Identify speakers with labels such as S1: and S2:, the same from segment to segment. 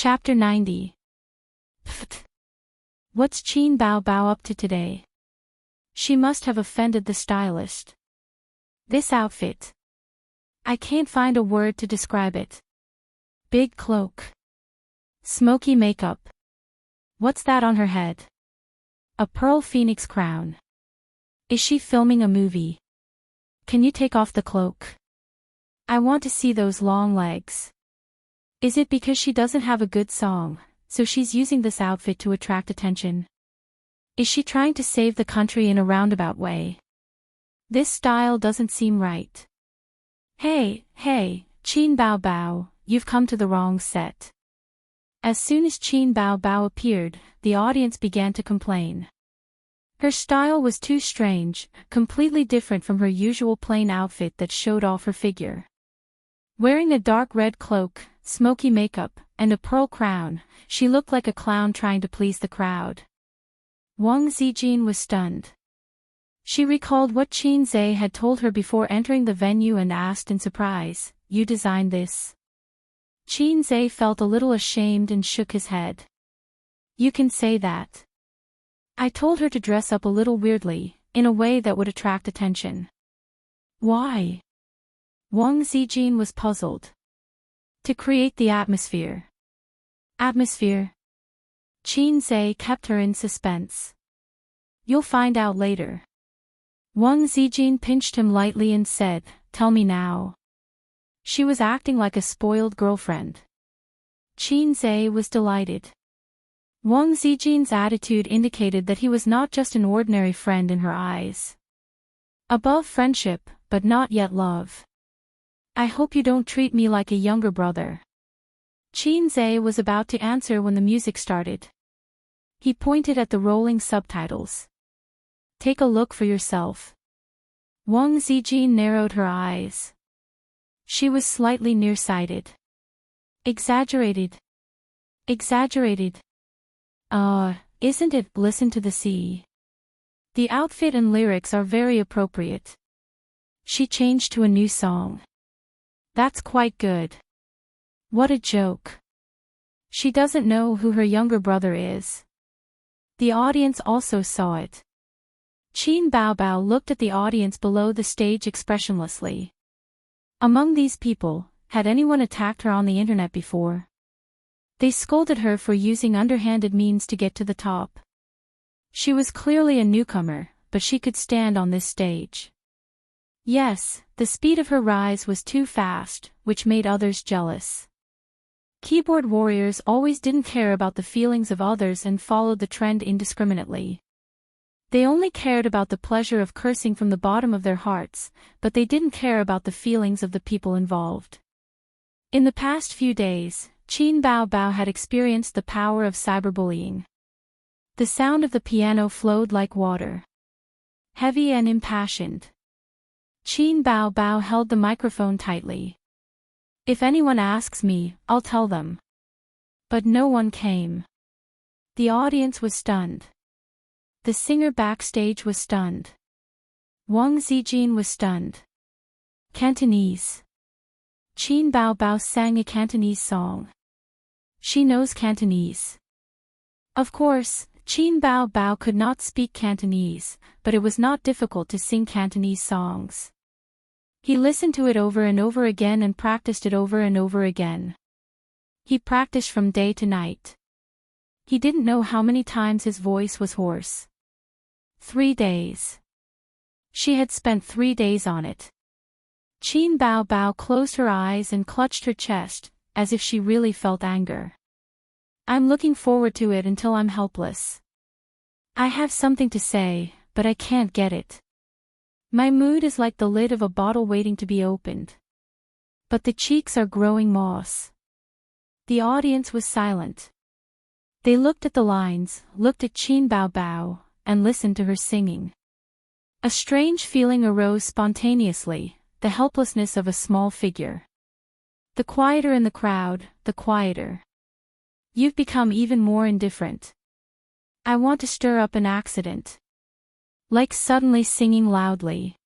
S1: Chapter 90. Pfft. What's Qin Bao Bao up to today? She must have offended the stylist. This outfit. I can't find a word to describe it. Big cloak. Smoky makeup. What's that on her head? A pearl phoenix crown. Is she filming a movie? Can you take off the cloak? I want to see those long legs. Is it because she doesn't have a good song, so she's using this outfit to attract attention? Is she trying to save the country in a roundabout way? This style doesn't seem right. Hey, Qin Bao Bao, you've come to the wrong set. As soon as Qin Bao Bao appeared, the audience began to complain. Her style was too strange, completely different from her usual plain outfit that showed off her figure. Wearing a dark red cloak, smoky makeup, and a pearl crown, she looked like a clown trying to please the crowd. Wang Zijin was stunned. She recalled what Qin Zhe had told her before entering the venue and asked in surprise, "You designed this?" Qin Zhe felt a little ashamed and shook his head. "You can say that. I told her to dress up a little weirdly, in a way that would attract attention." "Why?" Wang Zijin was puzzled. "To create the atmosphere." "Atmosphere?" Qin Zhe kept her in suspense. "You'll find out later." Wang Zijin pinched him lightly and said, "Tell me now." She was acting like a spoiled girlfriend. Qin Zhe was delighted. Wang Zijin's attitude indicated that he was not just an ordinary friend in her eyes. Above friendship, but not yet love. "I hope you don't treat me like a younger brother." Qin Zhe was about to answer when the music started. He pointed at the rolling subtitles. "Take a look for yourself." Wang Zijin narrowed her eyes. She was slightly nearsighted. Exaggerated. Isn't it? Listen to the sea. The outfit and lyrics are very appropriate. She changed to a new song. That's quite good. What a joke. She doesn't know who her younger brother is. The audience also saw it. Qin Bao Bao looked at the audience below the stage expressionlessly. Among these people, had anyone attacked her on the internet before? They scolded her for using underhanded means to get to the top. She was clearly a newcomer, but she could stand on this stage. Yes, the speed of her rise was too fast, which made others jealous. Keyboard warriors always didn't care about the feelings of others and followed the trend indiscriminately. They only cared about the pleasure of cursing from the bottom of their hearts, but they didn't care about the feelings of the people involved. In the past few days, Qin Bao Bao had experienced the power of cyberbullying. The sound of the piano flowed like water. Heavy and impassioned. Qin Bao Bao held the microphone tightly. "If anyone asks me, I'll tell them." But no one came. The audience was stunned. The singer backstage was stunned. Wang Zijin was stunned. Cantonese. Qin Bao Bao sang a Cantonese song. She knows Cantonese. Of course, Qin Bao Bao could not speak Cantonese, but it was not difficult to sing Cantonese songs. He listened to it over and over again and practiced it over and over again. He practiced from day to night. He didn't know how many times his voice was hoarse. 3 days. She had spent 3 days on it. Qin Bao Bao closed her eyes and clutched her chest, as if she really felt anger. "I'm looking forward to it until I'm helpless. I have something to say, but I can't get it. My mood is like the lid of a bottle waiting to be opened. But the cheeks are growing moss." The audience was silent. They looked at the lines, looked at Qin Bao Bao, and listened to her singing. A strange feeling arose spontaneously, the helplessness of a small figure. The quieter in the crowd, the quieter. "You've become even more indifferent. I want to stir up an accident." Like suddenly singing loudly.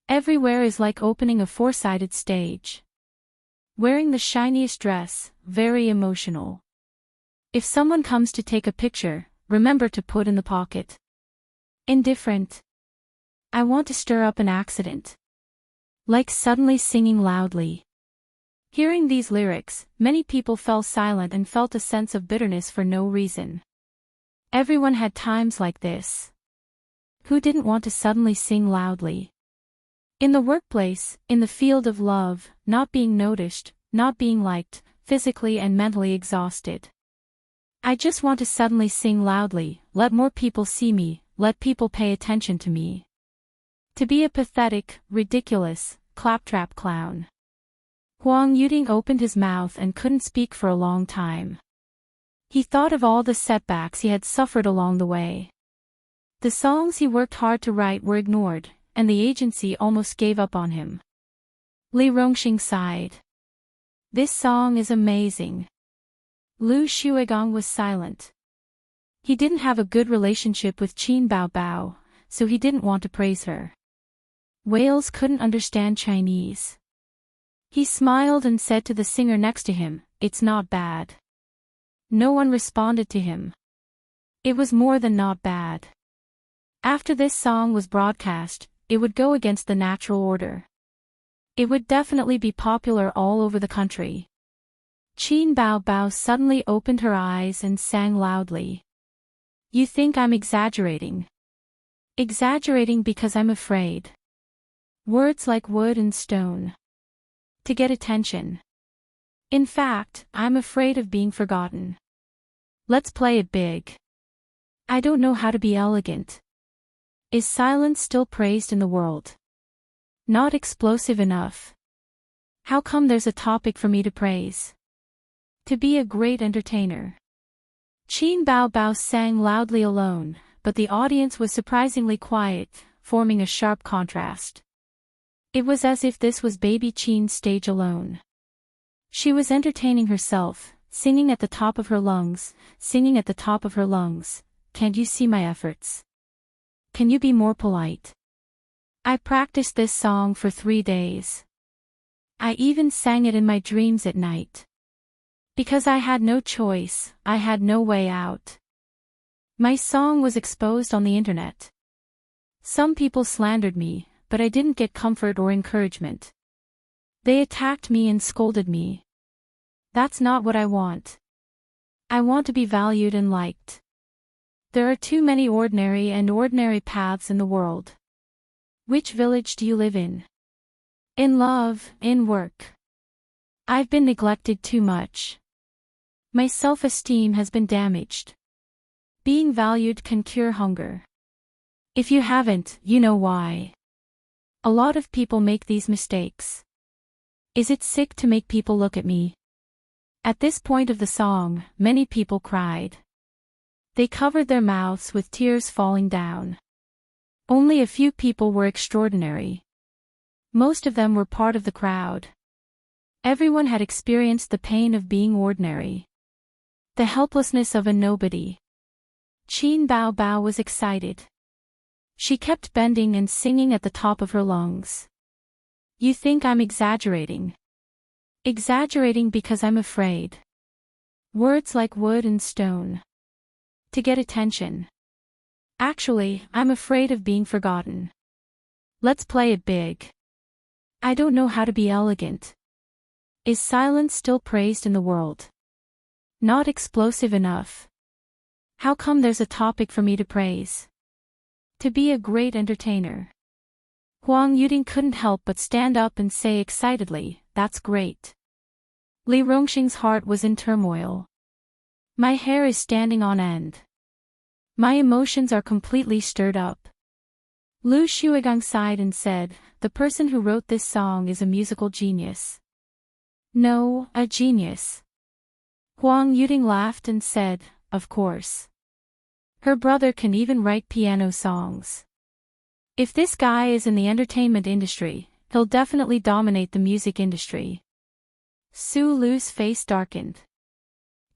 S1: Everywhere is like opening a four-sided stage. Wearing the shiniest dress, very emotional. If someone comes to take a picture, remember to put in the pocket. Indifferent. I want to stir up an accident. Like suddenly singing loudly. Hearing these lyrics, many people fell silent and felt a sense of bitterness for no reason. Everyone had times like this. Who didn't want to suddenly sing loudly? In the workplace, in the field of love, not being noticed, not being liked, physically and mentally exhausted. I just want to suddenly sing loudly, let more people see me, let people pay attention to me. To be a pathetic, ridiculous, claptrap clown. Huang Yuding opened his mouth and couldn't speak for a long time. He thought of all the setbacks he had suffered along the way. The songs he worked hard to write were ignored, and the agency almost gave up on him. Li Rongxing sighed. This song is amazing. Lu Shuigang was silent. He didn't have a good relationship with Qin Baobao, so he didn't want to praise her. Whales couldn't understand Chinese. He smiled and said to the singer next to him, "It's not bad." No one responded to him. It was more than not bad. After this song was broadcast, it would go against the natural order. It would definitely be popular all over the country. Qin Baobao suddenly opened her eyes and sang loudly. You think I'm exaggerating? Exaggerating because I'm afraid. Words like wood and stone. To get attention. In fact, I'm afraid of being forgotten. Let's play it big. I don't know how to be elegant. Is silence still praised in the world? Not explosive enough. How come there's a topic for me to praise? To be a great entertainer. Qin Baobao sang loudly alone, but the audience was surprisingly quiet, forming a sharp contrast. It was as if this was baby Qin's stage alone. She was entertaining herself, singing at the top of her lungs, singing at the top of her lungs. Can't you see my efforts? Can you be more polite? I practiced this song for 3 days. I even sang it in my dreams at night. Because I had no choice, I had no way out. My song was exposed on the internet. Some people slandered me, but I didn't get comfort or encouragement. They attacked me and scolded me. That's not what I want. I want to be valued and liked. There are too many ordinary paths in the world. Which village do you live in? In love, in work. I've been neglected too much. My self-esteem has been damaged. Being valued can cure hunger. If you haven't, you know why. A lot of people make these mistakes. Is it sick to make people look at me? At this point of the song, many people cried. They covered their mouths with tears falling down. Only a few people were extraordinary. Most of them were part of the crowd. Everyone had experienced the pain of being ordinary. The helplessness of a nobody. Qin Baobao was excited. She kept bending and singing at the top of her lungs. You think I'm exaggerating? Exaggerating because I'm afraid. Words like wood and stone. To get attention. Actually, I'm afraid of being forgotten. Let's play it big. I don't know how to be elegant. Is silence still praised in the world? Not explosive enough. How come there's a topic for me to praise? To be a great entertainer. Huang Yuding couldn't help but stand up and say excitedly, that's great. Li Rongxing's heart was in turmoil. My hair is standing on end. My emotions are completely stirred up. Lu Shuigang sighed and said, the person who wrote this song is a musical genius. No, a genius. Huang Yuding laughed and said, of course. Her brother can even write piano songs. If this guy is in the entertainment industry, he'll definitely dominate the music industry. Su Lu's face darkened.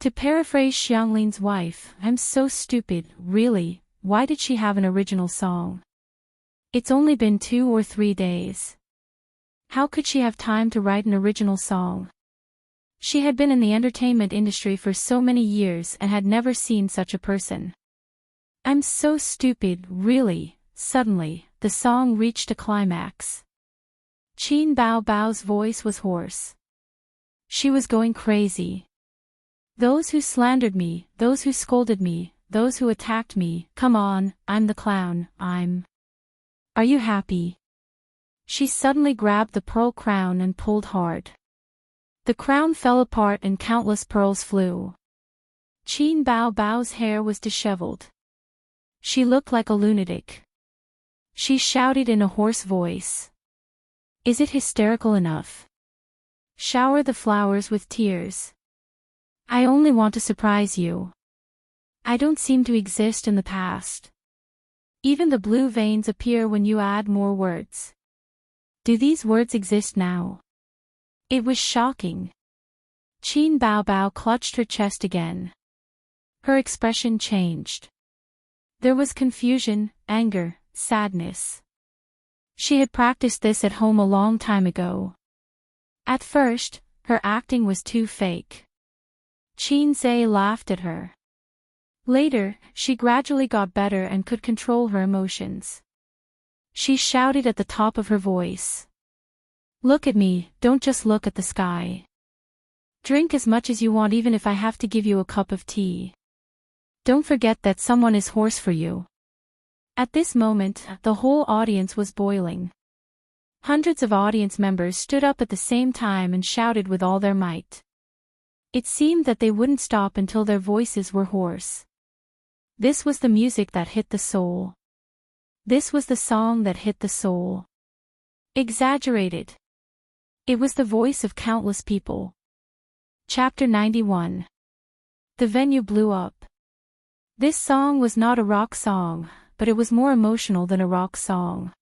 S1: To paraphrase Xianglin's wife, I'm so stupid, really, why did she have an original song? It's only been 2 or 3 days. How could she have time to write an original song? She had been in the entertainment industry for so many years and had never seen such a person. I'm so stupid, really. Suddenly, the song reached a climax. Qin Bao Bao's voice was hoarse. She was going crazy. Those who slandered me, those who scolded me, those who attacked me, come on, I'm the clown, Are you happy? She suddenly grabbed the pearl crown and pulled hard. The crown fell apart and countless pearls flew. Qin Bao Bao's hair was disheveled. She looked like a lunatic. She shouted in a hoarse voice. Is it hysterical enough? Shower the flowers with tears. I only want to surprise you. I don't seem to exist in the past. Even the blue veins appear when you add more words. Do these words exist now? It was shocking. Qin Bao Bao clutched her chest again. Her expression changed. There was confusion, anger, sadness. She had practiced this at home a long time ago. At first, her acting was too fake. Qin Zhe laughed at her. Later, she gradually got better and could control her emotions. She shouted at the top of her voice. Look at me, don't just look at the sky. Drink as much as you want even if I have to give you a cup of tea. Don't forget that someone is hoarse for you. At this moment, the whole audience was boiling. Hundreds of audience members stood up at the same time and shouted with all their might. It seemed that they wouldn't stop until their voices were hoarse. This was the music that hit the soul. This was the song that hit the soul. Exaggerated. It was the voice of countless people. Chapter 91. The venue blew up. This song was not a rock song, but it was more emotional than a rock song.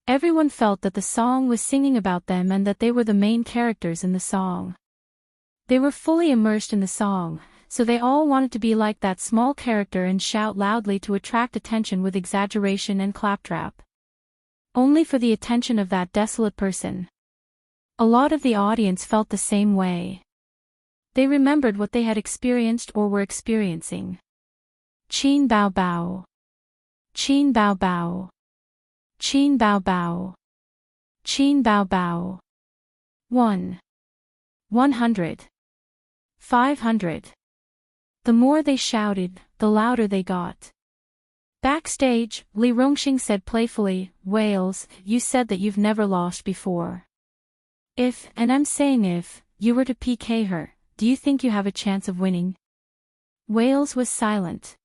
S1: Everyone felt that the song was singing about them and that they were the main characters in the song. They were fully immersed in the song, so they all wanted to be like that small character and shout loudly to attract attention with exaggeration and claptrap. Only for the attention of that desolate person. A lot of the audience felt the same way. They remembered what they had experienced or were experiencing. Qin Bao Bao. Qin Bao Bao. Qin Bao Bao. Qin Bao Bao. 1. 100. 500. The more they shouted, the louder they got. Backstage, Li Rongxing said playfully, Wales, you said that you've never lost before. If, and I'm saying if, you were to PK her, do you think you have a chance of winning? Wales was silent.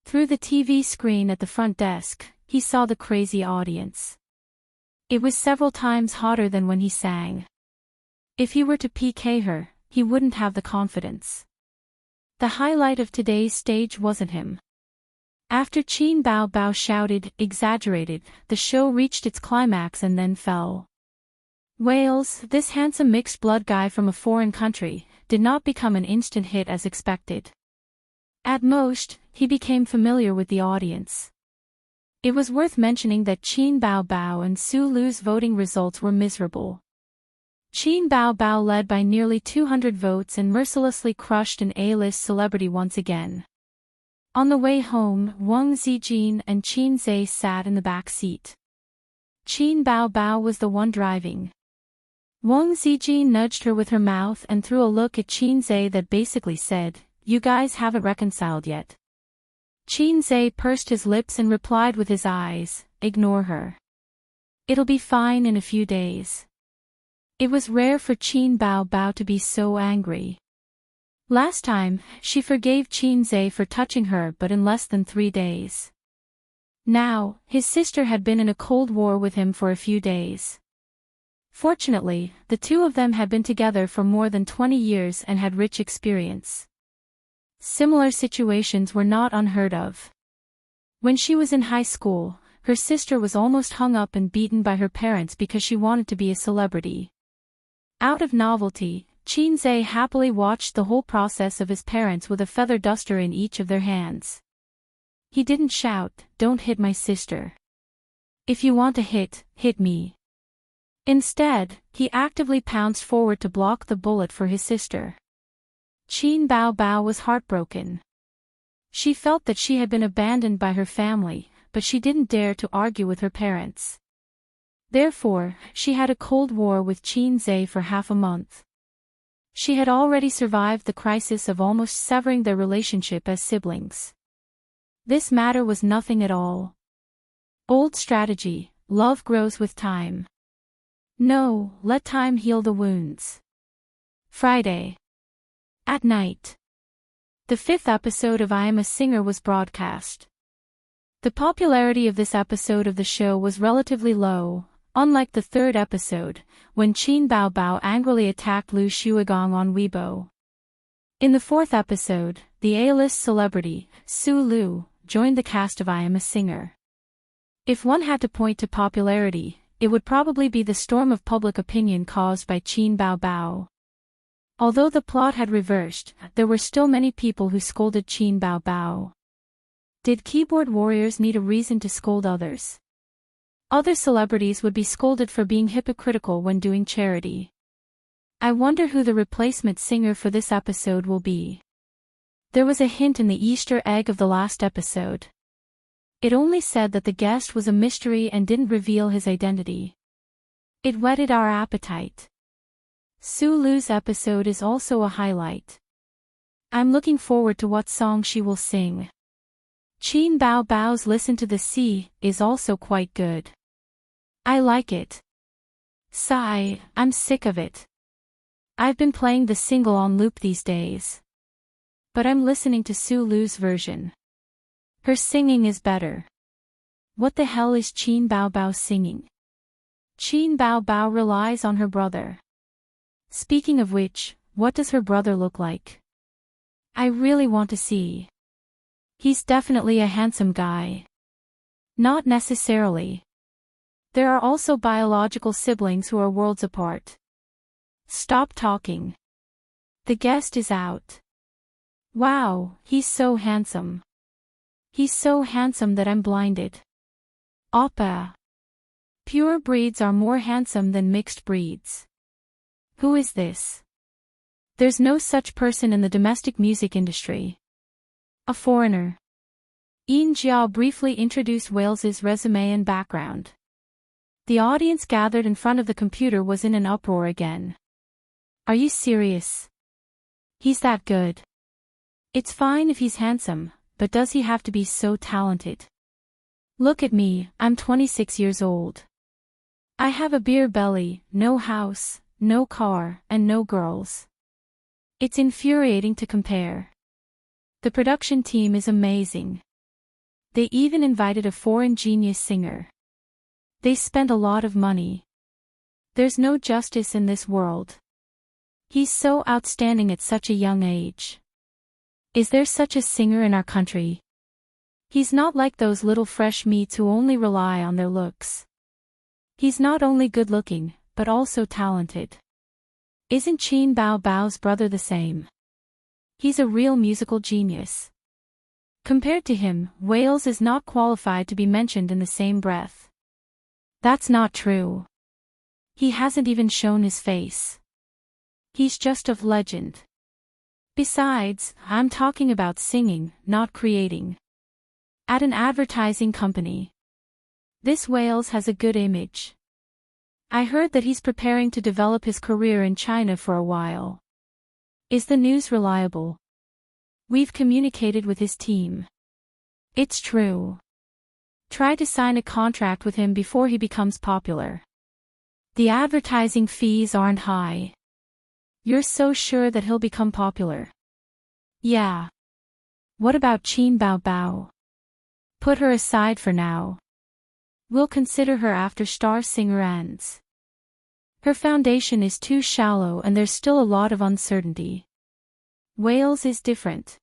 S1: Through the TV screen at the front desk, he saw the crazy audience. It was several times hotter than when he sang. If he were to PK her, he wouldn't have the confidence. The highlight of today's stage wasn't him. After Qin Bao Bao shouted, exaggerated, the show reached its climax and then fell. Wales, this handsome mixed-blood guy from a foreign country, did not become an instant hit as expected. At most, he became familiar with the audience. It was worth mentioning that Qin Bao Bao and Su Lu's voting results were miserable. Qin Bao Bao led by nearly 200 votes and mercilessly crushed an A-list celebrity once again. On the way home, Wang Zijin and Qin Zhe sat in the back seat. Qin Bao Bao was the one driving. Wang Zijin nudged her with her mouth and threw a look at Qin Zhe that basically said, you guys haven't reconciled yet. Qin Zhe pursed his lips and replied with his eyes, ignore her. It'll be fine in a few days. It was rare for Qin Bao Bao to be so angry. Last time, she forgave Qin Zhe for touching her but in less than 3 days. Now, his sister had been in a cold war with him for a few days. Fortunately, the two of them had been together for more than 20 years and had rich experience. Similar situations were not unheard of. When she was in high school, her sister was almost hung up and beaten by her parents because she wanted to be a celebrity. Out of novelty, Qin Zhe happily watched the whole process of his parents with a feather duster in each of their hands. He didn't shout, don't hit my sister. If you want to hit, hit me. Instead, he actively pounced forward to block the bullet for his sister. Qin Bao Bao was heartbroken. She felt that she had been abandoned by her family, but she didn't dare to argue with her parents. Therefore, she had a cold war with Qin Zhe for half a month. She had already survived the crisis of almost severing their relationship as siblings. This matter was nothing at all. Old strategy, love grows with time. No, let time heal the wounds. Friday. At night. The 5th episode of I Am a Singer was broadcast. The popularity of this episode of the show was relatively low, unlike the 3rd episode, when Qin Bao Bao angrily attacked Lu Shuigong on Weibo. In the 4th episode, the A-list celebrity, Su Lu, joined the cast of I Am a Singer. If one had to point to popularity, it would probably be the storm of public opinion caused by Qin Bao Bao. Although the plot had reversed, there were still many people who scolded Qin Bao Bao. Did keyboard warriors need a reason to scold others? Other celebrities would be scolded for being hypocritical when doing charity. I wonder who the replacement singer for this episode will be. There was a hint in the Easter egg of the last episode. It only said that the guest was a mystery and didn't reveal his identity. It whetted our appetite. Su Lu's episode is also a highlight. I'm looking forward to what song she will sing. Qin Bao Bao's Listen to the Sea is also quite good. I like it. Sigh, I'm sick of it. I've been playing the single on loop these days. But I'm listening to Su Lu's version. Her singing is better. What the hell is Qin Bao Bao singing? Qin Bao Bao relies on her brother. Speaking of which, what does her brother look like? I really want to see. He's definitely a handsome guy. Not necessarily. There are also biological siblings who are worlds apart. Stop talking. The guest is out. Wow, he's so handsome. He's so handsome that I'm blinded. Oppa. Pure breeds are more handsome than mixed breeds. Who is this? There's no such person in the domestic music industry. A foreigner. Ian Jia briefly introduced Wales's resume and background. The audience gathered in front of the computer was in an uproar again. Are you serious? He's that good. It's fine if he's handsome, but does he have to be so talented? Look at me, I'm 26 years old. I have a beer belly, no house, no car, and no girls. It's infuriating to compare. The production team is amazing. They even invited a foreign genius singer. They spent a lot of money. There's no justice in this world. He's so outstanding at such a young age. Is there such a singer in our country? He's not like those little fresh meats who only rely on their looks. He's not only good-looking, but also talented. Isn't Qin Bao Bao's brother the same? He's a real musical genius. Compared to him, Wales is not qualified to be mentioned in the same breath. That's not true. He hasn't even shown his face. He's just of legend. Besides, I'm talking about singing, not creating. At an advertising company. This Wales has a good image. I heard that he's preparing to develop his career in China for a while. Is the news reliable? We've communicated with his team. It's true. Try to sign a contract with him before he becomes popular. The advertising fees aren't high. You're so sure that he'll become popular? Yeah. What about Qin Bao Bao? Put her aside for now. We'll consider her after Star Singer ends. Her foundation is too shallow and there's still a lot of uncertainty. Wales is different.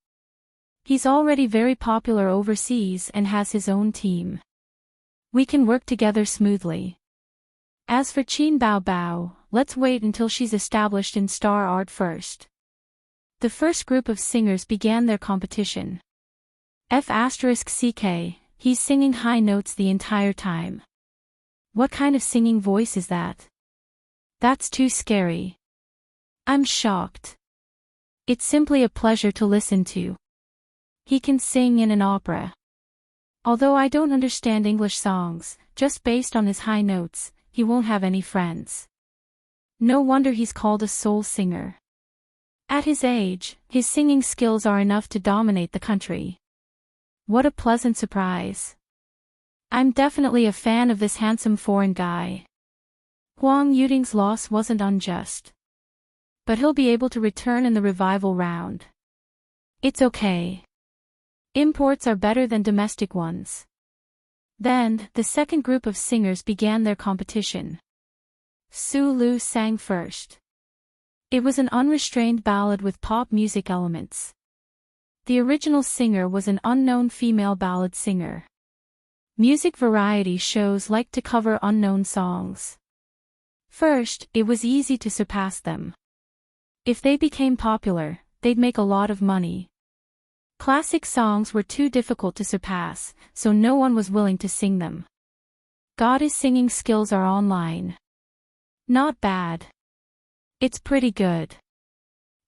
S1: He's already very popular overseas and has his own team. We can work together smoothly. As for Qin Bao Bao, let's wait until she's established in star art first. The first group of singers began their competition. F*CK, he's singing high notes the entire time. What kind of singing voice is that? That's too scary. I'm shocked. It's simply a pleasure to listen to. He can sing in an opera. Although I don't understand English songs, just based on his high notes, he won't have any friends. No wonder he's called a soul singer. At his age, his singing skills are enough to dominate the country. What a pleasant surprise. I'm definitely a fan of this handsome foreign guy. Huang Yuding's loss wasn't unjust. But he'll be able to return in the revival round. It's okay. Imports are better than domestic ones. Then, the second group of singers began their competition. Su Lu sang first. It was an unrestrained ballad with pop music elements. The original singer was an unknown female ballad singer. Music variety shows like to cover unknown songs. First, it was easy to surpass them. If they became popular, they'd make a lot of money. Classic songs were too difficult to surpass, so no one was willing to sing them. God's singing skills are online. Not bad. It's pretty good.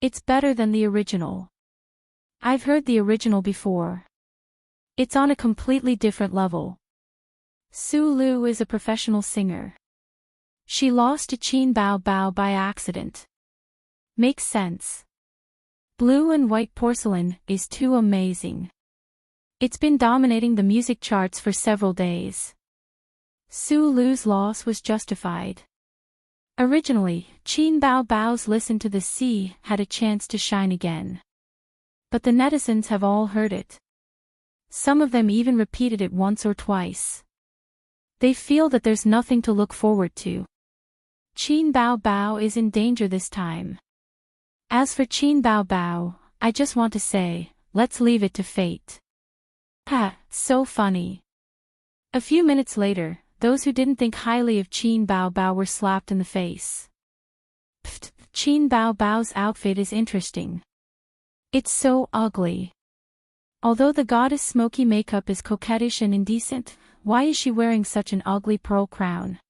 S1: It's better than the original. I've heard the original before. It's on a completely different level. Su Lu is a professional singer. She lost to Qin Bao Bao by accident. Makes sense. Blue and White Porcelain is too amazing. It's been dominating the music charts for several days. Su Lu's loss was justified. Originally, Qin Bao Bao's Listen to the Sea had a chance to shine again. But the netizens have all heard it. Some of them even repeated it once or twice. They feel that there's nothing to look forward to. Qin Bao Bao is in danger this time. As for Qin Bao Bao, I just want to say, let's leave it to fate. Ha, so funny. A few minutes later, those who didn't think highly of Qin Bao Bao were slapped in the face. Pfft, Qin Bao Bao's outfit is interesting. It's so ugly. Although the goddess' smoky makeup is coquettish and indecent, why is she wearing such an ugly pearl crown?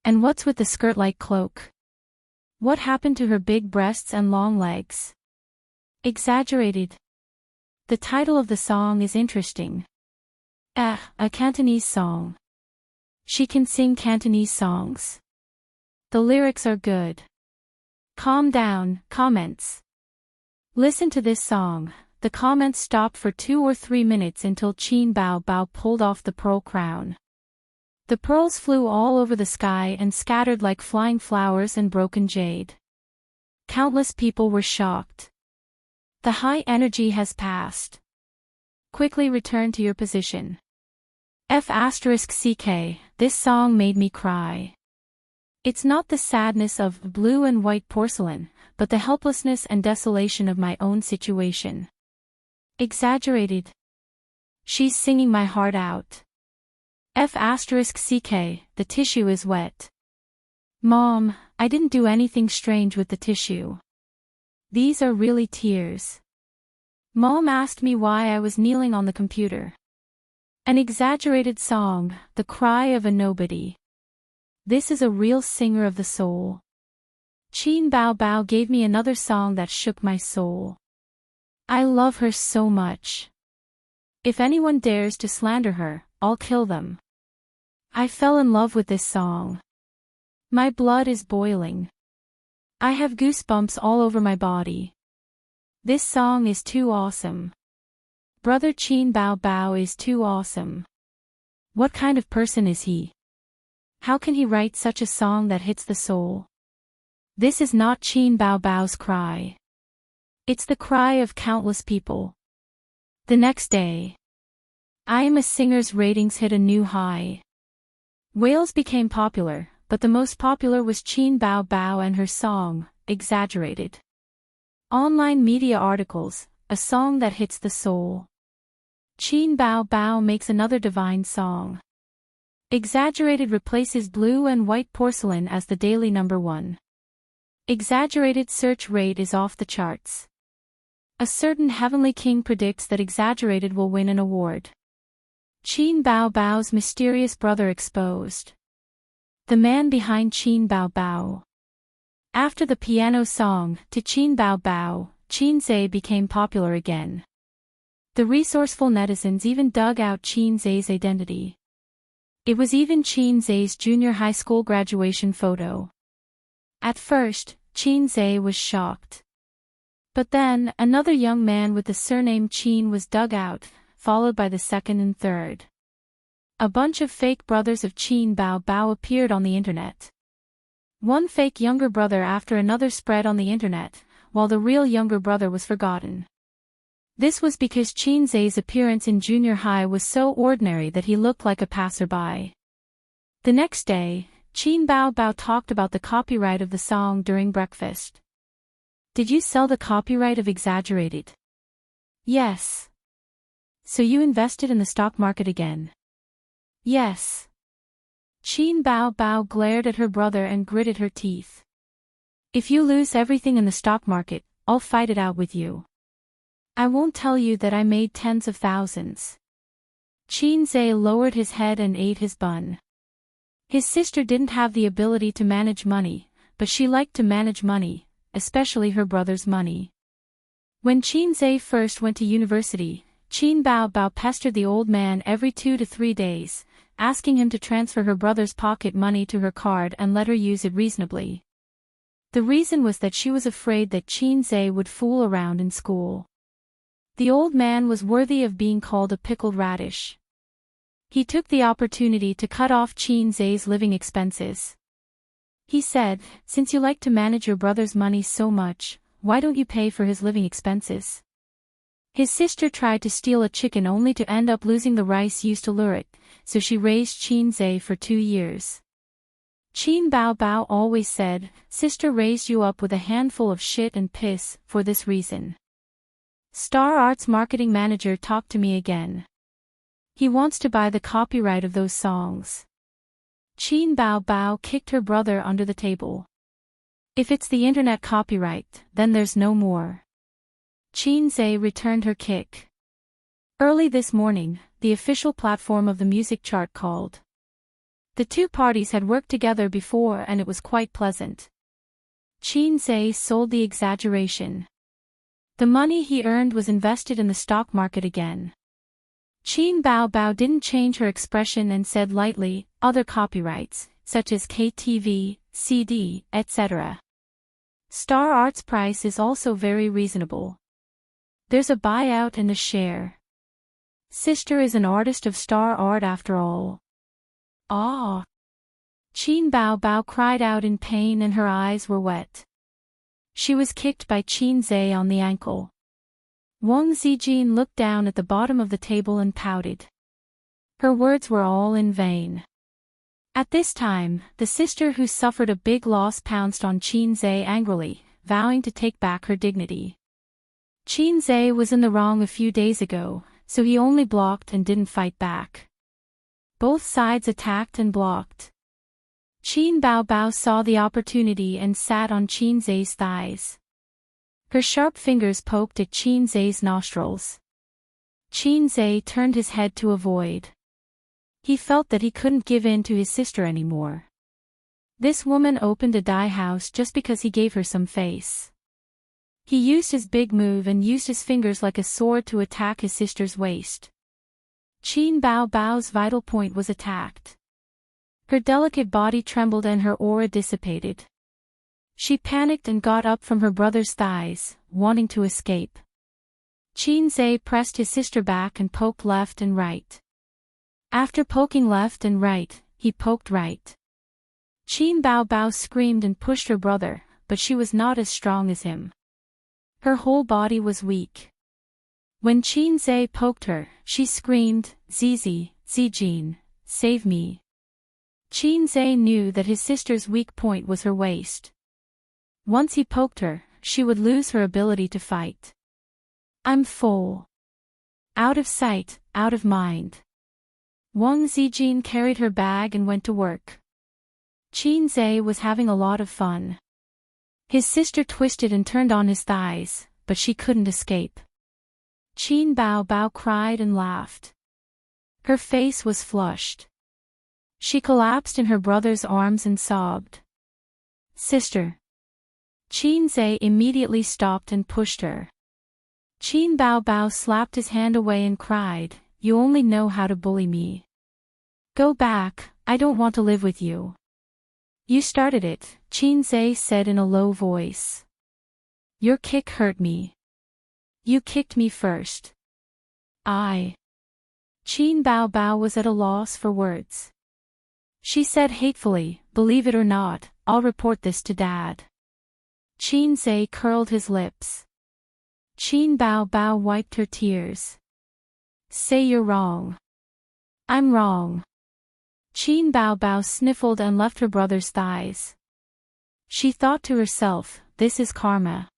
S1: And what's with the skirt-like cloak? What happened to her big breasts and long legs? Exaggerated. The title of the song is interesting. A Cantonese song. She can sing Cantonese songs. The lyrics are good. Calm down, comments. Listen to this song. The comments stopped for 2 or 3 minutes until Qin Bao Bao pulled off the pearl crown. The pearls flew all over the sky and scattered like flying flowers and broken jade. Countless people were shocked. The high energy has passed. Quickly return to your position. *CK, this song made me cry. It's not the sadness of Blue and White Porcelain, but the helplessness and desolation of my own situation. Exaggerated. She's singing my heart out. *CK, the tissue is wet. Mom, I didn't do anything strange with the tissue. These are really tears. Mom asked me why I was kneeling on the computer. An exaggerated song, the cry of a nobody. This is a real singer of the soul. Qin Bao Bao gave me another song that shook my soul. I love her so much. If anyone dares to slander her, I'll kill them. I fell in love with this song. My blood is boiling. I have goosebumps all over my body. This song is too awesome. Brother Qin Bao Bao is too awesome. What kind of person is he? How can he write such a song that hits the soul? This is not Qin Bao Bao's cry. It's the cry of countless people. The next day, I Am a Singer's ratings hit a new high. Whales became popular, but the most popular was Qin Bao Bao and her song, Exaggerated. Online media articles, a song that hits the soul. Qin Bao Bao makes another divine song. Exaggerated replaces Blue and White Porcelain as the daily #1. Exaggerated search rate is off the charts. A certain heavenly king predicts that Exaggerated will win an award. Qin Bao Bao's mysterious brother exposed. The man behind Qin Bao Bao. After the piano song, To Qin Bao Bao, Qin Zhe became popular again. The resourceful netizens even dug out Qin Zhe's identity. It was even Qin Zhe's junior high school graduation photo. At first, Qin Zhe was shocked. But then, another young man with the surname Qin was dug out, followed by the second and third. A bunch of fake brothers of Qin Bao Bao appeared on the internet. One fake younger brother after another spread on the internet, while the real younger brother was forgotten. This was because Qin Zhe's appearance in junior high was so ordinary that he looked like a passerby. The next day, Qin Bao Bao talked about the copyright of the song during breakfast. Did you sell the copyright of Exaggerated? Yes. So you invested in the stock market again? Yes. Qin Bao Bao glared at her brother and gritted her teeth. If you lose everything in the stock market, I'll fight it out with you. I won't tell you that I made tens of thousands. Qin Zhe lowered his head and ate his bun. His sister didn't have the ability to manage money, but she liked to manage money, especially her brother's money. When Qin Zhe first went to university, Qin Bao Bao pestered the old man every 2 to 3 days, asking him to transfer her brother's pocket money to her card and let her use it reasonably. The reason was that she was afraid that Qin Zhe would fool around in school. The old man was worthy of being called a pickled radish. He took the opportunity to cut off Qin Zhe's living expenses. He said, "Since you like to manage your brother's money so much, why don't you pay for his living expenses?" His sister tried to steal a chicken only to end up losing the rice used to lure it, so she raised Qin Zhe for 2 years. Qin Bao Bao always said, "Sister raised you up with a handful of shit and piss, for this reason." Star Arts marketing manager talked to me again. He wants to buy the copyright of those songs. Qin Bao Bao kicked her brother under the table. If it's the internet copyright, then there's no more. Qin Zhe returned her kick. Early this morning, the official platform of the music chart called. The two parties had worked together before and it was quite pleasant. Qin Zhe sold the Exaggeration. The money he earned was invested in the stock market again. Qin Bao Bao didn't change her expression and said lightly, "Other copyrights, such as KTV, CD, etc. Star Art's price is also very reasonable. There's a buyout and a share. Sister is an artist of Star Art after all." Ah! Qin Bao Bao cried out in pain and her eyes were wet. She was kicked by Qin Zhe on the ankle. Wang Zijin looked down at the bottom of the table and pouted. Her words were all in vain. At this time, the sister who suffered a big loss pounced on Qin Zhe angrily, vowing to take back her dignity. Qin Zhe was in the wrong a few days ago, so he only blocked and didn't fight back. Both sides attacked and blocked. Qin Bao Bao saw the opportunity and sat on Qin Zhe's thighs. Her sharp fingers poked at Qin Zhe's nostrils. Qin Zhe turned his head to avoid. He felt that he couldn't give in to his sister anymore. This woman opened a dye house just because he gave her some face. He used his big move and used his fingers like a sword to attack his sister's waist. Qin Bao Bao's vital point was attacked. Her delicate body trembled and her aura dissipated. She panicked and got up from her brother's thighs, wanting to escape. Qin Zhe pressed his sister back and poked left and right. After poking left and right, he poked right. Qin Bao Bao screamed and pushed her brother, but she was not as strong as him. Her whole body was weak. When Qin Zhe poked her, she screamed, "Zizi, Zijin, save me." Qin Zhe knew that his sister's weak point was her waist. Once he poked her, she would lose her ability to fight. "I'm full. Out of sight, out of mind." Wang Zijin carried her bag and went to work. Qin Zhe was having a lot of fun. His sister twisted and turned on his thighs, but she couldn't escape. Qin Bao Bao cried and laughed. Her face was flushed. She collapsed in her brother's arms and sobbed. "Sister. Qin Zhe immediately stopped and pushed her. Qin Bao Bao slapped his hand away and cried, "You only know how to bully me. Go back, I don't want to live with you." "You started it," Qin Zhe said in a low voice. "Your kick hurt me. You kicked me first." Qin Bao Bao was at a loss for words. She said hatefully, "Believe it or not, I'll report this to Dad." Qin Zhe curled his lips. Qin Bao Bao wiped her tears. "Say you're wrong." "I'm wrong." Qin Bao Bao sniffled and left her brother's thighs. She thought to herself, this is karma.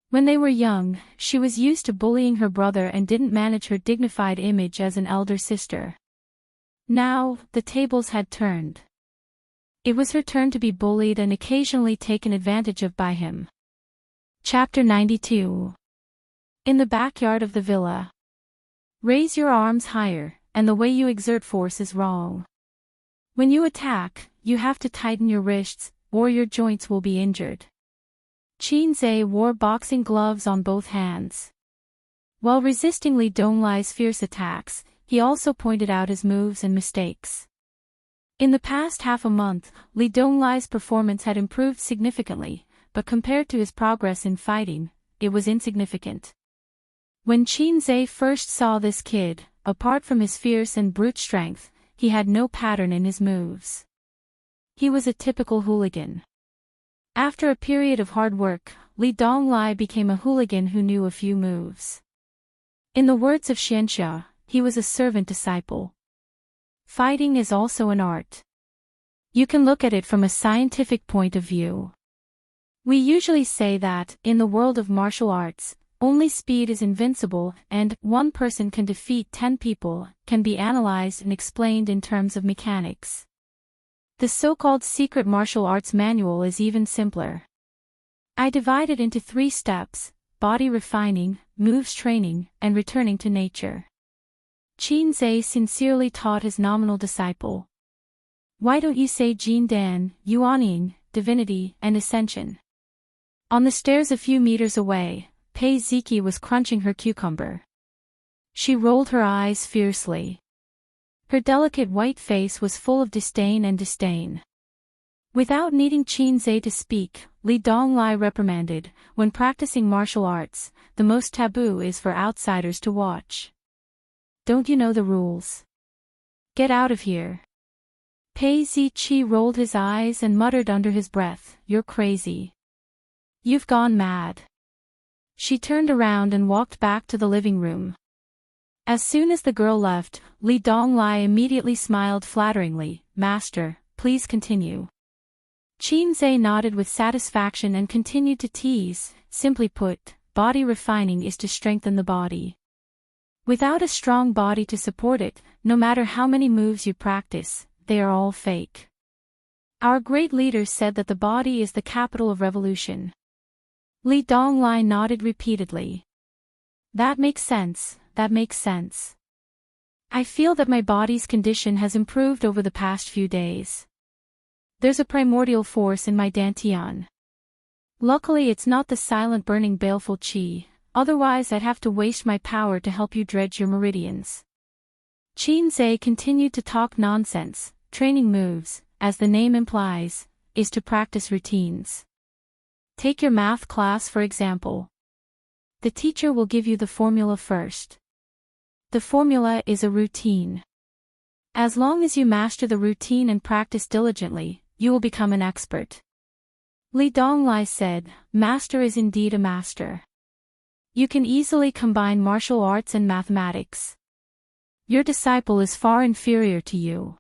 S1: When they were young, she was used to bullying her brother and didn't manage her dignified image as an elder sister. Now, the tables had turned. It was her turn to be bullied and occasionally taken advantage of by him. Chapter 92. In the backyard of the villa. Raise your arms higher, and the way you exert force is wrong. When you attack, you have to tighten your wrists, or your joints will be injured. Qin Zhe wore boxing gloves on both hands. While resisting Li Donglai's fierce attacks, he also pointed out his moves and mistakes. In the past half a month, Li Donglai's performance had improved significantly, but compared to his progress in fighting, it was insignificant. When Qin Zhe first saw this kid, apart from his fierce and brute strength, he had no pattern in his moves. He was a typical hooligan. After a period of hard work, Li Donglai became a hooligan who knew a few moves. In the words of Xianxia, he was a servant disciple. Fighting is also an art. You can look at it from a scientific point of view. We usually say that, in the world of martial arts, only speed is invincible and one person can defeat 10 people, can be analyzed and explained in terms of mechanics. The so-called secret martial arts manual is even simpler. I divide it into 3 steps: body refining, moves training, and returning to nature. Qin Zhe sincerely taught his nominal disciple. Why don't you say Jin Dan, Yuanying, divinity, and ascension? On the stairs a few meters away, Pei Ziki was crunching her cucumber. She rolled her eyes fiercely. Her delicate white face was full of disdain and disdain. Without needing Qin Zhe to speak, Li Donglai reprimanded, when practicing martial arts, the most taboo is for outsiders to watch. Don't you know the rules? Get out of here. Pei Ziqi rolled his eyes and muttered under his breath, "You're crazy. You've gone mad." She turned around and walked back to the living room. As soon as the girl left, Li Donglai immediately smiled flatteringly, "Master, please continue." Qin Zhe nodded with satisfaction and continued to tease, "Simply put, body refining is to strengthen the body. Without a strong body to support it, no matter how many moves you practice, they are all fake. Our great leaders said that the body is the capital of revolution." Li Donglai nodded repeatedly. That makes sense. That makes sense. I feel that my body's condition has improved over the past few days. There's a primordial force in my dantian. Luckily it's not the silent burning baleful qi, otherwise I'd have to waste my power to help you dredge your meridians. Qin Zhe continued to talk nonsense. Training moves, as the name implies, is to practice routines. Take your math class for example. The teacher will give you the formula first. The formula is a routine. As long as you master the routine and practice diligently, you will become an expert. Li Donglai said, "Master is indeed a master. You can easily combine martial arts and mathematics. Your disciple is far inferior to you.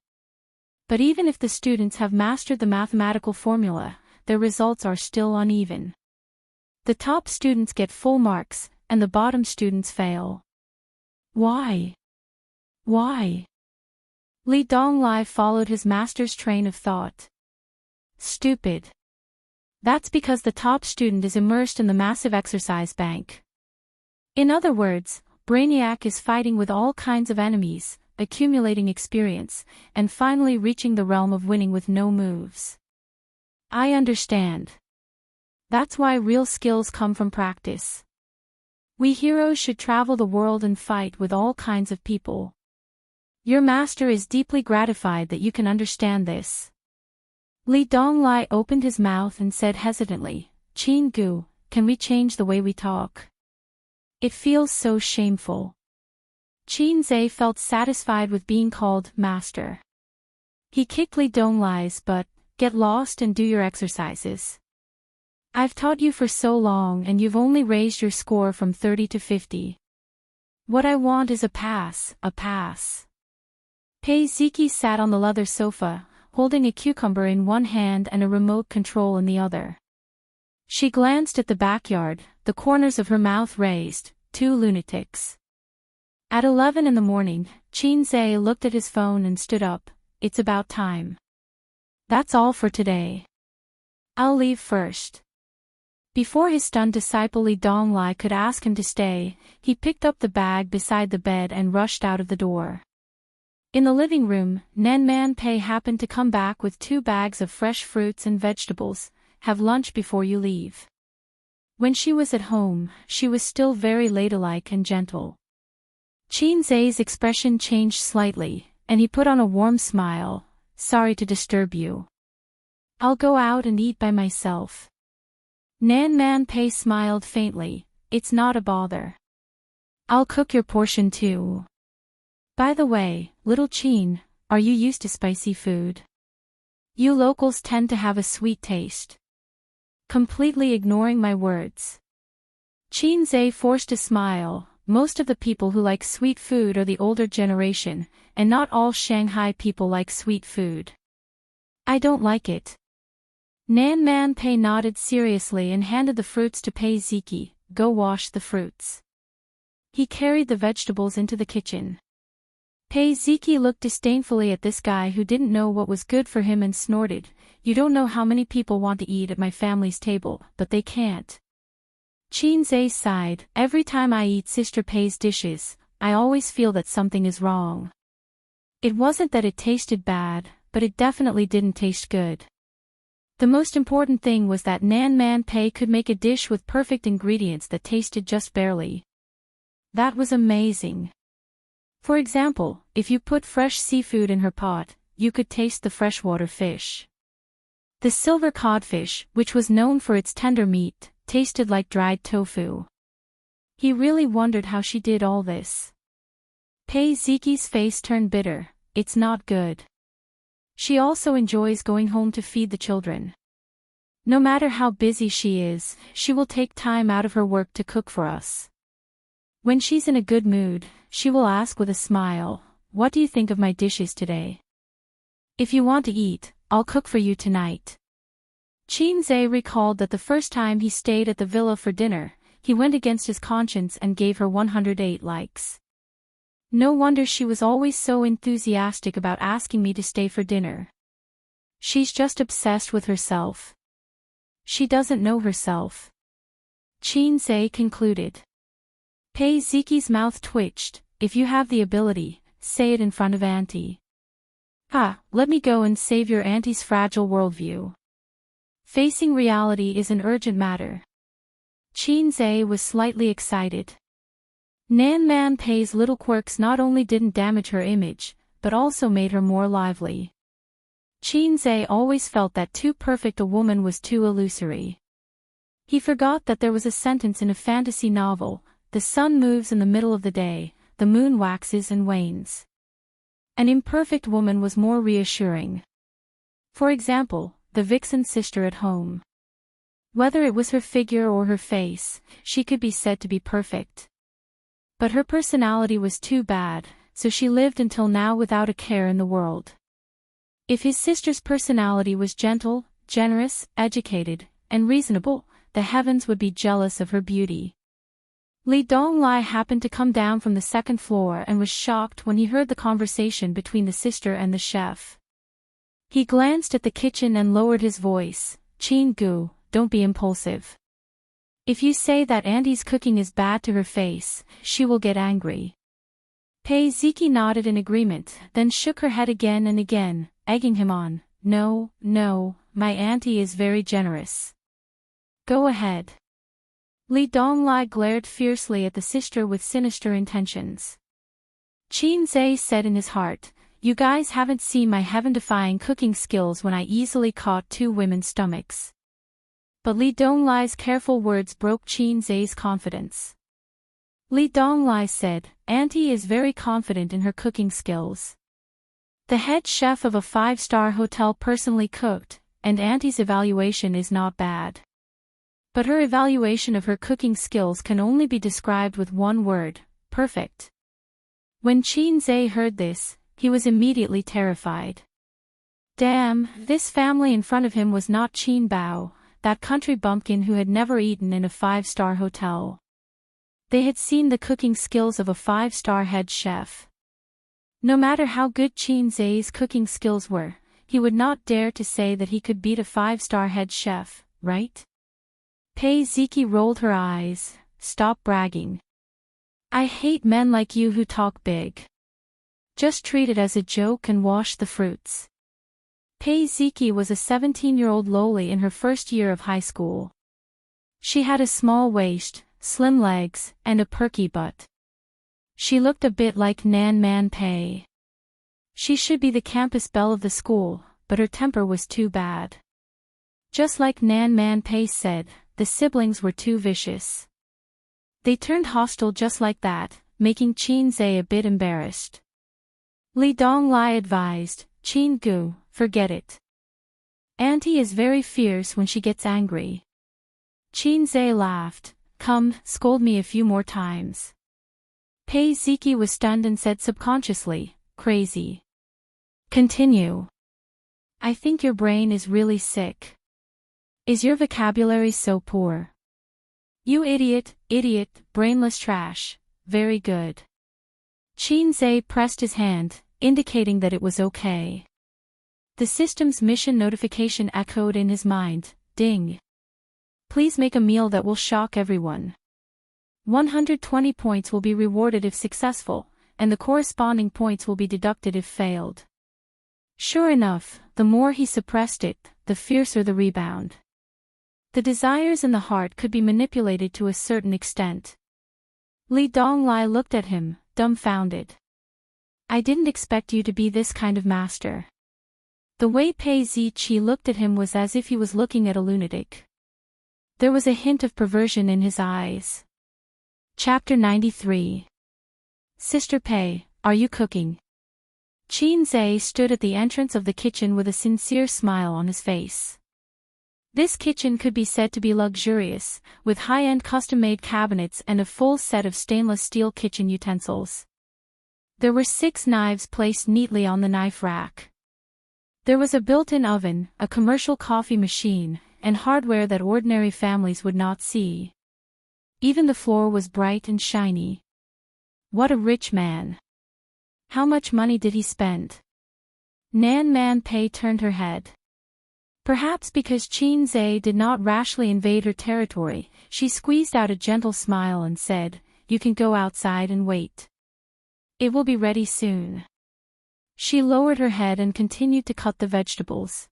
S1: But even if the students have mastered the mathematical formula, their results are still uneven. The top students get full marks, and the bottom students fail. Why? Why?" Li Donglai followed his master's train of thought. "Stupid. That's because the top student is immersed in the massive exercise bank. In other words, Brainiac is fighting with all kinds of enemies, accumulating experience, and finally reaching the realm of winning with no moves." "I understand." That's why real skills come from practice. We heroes should travel the world and fight with all kinds of people. Your master is deeply gratified that you can understand this. Li Donglai opened his mouth and said hesitantly, Qin Gu, can we change the way we talk? It feels so shameful. Qin Zhe felt satisfied with being called master. He kicked Li Donglai's butt. Get lost and do your exercises. I've taught you for so long and you've only raised your score from 30 to 50. What I want is a pass, a pass. Pei Ziki sat on the leather sofa, holding a cucumber in one hand and a remote control in the other. She glanced at the backyard, the corners of her mouth raised, 2 lunatics. At 11 in the morning, Qin Zhe looked at his phone and stood up. It's about time. That's all for today. I'll leave first. Before his stunned disciple Li Donglai could ask him to stay, he picked up the bag beside the bed and rushed out of the door. In the living room, Nan Man Pei happened to come back with 2 bags of fresh fruits and vegetables. Have lunch before you leave. When she was at home, she was still very ladylike and gentle. Qin Zhe's expression changed slightly, and he put on a warm smile. Sorry to disturb you. I'll go out and eat by myself. Nan Man Pei smiled faintly. It's not a bother. I'll cook your portion too. By the way, little Qin, are you used to spicy food? You locals tend to have a sweet taste. Completely ignoring my words. Qin Zhe forced a smile. Most of the people who like sweet food are the older generation, and not all Shanghai people like sweet food. I don't like it. Nan Man Pei nodded seriously and handed the fruits to Pei Ziki. Go wash the fruits. He carried the vegetables into the kitchen. Pei Ziki looked disdainfully at this guy who didn't know what was good for him and snorted, You don't know how many people want to eat at my family's table, but they can't. Qin Zhe sighed. Every time I eat Sister Pei's dishes, I always feel that something is wrong. It wasn't that it tasted bad, but it definitely didn't taste good. The most important thing was that Nan Man Pei could make a dish with perfect ingredients that tasted just barely. That was amazing. For example, if you put fresh seafood in her pot, you could taste the freshwater fish. The silver codfish, which was known for its tender meat, tasted like dried tofu. He really wondered how she did all this. Pei Ziki's face turned bitter. It's not good. She also enjoys going home to feed the children. No matter how busy she is, she will take time out of her work to cook for us. When she's in a good mood, she will ask with a smile, "What do you think of my dishes today? If you want to eat, I'll cook for you tonight." Qin Zhe recalled that the first time he stayed at the villa for dinner, he went against his conscience and gave her 108 likes. No wonder she was always so enthusiastic about asking me to stay for dinner. She's just obsessed with herself. She doesn't know herself. Qin Zhe concluded. Pei Ziki's mouth twitched. If you have the ability, say it in front of Auntie. Let me go and save your auntie's fragile worldview. Facing reality is an urgent matter. Qin Zhe was slightly excited. Nan Man Pei's little quirks not only didn't damage her image, but also made her more lively. Qin Zhe always felt that too perfect a woman was too illusory. He forgot that there was a sentence in a fantasy novel, "The sun moves in the middle of the day, the moon waxes and wanes." An imperfect woman was more reassuring. For example, the vixen sister at home. Whether it was her figure or her face, she could be said to be perfect. But her personality was too bad, so she lived until now without a care in the world. If his sister's personality was gentle, generous, educated, and reasonable, the heavens would be jealous of her beauty. Li Donglai happened to come down from the second floor and was shocked when he heard the conversation between the sister and the chef. He glanced at the kitchen and lowered his voice. "Qin Gu, don't be impulsive. If you say that Auntie's cooking is bad to her face, she will get angry." Pei Ziki nodded in agreement, then shook her head again and again, egging him on. No, my auntie is very generous. Go ahead. Li Donglai glared fiercely at the sister with sinister intentions. Qin Zhe said in his heart, "You guys haven't seen my heaven-defying cooking skills when I easily caught 2 women's stomachs." But Li Donglai's careful words broke Qin Zhe's confidence. Li Donglai said, "Auntie is very confident in her cooking skills. The head chef of a 5-star hotel personally cooked, and Auntie's evaluation is not bad. But her evaluation of her cooking skills can only be described with one word: perfect." When Qin Zhe heard this, he was immediately terrified. Damn, this family in front of him was not Qin Bao, that country bumpkin who had never eaten in a 5-star hotel. They had seen the cooking skills of a 5-star head chef. No matter how good Qin Zhe's cooking skills were, he would not dare to say that he could beat a 5-star head chef, right? Pei Ziki rolled her eyes. "Stop bragging. I hate men like you who talk big. Just treat it as a joke and wash the fruits." Pei Ziki was a 17-year-old loli in her first year of high school. She had a small waist, slim legs, and a perky butt. She looked a bit like Nan Man Pei. She should be the campus belle of the school, but her temper was too bad. Just like Nan Man Pei said, the siblings were too vicious. They turned hostile just like that, making Qin Zhe a bit embarrassed. Li Donglai advised, "Qin Gu, forget it. Auntie is very fierce when she gets angry." Qin Zhe laughed. "Come, scold me a few more times." Pei Ziki was stunned and said subconsciously, "Crazy. Continue. I think your brain is really sick. Is your vocabulary so poor? You idiot, brainless trash. Very good." Qin Zhe pressed his hand, indicating that it was okay. The system's mission notification echoed in his mind. Ding. Please make a meal that will shock everyone. 120 points will be rewarded if successful, and the corresponding points will be deducted if failed. Sure enough, the more he suppressed it, the fiercer the rebound. The desires in the heart could be manipulated to a certain extent. Li Donglai looked at him, dumbfounded. "I didn't expect you to be this kind of master." The way Pei Ziqi looked at him was as if he was looking at a lunatic. There was a hint of perversion in his eyes. Chapter 93. Sister Pei, are you cooking? Qin Zhe stood at the entrance of the kitchen with a sincere smile on his face. This kitchen could be said to be luxurious, with high-end custom-made cabinets and a full set of stainless steel kitchen utensils. There were 6 knives placed neatly on the knife rack. There was a built-in oven, a commercial coffee machine, and hardware that ordinary families would not see. Even the floor was bright and shiny. What a rich man. How much money did he spend? Nan Man Pei turned her head. Perhaps because Qin Zhe did not rashly invade her territory, she squeezed out a gentle smile and said, "You can go outside and wait. It will be ready soon." She lowered her head and continued to cut the vegetables.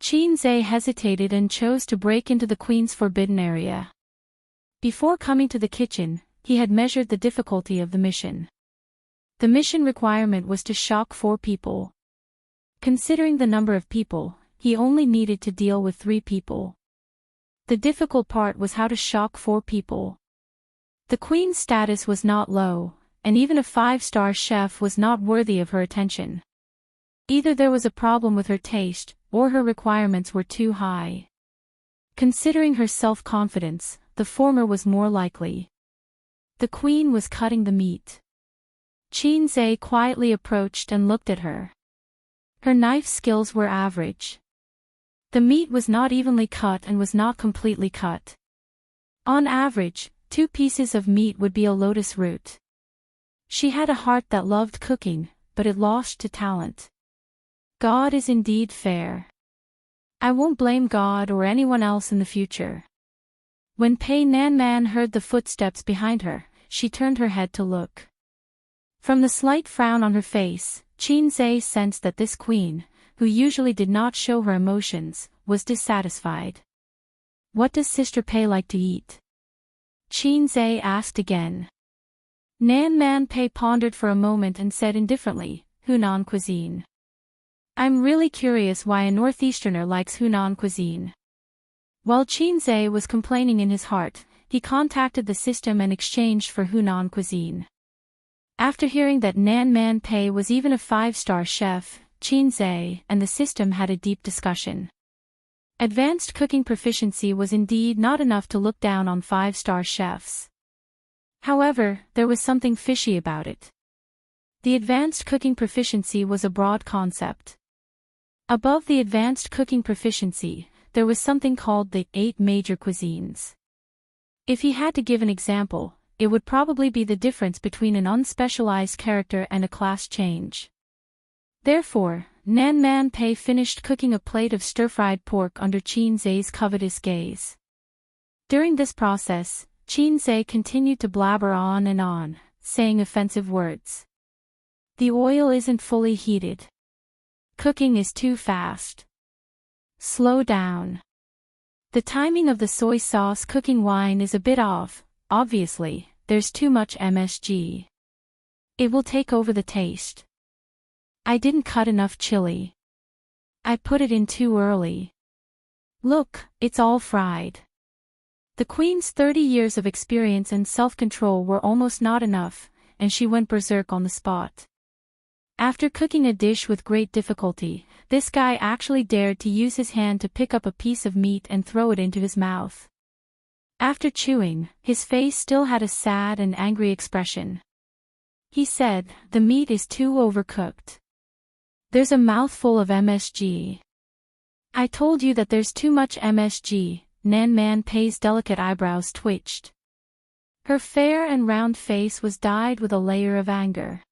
S1: Qin Zhe hesitated and chose to break into the queen's forbidden area. Before coming to the kitchen, he had measured the difficulty of the mission. The mission requirement was to shock 4 people. Considering the number of people, he only needed to deal with 3 people. The difficult part was how to shock 4 people. The queen's status was not low, and even a 5-star chef was not worthy of her attention. Either there was a problem with her taste, or her requirements were too high. Considering her self-confidence, the former was more likely. The queen was cutting the meat. Qin Zhe quietly approached and looked at her. Her knife skills were average. The meat was not evenly cut and was not completely cut. On average, 2 pieces of meat would be a lotus root. She had a heart that loved cooking, but it lost to talent. God is indeed fair. I won't blame God or anyone else in the future. When Pei Nanman heard the footsteps behind her, she turned her head to look. From the slight frown on her face, Qin Zhe sensed that this queen, who usually did not show her emotions, was dissatisfied. What does Sister Pei like to eat? Qin Zhe asked again. Nan Man Pei pondered for a moment and said indifferently, Hunan cuisine. I'm really curious why a northeasterner likes Hunan cuisine. While Qin Zhe was complaining in his heart, he contacted the system and exchanged for Hunan cuisine. After hearing that Nan Man Pei was even a 5-star chef, Qin Zhe and the system had a deep discussion. Advanced cooking proficiency was indeed not enough to look down on 5-star chefs. However, there was something fishy about it. The advanced cooking proficiency was a broad concept. Above the advanced cooking proficiency, there was something called the 8 major cuisines. If he had to give an example, it would probably be the difference between an unspecialized character and a class change. Therefore, Nan Man Pei finished cooking a plate of stir-fried pork under Qin Zhe's covetous gaze. During this process, Qin Zhe continued to blabber on, saying offensive words. The oil isn't fully heated. Cooking is too fast. Slow down. The timing of the soy sauce cooking wine is a bit off, obviously, there's too much MSG. It will take over the taste. I didn't cut enough chili. I put it in too early. Look, it's all fried. The queen's 30 years of experience and self-control were almost not enough, and she went berserk on the spot. After cooking a dish with great difficulty, this guy actually dared to use his hand to pick up a piece of meat and throw it into his mouth. After chewing, his face still had a sad and angry expression. He said, "The meat is too overcooked. There's a mouthful of MSG. I told you that there's too much MSG." Nan Man Pei's delicate eyebrows twitched. Her fair and round face was dyed with a layer of anger.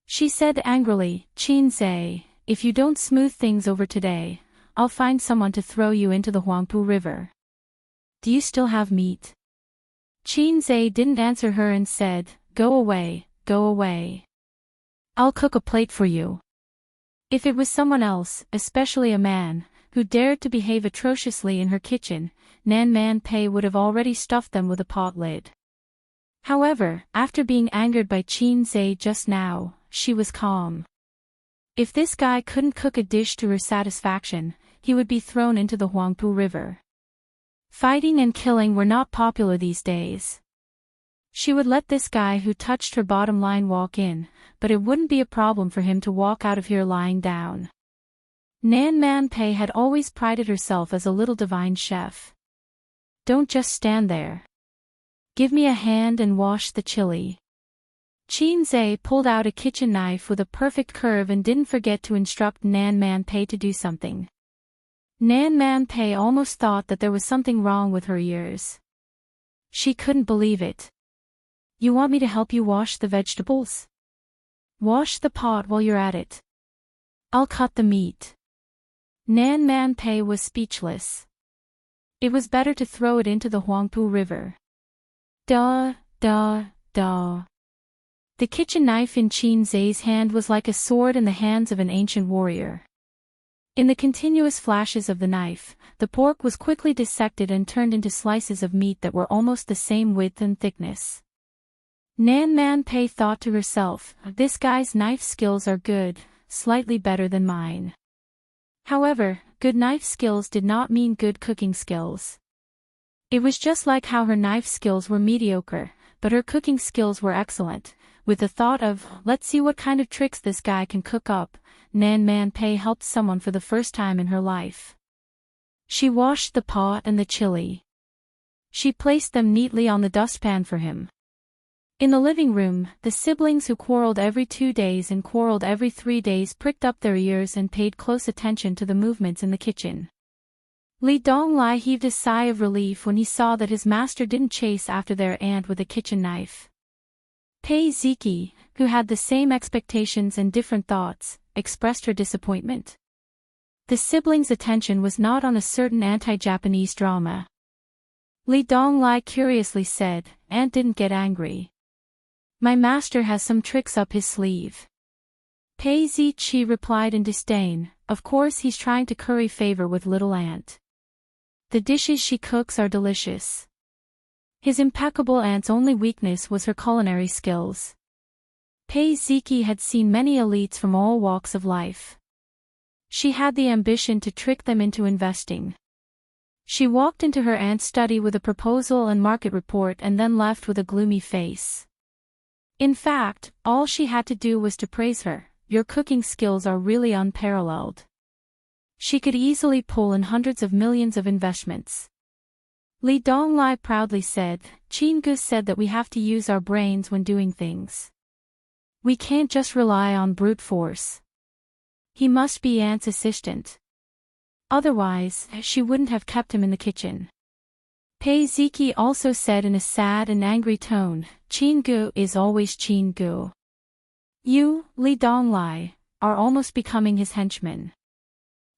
S1: She said angrily, "Qin Zhe, if you don't smooth things over today, I'll find someone to throw you into the Huangpu River. Do you still have meat?" Qin Zhe didn't answer her and said, "Go away, go away. I'll cook a plate for you." If it was someone else, especially a man, who dared to behave atrociously in her kitchen, Nan Man Pei would have already stuffed them with a pot lid. However, after being angered by Qin Zhe just now, she was calm. If this guy couldn't cook a dish to her satisfaction, he would be thrown into the Huangpu River. Fighting and killing were not popular these days. She would let this guy who touched her bottom line walk in, but it wouldn't be a problem for him to walk out of here lying down. Nan Man Pei had always prided herself as a little divine chef. Don't just stand there. Give me a hand and wash the chili. Qin Zhe pulled out a kitchen knife with a perfect curve and didn't forget to instruct Nan Man Pei to do something. Nan Man Pei almost thought that there was something wrong with her ears. She couldn't believe it. You want me to help you wash the vegetables? Wash the pot while you're at it. I'll cut the meat. Nan Man Pei was speechless. It was better to throw it into the Huangpu River. Duh. The kitchen knife in Qin Zhe's hand was like a sword in the hands of an ancient warrior. In the continuous flashes of the knife, the pork was quickly dissected and turned into slices of meat that were almost the same width and thickness. Nan Man Pei thought to herself, this guy's knife skills are good, slightly better than mine. However, good knife skills did not mean good cooking skills. It was just like how her knife skills were mediocre, but her cooking skills were excellent. With the thought of, let's see what kind of tricks this guy can cook up, Nan Man Pei helped someone for the first time in her life. She washed the pot and the chili. She placed them neatly on the dustpan for him. In the living room, the siblings who quarreled every 2 days and quarreled every 3 days pricked up their ears and paid close attention to the movements in the kitchen. Li Donglai heaved a sigh of relief when he saw that his master didn't chase after their aunt with a kitchen knife. Pei Ziki, who had the same expectations and different thoughts, expressed her disappointment. The siblings' attention was not on a certain anti-Japanese drama. Li Donglai curiously said, "Aunt didn't get angry. My master has some tricks up his sleeve." Pei Ziqi replied in disdain, "Of course he's trying to curry favor with little aunt." The dishes she cooks are delicious. His impeccable aunt's only weakness was her culinary skills. Pei Ziki had seen many elites from all walks of life. She had the ambition to trick them into investing. She walked into her aunt's study with a proposal and market report and then left with a gloomy face. In fact, all she had to do was to praise her. Your cooking skills are really unparalleled. She could easily pull in hundreds of millions of investments. Li Donglai proudly said, Qin Gu said that we have to use our brains when doing things. We can't just rely on brute force. He must be Aunt's assistant. Otherwise, she wouldn't have kept him in the kitchen. Pei Ziki also said in a sad and angry tone, Qin Gu is always Qin Gu. You, Li Donglai, are almost becoming his henchman.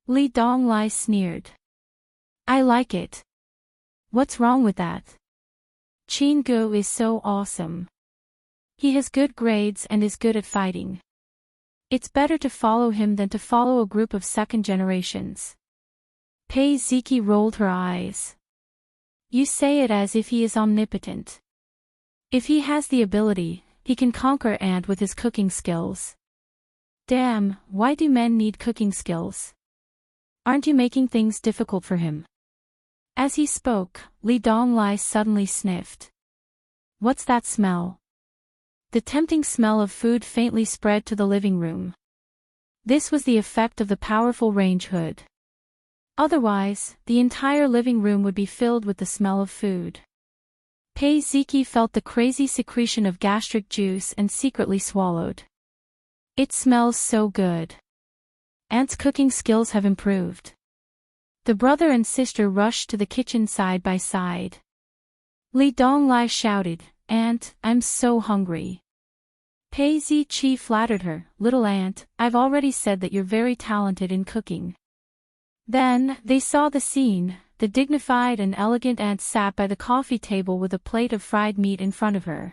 S1: Li Donglai sneered. I like it. What's wrong with that? Qin Gu is so awesome. He has good grades and is good at fighting. It's better to follow him than to follow a group of second generations. Pei Ziki rolled her eyes. You say it as if he is omnipotent. If he has the ability, he can conquer Aunt with his cooking skills. Damn, why do men need cooking skills? Aren't you making things difficult for him? As he spoke, Li Donglai suddenly sniffed. What's that smell? The tempting smell of food faintly spread to the living room. This was the effect of the powerful range hood. Otherwise, the entire living room would be filled with the smell of food. Pei Ziki felt the crazy secretion of gastric juice and secretly swallowed. It smells so good. Aunt's cooking skills have improved. The brother and sister rushed to the kitchen side by side. Li Donglai shouted, Aunt, I'm so hungry. Pei Ziqi flattered her, Little Aunt, I've already said that you're very talented in cooking. Then, they saw the scene. The dignified and elegant aunt sat by the coffee table with a plate of fried meat in front of her.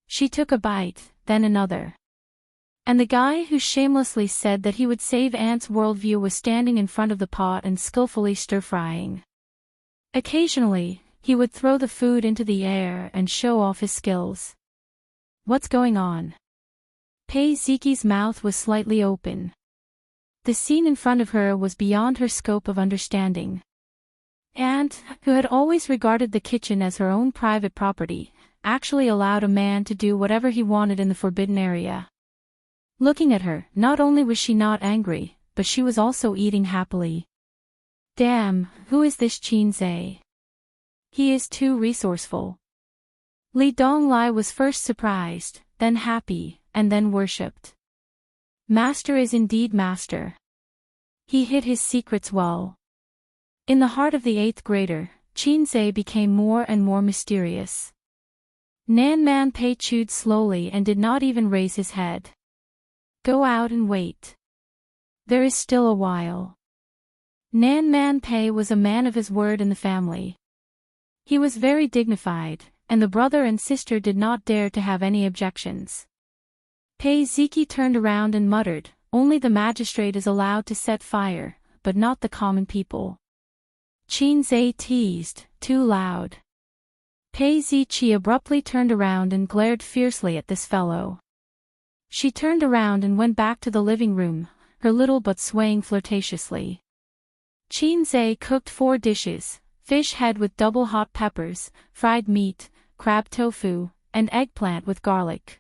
S1: She took a bite, then another. And the guy who shamelessly said that he would save Aunt's worldview was standing in front of the pot and skillfully stir-frying. Occasionally, he would throw the food into the air and show off his skills. What's going on? Pei Ziki's mouth was slightly open. The scene in front of her was beyond her scope of understanding. Aunt, who had always regarded the kitchen as her own private property, actually allowed a man to do whatever he wanted in the forbidden area. Looking at her, not only was she not angry, but she was also eating happily. Damn, who is this Qin Zhe? He is too resourceful. Li Donglai was first surprised, then happy, and then worshipped. Master is indeed master. He hid his secrets well. In the heart of the 8th grader, Qin Zhe became more and more mysterious. Nan Man Pei chewed slowly and did not even raise his head. Go out and wait. There is still a while. Nan Man Pei was a man of his word in the family. He was very dignified, and the brother and sister did not dare to have any objections. Pei Ziki turned around and muttered, only the magistrate is allowed to set fire, but not the common people. Qin Zhe teased, too loud. Pei Ziqi abruptly turned around and glared fiercely at this fellow. She turned around and went back to the living room, her little butt swaying flirtatiously. Qin Zhe cooked 4 dishes, fish head with double hot peppers, fried meat, crab tofu, and eggplant with garlic.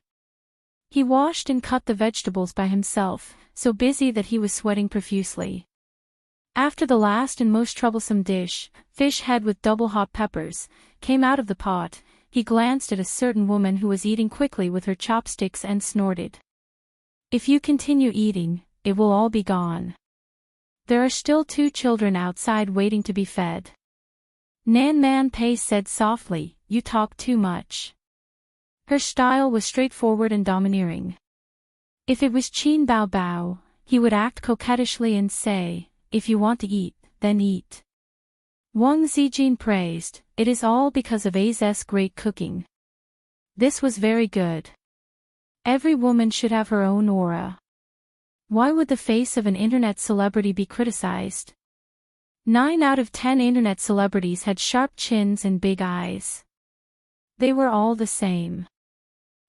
S1: He washed and cut the vegetables by himself, so busy that he was sweating profusely. After the last and most troublesome dish, fish head with double hot peppers, came out of the pot, he glanced at a certain woman who was eating quickly with her chopsticks and snorted. If you continue eating, it will all be gone. There are still 2 children outside waiting to be fed. Nan Man Pei said softly, you talk too much. Her style was straightforward and domineering. If it was Qin Bao Bao, he would act coquettishly and say, if you want to eat, then eat. Wang Zijin praised, it is all because of A's great cooking. This was very good. Every woman should have her own aura. Why would the face of an internet celebrity be criticized? 9 out of 10 internet celebrities had sharp chins and big eyes. They were all the same.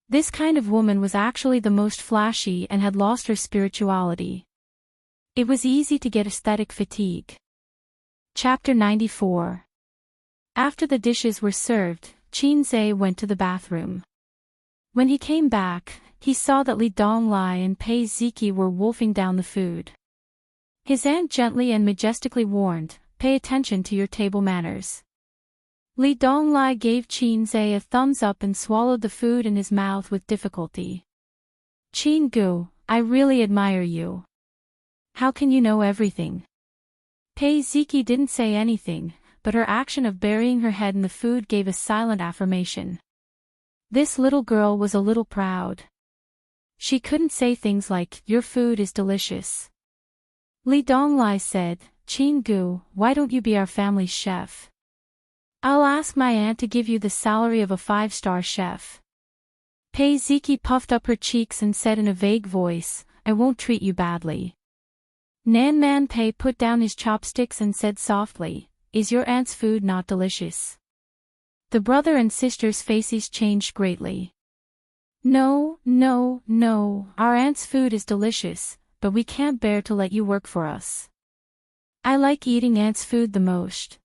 S1: This kind of woman was actually the most flashy and had lost her spirituality. It was easy to get aesthetic fatigue. Chapter 94. After the dishes were served, Qinze went to the bathroom. When he came back, he saw that Li Donglai and Pei Ziki were wolfing down the food. His aunt gently and majestically warned, "Pay attention to your table manners." Li Donglai gave Qinze a thumbs up and swallowed the food in his mouth with difficulty. "Qin Gu, I really admire you. How can you know everything?" Pei Ziki didn't say anything, but her action of burying her head in the food gave a silent affirmation. This little girl was a little proud. She couldn't say things like, "Your food is delicious." Li Donglai said, "Qin Gu, why don't you be our family's chef? I'll ask my aunt to give you the salary of a 5-star chef." Pei Ziki puffed up her cheeks and said in a vague voice, "I won't treat you badly." Nan Man Pei put down his chopsticks and said softly, "Is your aunt's food not delicious?" The brother and sister's faces changed greatly. No, our aunt's food is delicious, but we can't bear to let you work for us. I like eating aunt's food the most.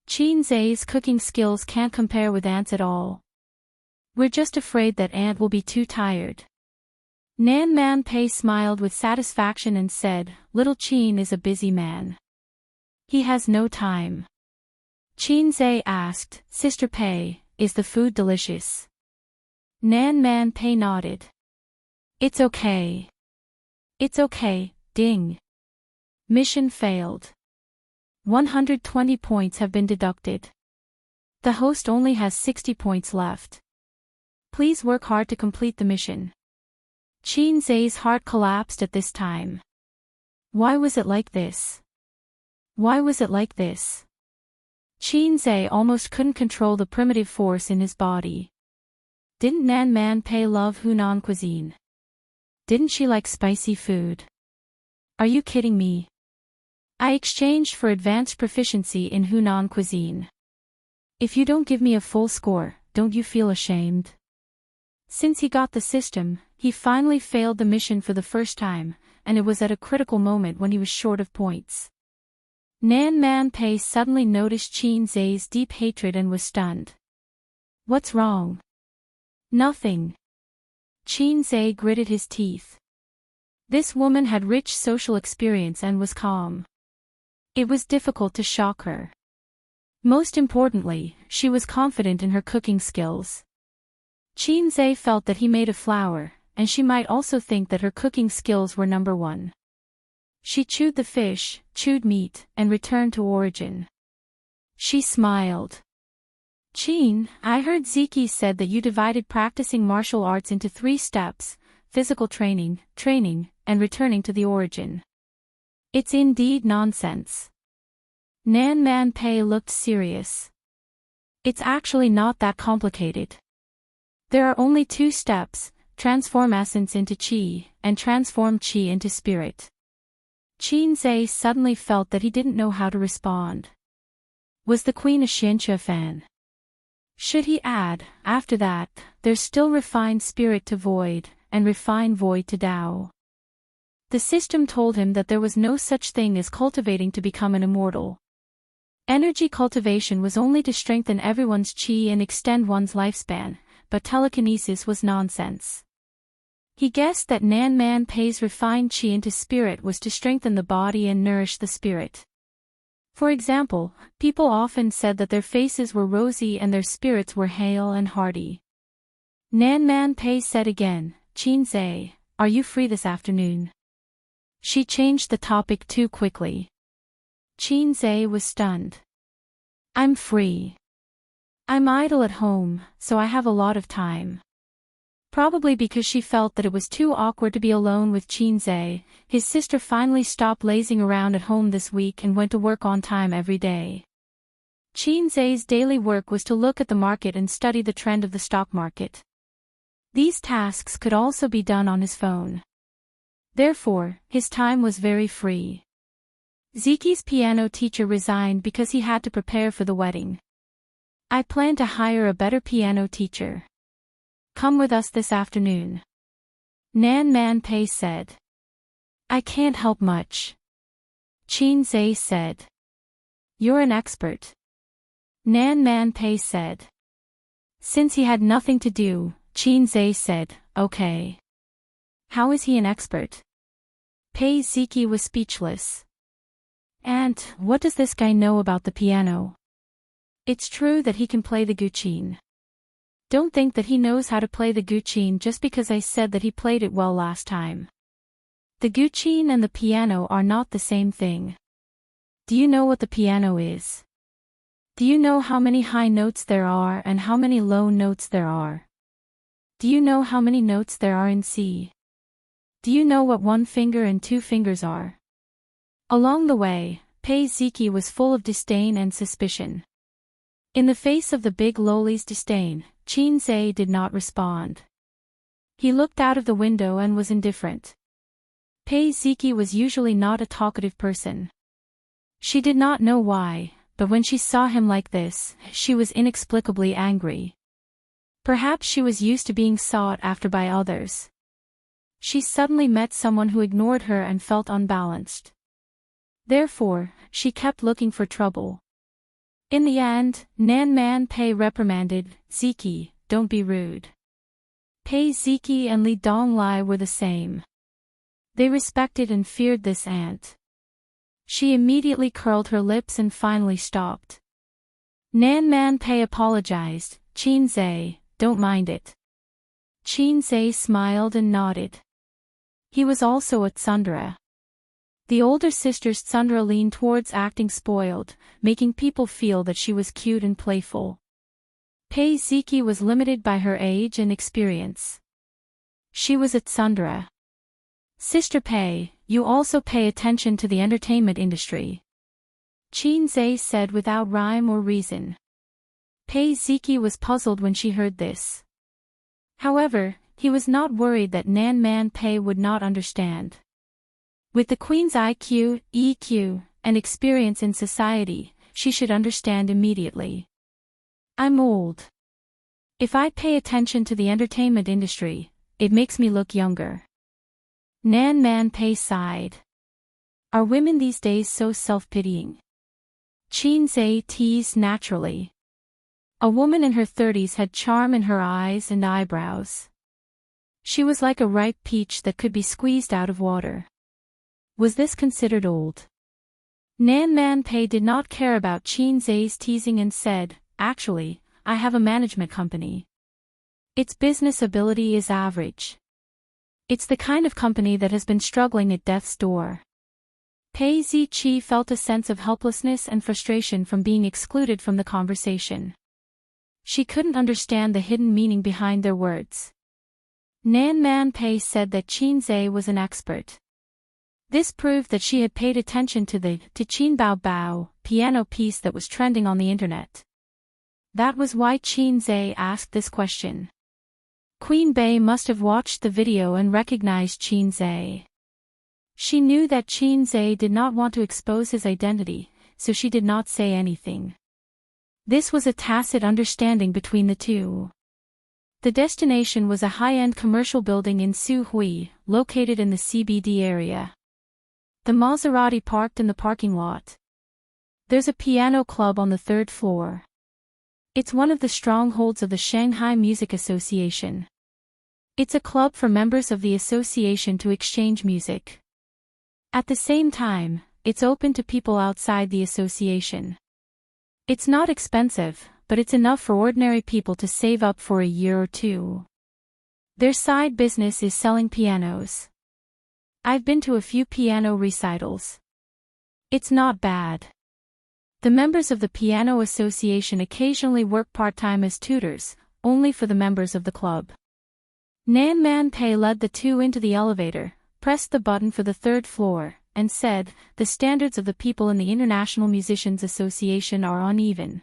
S1: Qinze's cooking skills can't compare with aunt's at all. We're just afraid that aunt will be too tired." Nan Man Pei smiled with satisfaction and said, "Little Qin is a busy man. He has no time." Qinze asked, "Sister Pei, is the food delicious?" Nan Man Pei nodded. It's okay, ding. Mission failed. 120 points have been deducted. The host only has 60 points left. Please work hard to complete the mission. Qinze's heart collapsed at this time. Why was it like this? Qinze almost couldn't control the primitive force in his body. Didn't Nan Man Pei love Hunan cuisine? Didn't she like spicy food? Are you kidding me? I exchanged for advanced proficiency in Hunan cuisine. If you don't give me a full score, don't you feel ashamed? Since he got the system, he finally failed the mission for the first time, and it was at a critical moment when he was short of points. Nan Man Pei suddenly noticed Qinze's deep hatred and was stunned. What's wrong? Nothing. Qinze gritted his teeth. This woman had rich social experience and was calm. It was difficult to shock her. Most importantly, she was confident in her cooking skills. Qinze felt that he made a flour, and she might also think that her cooking skills were number one. She chewed the fish, chewed meat, and returned to origin. She smiled. Qin, I heard Ziki said that you divided practicing martial arts into 3 steps: physical training, and returning to the origin. It's indeed nonsense. Nan Man Pei looked serious. It's actually not that complicated. There are only 2 steps: transform essence into qi, and transform qi into spirit. Qinze suddenly felt that he didn't know how to respond. Was the queen a Xianxia fan? Should he add, after that, there's still refined spirit to void, and refined void to Tao? The system told him that there was no such thing as cultivating to become an immortal. Energy cultivation was only to strengthen everyone's qi and extend one's lifespan, but telekinesis was nonsense. He guessed that Nan Man Pei's refined qi into spirit was to strengthen the body and nourish the spirit. For example, people often said that their faces were rosy and their spirits were hale and hearty. Nan Man Pei said again, Qinze, are you free this afternoon? She changed the topic too quickly. Qinze was stunned. I'm free. I'm idle at home, so I have a lot of time. Probably because she felt that it was too awkward to be alone with Qinze, his sister finally stopped lazing around at home this week and went to work on time every day. Qinze's daily work was to look at the market and study the trend of the stock market. These tasks could also be done on his phone. Therefore, his time was very free. Ziki's piano teacher resigned because he had to prepare for the wedding. I plan to hire a better piano teacher. Come with us this afternoon. Nan Man Pei said. I can't help much. Qin Zhe said. You're an expert. Nan Man Pei said. Since he had nothing to do, Qin Zhe said, okay. How is he an expert? Pei Ziki was speechless. And, what does this guy know about the piano? It's true that he can play the guqin. Don't think that he knows how to play the guqin just because I said that he played it well last time. The guqin and the piano are not the same thing. Do you know what the piano is? Do you know how many high notes there are and how many low notes there are? Do you know how many notes there are in C? Do you know what 1 finger and 2 fingers are? Along the way, Pei Ziki was full of disdain and suspicion. In the face of the big lowly's disdain, Qin Zhe did not respond. He looked out of the window and was indifferent. Pei Ziki was usually not a talkative person. She did not know why, but when she saw him like this, she was inexplicably angry. Perhaps she was used to being sought after by others. She suddenly met someone who ignored her and felt unbalanced. Therefore, she kept looking for trouble. In the end, Nan Man Pei reprimanded, Ziki, don't be rude. Pei Ziki and Li Donglai were the same. They respected and feared this aunt. She immediately curled her lips and finally stopped. Nan Man Pei apologized, Qin Zhe, don't mind it. Qin Zhe smiled and nodded. He was also a tsundere. The older sister's tsundere leaned towards acting spoiled, making people feel that she was cute and playful. Pei Ziki was limited by her age and experience. She was a tsundere. Sister Pei, you also pay attention to the entertainment industry. Qin Zhe said without rhyme or reason. Pei Ziki was puzzled when she heard this. However, he was not worried that Nan Man Pei would not understand. With the Queen's IQ, EQ, and experience in society, she should understand immediately. I'm old. If I pay attention to the entertainment industry, it makes me look younger. Nan Man Pei sighed. Are women these days so self-pitying? Qin Zhe teased naturally. A woman in her 30s had charm in her eyes and eyebrows. She was like a ripe peach that could be squeezed out of water. Was this considered old? Nan Man Pei did not care about Qin Zhe's teasing and said, actually, I have a management company. Its business ability is average. It's the kind of company that has been struggling at death's door. Pei Ziqi felt a sense of helplessness and frustration from being excluded from the conversation. She couldn't understand the hidden meaning behind their words. Nan Man Pei said that Qin Zhe was an expert. This proved that she had paid attention to the Qin Bao Bao piano piece that was trending on the internet. That was why Qin Zhe asked this question. Queen Bei must have watched the video and recognized Qin Zhe. She knew that Qin Zhe did not want to expose his identity, so she did not say anything. This was a tacit understanding between the two. The destination was a high-end commercial building in Suhui, located in the CBD area. The Maserati parked in the parking lot. There's a piano club on the 3rd floor. It's one of the strongholds of the Shanghai Music Association. It's a club for members of the association to exchange music. At the same time, it's open to people outside the association. It's not expensive, but it's enough for ordinary people to save up for a year or two. Their side business is selling pianos. I've been to a few piano recitals. It's not bad. The members of the Piano Association occasionally work part-time as tutors, only for the members of the club. Nan Man Pei led the two into the elevator, pressed the button for the 3rd floor, and said, the standards of the people in the International Musicians Association are uneven.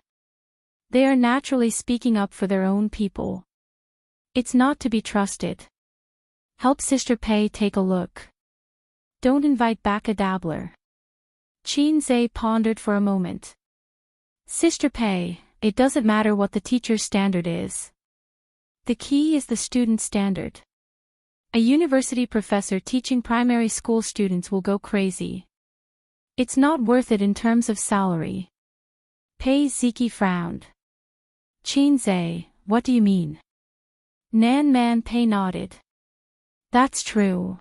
S1: They are naturally speaking up for their own people. It's not to be trusted. Help Sister Pei take a look. Don't invite back a dabbler. Qin pondered for a moment. Sister Pei, it doesn't matter what the teacher's standard is. The key is the student's standard. A university professor teaching primary school students will go crazy. It's not worth it in terms of salary. Pei Ziki frowned. Qin, what do you mean? Nan Man Pei nodded. That's true.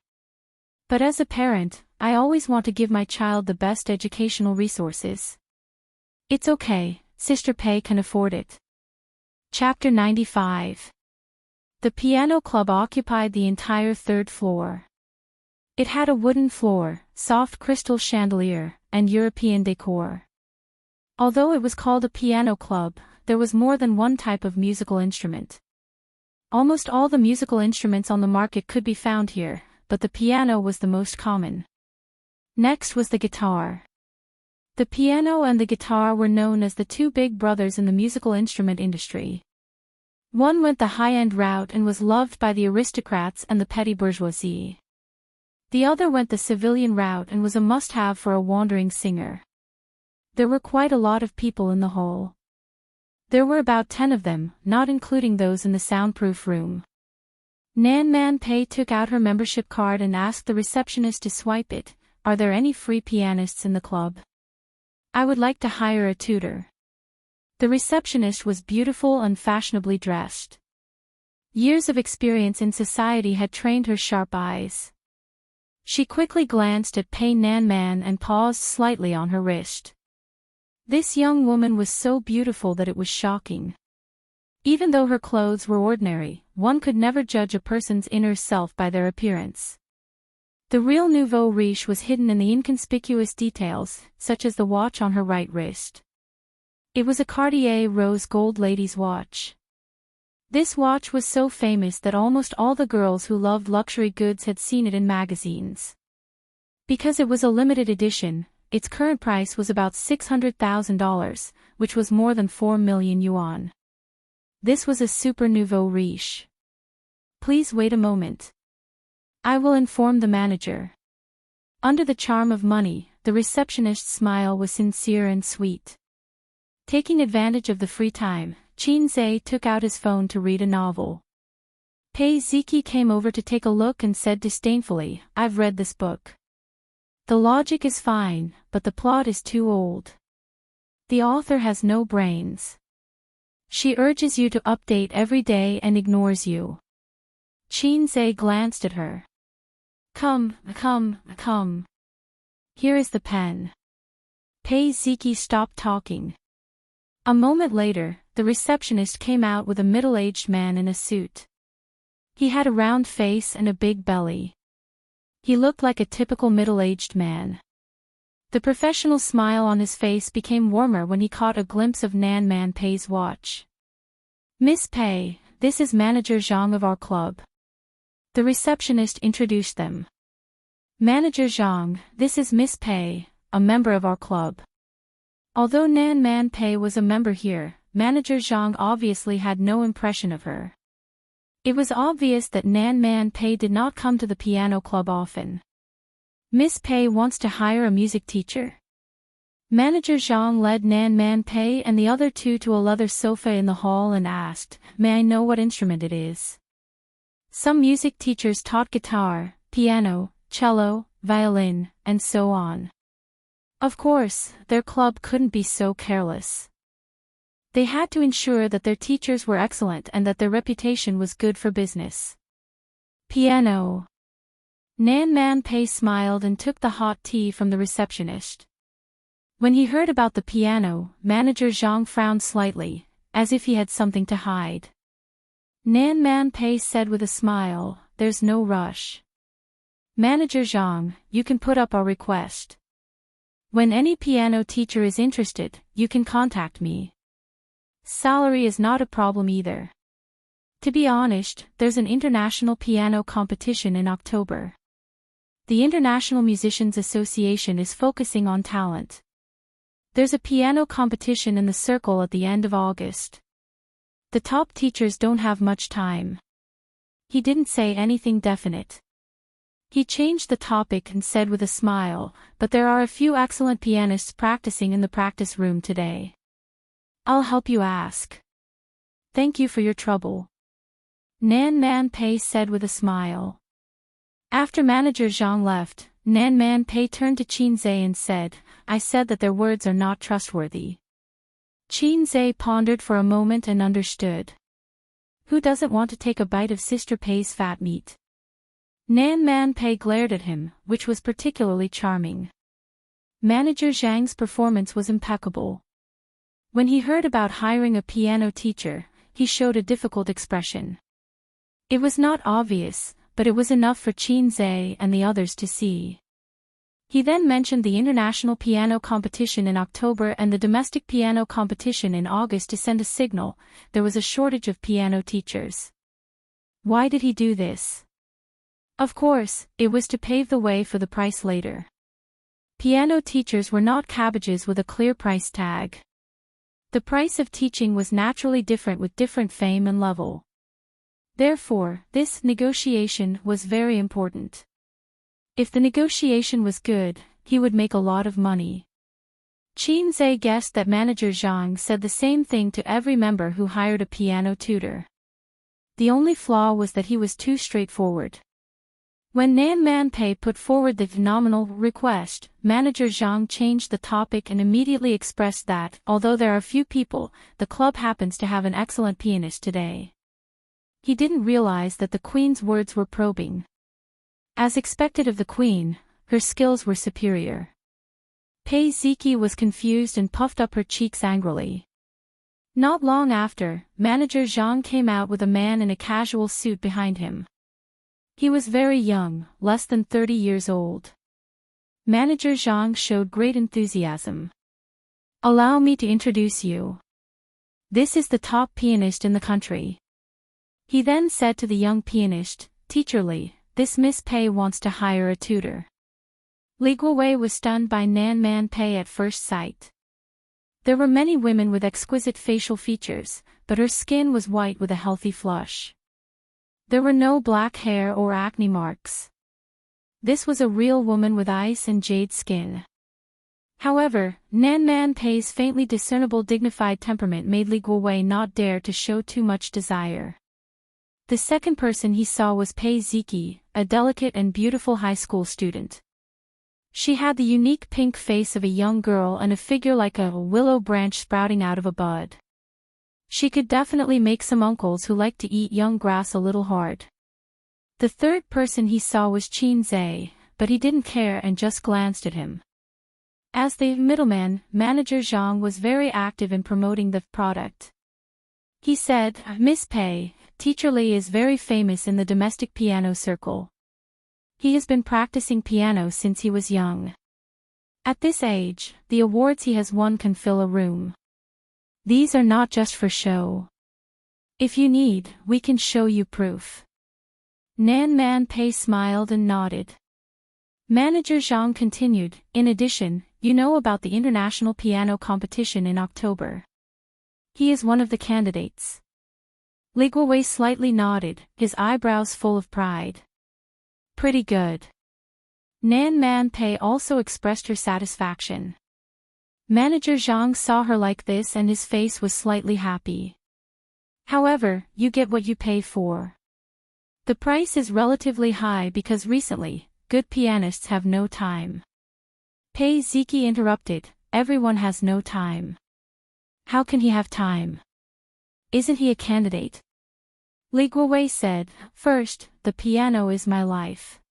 S1: But as a parent, I always want to give my child the best educational resources. It's okay, Sister Pei can afford it. Chapter 95. The piano club occupied the entire third floor. It had a wooden floor, soft crystal chandelier, and European decor. Although it was called a piano club, there was more than one type of musical instrument. Almost all the musical instruments on the market could be found here, but the piano was the most common. Next was the guitar. The piano and the guitar were known as the two big brothers in the musical instrument industry. One went the high-end route and was loved by the aristocrats and the petty bourgeoisie. The other went the civilian route and was a must-have for a wandering singer. There were quite a lot of people in the hall. There were about 10 of them, not including those in the soundproof room. Nan Man Pei took out her membership card and asked the receptionist to swipe it. Are there any free pianists in the club? I would like to hire a tutor. The receptionist was beautiful and fashionably dressed. Years of experience in society had trained her sharp eyes. She quickly glanced at Pei Nan Man and paused slightly on her wrist. This young woman was so beautiful that it was shocking. Even though her clothes were ordinary, one could never judge a person's inner self by their appearance. The real nouveau riche was hidden in the inconspicuous details, such as the watch on her right wrist. It was a Cartier rose gold lady's watch. This watch was so famous that almost all the girls who loved luxury goods had seen it in magazines. Because it was a limited edition, its current price was about $600,000, which was more than 4 million yuan. This was a super nouveau riche. Please wait a moment. I will inform the manager. Under the charm of money, the receptionist's smile was sincere and sweet. Taking advantage of the free time, Qin took out his phone to read a novel. Pei Ziki came over to take a look and said disdainfully, I've read this book. The logic is fine, but the plot is too old. The author has no brains. She urges you to update every day and ignores you. Qin glanced at her. Come. Here is the pen. Pei Ziki stopped talking. A moment later, the receptionist came out with a middle-aged man in a suit. He had a round face and a big belly. He looked like a typical middle-aged man. The professional smile on his face became warmer when he caught a glimpse of Nan Man Pei's watch. Miss Pei, this is Manager Zhang of our club. The receptionist introduced them. Manager Zhang, this is Miss Pei, a member of our club. Although Nan Man Pei was a member here, Manager Zhang obviously had no impression of her. It was obvious that Nan Man Pei did not come to the piano club often. Miss Pei wants to hire a music teacher? Manager Zhang led Nan Man Pei and the other two to a leather sofa in the hall and asked, May I know what instrument it is? Some music teachers taught guitar, piano, cello, violin, and so on. Of course, their club couldn't be so careless. They had to ensure that their teachers were excellent and that their reputation was good for business. Piano. Nan Man Pei smiled and took the hot tea from the receptionist. When he heard about the piano, Manager Zhang frowned slightly, as if he had something to hide. Nan Man Pei said with a smile, There's no rush. Manager Zhang, you can put up our request. When any piano teacher is interested, you can contact me. Salary is not a problem either. To be honest, there's an international piano competition in October. The International Musicians Association is focusing on talent. There's a piano competition in the circle at the end of August. The top teachers don't have much time. He didn't say anything definite. He changed the topic and said with a smile, "But there are a few excellent pianists practicing in the practice room today. I'll help you ask." "Thank you for your trouble," Nan Man Pei said with a smile. After manager Zhang left, Nan Man Pei turned to Qin Zhe and said, "I said that their words are not trustworthy." Qin Zhe pondered for a moment and understood. Who doesn't want to take a bite of Sister Pei's fat meat? Nan Man Pei glared at him, which was particularly charming. Manager Zhang's performance was impeccable. When he heard about hiring a piano teacher, he showed a difficult expression. It was not obvious, but it was enough for Qin Zhe and the others to see. He then mentioned the international piano competition in October and the domestic piano competition in August to send a signal. There was a shortage of piano teachers. Why did he do this? Of course, it was to pave the way for the price later. Piano teachers were not cabbages with a clear price tag. The price of teaching was naturally different with different fame and level. Therefore, this negotiation was very important. If the negotiation was good, he would make a lot of money. Qin Zhe guessed that manager Zhang said the same thing to every member who hired a piano tutor. The only flaw was that he was too straightforward. When Nan Man Pei put forward the phenomenal request, manager Zhang changed the topic and immediately expressed that, although there are few people, the club happens to have an excellent pianist today. He didn't realize that the Queen's words were probing. As expected of the Queen, her skills were superior. Pei Ziki was confused and puffed up her cheeks angrily. Not long after, manager Zhang came out with a man in a casual suit behind him. He was very young, less than 30 years old. Manager Zhang showed great enthusiasm. "Allow me to introduce you. This is the top pianist in the country." He then said to the young pianist, "Teacher Li, this Miss Pei wants to hire a tutor." Li Guowei was stunned by Nan Man Pei at first sight. There were many women with exquisite facial features, but her skin was white with a healthy flush. There were no black hair or acne marks. This was a real woman with ice and jade skin. However, Nan Man Pei's faintly discernible dignified temperament made Li Guowei not dare to show too much desire. The second person he saw was Pei Ziki, a delicate and beautiful high school student. She had the unique pink face of a young girl and a figure like a willow branch sprouting out of a bud. She could definitely make some uncles who liked to eat young grass a little hard. The third person he saw was Qin Zhe, but he didn't care and just glanced at him. As the middleman, manager Zhang was very active in promoting the product. He said, "Miss Pei, Teacher Li is very famous in the domestic piano circle. He has been practicing piano since he was young. At this age, the awards he has won can fill a room. These are not just for show. If you need, we can show you proof." Nan Man Pei smiled and nodded. Manager Zhang continued, "In addition, you know about the international piano competition in October. He is one of the candidates." Li Guowei slightly nodded, his eyebrows full of pride. "Pretty good." Nan Man Pei also expressed her satisfaction. Manager Zhang saw her like this and his face was slightly happy. "However, you get what you pay for. The price is relatively high because recently, good pianists have no time." Pei Ziki interrupted, "Everyone has no time. How can he have time? Isn't he a candidate?" Li Guowei said, "First, the piano is my life.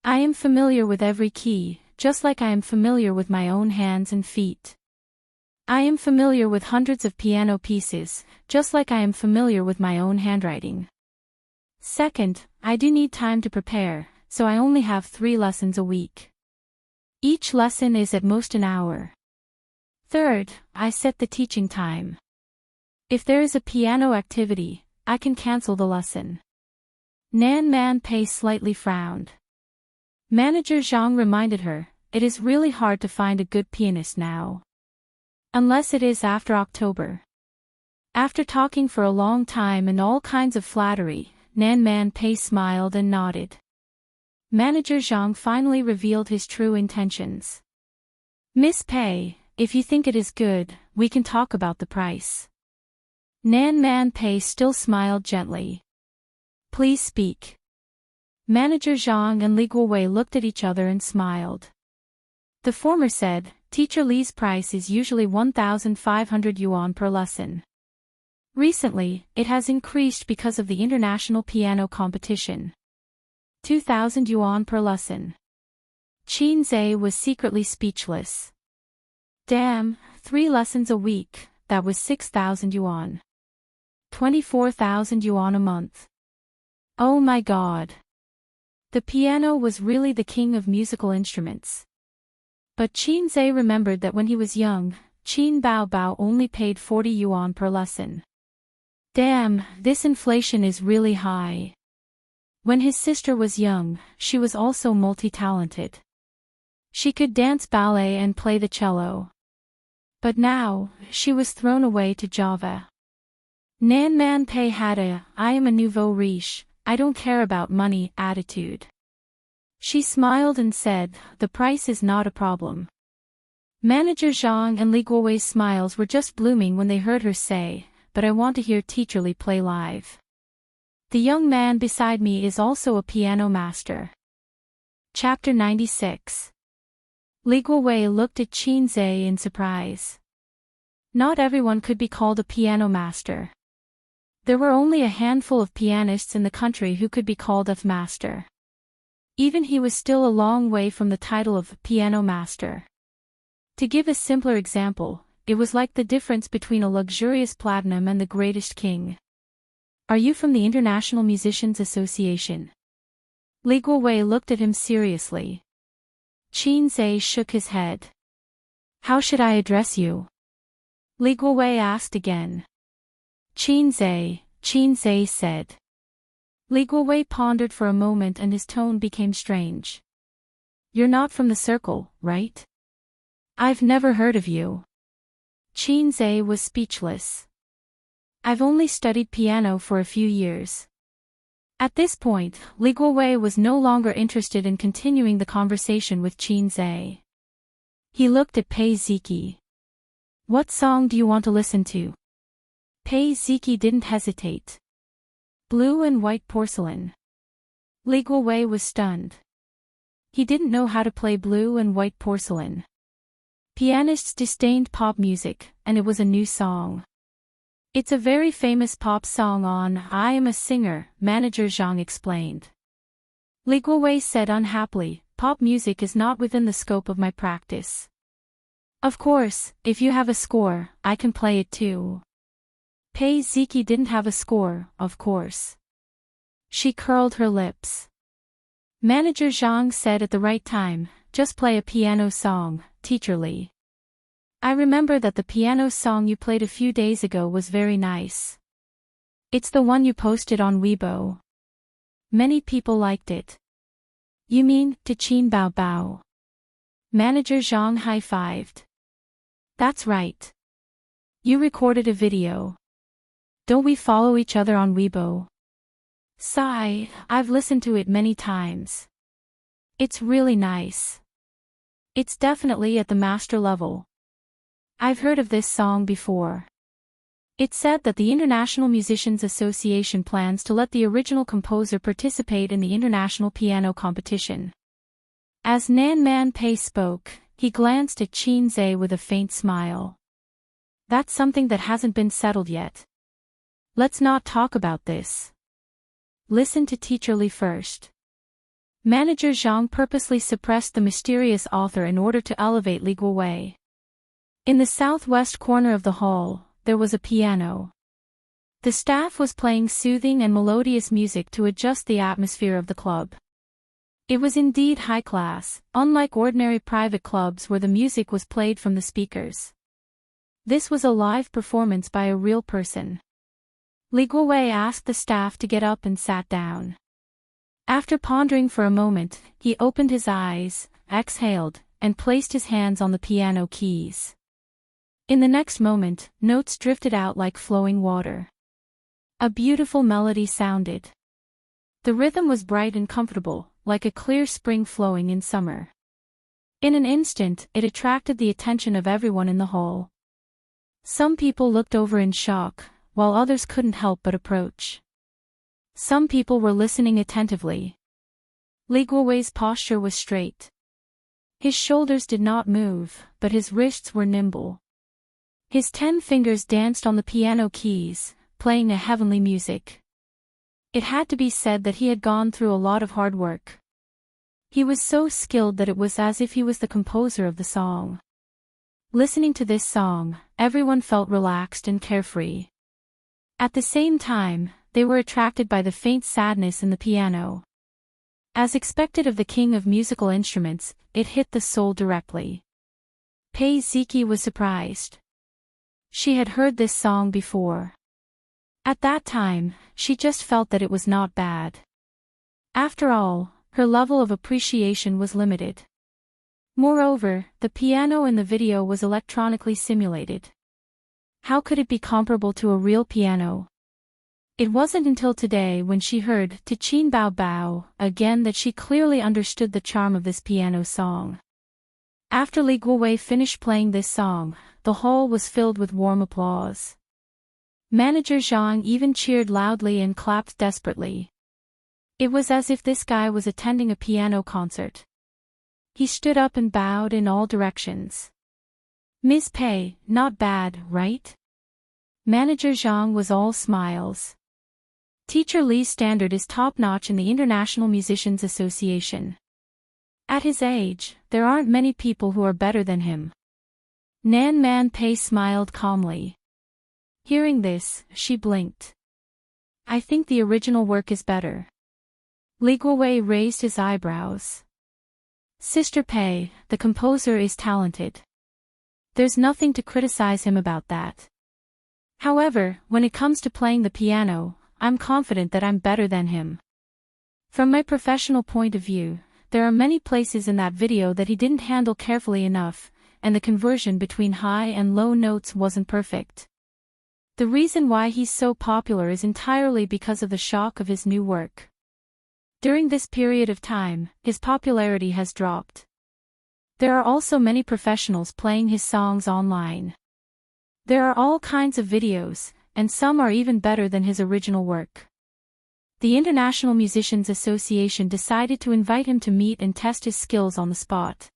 S1: I am familiar with every key, just like I am familiar with my own hands and feet. I am familiar with hundreds of piano pieces, just like I am familiar with my own handwriting. Second, I do need time to prepare, so I only have 3 lessons a week. Each lesson is at most an hour. Third, I set the teaching time. If there is a piano activity, I can cancel the lesson." Nan Man Pei slightly frowned. Manager Zhang reminded her, "It is really hard to find a good pianist now. Unless it is after October." After talking for a long time and all kinds of flattery, Nan Man Pei smiled and nodded. Manager Zhang finally revealed his true intentions. Miss Pei, if you think it is good, we can talk about the price. Nan Man Pei still smiled gently. Please speak. Manager Zhang and Li Guowei looked at each other and smiled. The former said, Teacher Li's price is usually 1,500 yuan per lesson. Recently, it has increased because of the international piano competition. 2,000 yuan per lesson. Qin Zhe was secretly speechless. Damn, 3 lessons a week, that was 6,000 yuan. 24,000 yuan a month. Oh my god. The piano was really the king of musical instruments. But Qin Zhe remembered that when he was young, Qin Bao Bao only paid 40 yuan per lesson. Damn, this inflation is really high. When his sister was young, she was also multi-talented. She could dance ballet and play the cello. But now, she was thrown away to Java. Nan Man Pei had a, I am a nouveau riche, I don't care about money, attitude. She smiled and said, the price is not a problem. Manager Zhang and Li Guowei's smiles were just blooming when they heard her say, but I want to hear Teacher Li play live. The young man beside me is also a piano master. Chapter 96. Li Guowei looked at Qin Zhe in surprise. Not everyone could be called a piano master. There were only a handful of pianists in the country who could be called a master. Even he was still a long way from the title of piano master. To give a simpler example, it was like the difference between a luxurious platinum and the greatest king. Are you from the International Musicians Association? Li Guowei looked at him seriously. Qin Zhe shook his head. How should I address you? Li Guowei asked again. Qin Zhe said. Li Guowei pondered for a moment and his tone became strange. You're not from the circle, right? I've never heard of you. Qin Zhe was speechless. I've only studied piano for a few years. At this point, Li Guowei was no longer interested in continuing the conversation with Qin Zhe. He looked at Pei Ziki. What song do you want to listen to? Pei Ziki didn't hesitate. Blue and White Porcelain. Li Guowei was stunned. He didn't know how to play Blue and White Porcelain. Pianists disdained pop music, and it was a new song. It's a very famous pop song on I Am a Singer, Manager Zhang explained. Li Guowei said unhappily, pop music is not within the scope of my practice. Of course, if you have a score, I can play it too. Pei Ziki didn't have a score, of course. She curled her lips. Manager Zhang said at the right time, just play a piano song, Teacher Li. I remember that the piano song you played a few days ago was very nice. It's the one you posted on Weibo. Many people liked it. You mean, to Qin Bao Bao? Manager Zhang high-fived. That's right. You recorded a video. Don't we follow each other on Weibo? Sigh, I've listened to it many times. It's really nice. It's definitely at the master level. I've heard of this song before. It's said that the International Musicians Association plans to let the original composer participate in the international piano competition. As Nan Man Pei spoke, he glanced at Qin Zhe with a faint smile. That's something that hasn't been settled yet. Let's not talk about this. Listen to Teacher Li first. Manager Zhang purposely suppressed the mysterious author in order to elevate Li Guowei. In the southwest corner of the hall, there was a piano. The staff was playing soothing and melodious music to adjust the atmosphere of the club. It was indeed high class, unlike ordinary private clubs where the music was played from the speakers. This was a live performance by a real person. Li Guowei asked the staff to get up and sat down. After pondering for a moment, he opened his eyes, exhaled, and placed his hands on the piano keys. In the next moment, notes drifted out like flowing water. A beautiful melody sounded. The rhythm was bright and comfortable, like a clear spring flowing in summer. In an instant, it attracted the attention of everyone in the hall. Some people looked over in shock, while others couldn't help but approach. Some people were listening attentively. Li Guowei's posture was straight. His shoulders did not move, but his wrists were nimble. His 10 fingers danced on the piano keys, playing a heavenly music. It had to be said that he had gone through a lot of hard work. He was so skilled that it was as if he was the composer of the song. Listening to this song, everyone felt relaxed and carefree. At the same time, they were attracted by the faint sadness in the piano. As expected of the king of musical instruments, it hit the soul directly. Pei Ziki was surprised. She had heard this song before. At that time, she just felt that it was not bad. After all, her level of appreciation was limited. Moreover, the piano in the video was electronically simulated. How could it be comparable to a real piano? It wasn't until today when she heard "To Qin Bao Bao" again that she clearly understood the charm of this piano song. After Li Guowei finished playing this song, the hall was filled with warm applause. Manager Zhang even cheered loudly and clapped desperately. It was as if this guy was attending a piano concert. He stood up and bowed in all directions. "Miss Pei, not bad, right?" Manager Zhang was all smiles. Teacher Li's standard is top-notch in the International Musicians Association. At his age, there aren't many people who are better than him. Nan Man Pei smiled calmly. Hearing this, she blinked. "I think the original work is better." Li Guowei raised his eyebrows. "Sister Pei, the composer is talented. There's nothing to criticize him about that. However, when it comes to playing the piano, I'm confident that I'm better than him. From my professional point of view, there are many places in that video that he didn't handle carefully enough, and the conversion between high and low notes wasn't perfect. The reason why he's so popular is entirely because of the shock of his new work. During this period of time, his popularity has dropped. There are also many professionals playing his songs online. There are all kinds of videos, and some are even better than his original work. The International Musicians Association decided to invite him to meet and test his skills on the spot.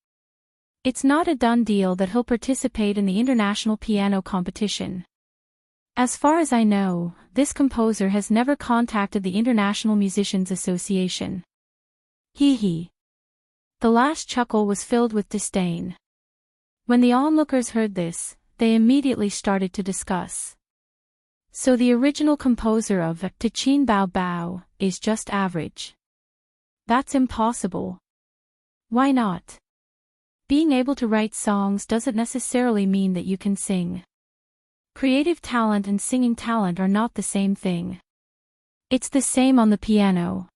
S1: It's not a done deal that he'll participate in the international piano competition. As far as I know, this composer has never contacted the International Musicians Association. Hee hee. The last chuckle was filled with disdain. When the onlookers heard this, they immediately started to discuss. So the original composer of "To Qin Bao Bao" is just average. That's impossible. Why not? Being able to write songs doesn't necessarily mean that you can sing. Creative talent and singing talent are not the same thing. It's the same on the piano.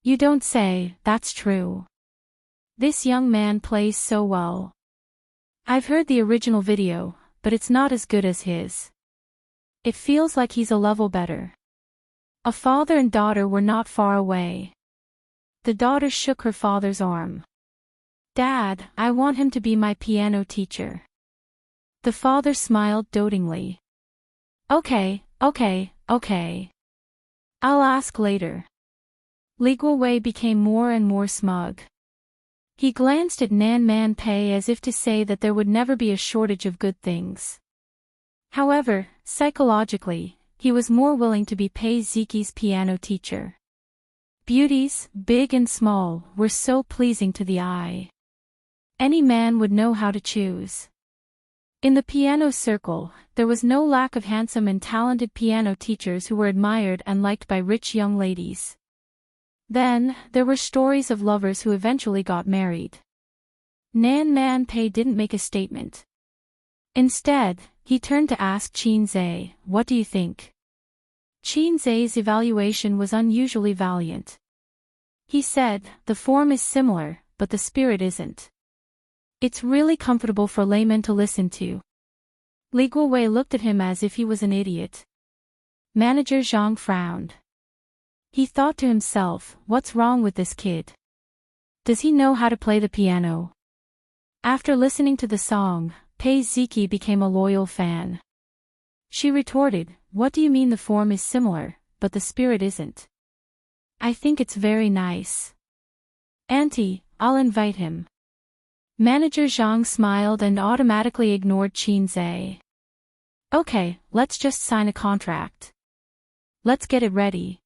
S1: You don't say, that's true. This young man plays so well. I've heard the original video, but it's not as good as his. It feels like he's a level better. A father and daughter were not far away. The daughter shook her father's arm. "Dad, I want him to be my piano teacher." The father smiled dotingly. Okay. I'll ask later." Li Guowei became more and more smug. He glanced at Nan Man Pei as if to say that there would never be a shortage of good things. However, psychologically, he was more willing to be Pei Ziki's piano teacher. Beauties, big and small, were so pleasing to the eye. Any man would know how to choose. In the piano circle, there was no lack of handsome and talented piano teachers who were admired and liked by rich young ladies. Then, there were stories of lovers who eventually got married. Nan Man Pei didn't make a statement. Instead, he turned to ask Qin Zhe, "What do you think?" Qin Zhe's evaluation was unusually valiant. He said, "The form is similar, but the spirit isn't. It's really comfortable for laymen to listen to." Li Guowei looked at him as if he was an idiot. Manager Zhang frowned. He thought to himself, what's wrong with this kid? Does he know how to play the piano? After listening to the song, Pei Ziki became a loyal fan. She retorted, "What do you mean the form is similar, but the spirit isn't? I think it's very nice. Auntie, I'll invite him." Manager Zhang smiled and automatically ignored Qin Zhe. "Okay, let's just sign a contract. Let's get it ready."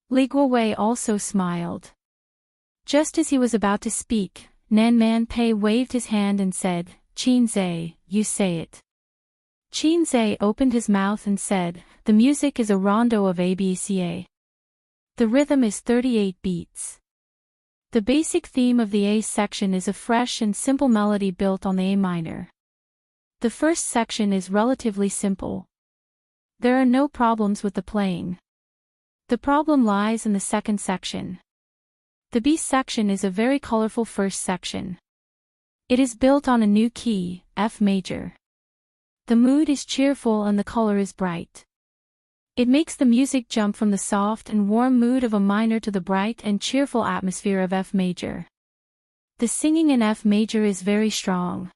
S1: Li Guowei also smiled. Just as he was about to speak, Nan Man Pei waved his hand and said, "Qin Zhe, you say it." Qin Zhe opened his mouth and said, "The music is a rondo of ABCA. The rhythm is 38 beats. The basic theme of the A section is a fresh and simple melody built on the A minor. The first section is relatively simple. There are no problems with the playing. The problem lies in the second section. The B section is a very colorful first section. It is built on a new key, F major. The mood is cheerful and the color is bright. It makes the music jump from the soft and warm mood of a minor to the bright and cheerful atmosphere of F major. The singing in F major is very strong.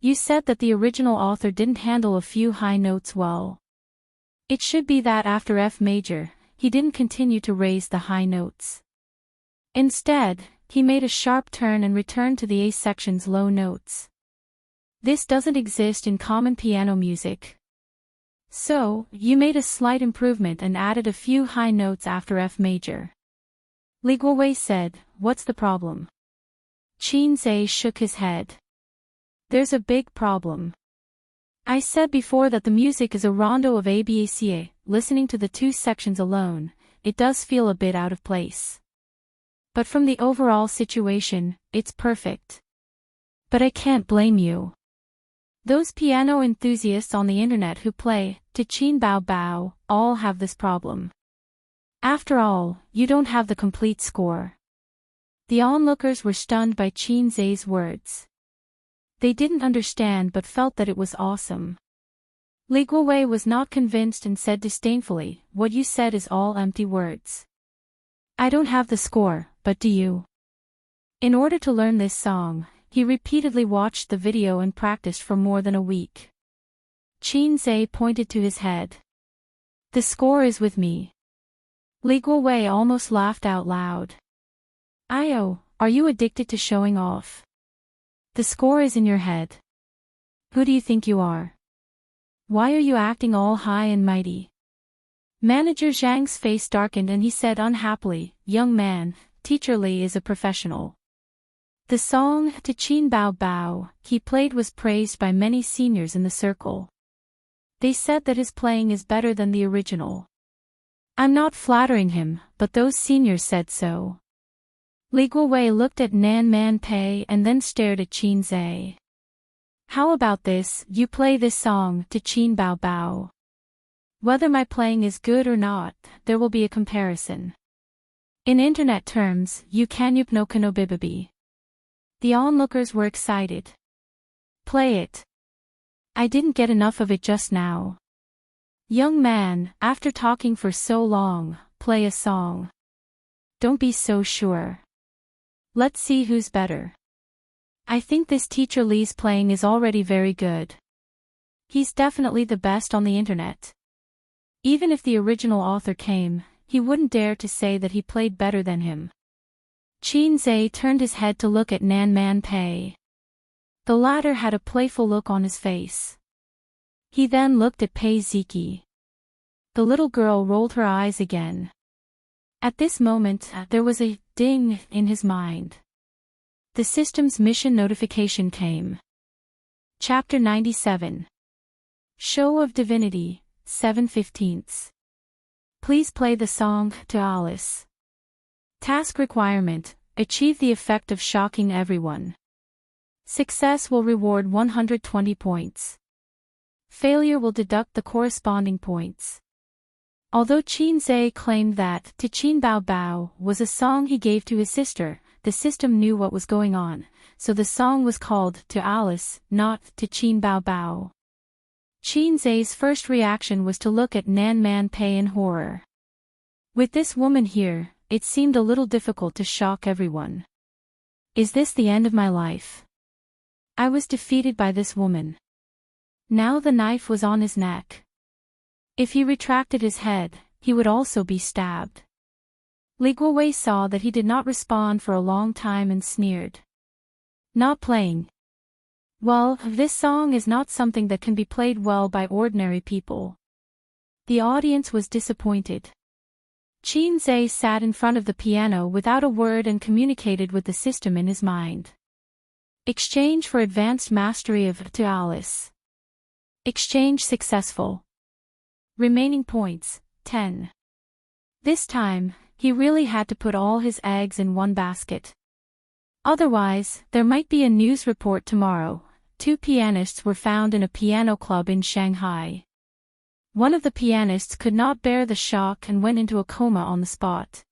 S1: You said that the original author didn't handle a few high notes well. It should be that after F major, he didn't continue to raise the high notes. Instead, he made a sharp turn and returned to the A section's low notes. This doesn't exist in common piano music. So, you made a slight improvement and added a few high notes after F major." Li Guowei said, "What's the problem?" Qin Zhe shook his head. "There's a big problem. I said before that the music is a rondo of ABACA. Listening to the two sections alone, it does feel a bit out of place. But from the overall situation, it's perfect. But I can't blame you. Those piano enthusiasts on the internet who play to Qin Bao Bao all have this problem. After all, you don't have the complete score." The onlookers were stunned by Qin Zhe's words. They didn't understand but felt that it was awesome. Li Guowei was not convinced and said disdainfully, "What you said is all empty words. I don't have the score, but do you?" In order to learn this song, he repeatedly watched the video and practiced for more than a week. Qin Zhe pointed to his head. "The score is with me." Li Guowei almost laughed out loud. "Io, are you addicted to showing off? The score is in your head. Who do you think you are? Why are you acting all high and mighty?" Manager Zhang's face darkened and he said unhappily, "Young man, Teacher Li is a professional. The song to Qin Bao Bao he played was praised by many seniors in the circle. They said that his playing is better than the original. I'm not flattering him, but those seniors said so." Li Guowei looked at Nan Man Pei and then stared at Qin Zhe. "How about this, you play this song to Qin Bao Bao. Whether my playing is good or not, there will be a comparison. In internet terms, you kanyup no kanobibibi." The onlookers were excited. "Play it. I didn't get enough of it just now. Young man, after talking for so long, play a song. Don't be so sure. Let's see who's better. I think this Teacher Li's playing is already very good. He's definitely the best on the internet. Even if the original author came, he wouldn't dare to say that he played better than him." Qin Zhe turned his head to look at Nan Man Pei. The latter had a playful look on his face. He then looked at Pei Ziki. The little girl rolled her eyes again. At this moment, there was a ding in his mind. The system's mission notification came. Chapter 97. Show of Divinity, 7/15. Please play the song to Alice. Task requirement: achieve the effect of shocking everyone. Success will reward 120 points. Failure will deduct the corresponding points. Although Qin Zhe claimed that to Qin Bao Bao was a song he gave to his sister, the system knew what was going on, so the song was called to Alice, not to Qin Bao Bao. Qin Zhe's first reaction was to look at Nan Man Pei in horror. With this woman here, it seemed a little difficult to shock everyone. Is this the end of my life? I was defeated by this woman. Now the knife was on his neck. If he retracted his head, he would also be stabbed. Li Guowei saw that he did not respond for a long time and sneered. Not playing. Well, this song is not something that can be played well by ordinary people. The audience was disappointed. Qin Zhe sat in front of the piano without a word and communicated with the system in his mind. Exchange for advanced mastery of to Alice. Exchange successful. Remaining points, 10. This time, he really had to put all his eggs in one basket. Otherwise, there might be a news report tomorrow. 2 pianists were found in a piano club in Shanghai. One of the pianists could not bear the shock and went into a coma on the spot.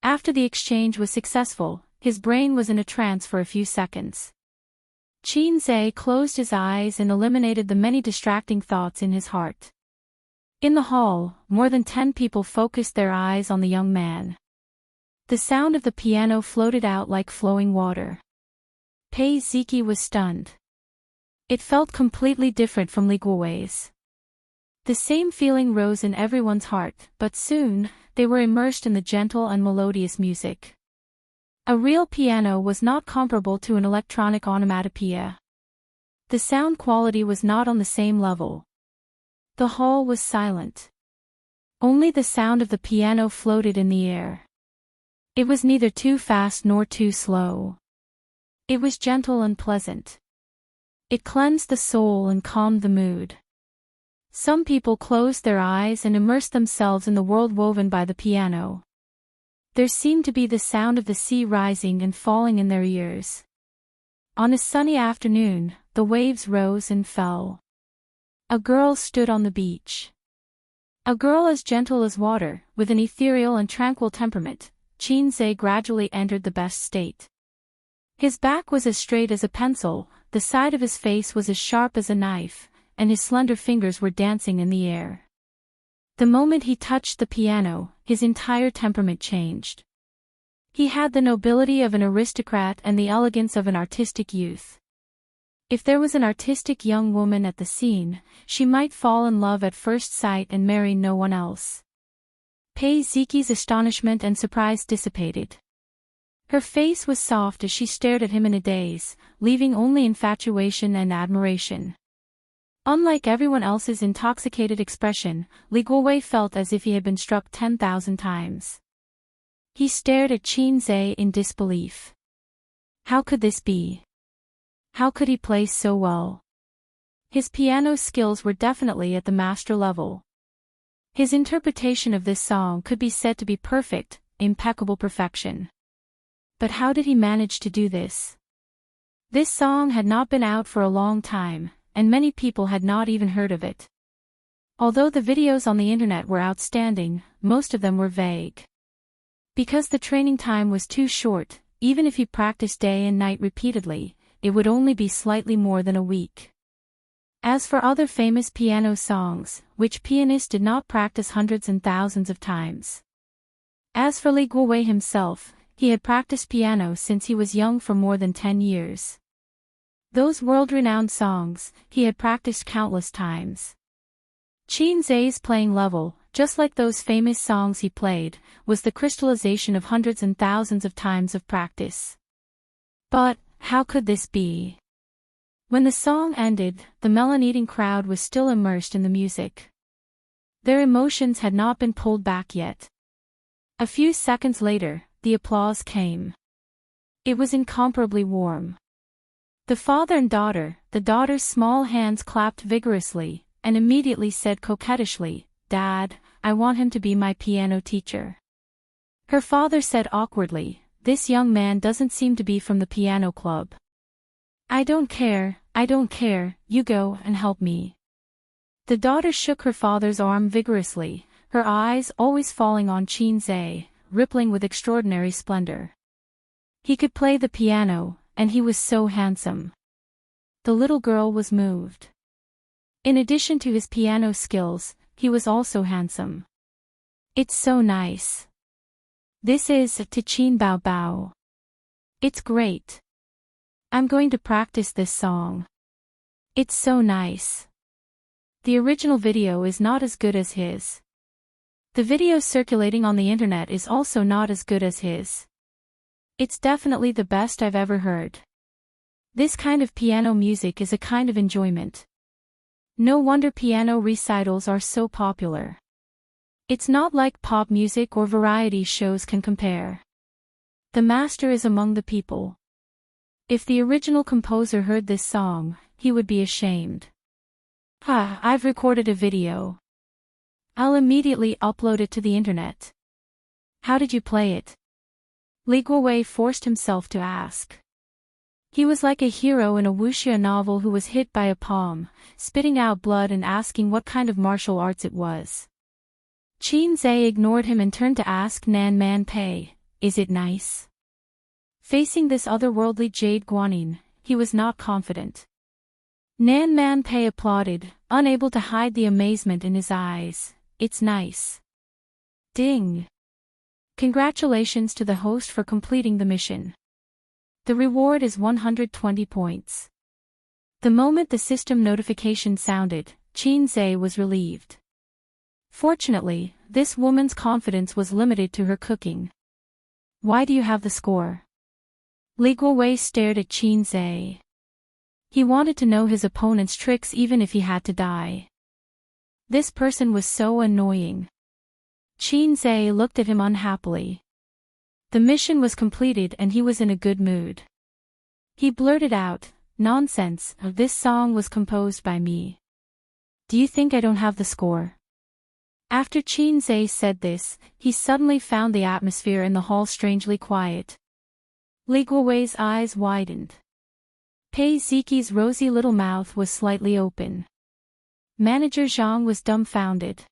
S1: After the exchange was successful, his brain was in a trance for a few seconds. Qin Zhe closed his eyes and eliminated the many distracting thoughts in his heart. In the hall, more than 10 people focused their eyes on the young man. The sound of the piano floated out like flowing water. Pei Ziki was stunned. It felt completely different from Li Guowei's. The same feeling rose in everyone's heart, but soon, they were immersed in the gentle and melodious music. A real piano was not comparable to an electronic onomatopoeia. The sound quality was not on the same level. The hall was silent. Only the sound of the piano floated in the air. It was neither too fast nor too slow. It was gentle and pleasant. It cleansed the soul and calmed the mood. Some people closed their eyes and immersed themselves in the world woven by the piano. There seemed to be the sound of the sea rising and falling in their ears. On a sunny afternoon, the waves rose and fell. A girl stood on the beach. A girl as gentle as water, with an ethereal and tranquil temperament. Qin Zhe gradually entered the best state. His back was as straight as a pencil, the side of his face was as sharp as a knife, and his slender fingers were dancing in the air. The moment he touched the piano, his entire temperament changed. He had the nobility of an aristocrat and the elegance of an artistic youth. If there was an artistic young woman at the scene, she might fall in love at first sight and marry no one else. Pei Ziki's astonishment and surprise dissipated. Her face was soft as she stared at him in a daze, leaving only infatuation and admiration. Unlike everyone else's intoxicated expression, Li Guowei felt as if he had been struck 10,000 times. He stared at Qin Zhe in disbelief. How could this be? How could he play so well? His piano skills were definitely at the master level. His interpretation of this song could be said to be perfect, impeccable perfection. But how did he manage to do this? This song had not been out for a long time, and many people had not even heard of it. Although the videos on the internet were outstanding, most of them were vague. Because the training time was too short, even if he practiced day and night repeatedly, it would only be slightly more than a week. As for other famous piano songs, which pianist did not practice hundreds and thousands of times? As for Li Guowei himself, he had practiced piano since he was young for more than 10 years. Those world-renowned songs, he had practiced countless times. Qin Zhe's playing level, just like those famous songs he played, was the crystallization of hundreds and thousands of times of practice. But, how could this be? When the song ended, the melon-eating crowd was still immersed in the music. Their emotions had not been pulled back yet. A few seconds later, the applause came. It was incomparably warm. The father and daughter, the daughter's small hands clapped vigorously, and immediately said coquettishly, "Dad, I want him to be my piano teacher." Her father said awkwardly, "This young man doesn't seem to be from the piano club." I don't care, you go and help me." The daughter shook her father's arm vigorously, her eyes always falling on Qin Zhe, rippling with extraordinary splendor. He could play the piano, and he was so handsome. The little girl was moved. In addition to his piano skills, he was also handsome. "It's so nice. This is to Qin Bao Bao. It's great. I'm going to practice this song. It's so nice. The original video is not as good as his. The video circulating on the internet is also not as good as his. It's definitely the best I've ever heard. This kind of piano music is a kind of enjoyment. No wonder piano recitals are so popular. It's not like pop music or variety shows can compare. The master is among the people. If the original composer heard this song, he would be ashamed. I've recorded a video. I'll immediately upload it to the internet. How did you play it? Li Guowei forced himself to ask. He was like a hero in a wuxia novel who was hit by a palm, spitting out blood and asking what kind of martial arts it was. Qin Zhe ignored him and turned to ask Nan Man Pei, is it nice? Facing this otherworldly Jade Guanyin, he was not confident. Nan Man Pei applauded, unable to hide the amazement in his eyes. It's nice. Ding. Congratulations to the host for completing the mission. The reward is 120 points. The moment the system notification sounded, Qin Zhe was relieved. Fortunately, this woman's confidence was limited to her cooking. Why do you have the score? Li Guowei stared at Qin Zhe. He wanted to know his opponent's tricks even if he had to die. This person was so annoying. Qin Zhe looked at him unhappily. The mission was completed and he was in a good mood. He blurted out, nonsense, this song was composed by me. Do you think I don't have the score? After Qin Zhe said this, he suddenly found the atmosphere in the hall strangely quiet. Li Guowei's eyes widened. Pei Ziqi's rosy little mouth was slightly open. Manager Zhang was dumbfounded.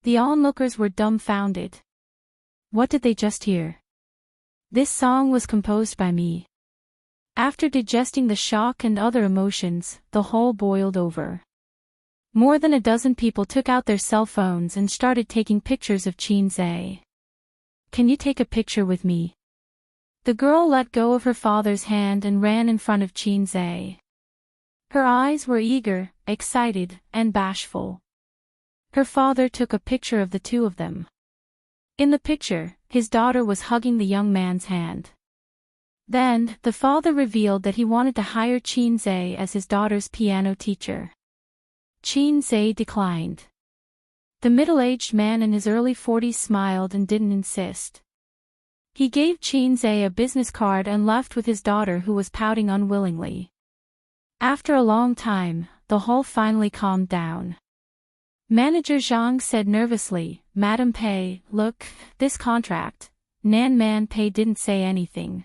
S1: The onlookers were dumbfounded. What did they just hear? This song was composed by me. After digesting the shock and other emotions, the hall boiled over. More than a dozen people took out their cell phones and started taking pictures of Qin Zhe. Can you take a picture with me? The girl let go of her father's hand and ran in front of Qin Zhe. Her eyes were eager, excited, and bashful. Her father took a picture of the two of them. In the picture, his daughter was hugging the young man's hand. Then, the father revealed that he wanted to hire Qin Zhe as his daughter's piano teacher. Qin Zhe declined. The middle-aged man in his early 40s smiled and didn't insist. He gave Qin Zhe a business card and left with his daughter who was pouting unwillingly. After a long time, the hall finally calmed down. Manager Zhang said nervously, Madam Pei, look, this contract. Nan Man Pei didn't say anything.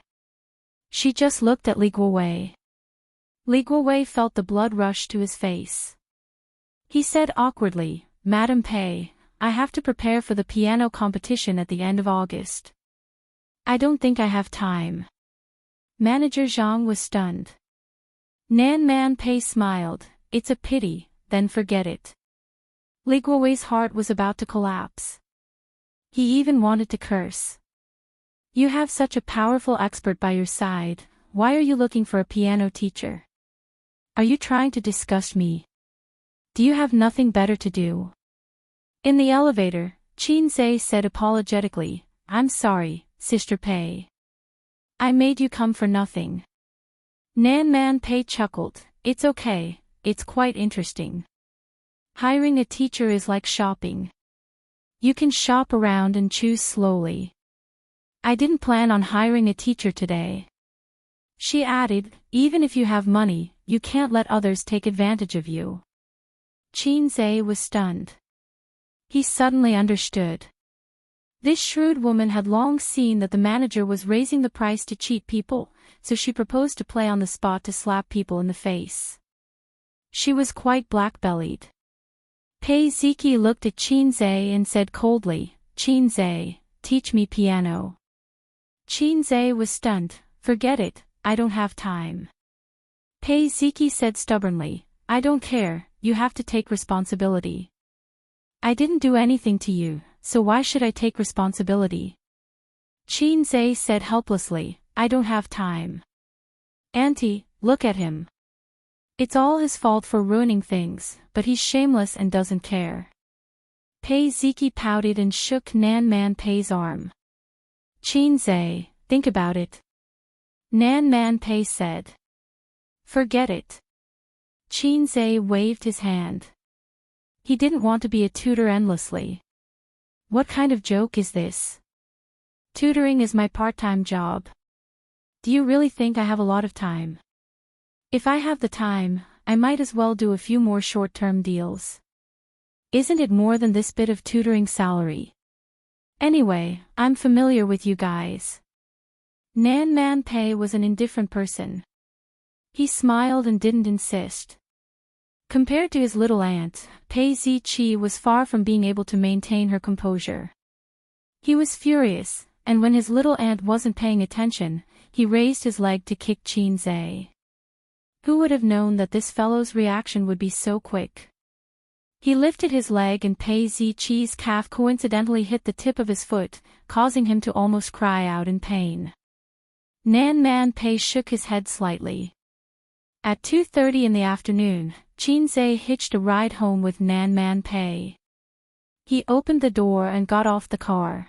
S1: She just looked at Li Guowei. Li Guowei felt the blood rush to his face. He said awkwardly, Madam Pei, I have to prepare for the piano competition at the end of August. I don't think I have time. Manager Zhang was stunned. Nan Man Pei smiled, it's a pity, then forget it. Li Guowei's heart was about to collapse. He even wanted to curse. You have such a powerful expert by your side, why are you looking for a piano teacher? Are you trying to disgust me? Do you have nothing better to do? In the elevator, Qin Zhe said apologetically, I'm sorry, Sister Pei. I made you come for nothing. Nan Man Pei chuckled, it's okay, it's quite interesting. Hiring a teacher is like shopping. You can shop around and choose slowly. I didn't plan on hiring a teacher today. She added, even if you have money, you can't let others take advantage of you. Qin Zhe was stunned. He suddenly understood. This shrewd woman had long seen that the manager was raising the price to cheat people, so she proposed to play on the spot to slap people in the face. She was quite black-bellied. Pei Ziqi looked at Qin Zhe and said coldly, Qin Zhe, teach me piano. Qin Zhe was stunned, forget it, I don't have time. Pei Ziqi said stubbornly, I don't care, you have to take responsibility. I didn't do anything to you, so why should I take responsibility? Qin Zhe said helplessly, I don't have time. Auntie, look at him. It's all his fault for ruining things, but he's shameless and doesn't care. Pei Ziki pouted and shook Nan Man Pei's arm. Qinzhe, think about it. Nan Man Pei said. Forget it. Qinzhe waved his hand. He didn't want to be a tutor endlessly. What kind of joke is this? Tutoring is my part-time job. Do you really think I have a lot of time? If I have the time, I might as well do a few more short-term deals. Isn't it more than this bit of tutoring salary? Anyway, I'm familiar with you guys. Nan Man Pei was an indifferent person. He smiled and didn't insist. Compared to his little aunt, Pei Ziqi was far from being able to maintain her composure. He was furious, and when his little aunt wasn't paying attention, he raised his leg to kick Qinzhe. Who would have known that this fellow's reaction would be so quick? He lifted his leg and Pei Ziqi's calf coincidentally hit the tip of his foot, causing him to almost cry out in pain. Nan Man Pei shook his head slightly. At 2:30 in the afternoon, Qinzhe hitched a ride home with Nan Man Pei. He opened the door and got off the car.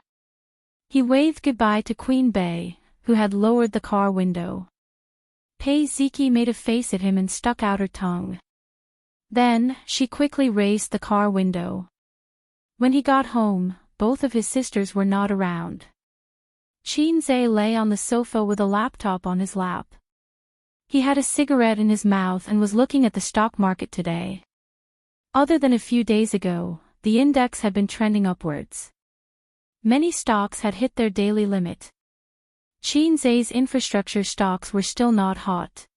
S1: He waved goodbye to Queen Bei, who had lowered the car window. Pei Ziki made a face at him and stuck out her tongue. Then, she quickly raised the car window. When he got home, both of his sisters were not around. Qinzhe lay on the sofa with a laptop on his lap. He had a cigarette in his mouth and was looking at the stock market today. Other than a few days ago, the index had been trending upwards. Many stocks had hit their daily limit. Qinzhe's infrastructure stocks were still not hot.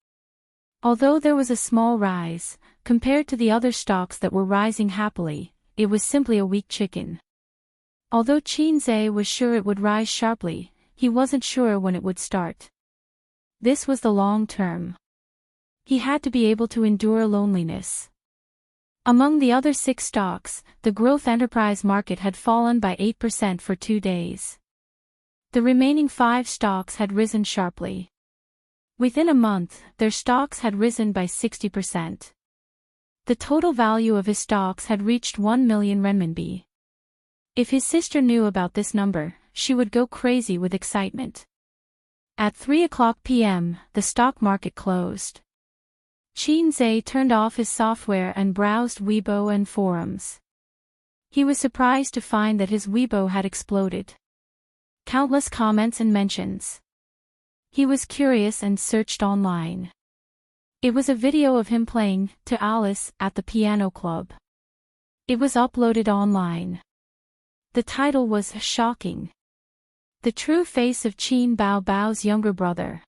S1: Although there was a small rise, compared to the other stocks that were rising happily, it was simply a weak chicken. Although Qinzhe was sure it would rise sharply, he wasn't sure when it would start. This was the long term. He had to be able to endure loneliness. Among the other 6 stocks, the growth enterprise market had fallen by 8% for 2 days. The remaining 5 stocks had risen sharply. Within a month, their stocks had risen by 60%. The total value of his stocks had reached 1 million renminbi. If his sister knew about this number, she would go crazy with excitement. At 3:00 p.m., the stock market closed. Qinzhe turned off his software and browsed Weibo and forums. He was surprised to find that his Weibo had exploded. Countless comments and mentions. He was curious and searched online. It was a video of him playing to Alice at the piano club. It was uploaded online. The title was shocking. The true face of Qin Bao Bao's younger brother.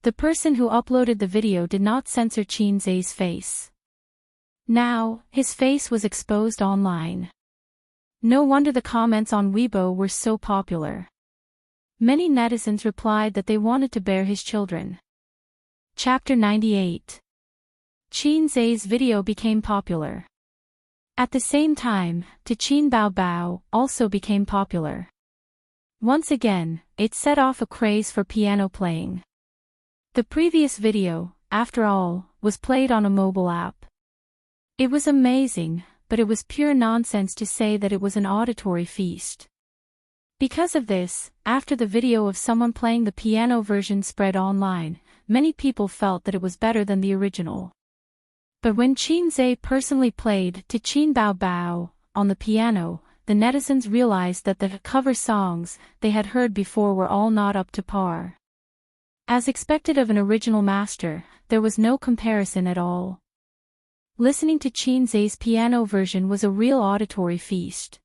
S1: The person who uploaded the video did not censor Qinzhe's face. Now, his face was exposed online. No wonder the comments on Weibo were so popular. Many netizens replied that they wanted to bear his children. Chapter 98. Qinzhe's video became popular. At the same time, Qin Bao Bao also became popular. Once again, it set off a craze for piano playing. The previous video, after all, was played on a mobile app. It was amazing, but it was pure nonsense to say that it was an auditory feast. Because of this, after the video of someone playing the piano version spread online, many people felt that it was better than the original. But when Qinzhe personally played to Qin Bao Bao on the piano, the netizens realized that the cover songs they had heard before were all not up to par. As expected of an original master, there was no comparison at all. Listening to Qinzhe's piano version was a real auditory feast.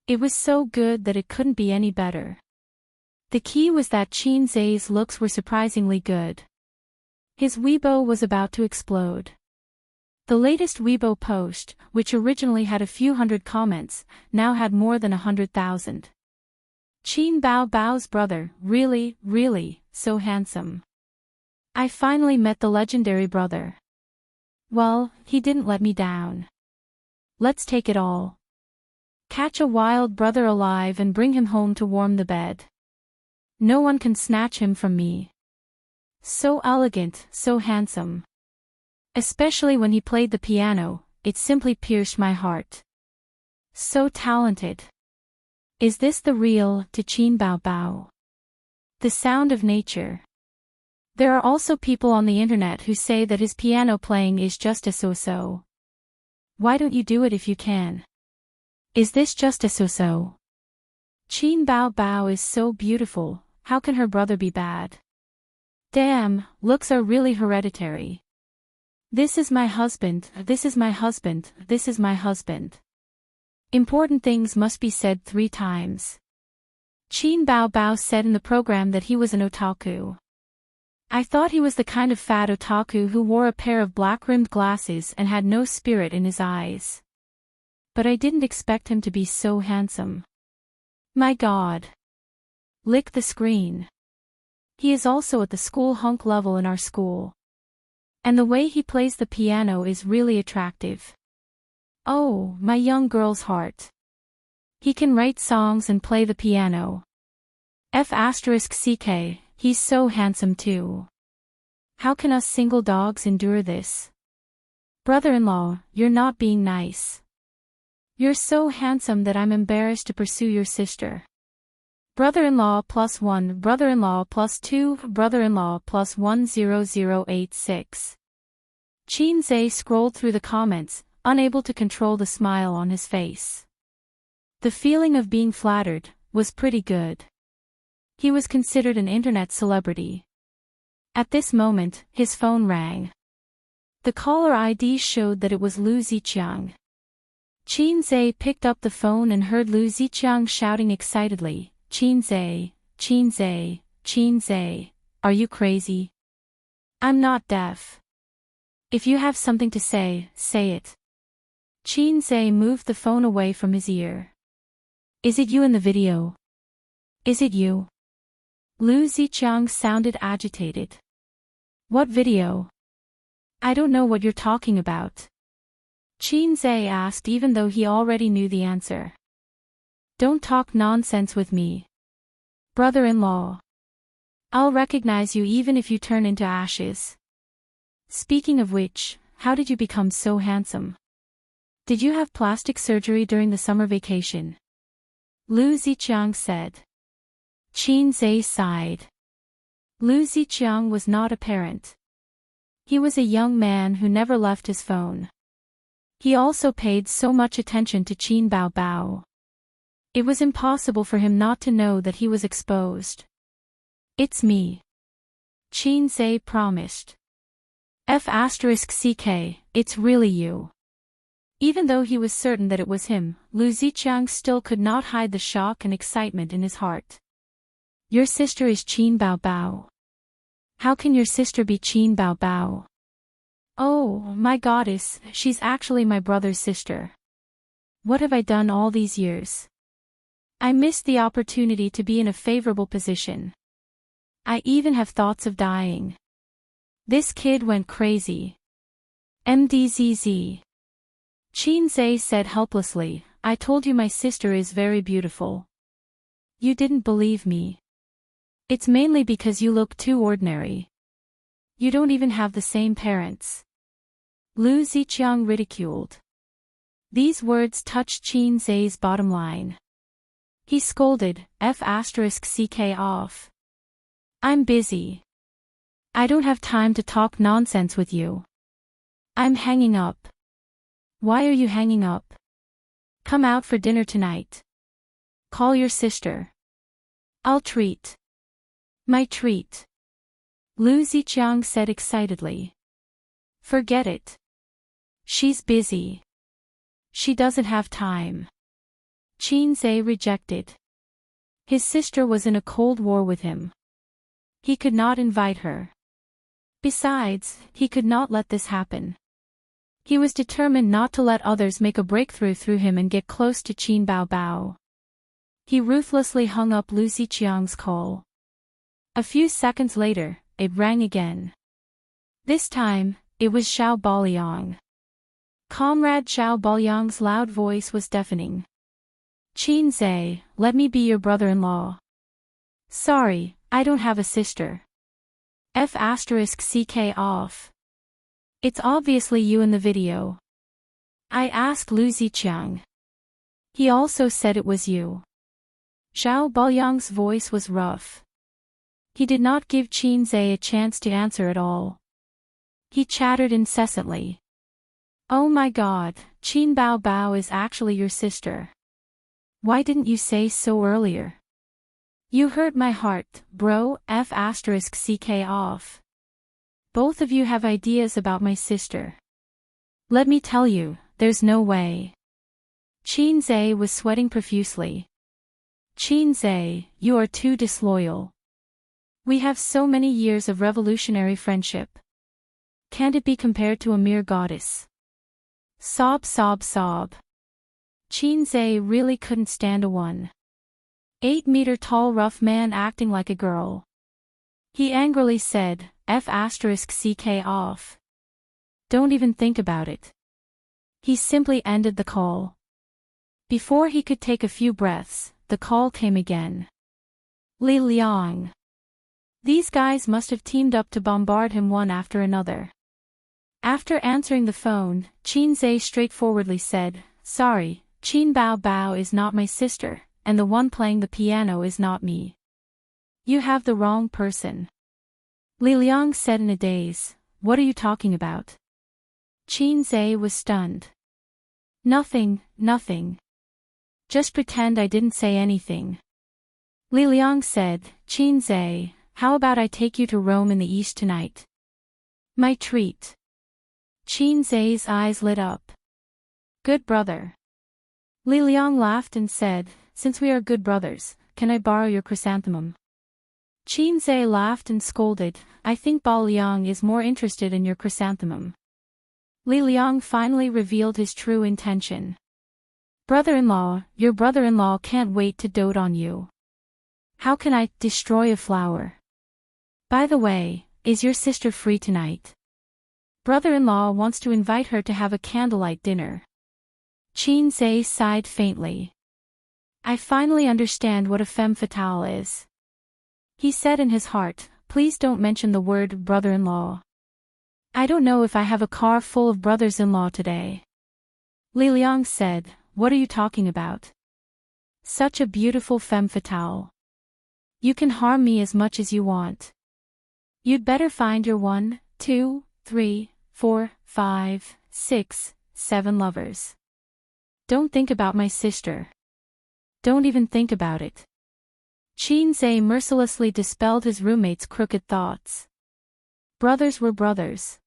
S1: It was so good that it couldn't be any better. The key was that Qinzhe's looks were surprisingly good. His Weibo was about to explode. The latest Weibo post, which originally had a few hundred comments, now had more than 100,000. Qin Bao Bao's brother, really, so handsome. I finally met the legendary brother. Well, he didn't let me down. Let's take it all. Catch a wild brother alive and bring him home to warm the bed. No one can snatch him from me. So elegant, so handsome. Especially when he played the piano, it simply pierced my heart. So talented. Is this the real Tichin Bao Bao? The sound of nature. There are also people on the internet who say that his piano playing is just a so-so. Why don't you do it if you can? Is this just a so-so? Qin Bao Bao is so beautiful, how can her brother be bad? Damn, looks are really hereditary. This is my husband, this is my husband, this is my husband. Important things must be said 3 times. Qin Bao Bao said in the program that he was an otaku. I thought he was the kind of fat otaku who wore a pair of black-rimmed glasses and had no spirit in his eyes. But I didn't expect him to be so handsome. My God. Lick the screen. He is also at the school hunk level in our school. And the way he plays the piano is really attractive. Oh, my young girl's heart. He can write songs and play the piano. F***ck, he's so handsome too. How can us single dogs endure this? Brother-in-law, you're not being nice. You're so handsome that I'm embarrassed to pursue your sister. Brother-in-law +1, brother-in-law +2, brother-in-law +10086. Qin Zhe scrolled through the comments, unable to control the smile on his face. The feeling of being flattered was pretty good. He was considered an internet celebrity. At this moment, his phone rang. The caller ID showed that it was Lu Ziqiang. Qin Zhe picked up the phone and heard Lu Ziqiang shouting excitedly, Qin Zhe, Qin Zhe, Qin Zhe, are you crazy? I'm not deaf. If you have something to say, say it. Qin Zhe moved the phone away from his ear. Is it you in the video? Is it you? Lu Ziqiang sounded agitated. What video? I don't know what you're talking about. Qin Zhe asked even though he already knew the answer. Don't talk nonsense with me. Brother-in-law. I'll recognize you even if you turn into ashes. Speaking of which, how did you become so handsome? Did you have plastic surgery during the summer vacation? Lu Ziqiang said. Qin Zhe sighed. Lu Ziqiang was not a parent. He was a young man who never left his phone. He also paid so much attention to Qin Bao Bao. It was impossible for him not to know that he was exposed. It's me. Qin Zhe promised. F***ck, it's really you. Even though he was certain that it was him, Lu Ziqiang still could not hide the shock and excitement in his heart. Your sister is Qin Bao Bao. How can your sister be Qin Bao Bao? Oh, my goddess, she's actually my brother's sister. What have I done all these years? I missed the opportunity to be in a favorable position. I even have thoughts of dying. This kid went crazy. MDZZ. Qin Zhe said helplessly, I told you my sister is very beautiful. You didn't believe me. It's mainly because you look too ordinary. You don't even have the same parents. Lu Ziqiang ridiculed. These words touched Qin Zhe's bottom line. He scolded, F***ck off. I'm busy. I don't have time to talk nonsense with you. I'm hanging up. Why are you hanging up? Come out for dinner tonight. Call your sister. I'll treat. My treat. Lu Ziqiang said excitedly. Forget it. She's busy. She doesn't have time. Qin Zhe rejected. His sister was in a cold war with him. He could not invite her. Besides, he could not let this happen. He was determined not to let others make a breakthrough through him and get close to Qin Bao Bao. He ruthlessly hung up Lu Ziqiang's call. A few seconds later, it rang again. This time, it was Xiao Baoliang. Comrade Xiao Baoliang's loud voice was deafening. Qin Zhe, let me be your brother-in-law. Sorry, I don't have a sister. F***ck off. It's obviously you in the video. I asked Lu Ziqiang. He also said it was you. Zhao Baoyang's voice was rough. He did not give Qin Zhe a chance to answer at all. He chattered incessantly. Oh my god, Qin Bao Bao is actually your sister. Why didn't you say so earlier? You hurt my heart, bro, F***ck off. Both of you have ideas about my sister. Let me tell you, there's no way. Qin Zhe was sweating profusely. Qin Zhe, you are too disloyal. We have so many years of revolutionary friendship. Can't it be compared to a mere goddess? Sob sob sob. Qin Zhe really couldn't stand a 1.8-meter-tall rough man acting like a girl. He angrily said, F***ck off. Don't even think about it. He simply ended the call. Before he could take a few breaths, the call came again. Li Liang. These guys must have teamed up to bombard him one after another. After answering the phone, Qin Zhe straightforwardly said, Sorry, Qin Bao Bao is not my sister, and the one playing the piano is not me. You have the wrong person. Li Liang said in a daze, What are you talking about? Qin Zhe was stunned. Nothing. Just pretend I didn't say anything. Li Liang said, Qin Zhe, how about I take you to Rome in the East tonight? My treat. Qin Zhe's eyes lit up. Good brother. Li Liang laughed and said, Since we are good brothers, can I borrow your chrysanthemum? Qin Zhe laughed and scolded, I think Bao Liang is more interested in your chrysanthemum. Li Liang finally revealed his true intention. Brother-in-law, your brother-in-law can't wait to dote on you. How can I destroy a flower? By the way, is your sister free tonight? Brother-in-law wants to invite her to have a candlelight dinner. Qin Zhe sighed faintly. I finally understand what a femme fatale is. He said in his heart, Please don't mention the word brother-in-law. I don't know if I have a car full of brothers-in-law today. Li Liang said, What are you talking about? Such a beautiful femme fatale. You can harm me as much as you want. You'd better find your 1, 2, 3, 4, 5, 6, 7 lovers. Don't think about my sister. Don't even think about it. Qin Zhe mercilessly dispelled his roommate's crooked thoughts. Brothers were brothers.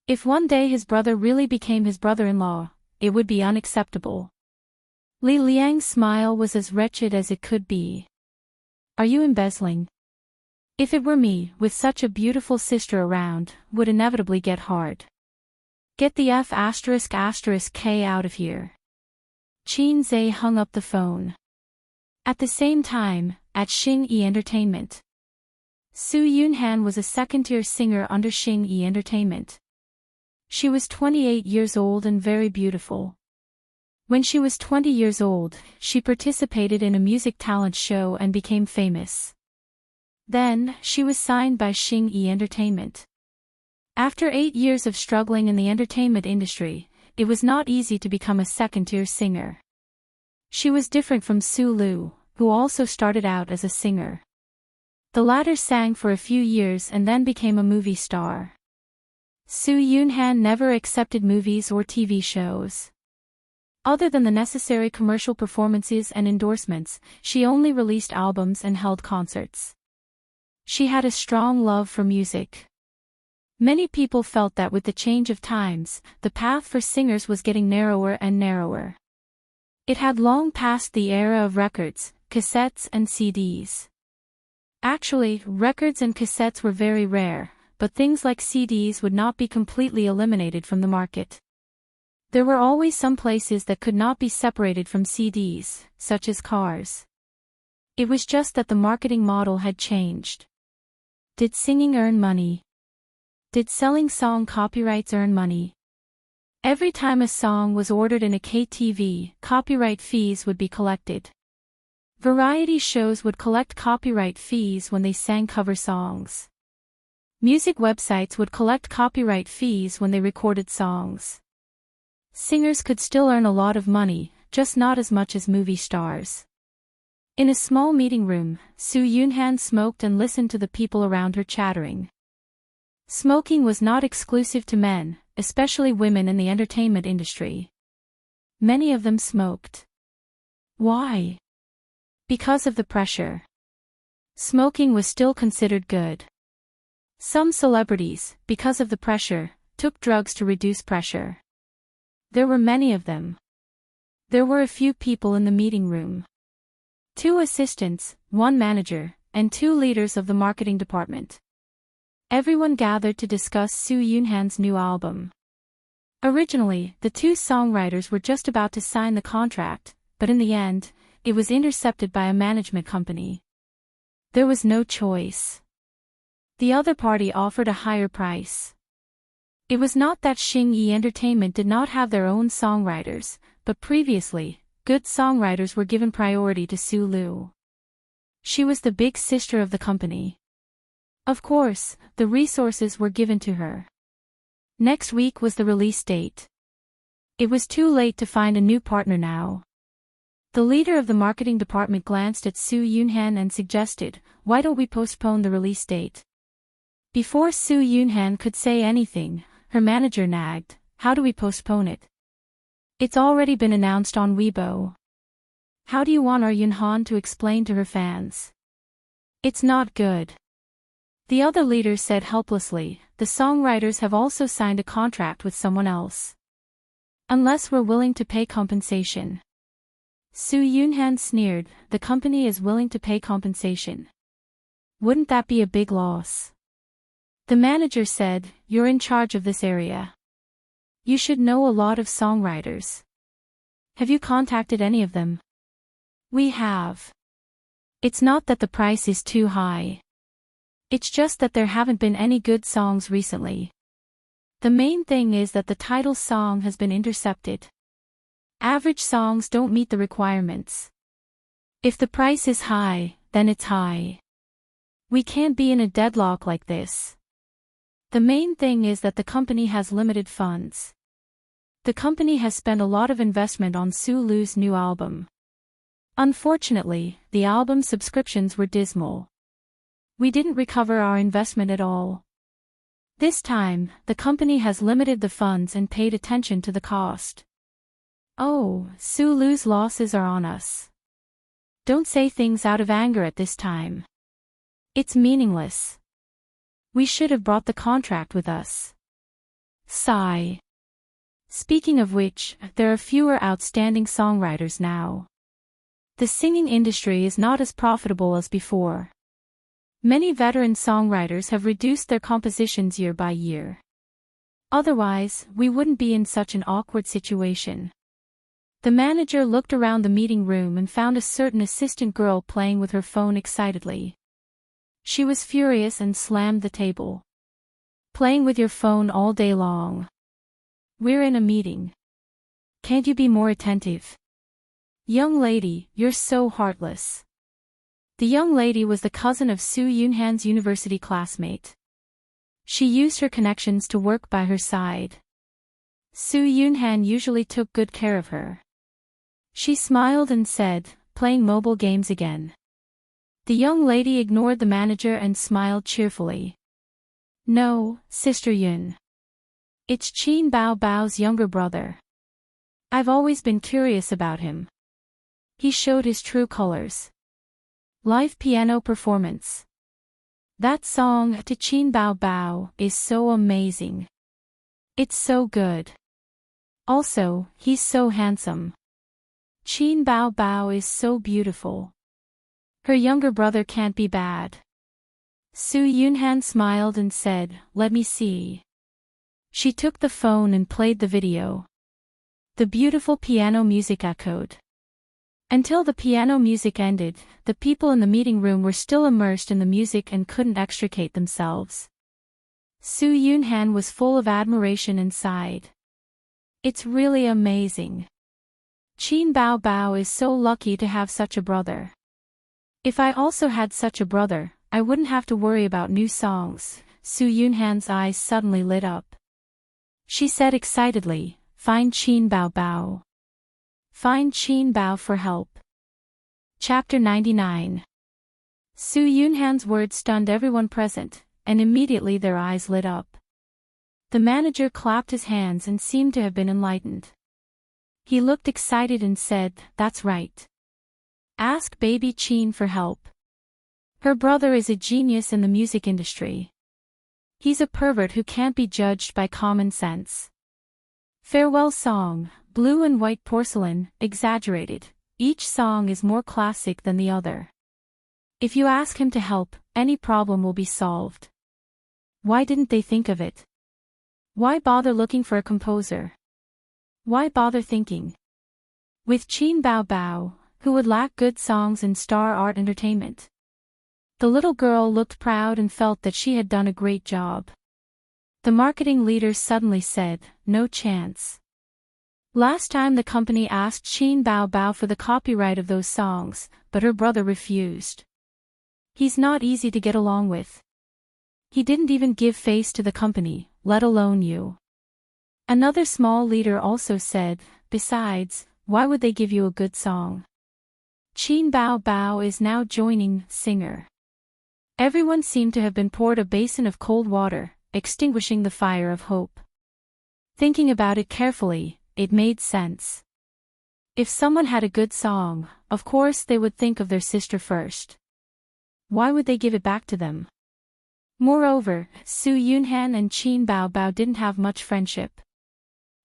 S1: If one day his brother really became his brother-in-law, it would be unacceptable. Li Liang's smile was as wretched as it could be. Are you embezzling? If it were me, with such a beautiful sister around, would inevitably get hard. Get the F***k out of here. Qin Zhe hung up the phone. At the same time, at Xing-Yi Entertainment. Su Yunhan was a second-tier singer under Xing-Yi Entertainment. She was 28 years old and very beautiful. When she was 20 years old, she participated in a music talent show and became famous. Then, she was signed by Xing-Yi Entertainment. After 8 years of struggling in the entertainment industry, it was not easy to become a second-tier singer. She was different from Su Lu, who also started out as a singer. The latter sang for a few years and then became a movie star. Su Yunhan never accepted movies or TV shows. Other than the necessary commercial performances and endorsements, she only released albums and held concerts. She had a strong love for music. Many people felt that with the change of times, the path for singers was getting narrower and narrower. It had long passed the era of records, cassettes and CDs. Actually, records and cassettes were very rare, but things like CDs would not be completely eliminated from the market. There were always some places that could not be separated from CDs, such as cars. It was just that the marketing model had changed. Did singing earn money? Did selling song copyrights earn money? Every time a song was ordered in a KTV, copyright fees would be collected. Variety shows would collect copyright fees when they sang cover songs. Music websites would collect copyright fees when they recorded songs. Singers could still earn a lot of money, just not as much as movie stars. In a small meeting room, Soo Yoon-han smoked and listened to the people around her chattering. Smoking was not exclusive to men, especially women in the entertainment industry. Many of them smoked. Why? Because of the pressure. Smoking was still considered good. Some celebrities, because of the pressure, took drugs to reduce pressure. There were many of them. There were a few people in the meeting room. 2 assistants, 1 manager, and 2 leaders of the marketing department. Everyone gathered to discuss Soo Yoon-han's new album. Originally, the 2 songwriters were just about to sign the contract, but in the end, it was intercepted by a management company. There was no choice. The other party offered a higher price. It was not that Xing-yi Entertainment did not have their own songwriters, but previously, good songwriters were given priority to Soo Lu. She was the big sister of the company. Of course, the resources were given to her. Next week was the release date. It was too late to find a new partner now. The leader of the marketing department glanced at Soo Yoon-han and suggested, "Why don't we postpone the release date?" Before Soo Yoon-han could say anything, her manager nagged, "How do we postpone it? It's already been announced on Weibo. How do you want our Yoon-han to explain to her fans? It's not good." The other leader said helplessly, "The songwriters have also signed a contract with someone else. Unless we're willing to pay compensation." Soo Yoon-han sneered, "The company is willing to pay compensation. Wouldn't that be a big loss?" The manager said, "You're in charge of this area. You should know a lot of songwriters. Have you contacted any of them?" "We have. It's not that the price is too high. It's just that there haven't been any good songs recently. The main thing is that the title song has been intercepted. Average songs don't meet the requirements. If the price is high, then it's high. We can't be in a deadlock like this. The main thing is that the company has limited funds. The company has spent a lot of investment on Soo Lu's new album. Unfortunately, the album subscriptions were dismal. We didn't recover our investment at all. This time, the company has limited the funds and paid attention to the cost. Oh, Soo Lu's losses are on us. Don't say things out of anger at this time. It's meaningless. We should have brought the contract with us." Sigh. Speaking of which, there are fewer outstanding songwriters now. The singing industry is not as profitable as before. Many veteran songwriters have reduced their compositions year by year. Otherwise, we wouldn't be in such an awkward situation. The manager looked around the meeting room and found a certain assistant girl playing with her phone excitedly. She was furious and slammed the table. "Playing with your phone all day long. We're in a meeting. Can't you be more attentive? Young lady, you're so heartless." The young lady was the cousin of Soo Yoon-han's university classmate. She used her connections to work by her side. Soo Yoon-han usually took good care of her. She smiled and said, "Playing mobile games again." The young lady ignored the manager and smiled cheerfully. "No, Sister Yun. It's Qin Bao Bao's younger brother. I've always been curious about him. He showed his true colors." Live piano performance. That song, To Qin Bao Bao, is so amazing. It's so good. Also, he's so handsome. Qin Bao Bao is so beautiful. Her younger brother can't be bad. Soo Yoon-han smiled and said, "Let me see." She took the phone and played the video. The beautiful piano music echoed. Until the piano music ended, the people in the meeting room were still immersed in the music and couldn't extricate themselves. Soo Yoon-han was full of admiration and sighed. "It's really amazing. Qin Bao Bao is so lucky to have such a brother." If I also had such a brother, I wouldn't have to worry about new songs. Su Yunhan's eyes suddenly lit up. She said excitedly, "Find Qin Bao Bao. Find Qin Bao for help." Chapter 99. Su Yunhan's words stunned everyone present, and immediately their eyes lit up. The manager clapped his hands and seemed to have been enlightened. He looked excited and said, "That's right. Ask baby Qin for help. Her brother is a genius in the music industry. He's a pervert who can't be judged by common sense." Farewell song, Blue and White Porcelain, exaggerated. Each song is more classic than the other. If you ask him to help, any problem will be solved. Why didn't they think of it? Why bother looking for a composer? Why bother thinking? With Qin Bao Bao, who would lack good songs and star art entertainment. The little girl looked proud and felt that she had done a great job. The marketing leader suddenly said, "No chance. Last time the company asked Qin Bao Bao for the copyright of those songs, but her brother refused. He's not easy to get along with. He didn't even give face to the company, let alone you." Another small leader also said, "Besides, why would they give you a good song? Qin Bao Bao is now joining singer." Everyone seemed to have been poured a basin of cold water, extinguishing the fire of hope. Thinking about it carefully, it made sense. If someone had a good song, of course they would think of their sister first. Why would they give it back to them? Moreover, Su Yunhan and Qin Bao Bao didn't have much friendship.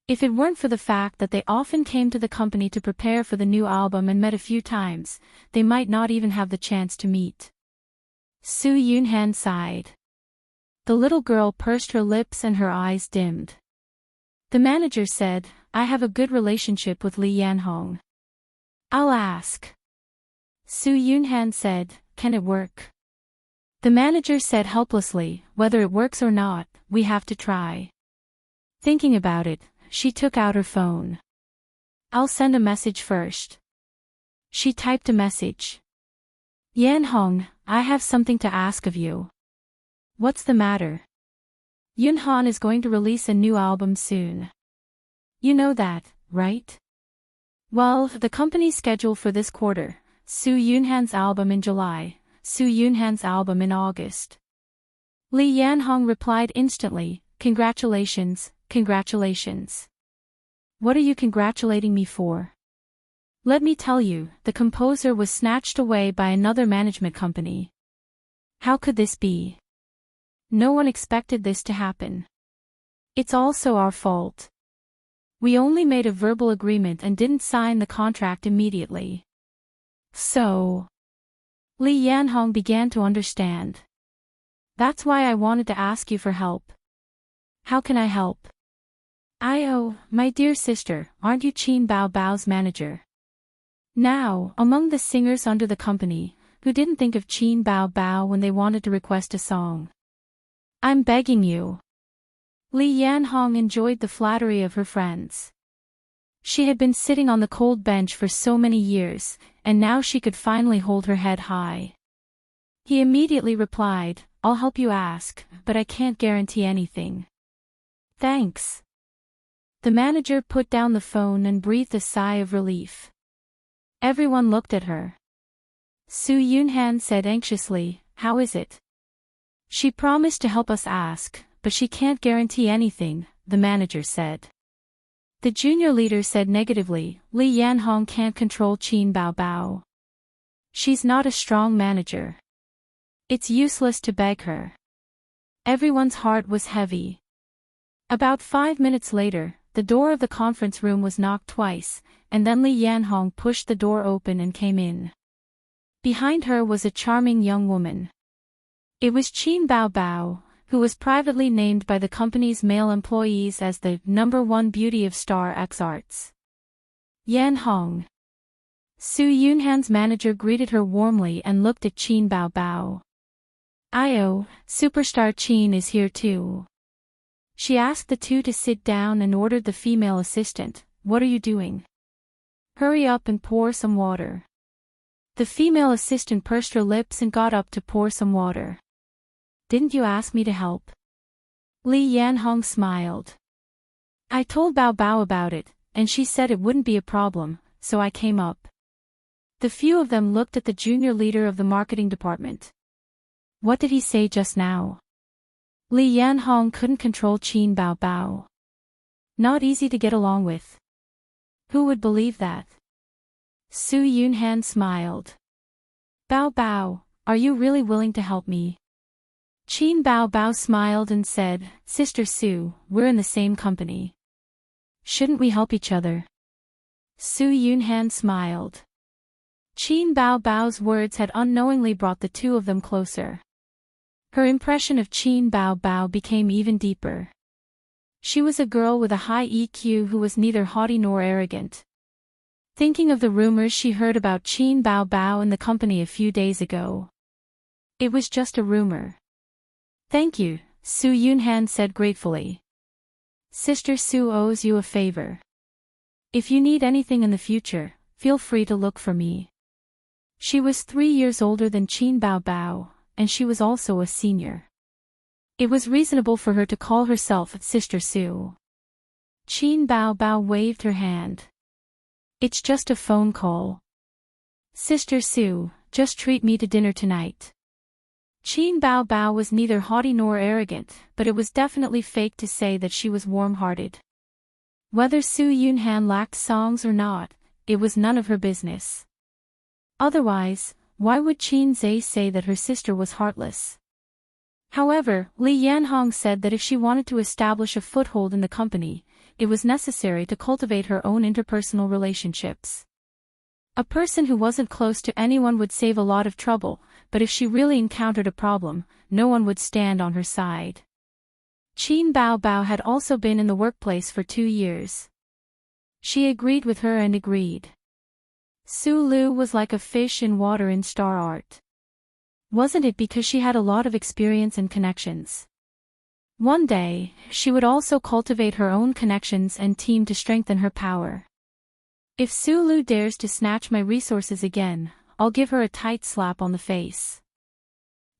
S1: If it weren't for the fact that they often came to the company to prepare for the new album and met a few times, they might not even have the chance to meet. Su Yunhan sighed. The little girl pursed her lips and her eyes dimmed. The manager said, "I have a good relationship with Li Yanhong. I'll ask." Su Yunhan said, "Can it work?" The manager said helplessly, "Whether it works or not, we have to try." Thinking about it, she took out her phone. "I'll send a message first." She typed a message. "Yanhong, I have something to ask of you." "What's the matter?" "Yunhan is going to release a new album soon. You know that, right?" "Well, the company's schedule for this quarter, Su Yunhan's album in July, Su Yunhan's album in August." Li Yanhong replied instantly, "Congratulations, congratulations." "What are you congratulating me for?" "Let me tell you, the composer was snatched away by another management company." "How could this be? No one expected this to happen. It's also our fault. We only made a verbal agreement and didn't sign the contract immediately." So, Li Yanhong began to understand. "That's why I wanted to ask you for help." "How can I help?" "Oh, my dear sister, aren't you Qin Bao Bao's manager?" Now, among the singers under the company, who didn't think of Qin Bao Bao when they wanted to request a song? "I'm begging you." Li Yanhong enjoyed the flattery of her friends. She had been sitting on the cold bench for so many years, and now she could finally hold her head high. He immediately replied, "I'll help you ask, but I can't guarantee anything." "Thanks." The manager put down the phone and breathed a sigh of relief. Everyone looked at her. Su Yunhan said anxiously, "How is it?" "She promised to help us ask, but she can't guarantee anything," the manager said. The junior leader said negatively, "Li Yanhong can't control Qin Bao Bao. She's not a strong manager. It's useless to beg her." Everyone's heart was heavy. About 5 minutes later, the door of the conference room was knocked twice, and then Li Yanhong pushed the door open and came in. Behind her was a charming young woman. It was Qin Bao Bao, who was privately named by the company's male employees as the #1 beauty of Star X Arts. "Yanhong." Su Yunhan's manager greeted her warmly and looked at Qin Bao Bao. "Oh, superstar Qin is here too." She asked the two to sit down and ordered the female assistant, "What are you doing? Hurry up and pour some water." The female assistant pursed her lips and got up to pour some water. Didn't you ask me to help? Li Yanhong smiled. I told Bao Bao about it, and she said it wouldn't be a problem, so I came up. The few of them looked at the junior leader of the marketing department. What did he say just now? Li Yanhong couldn't control Qin Bao Bao. Not easy to get along with. Who would believe that? Su Yunhan smiled. Bao Bao, are you really willing to help me? Qin Bao Bao smiled and said, Sister Su, we're in the same company. Shouldn't we help each other? Su Yunhan smiled. Qin Bao Bao's words had unknowingly brought the two of them closer. Her impression of Qin Bao Bao became even deeper. She was a girl with a high EQ who was neither haughty nor arrogant. Thinking of the rumors she heard about Qin Bao Bao in the company a few days ago. It was just a rumor. Thank you, Su Yunhan said gratefully. Sister Su owes you a favor. If you need anything in the future, feel free to look for me. She was 3 years older than Qin Bao Bao, and she was also a senior. It was reasonable for her to call herself Sister Su. Qin Bao Bao waved her hand. It's just a phone call. Sister Su, just treat me to dinner tonight. Qin Bao Bao was neither haughty nor arrogant, but it was definitely fake to say that she was warm-hearted. Whether Su Yunhan lacked songs or not, it was none of her business. Otherwise, why would Qin Zhe say that her sister was heartless? However, Li Yanhong said that if she wanted to establish a foothold in the company, it was necessary to cultivate her own interpersonal relationships. A person who wasn't close to anyone would save a lot of trouble, but if she really encountered a problem, no one would stand on her side. Qin Bao Bao had also been in the workplace for 2 years. She agreed with her and agreed. Su Lu was like a fish in water in star art. Wasn't it because she had a lot of experience and connections? One day, she would also cultivate her own connections and team to strengthen her power. If Su Lu dares to snatch my resources again, I'll give her a tight slap on the face.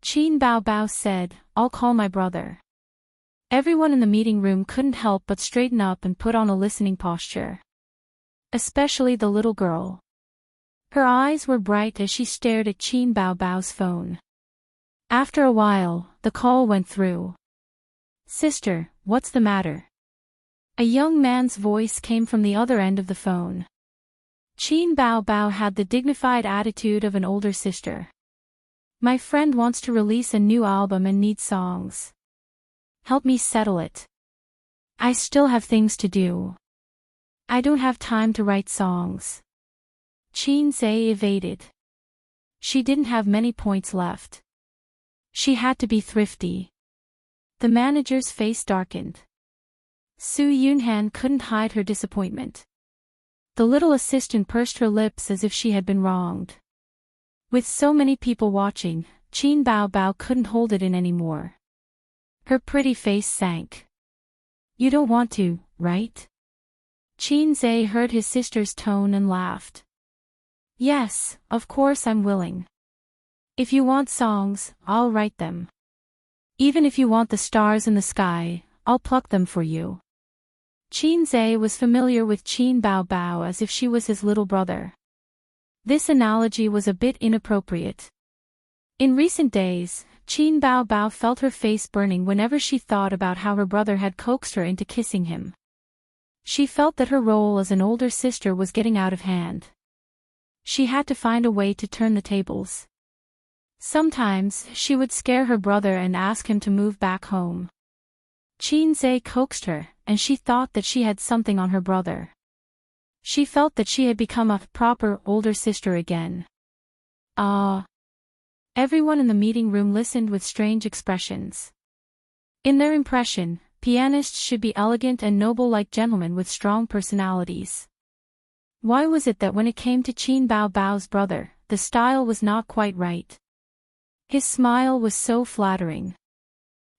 S1: Qin Bao Bao said, I'll call my brother. Everyone in the meeting room couldn't help but straighten up and put on a listening posture. Especially the little girl. Her eyes were bright as she stared at Qin Bao Bao's phone. After a while, the call went through. Sister, what's the matter? A young man's voice came from the other end of the phone. Qin Bao Bao had the dignified attitude of an older sister. My friend wants to release a new album and needs songs. Help me settle it. I still have things to do. I don't have time to write songs. Qin Zhe evaded. She didn't have many points left. She had to be thrifty. The manager's face darkened. Su Yunhan couldn't hide her disappointment. The little assistant pursed her lips as if she had been wronged. With so many people watching, Qin Bao Bao couldn't hold it in anymore. Her pretty face sank. You don't want to, right? Qin Zhe heard his sister's tone and laughed. Yes, of course I'm willing. If you want songs, I'll write them. Even if you want the stars in the sky, I'll pluck them for you. Qin Zhe was familiar with Qin Bao Bao as if she was his little brother. This analogy was a bit inappropriate. In recent days, Qin Bao Bao felt her face burning whenever she thought about how her brother had coaxed her into kissing him. She felt that her role as an older sister was getting out of hand. She had to find a way to turn the tables. Sometimes, she would scare her brother and ask him to move back home. Qin Zhe coaxed her, and she thought that she had something on her brother. She felt that she had become a proper older sister again. Ah! Everyone in the meeting room listened with strange expressions. In their impression, pianists should be elegant and noble like gentlemen with strong personalities. Why was it that when it came to Qin Bao Bao's brother, the style was not quite right? His smile was so flattering.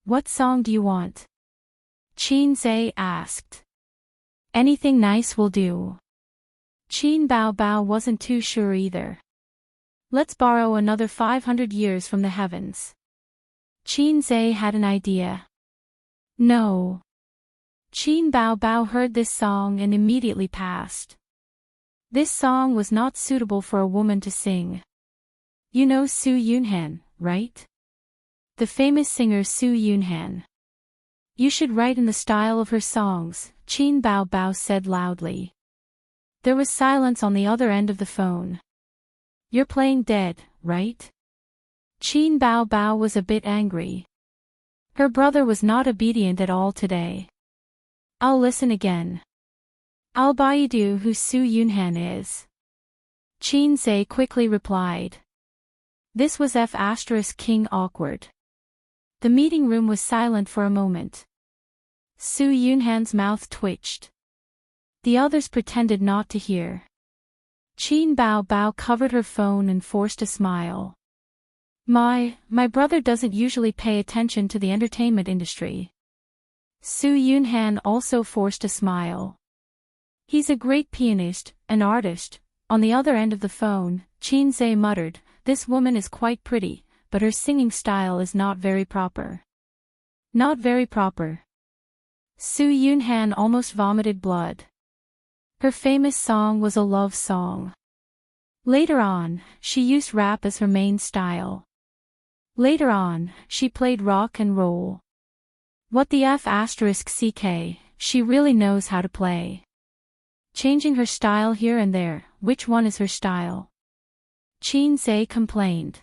S1: What song do you want? Qin Zhe asked. Anything nice will do. Qin Bao Bao wasn't too sure either. Let's borrow another 500 years from the heavens. Qin Zhe had an idea. No. Qin Bao Bao heard this song and immediately passed. This song was not suitable for a woman to sing. You know Su Yunhan, right? The famous singer Su Yunhan. You should write in the style of her songs, Qin Bao Bao said loudly. There was silence on the other end of the phone. You're playing dead, right? Qin Bao Bao was a bit angry. Her brother was not obedient at all today. I'll listen again. I'll baidu who Su Yunhan is. Qin Zhe quickly replied. This was King awkward. The meeting room was silent for a moment. Su Yunhan's mouth twitched. The others pretended not to hear. Qin Bao Bao covered her phone and forced a smile. My brother doesn't usually pay attention to the entertainment industry. Su Yunhan also forced a smile. He's a great pianist, an artist. On the other end of the phone, Qin Zhe muttered, this woman is quite pretty, but her singing style is not very proper. Not very proper. Su Yunhan almost vomited blood. Her famous song was a love song. Later on, she used rap as her main style. Later on, she played rock and roll. What the *CK, she really knows how to play. Changing her style here and there, which one is her style? Qin Zhe complained.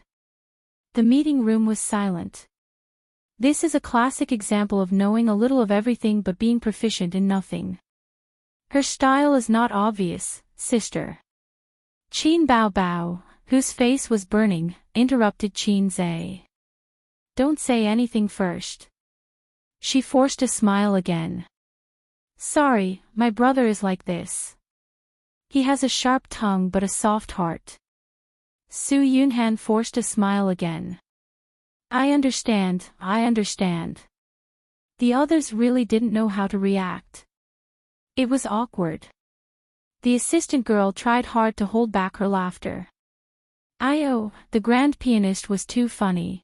S1: The meeting room was silent. This is a classic example of knowing a little of everything but being proficient in nothing. Her style is not obvious, sister. Qin Bao Bao, whose face was burning, interrupted Qin Zhe. Don't say anything first. She forced a smile again. Sorry, my brother is like this. He has a sharp tongue but a soft heart. Su Yunhan forced a smile again. I understand. The others really didn't know how to react. It was awkward. The assistant girl tried hard to hold back her laughter. The grand pianist was too funny.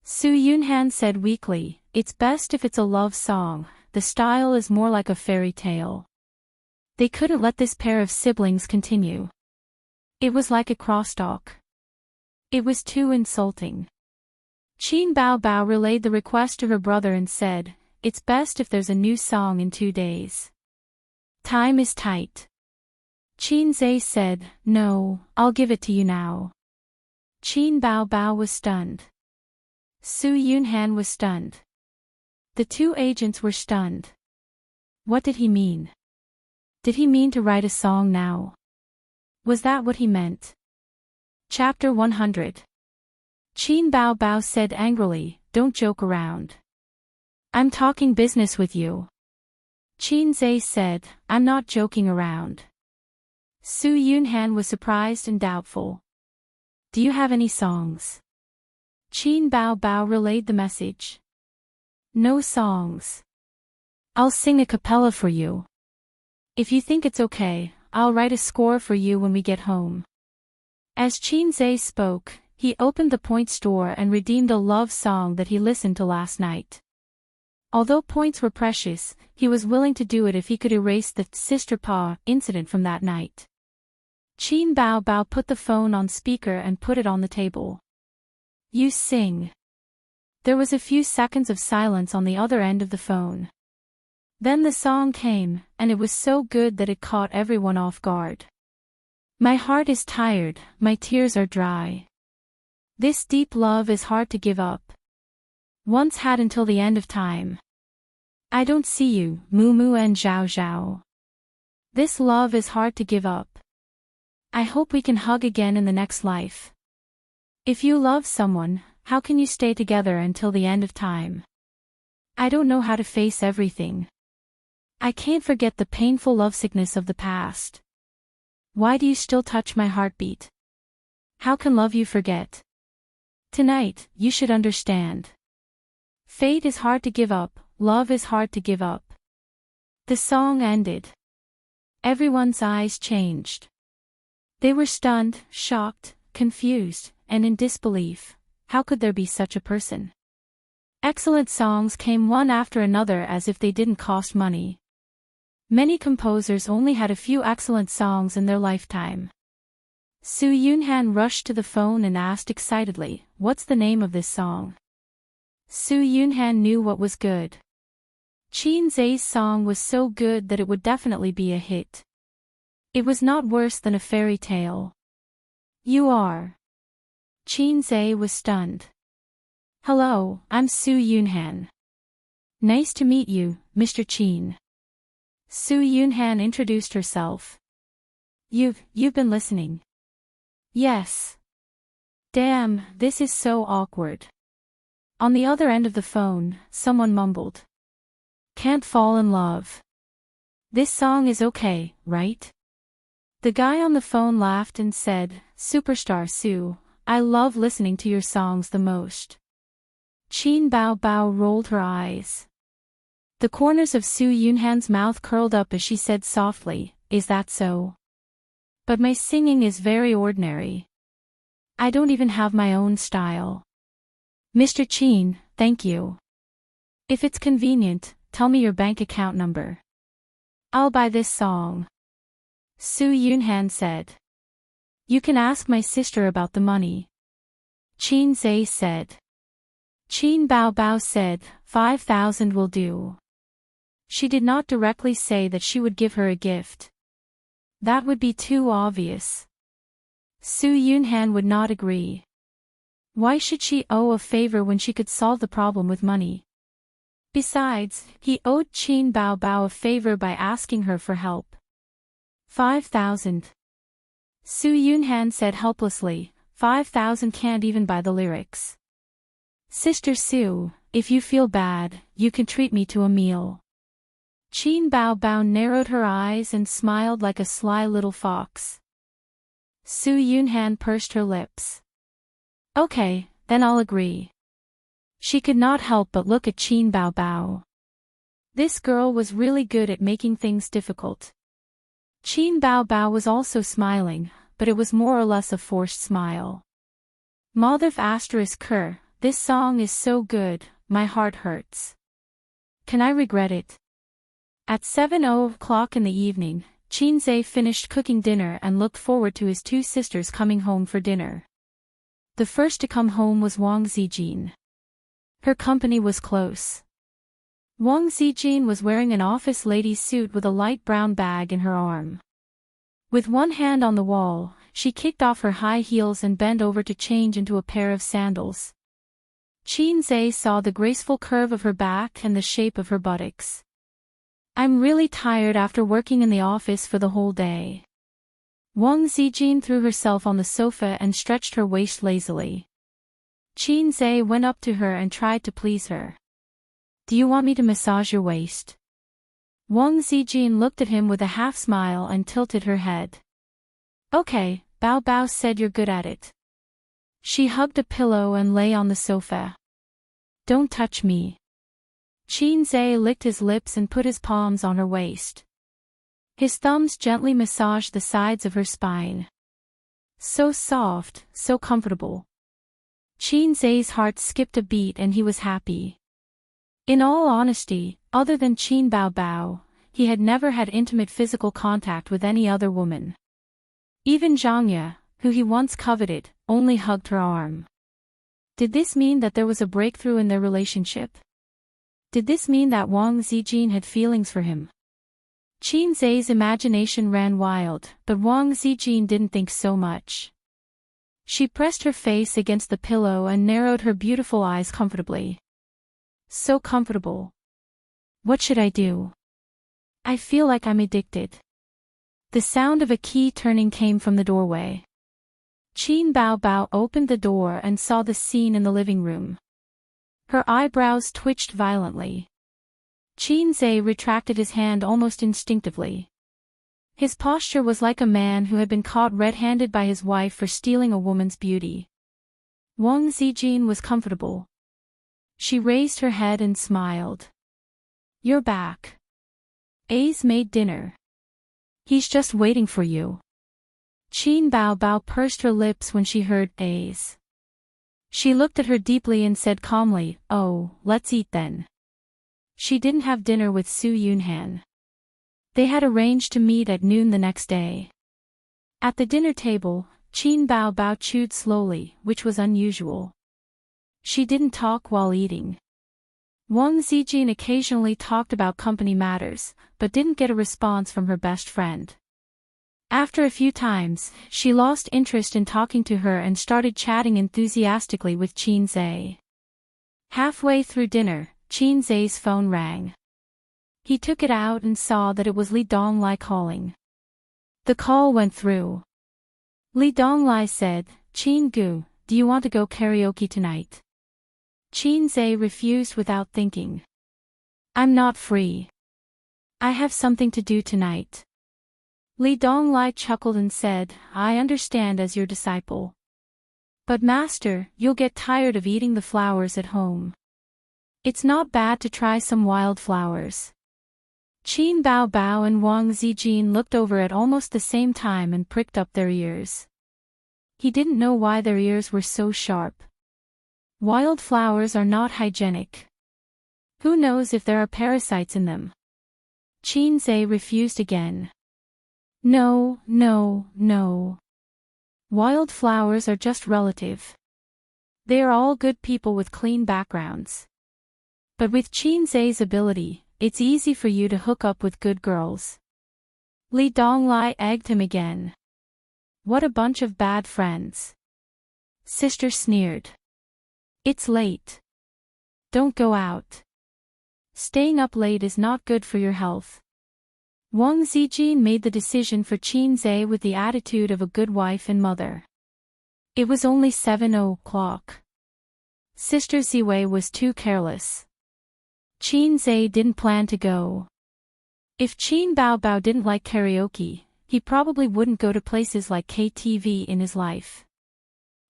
S1: Su Yunhan said weakly, it's best if it's a love song, the style is more like a fairy tale. They couldn't let this pair of siblings continue. It was like a crosstalk. It was too insulting. Qin Bao Bao relayed the request to her brother and said, it's best if there's a new song in 2 days. Time is tight. Qin Zhe said, no, I'll give it to you now. Qin Bao Bao was stunned. Su Yunhan was stunned. The two agents were stunned. What did he mean? Did he mean to write a song now? Was that what he meant? Chapter 100. Qin Bao Bao said angrily, don't joke around. I'm talking business with you. Qin Zhe said, I'm not joking around. Su Yunhan was surprised and doubtful. Do you have any songs? Qin Bao Bao relayed the message. No songs. I'll sing a cappella for you. If you think it's okay, I'll write a score for you when we get home. As Qin Zhe spoke, he opened the point store and redeemed a love song that he listened to last night. Although points were precious, he was willing to do it if he could erase the sister Pa incident from that night. Qin Bao Bao put the phone on speaker and put it on the table. You sing. There was a few seconds of silence on the other end of the phone. Then the song came, and it was so good that it caught everyone off guard. My heart is tired, my tears are dry. This deep love is hard to give up. Once had until the end of time. I don't see you, Mu Mu and Zhao Zhao. This love is hard to give up. I hope we can hug again in the next life. If you love someone, how can you stay together until the end of time? I don't know how to face everything. I can't forget the painful lovesickness of the past. Why do you still touch my heartbeat? How can love you forget? Tonight, you should understand. Fate is hard to give up, love is hard to give up. The song ended. Everyone's eyes changed. They were stunned, shocked, confused, and in disbelief. How could there be such a person? Excellent songs came one after another as if they didn't cost money. Many composers only had a few excellent songs in their lifetime. Su Yunhan rushed to the phone and asked excitedly, "What's the name of this song?" Su Yunhan knew what was good. Qin Zai's song was so good that it would definitely be a hit. It was not worse than a fairy tale. "You are?" Qin Zai was stunned. "Hello, I'm Su Yunhan." "Nice to meet you, Mr. Qin." Su Yunhan introduced herself. You've been listening." "Yes." "Damn, this is so awkward." On the other end of the phone, someone mumbled. "Can't fall in love. This song is okay, right?" The guy on the phone laughed and said, "Superstar Su, I love listening to your songs the most." Qin Bao Bao rolled her eyes. The corners of Su Yunhan's mouth curled up as she said softly, "Is that so? But my singing is very ordinary. I don't even have my own style." "Mr. Qin, thank you. If it's convenient, tell me your bank account number. I'll buy this song." Su Yunhan said. "You can ask my sister about the money." Qin Zai said. Qin Bao Bao said, 5,000 will do. She did not directly say that she would give her a gift. That would be too obvious. Su Yunhan would not agree. Why should she owe a favor when she could solve the problem with money? Besides, he owed Qin Bao Bao a favor by asking her for help. 5,000. Su Yunhan said helplessly, 5,000 can't even buy the lyrics. "Sister Su, if you feel bad, you can treat me to a meal." Qin Bao Bao narrowed her eyes and smiled like a sly little fox. Su Yunhan pursed her lips. "Okay, then I'll agree." She could not help but look at Qin Bao Bao. This girl was really good at making things difficult. Qin Bao Bao was also smiling, but it was more or less a forced smile. Madhav *Ker, this song is so good, my heart hurts. Can I regret it? At 7:00 in the evening, Qin Zai finished cooking dinner and looked forward to his two sisters coming home for dinner. The first to come home was Wang Zijin. Her company was close. Wang Zijin was wearing an office lady's suit with a light brown bag in her arm. With one hand on the wall, she kicked off her high heels and bent over to change into a pair of sandals. Qin Zai saw the graceful curve of her back and the shape of her buttocks. "I'm really tired after working in the office for the whole day." Wang Zijin threw herself on the sofa and stretched her waist lazily. Qin Zai went up to her and tried to please her. "Do you want me to massage your waist?" Wang Zijin looked at him with a half smile and tilted her head. "Okay," Bao Bao said, "you're good at it." She hugged a pillow and lay on the sofa. "Don't touch me." Qin Zai licked his lips and put his palms on her waist. His thumbs gently massaged the sides of her spine. So soft, so comfortable. Qin Zai's heart skipped a beat and he was happy. In all honesty, other than Qin Bao Bao, he had never had intimate physical contact with any other woman. Even Zhangya, who he once coveted, only hugged her arm. Did this mean that there was a breakthrough in their relationship? Did this mean that Wang Zijin had feelings for him? Qin Zai's imagination ran wild, but Wang Zijin didn't think so much. She pressed her face against the pillow and narrowed her beautiful eyes comfortably. So comfortable. What should I do? I feel like I'm addicted. The sound of a key turning came from the doorway. Qin Bao Bao opened the door and saw the scene in the living room. Her eyebrows twitched violently. Qin Zai retracted his hand almost instinctively. His posture was like a man who had been caught red-handed by his wife for stealing a woman's beauty. Wang Zijin was comfortable. She raised her head and smiled. "You're back. A's made dinner. He's just waiting for you." Qin Bao Bao pursed her lips when she heard A's. She looked at her deeply and said calmly, "Oh, let's eat then." She didn't have dinner with Su Yunhan. They had arranged to meet at noon the next day. At the dinner table, Qin Bao Bao chewed slowly, which was unusual. She didn't talk while eating. Wang Zijin occasionally talked about company matters, but didn't get a response from her best friend. After a few times, she lost interest in talking to her and started chatting enthusiastically with Qin Zhe. Halfway through dinner, Qin Zhe's phone rang. He took it out and saw that it was Li Donglai calling. The call went through. Li Donglai said, "Qin Gu, do you want to go karaoke tonight?" Qin Zhe refused without thinking. "I'm not free. I have something to do tonight." Li Donglai chuckled and said, "I understand as your disciple. But master, you'll get tired of eating the flowers at home. It's not bad to try some wild flowers." Qin Bao Bao and Wang Zijin looked over at almost the same time and pricked up their ears. He didn't know why their ears were so sharp. Wild flowers are not hygienic. Who knows if there are parasites in them? Qin Zhe refused again. "No, no, no. Wild flowers are just relative. They are all good people with clean backgrounds. But with Qin Zhe's ability, it's easy for you to hook up with good girls." Li Donglai egged him again. "What a bunch of bad friends." Sister sneered. "It's late. Don't go out. Staying up late is not good for your health." Wang Zijin made the decision for Qin Zhe with the attitude of a good wife and mother. It was only 7:00. Sister Ziwei was too careless. Qin Zhe didn't plan to go. If Qin Bao Bao didn't like karaoke, he probably wouldn't go to places like KTV in his life.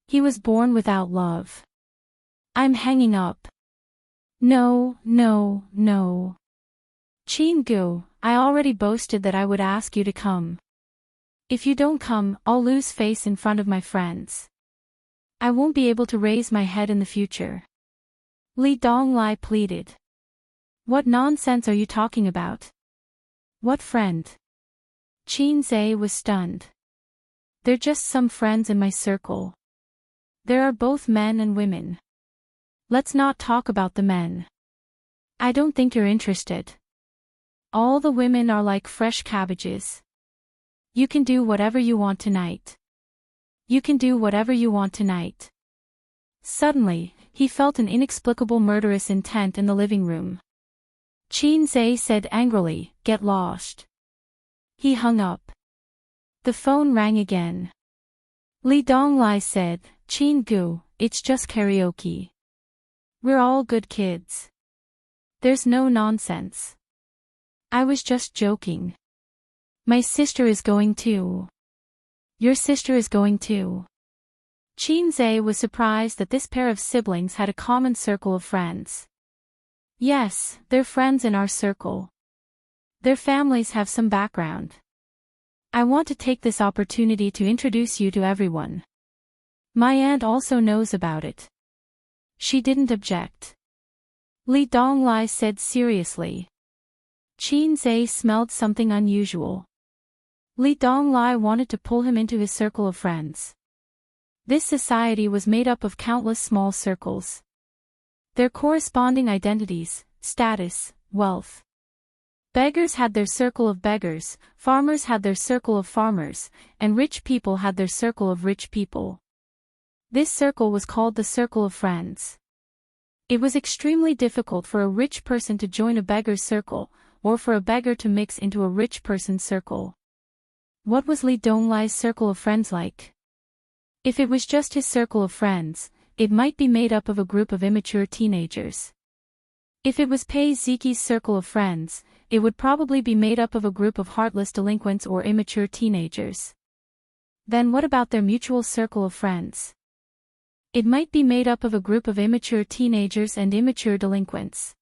S1: He was born without love. "I'm hanging up." "No, no, no. Qin Gu, I already boasted that I would ask you to come. If you don't come, I'll lose face in front of my friends. I won't be able to raise my head in the future." Li Donglai pleaded. "What nonsense are you talking about? What friend?" Qin Zhe was stunned. "They're just some friends in my circle. There are both men and women. Let's not talk about the men. I don't think you're interested. All the women are like fresh cabbages. You can do whatever you want tonight. You can do whatever you want tonight." Suddenly, he felt an inexplicable murderous intent in the living room. Qin Zhe said angrily, "Get lost." He hung up. The phone rang again. Li Donglai said, "Qin Gu, it's just karaoke. We're all good kids. There's no nonsense. I was just joking. My sister is going too." "Your sister is going too." Qin Zhe was surprised that this pair of siblings had a common circle of friends. "Yes, they're friends in our circle. Their families have some background. I want to take this opportunity to introduce you to everyone. My aunt also knows about it." She didn't object. Li Donglai said seriously. Qin Zhe smelled something unusual. Li Donglai wanted to pull him into his circle of friends. This society was made up of countless small circles. Their corresponding identities, status, wealth. Beggars had their circle of beggars, farmers had their circle of farmers, and rich people had their circle of rich people. This circle was called the circle of friends. It was extremely difficult for a rich person to join a beggar's circle, or for a beggar to mix into a rich person's circle. What was Li Donglai's circle of friends like? If it was just his circle of friends, it might be made up of a group of immature teenagers. If it was Pei Ziki's circle of friends, it would probably be made up of a group of heartless delinquents or immature teenagers. Then what about their mutual circle of friends? It might be made up of a group of immature teenagers and immature delinquents.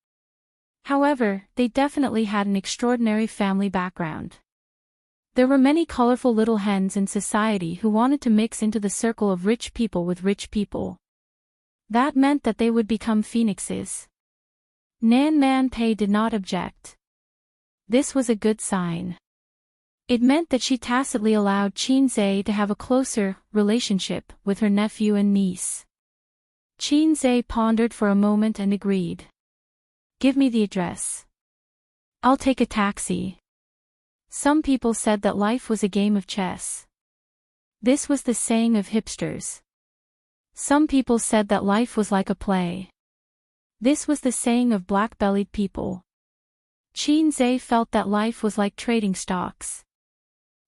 S1: However, they definitely had an extraordinary family background. There were many colorful little hens in society who wanted to mix into the circle of rich people with rich people. That meant that they would become phoenixes. Nan Man Pei did not object. This was a good sign. It meant that she tacitly allowed Qin Zhe to have a closer relationship with her nephew and niece. Qin Zhe pondered for a moment and agreed. Give me the address. I'll take a taxi. Some people said that life was a game of chess. This was the saying of hipsters. Some people said that life was like a play. This was the saying of black-bellied people. Qin Zhe felt that life was like trading stocks.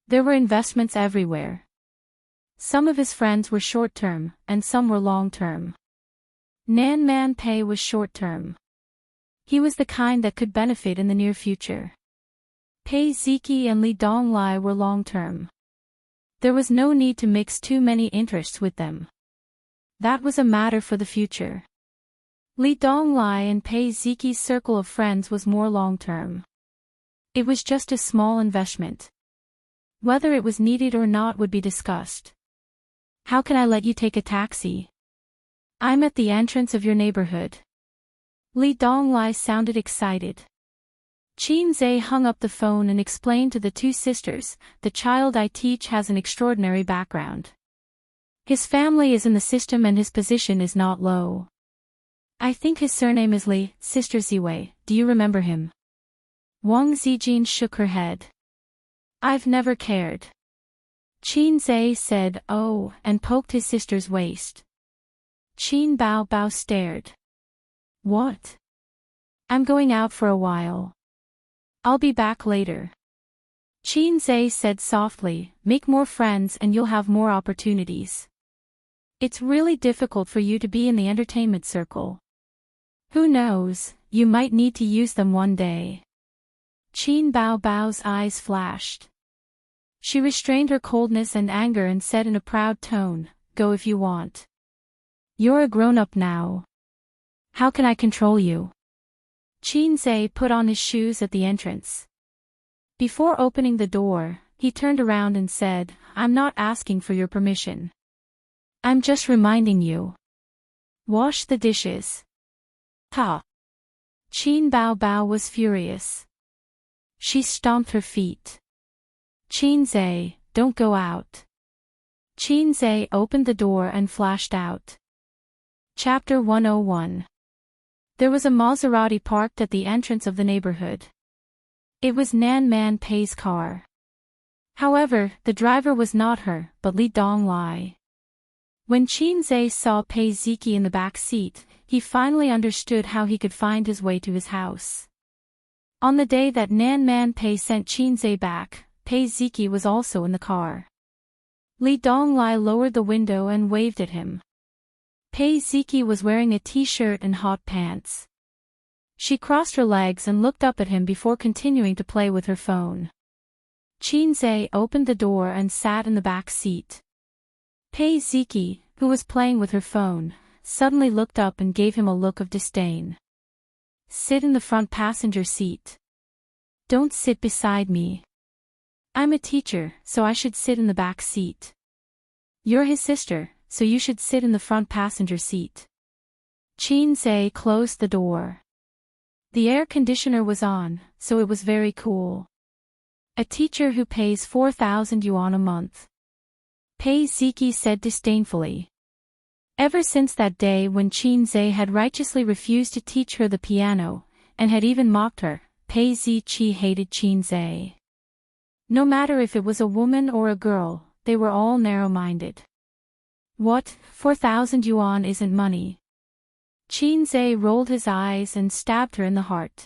S1: There were investments everywhere. Some of his friends were short-term, and some were long-term. Nan Man Pei was short-term. He was the kind that could benefit in the near future. Pei Ziqi and Li Donglai were long-term. There was no need to mix too many interests with them. That was a matter for the future. Li Donglai and Pei Ziqi's circle of friends was more long-term. It was just a small investment. Whether it was needed or not would be discussed. How can I let you take a taxi? I'm at the entrance of your neighborhood. Li Donglai sounded excited. Qin Zhe hung up the phone and explained to the two sisters, the child I teach has an extraordinary background. His family is in the system and his position is not low. I think his surname is Li. Sister Ziwei, do you remember him? Wang Zijin shook her head. I've never cared. Qin Zhe said, oh, and poked his sister's waist. Qin Bao Bao stared. What? I'm going out for a while. I'll be back later. Qin Zhe said softly, make more friends and you'll have more opportunities. It's really difficult for you to be in the entertainment circle. Who knows, you might need to use them one day. Qin Bao Bao's eyes flashed. She restrained her coldness and anger and said in a proud tone, go if you want. You're a grown-up now. How can I control you? Qin Zhe put on his shoes at the entrance. Before opening the door, he turned around and said, I'm not asking for your permission. I'm just reminding you. Wash the dishes. Ha! Qin Bao Bao was furious. She stomped her feet. Qin Zhe, don't go out. Qin Zhe opened the door and flashed out. Chapter 101. There was a Maserati parked at the entrance of the neighborhood. It was Nan Man Pei's car. However, the driver was not her, but Li Donglai. When Qin Zhe saw Pei Ziqi in the back seat, he finally understood how he could find his way to his house. On the day that Nan Man Pei sent Qin Zhe back, Pei Ziqi was also in the car. Li Donglai lowered the window and waved at him. Pei Ziqi was wearing a t-shirt and hot pants. She crossed her legs and looked up at him before continuing to play with her phone. Qin Zhe opened the door and sat in the back seat. Pei Ziqi, who was playing with her phone, suddenly looked up and gave him a look of disdain. Sit in the front passenger seat. Don't sit beside me. I'm a teacher, so I should sit in the back seat. You're his sister, so you should sit in the front passenger seat. Qin Zhe closed the door. The air conditioner was on, so it was very cool. A teacher who pays 4,000 yuan a month. Pei Ziqi said disdainfully. Ever since that day when Qin Zhe had righteously refused to teach her the piano, and had even mocked her, Pei Ziqi hated Qin Zhe. No matter if it was a woman or a girl, they were all narrow-minded. What, 4,000 yuan isn't money? Qin Zhe rolled his eyes and stabbed her in the heart.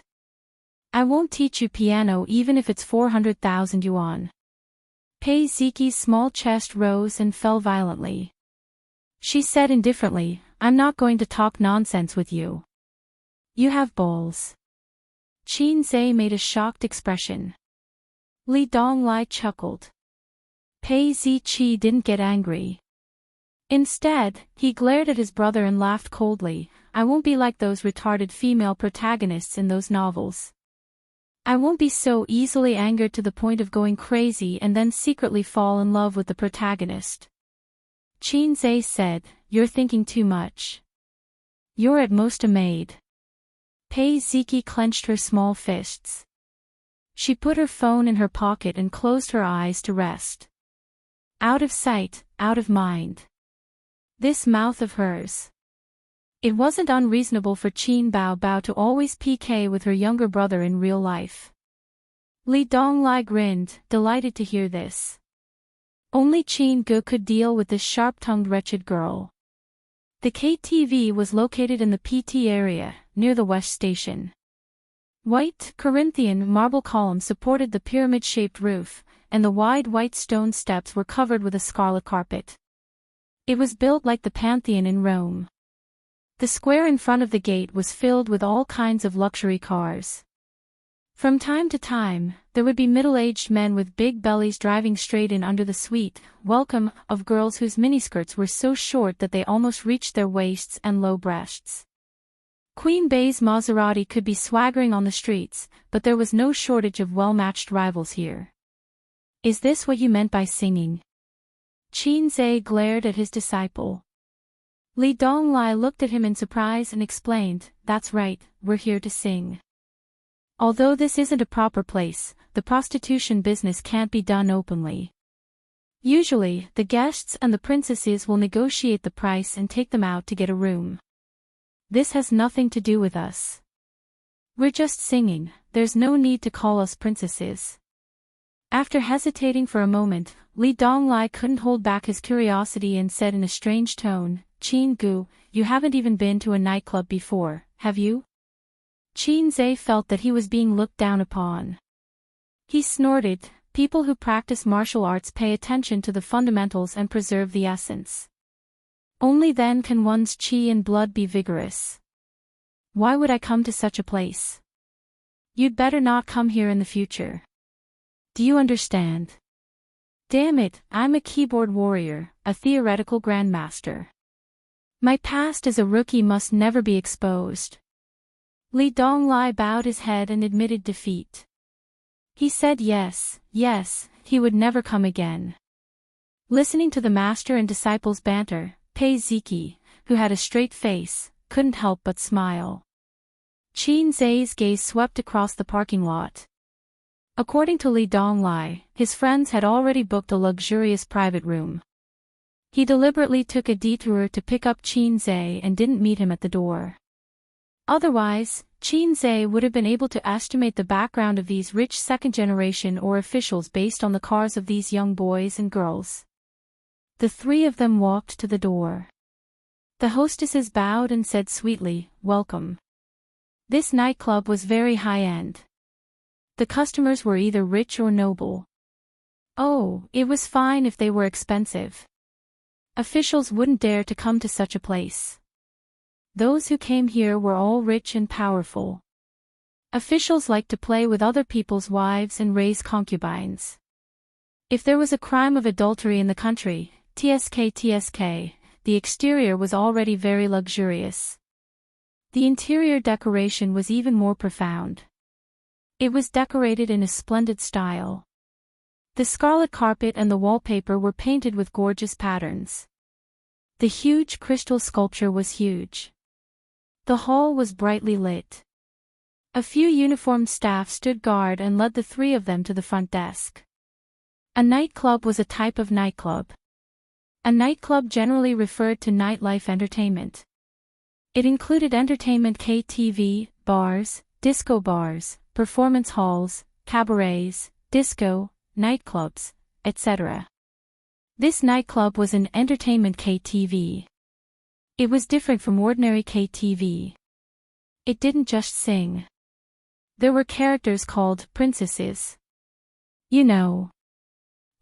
S1: I won't teach you piano even if it's 400,000 yuan. Pei Ziqi's small chest rose and fell violently. She said indifferently, I'm not going to talk nonsense with you. You have balls. Qin Zhe made a shocked expression. Li Donglai chuckled. Pei Ziqi didn't get angry. Instead, he glared at his brother and laughed coldly, I won't be like those retarded female protagonists in those novels. I won't be so easily angered to the point of going crazy and then secretly fall in love with the protagonist. Qin said, "You're thinking too much. You're at most a maid." Pei Ziki clenched her small fists. She put her phone in her pocket and closed her eyes to rest. Out of sight, out of mind. This mouth of hers. It wasn't unreasonable for Qin Bao to always PK with her younger brother in real life. Li Donglai grinned, delighted to hear this. Only Qin Gu could deal with this sharp-tongued wretched girl. The KTV was located in the PT area, near the West Station. White, Corinthian marble columns supported the pyramid-shaped roof, and the wide white stone steps were covered with a scarlet carpet. It was built like the Pantheon in Rome. The square in front of the gate was filled with all kinds of luxury cars. From time to time, there would be middle-aged men with big bellies driving straight in under the sweet welcome of girls whose miniskirts were so short that they almost reached their waists and low breasts. Queen Bey's Maserati could be swaggering on the streets, but there was no shortage of well-matched rivals here. "Is this what you meant by singing?" Qin glared at his disciple. Li Donglai looked at him in surprise and explained, "That's right, we're here to sing. Although this isn't a proper place, the prostitution business can't be done openly. Usually, the guests and the princesses will negotiate the price and take them out to get a room. This has nothing to do with us. We're just singing, there's no need to call us princesses." After hesitating for a moment, Li Donglai couldn't hold back his curiosity and said in a strange tone, "Qin Gu, you haven't even been to a nightclub before, have you?" Qin felt that he was being looked down upon. He snorted, "People who practice martial arts pay attention to the fundamentals and preserve the essence. Only then can one's qi and blood be vigorous. Why would I come to such a place? You'd better not come here in the future. Do you understand? Damn it, I'm a keyboard warrior, a theoretical grandmaster. My past as a rookie must never be exposed." Li Donglai bowed his head and admitted defeat. He said yes, he would never come again. Listening to the master and disciples' banter, Pei Ziki, who had a straight face, couldn't help but smile. Qin's gaze swept across the parking lot. According to Li Donglai, his friends had already booked a luxurious private room. He deliberately took a detour to pick up Qin and didn't meet him at the door. Otherwise, Qin would have been able to estimate the background of these rich second-generation or officials based on the cars of these young boys and girls. The three of them walked to the door. The hostesses bowed and said sweetly, "Welcome." This nightclub was very high-end. The customers were either rich or noble. Oh, it was fine if they were expensive. Officials wouldn't dare to come to such a place. Those who came here were all rich and powerful. Officials liked to play with other people's wives and raise concubines. If there was a crime of adultery in the country, TSK, the exterior was already very luxurious. The interior decoration was even more profound. It was decorated in a splendid style. The scarlet carpet and the wallpaper were painted with gorgeous patterns. The huge crystal sculpture was huge. The hall was brightly lit. A few uniformed staff stood guard and led the three of them to the front desk. A nightclub was a type of nightclub. A nightclub generally referred to nightlife entertainment. It included entertainment KTV, bars, disco bars, performance halls, cabarets, disco, nightclubs, etc. This nightclub was an entertainment KTV. It was different from ordinary KTV. It didn't just sing. There were characters called princesses. You know.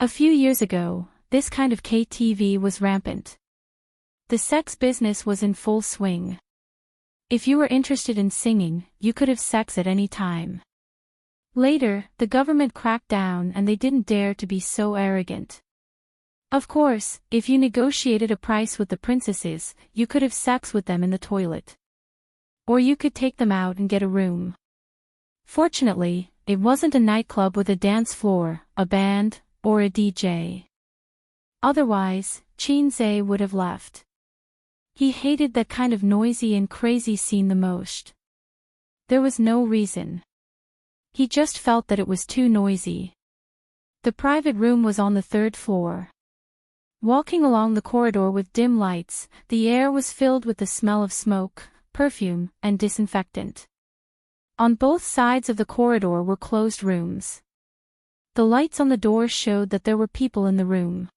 S1: A few years ago, this kind of KTV was rampant. The sex business was in full swing. If you were interested in singing, you could have sex at any time. Later, the government cracked down and they didn't dare to be so arrogant. Of course, if you negotiated a price with the princesses, you could have sex with them in the toilet. Or you could take them out and get a room. Fortunately, it wasn't a nightclub with a dance floor, a band, or a DJ. Otherwise, Chin-zae would have left. He hated that kind of noisy and crazy scene the most. There was no reason. He just felt that it was too noisy. The private room was on the third floor. Walking along the corridor with dim lights, the air was filled with the smell of smoke, perfume, and disinfectant. On both sides of the corridor were closed rooms. The lights on the doors showed that there were people in the room.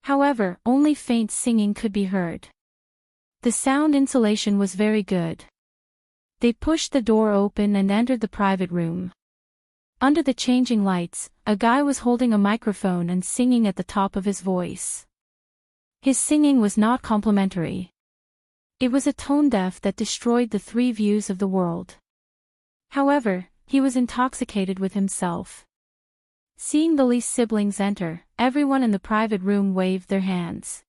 S1: However, only faint singing could be heard. The sound insulation was very good. They pushed the door open and entered the private room. Under the changing lights, a guy was holding a microphone and singing at the top of his voice. His singing was not complimentary. It was a tone deaf that destroyed the three views of the world. However, he was intoxicated with himself. Seeing the Lee siblings enter, everyone in the private room waved their hands.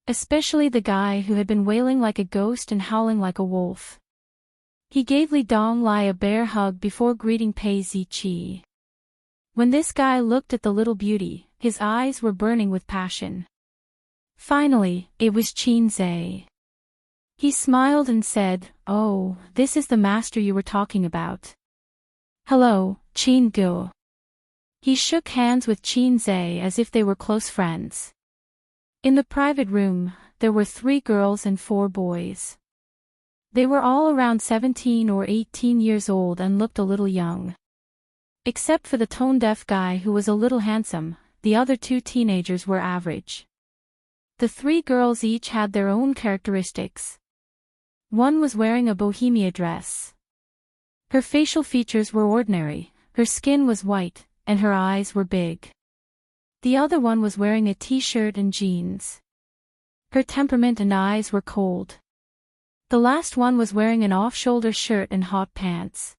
S1: Especially the guy who had been wailing like a ghost and howling like a wolf. He gave Lee Dong-lai a bear hug before greeting Pei Zi-chi. When this guy looked at the little beauty, his eyes were burning with passion. Finally, it was Chin-zae. He smiled and said, "Oh, this is the master you were talking about. Hello, Chin-gu." He shook hands with Chin-zae as if they were close friends. In the private room, there were 3 girls and 4 boys. They were all around 17 or 18 years old and looked a little young. Except for the tone-deaf guy who was a little handsome, the other 2 teenagers were average. The 3 girls each had their own characteristics. One was wearing a bohemia dress. Her facial features were ordinary, her skin was white, and her eyes were big. The other one was wearing a t-shirt and jeans. Her temperament and eyes were cold. The last one was wearing an off-shoulder shirt and hot pants.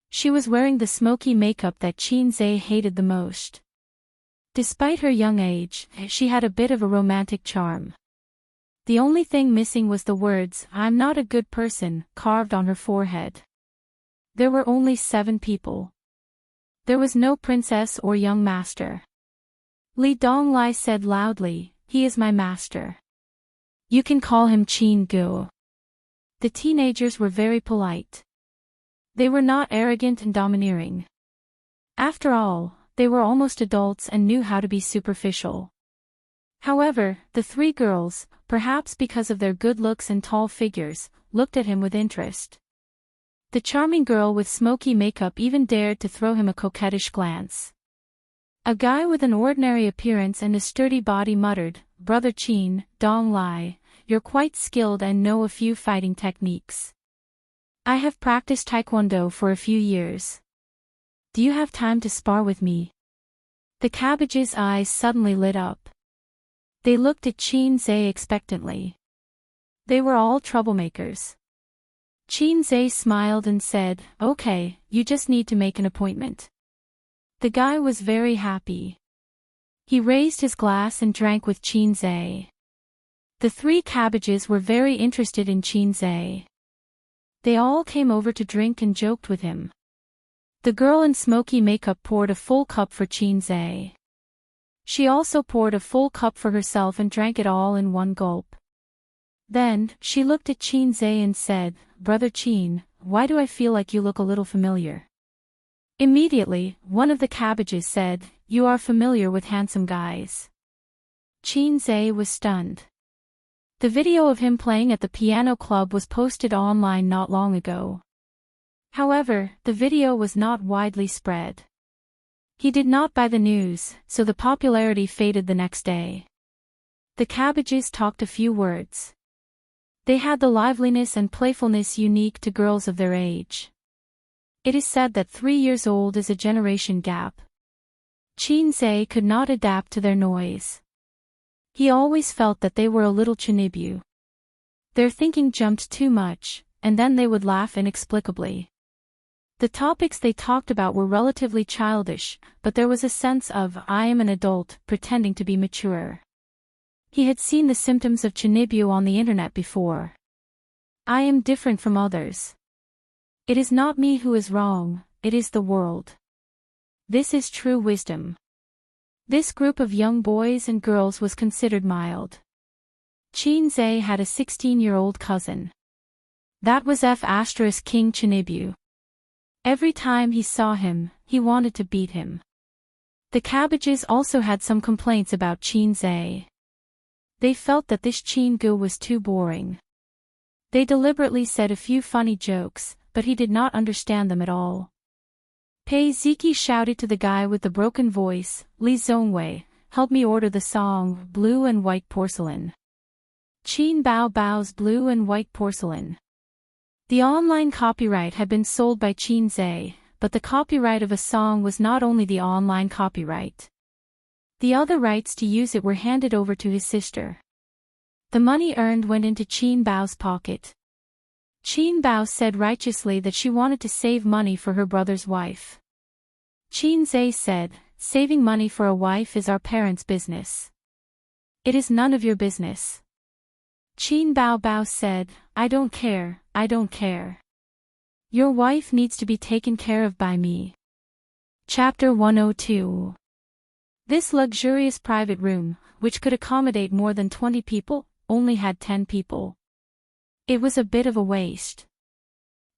S1: She was wearing the smoky makeup that Chin-zae hated the most. Despite her young age, she had a bit of a romantic charm. The only thing missing was the words, "I'm not a good person," carved on her forehead. There were only 7 people. There was no princess or young master. Lee Dong-lai said loudly, "He is my master. You can call him Chin-gu." The teenagers were very polite. They were not arrogant and domineering. After all, they were almost adults and knew how to be superficial. However, the 3 girls, perhaps because of their good looks and tall figures, looked at him with interest. The charming girl with smoky makeup even dared to throw him a coquettish glance. A guy with an ordinary appearance and a sturdy body muttered, "Brother Chin, Dong-lai, you're quite skilled and know a few fighting techniques. I have practiced taekwondo for a few years. Do you have time to spar with me?" The cabbage's eyes suddenly lit up. They looked at Chin-zae expectantly. They were all troublemakers. Chin-zae smiled and said, "Okay, you just need to make an appointment." The guy was very happy. He raised his glass and drank with Chin-zae. The 3 cabbages were very interested in Chin-zae. They all came over to drink and joked with him. The girl in smoky makeup poured a full cup for Chin-zae. She also poured a full cup for herself and drank it all in one gulp. Then, she looked at Chin-zae and said, "Brother Chin, why do I feel like you look a little familiar?" Immediately, one of the cabbages said, "You are familiar with handsome guys." Chin-zae was stunned. The video of him playing at the piano club was posted online not long ago. However, the video was not widely spread. He did not buy the news, so the popularity faded the next day. The cabbages talked a few words. They had the liveliness and playfulness unique to girls of their age. It is said that 3 years old is a generation gap. Chin-zae could not adapt to their noise. He always felt that they were a little chinibu. Their thinking jumped too much, and then they would laugh inexplicably. The topics they talked about were relatively childish, but there was a sense of, "I am an adult, pretending to be mature." He had seen the symptoms of chinibu on the internet before. "I am different from others. It is not me who is wrong, it is the world. This is true wisdom. This group of young boys and girls was considered mild. Chinze had a 16-year-old cousin. That was King Chinibu. Every time he saw him, he wanted to beat him. The cabbages also had some complaints about Chinze. They felt that this Chingu was too boring. They deliberately said a few funny jokes, but he did not understand them at all. Pei Ziki shouted to the guy with the broken voice, Li Zongwei, help me order the song, Blue and White Porcelain. Qin Bao Bao's Blue and White Porcelain. The online copyright had been sold by Chinze, but the copyright of a song was not only the online copyright. The other rights to use it were handed over to his sister. The money earned went into Qin Bao's pocket. Qin Bao said righteously that she wanted to save money for her brother's wife. Chinze said, saving money for a wife is our parents' business. It is none of your business. Qin Bao said, I don't care, I don't care. Your wife needs to be taken care of by me. Chapter 102. This luxurious private room, which could accommodate more than 20 people, only had 10 people. It was a bit of a waste.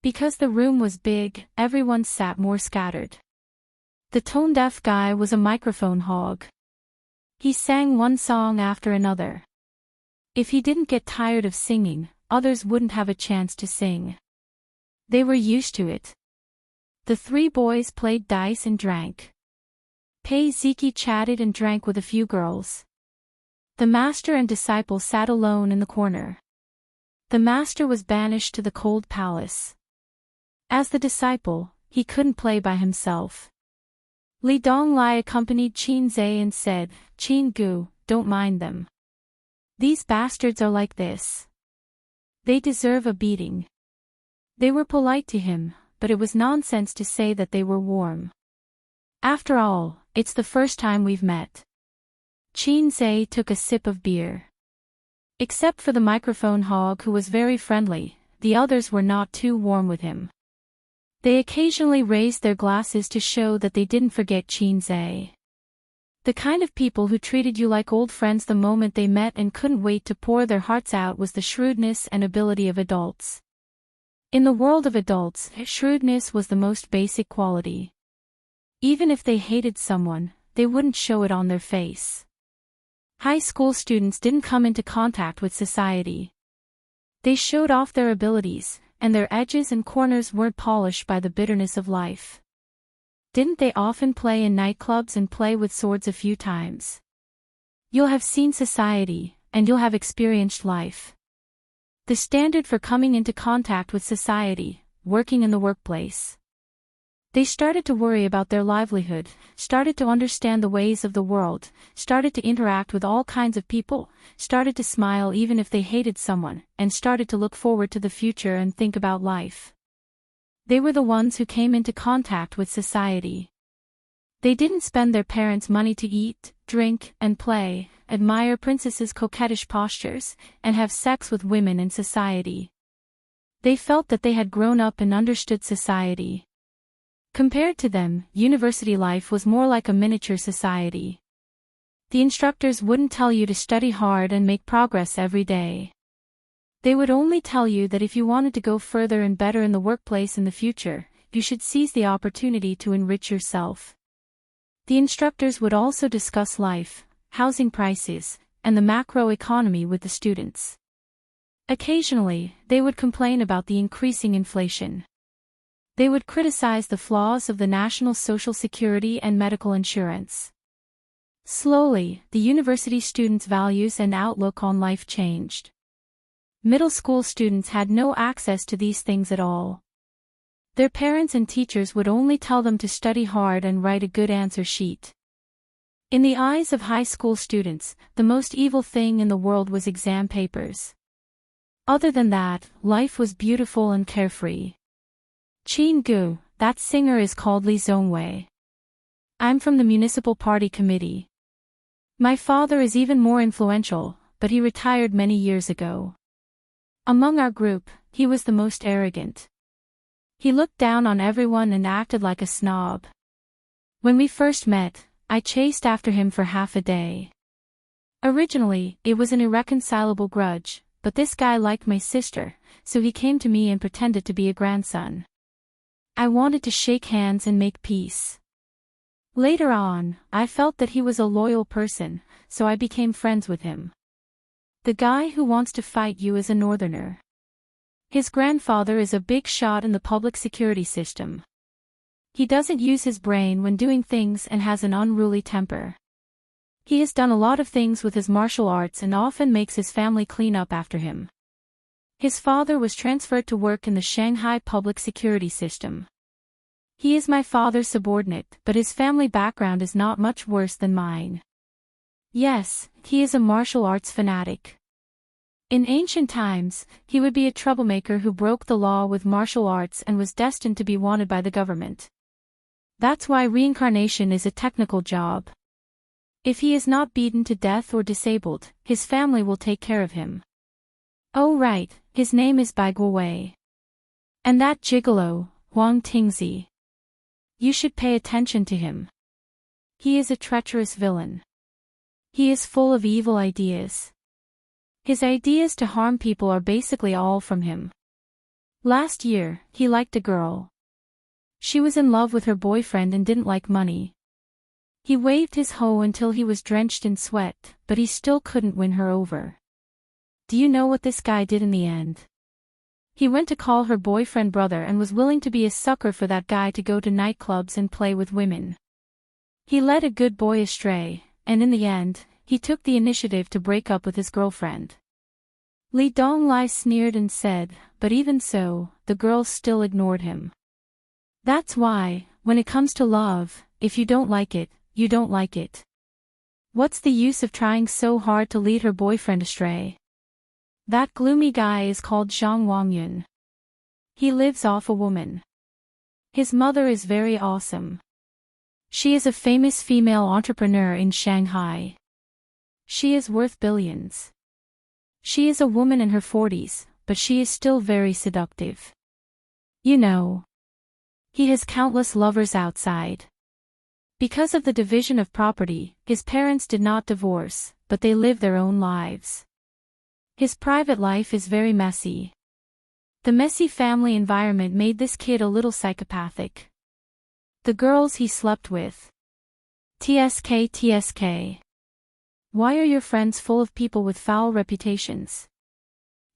S1: Because the room was big, everyone sat more scattered. The tone-deaf guy was a microphone hog. He sang one song after another. If he didn't get tired of singing, others wouldn't have a chance to sing. They were used to it. The three boys played dice and drank. Pei Ziki chatted and drank with a few girls. The master and disciple sat alone in the corner. The master was banished to the cold palace. As the disciple, he couldn't play by himself. Li Donglai accompanied Chinze and said, Qin Gu, don't mind them. These bastards are like this. They deserve a beating. They were polite to him, but it was nonsense to say that they were warm. After all, it's the first time we've met. Chinze took a sip of beer. Except for the microphone hog who was very friendly, the others were not too warm with him. They occasionally raised their glasses to show that they didn't forget Chinze. The kind of people who treated you like old friends the moment they met and couldn't wait to pour their hearts out was the shrewdness and ability of adults. In the world of adults, shrewdness was the most basic quality. Even if they hated someone, they wouldn't show it on their face. High school students didn't come into contact with society. They showed off their abilities, and their edges and corners weren't polished by the bitterness of life. Didn't they often play in nightclubs and play with swords a few times? You'll have seen society, and you'll have experienced life. The standard for coming into contact with society, working in the workplace. They started to worry about their livelihood, started to understand the ways of the world, started to interact with all kinds of people, started to smile even if they hated someone, and started to look forward to the future and think about life. They were the ones who came into contact with society. They didn't spend their parents' money to eat, drink, and play, admire princesses' coquettish postures, and have sex with women in society. They felt that they had grown up and understood society. Compared to them, university life was more like a miniature society. The instructors wouldn't tell you to study hard and make progress every day. They would only tell you that if you wanted to go further and better in the workplace in the future, you should seize the opportunity to enrich yourself. The instructors would also discuss life, housing prices, and the macro economy with the students. Occasionally, they would complain about the increasing inflation. They would criticize the flaws of the national social security and medical insurance. Slowly, the university students' values and outlook on life changed. Middle school students had no access to these things at all. Their parents and teachers would only tell them to study hard and write a good answer sheet. In the eyes of high school students, the most evil thing in the world was exam papers. Other than that, life was beautiful and carefree. Qin Gu, that singer is called Li Zongwei. I'm from the municipal party committee. My father is even more influential, but he retired many years ago. Among our group, he was the most arrogant. He looked down on everyone and acted like a snob. When we first met, I chased after him for half a day. Originally, it was an irreconcilable grudge, but this guy liked my sister, so he came to me and pretended to be a grandson. I wanted to shake hands and make peace. Later on, I felt that he was a loyal person, so I became friends with him. The guy who wants to fight you is a northerner. His grandfather is a big shot in the public security system. He doesn't use his brain when doing things and has an unruly temper. He has done a lot of things with his martial arts and often makes his family clean up after him. His father was transferred to work in the Shanghai public security system. He is my father's subordinate, but his family background is not much worse than mine. Yes, he is a martial arts fanatic. In ancient times, he would be a troublemaker who broke the law with martial arts and was destined to be wanted by the government. That's why reincarnation is a technical job. If he is not beaten to death or disabled, his family will take care of him. Oh right, his name is Bai Guowei. And that gigolo, Huang Tingzi. You should pay attention to him. He is a treacherous villain. He is full of evil ideas. His ideas to harm people are basically all from him. Last year, he liked a girl. She was in love with her boyfriend and didn't like money. He waved his hoe until he was drenched in sweat, but he still couldn't win her over. Do you know what this guy did in the end? He went to call her boyfriend brother and was willing to be a sucker for that guy to go to nightclubs and play with women. He led a good boy astray, and in the end, he took the initiative to break up with his girlfriend. Li Donglai sneered and said, but even so, the girl still ignored him. That's why, when it comes to love, if you don't like it, you don't like it. What's the use of trying so hard to lead her boyfriend astray? That gloomy guy is called Zhang Wangyun. He lives off a woman. His mother is very awesome. She is a famous female entrepreneur in Shanghai. She is worth billions. She is a woman in her 40s, but she is still very seductive. You know. He has countless lovers outside. Because of the division of property, his parents did not divorce, but they live their own lives. His private life is very messy. The messy family environment made this kid a little psychopathic. The girls he slept with. TSK. Why are your friends full of people with foul reputations?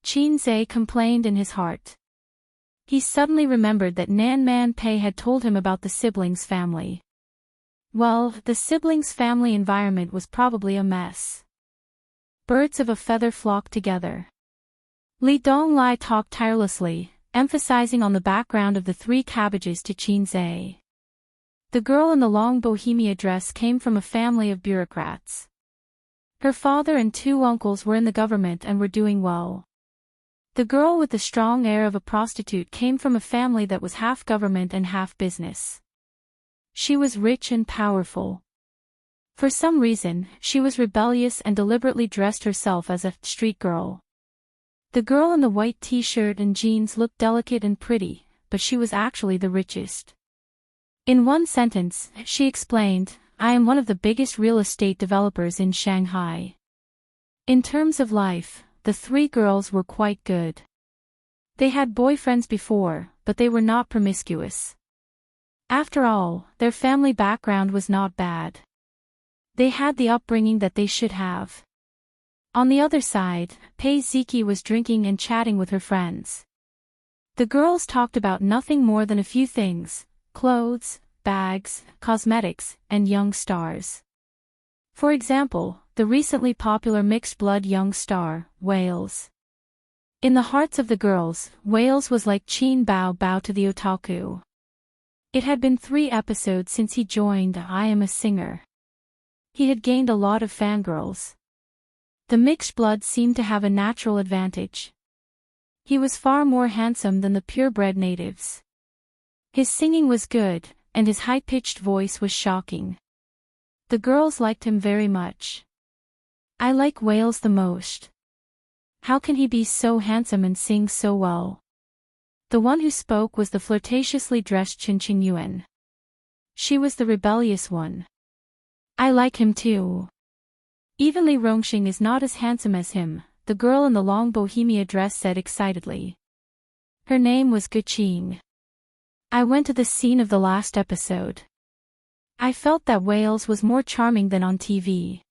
S1: Qin Zhe complained in his heart. He suddenly remembered that Nan Man Pei had told him about the siblings' family. Well, the siblings' family environment was probably a mess. Birds of a feather flock together. Li Donglai talked tirelessly, emphasizing on the background of the 3 cabbages to Qin Zhe. The girl in the long bohemia dress came from a family of bureaucrats. Her father and 2 uncles were in the government and were doing well. The girl with the strong air of a prostitute came from a family that was half government and half business. She was rich and powerful. For some reason, she was rebellious and deliberately dressed herself as a street girl. The girl in the white t-shirt and jeans looked delicate and pretty, but she was actually the richest. In one sentence, she explained, I am one of the biggest real estate developers in Shanghai. In terms of life, the 3 girls were quite good. They had boyfriends before, but they were not promiscuous. After all, their family background was not bad. They had the upbringing that they should have. On the other side, Pei Ziki was drinking and chatting with her friends. The girls talked about nothing more than a few things: clothes, bags, cosmetics, and young stars. For example, the recently popular mixed-blood young star, Wales. In the hearts of the girls, Wales was like Qin Bao Bao to the otaku. It had been 3 episodes since he joined I Am a Singer. He had gained a lot of fangirls. The mixed blood seemed to have a natural advantage. He was far more handsome than the purebred natives. His singing was good, and his high-pitched voice was shocking. The girls liked him very much. I like Wales the most. How can he be so handsome and sing so well? The one who spoke was the flirtatiously dressed Qin Yuan. She was the rebellious one. I like him too. Even Li Rongxing is not as handsome as him, the girl in the long bohemia dress said excitedly. Her name was Guqing. I went to the scene of the last episode. I felt that Wales was more charming than on TV.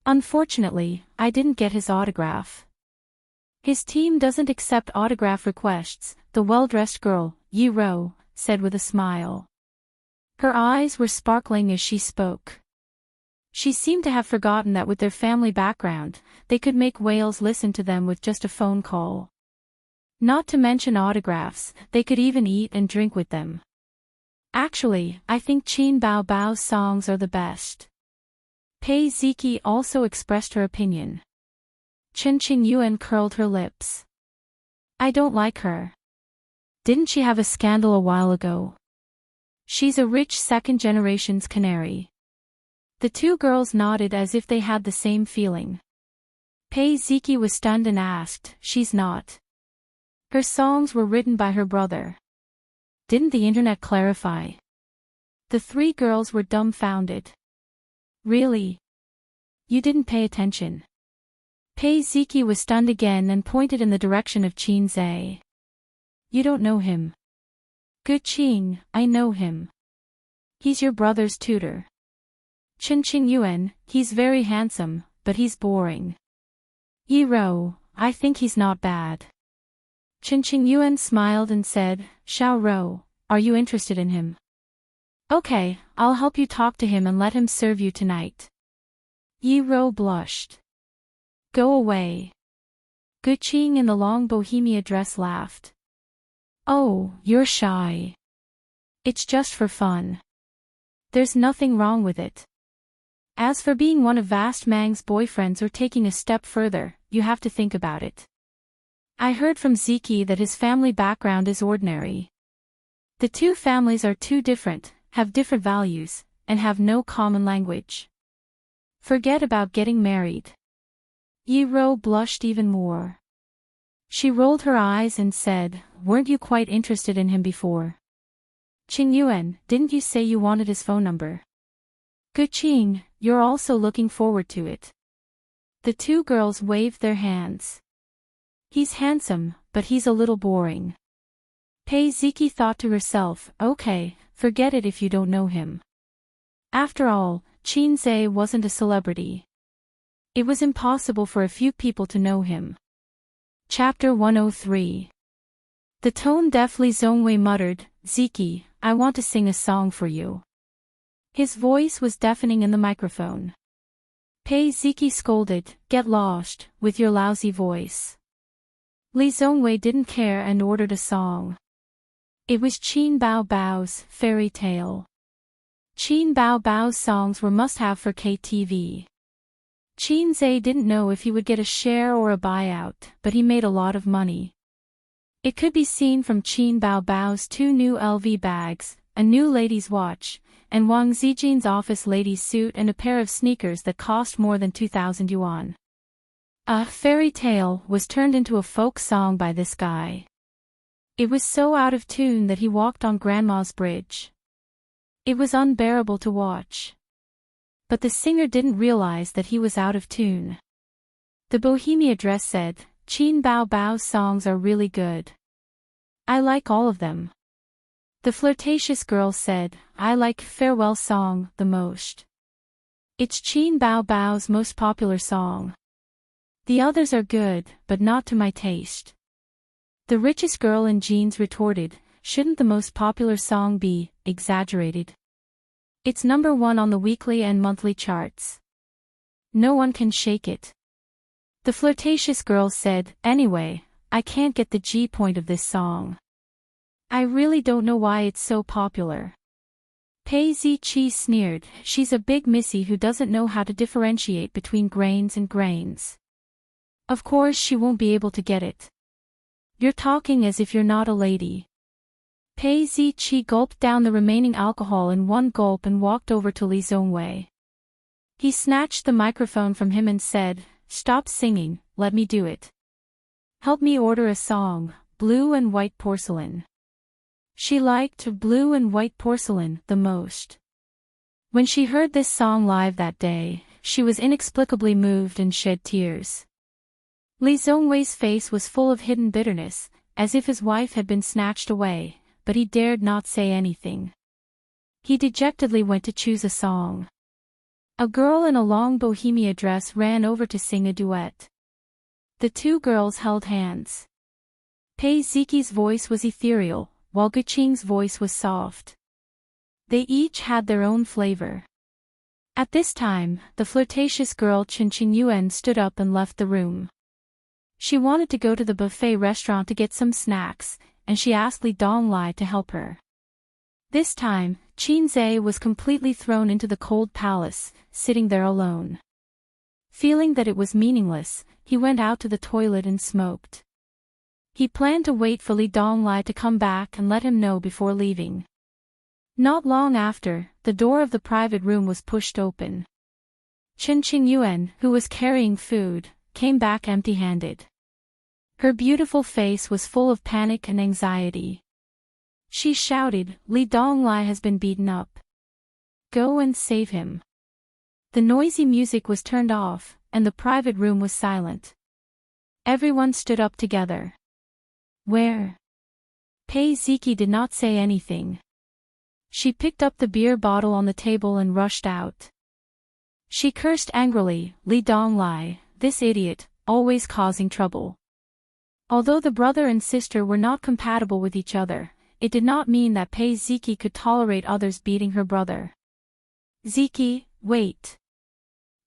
S1: Unfortunately, I didn't get his autograph. His team doesn't accept autograph requests, the well-dressed girl, Yi Ro, said with a smile. Her eyes were sparkling as she spoke. She seemed to have forgotten that with their family background, they could make Wales listen to them with just a phone call. Not to mention autographs, they could even eat and drink with them. Actually, I think Qin Bao Bao's songs are the best. Pei Ziki also expressed her opinion. Qin Yuan curled her lips. I don't like her. Didn't she have a scandal a while ago? She's a rich second-generation's canary. The two girls nodded as if they had the same feeling. Pei Ziki was stunned and asked, she's not. Her songs were written by her brother. Didn't the internet clarify? The three girls were dumbfounded. Really? You didn't pay attention. Pei Ziki was stunned again and pointed in the direction of Qin Zhe. You don't know him. Guqing, I know him. He's your brother's tutor. Qin Yuan, he's very handsome, but he's boring. Yi Ro, I think he's not bad. Qin Yuan smiled and said, Xiao Ro, are you interested in him? Okay, I'll help you talk to him and let him serve you tonight. Yi Ro blushed. Go away. Guqing in the long bohemia dress laughed. Oh, you're shy. It's just for fun. There's nothing wrong with it. As for being one of Vast Mang's boyfriends or taking a step further, you have to think about it. I heard from Ziki that his family background is ordinary. The two families are too different, have different values, and have no common language. Forget about getting married. Yi Ro blushed even more. She rolled her eyes and said, weren't you quite interested in him before? Qin Yuan, didn't you say you wanted his phone number? Guqing, you're also looking forward to it. The two girls waved their hands. He's handsome, but he's a little boring. Pei Ziki thought to herself, okay, forget it if you don't know him. After all, Qin Zhe wasn't a celebrity. It was impossible for a few people to know him. Chapter 103. The tone-deaf Li Zongwei muttered, Ziki, I want to sing a song for you. His voice was deafening in the microphone. Pei Ziki scolded, get lost, with your lousy voice. Li Zongwei didn't care and ordered a song. It was Qin Bao Bao's Fairy Tale. Qin Bao Bao's songs were must-have for KTV. Qin Zhe didn't know if he would get a share or a buyout, but he made a lot of money. It could be seen from Qin Bao Bao's 2 new LV bags, a new lady's watch, and Wang Zijin's office lady's suit and a pair of sneakers that cost more than 2,000 yuan. A Fairy Tale was turned into a folk song by this guy. It was so out of tune that he walked on Grandma's bridge. It was unbearable to watch. But the singer didn't realize that he was out of tune. The Bohemia dress said, Qin Bao Bao's songs are really good. I like all of them. The flirtatious girl said, I like Farewell Song the most. It's Qin Bao Bao's most popular song. The others are good, but not to my taste. The richest girl in jeans retorted, shouldn't the most popular song be exaggerated? It's number 1 on the weekly and monthly charts. No one can shake it. The flirtatious girl said, anyway, I can't get the G point of this song. I really don't know why it's so popular. Pei Ziqi sneered, she's a big missy who doesn't know how to differentiate between grains and grains. Of course she won't be able to get it. You're talking as if you're not a lady. Pei Ziqi gulped down the remaining alcohol in one gulp and walked over to Li Zongwei. He snatched the microphone from him and said, stop singing, let me do it. Help me order a song, blue and white porcelain. She liked blue and white porcelain the most. When she heard this song live that day, she was inexplicably moved and shed tears. Lee Zhongwei's face was full of hidden bitterness, as if his wife had been snatched away, but he dared not say anything. He dejectedly went to choose a song. A girl in a long bohemia dress ran over to sing a duet. The two girls held hands. Pei Ziqi's voice was ethereal, while Guqing's voice was soft. They each had their own flavor. At this time, the flirtatious girl Chen Qingyuan stood up and left the room. She wanted to go to the buffet restaurant to get some snacks, and she asked Li Donglai to help her. This time, Qin Zhe was completely thrown into the cold palace, sitting there alone. Feeling that it was meaningless, he went out to the toilet and smoked. He planned to wait for Li Donglai to come back and let him know before leaving. Not long after, the door of the private room was pushed open. Chen Qingyuan, who was carrying food, came back empty-handed. Her beautiful face was full of panic and anxiety. She shouted, "Li Donglai has been beaten up. Go and save him." The noisy music was turned off, and the private room was silent. Everyone stood up together. "Where?" Pei Ziqi did not say anything. She picked up the beer bottle on the table and rushed out. She cursed angrily, "Li Donglai, this idiot, always causing trouble." Although the brother and sister were not compatible with each other, it did not mean that Pei Ziqi could tolerate others beating her brother. "Ziqi, wait."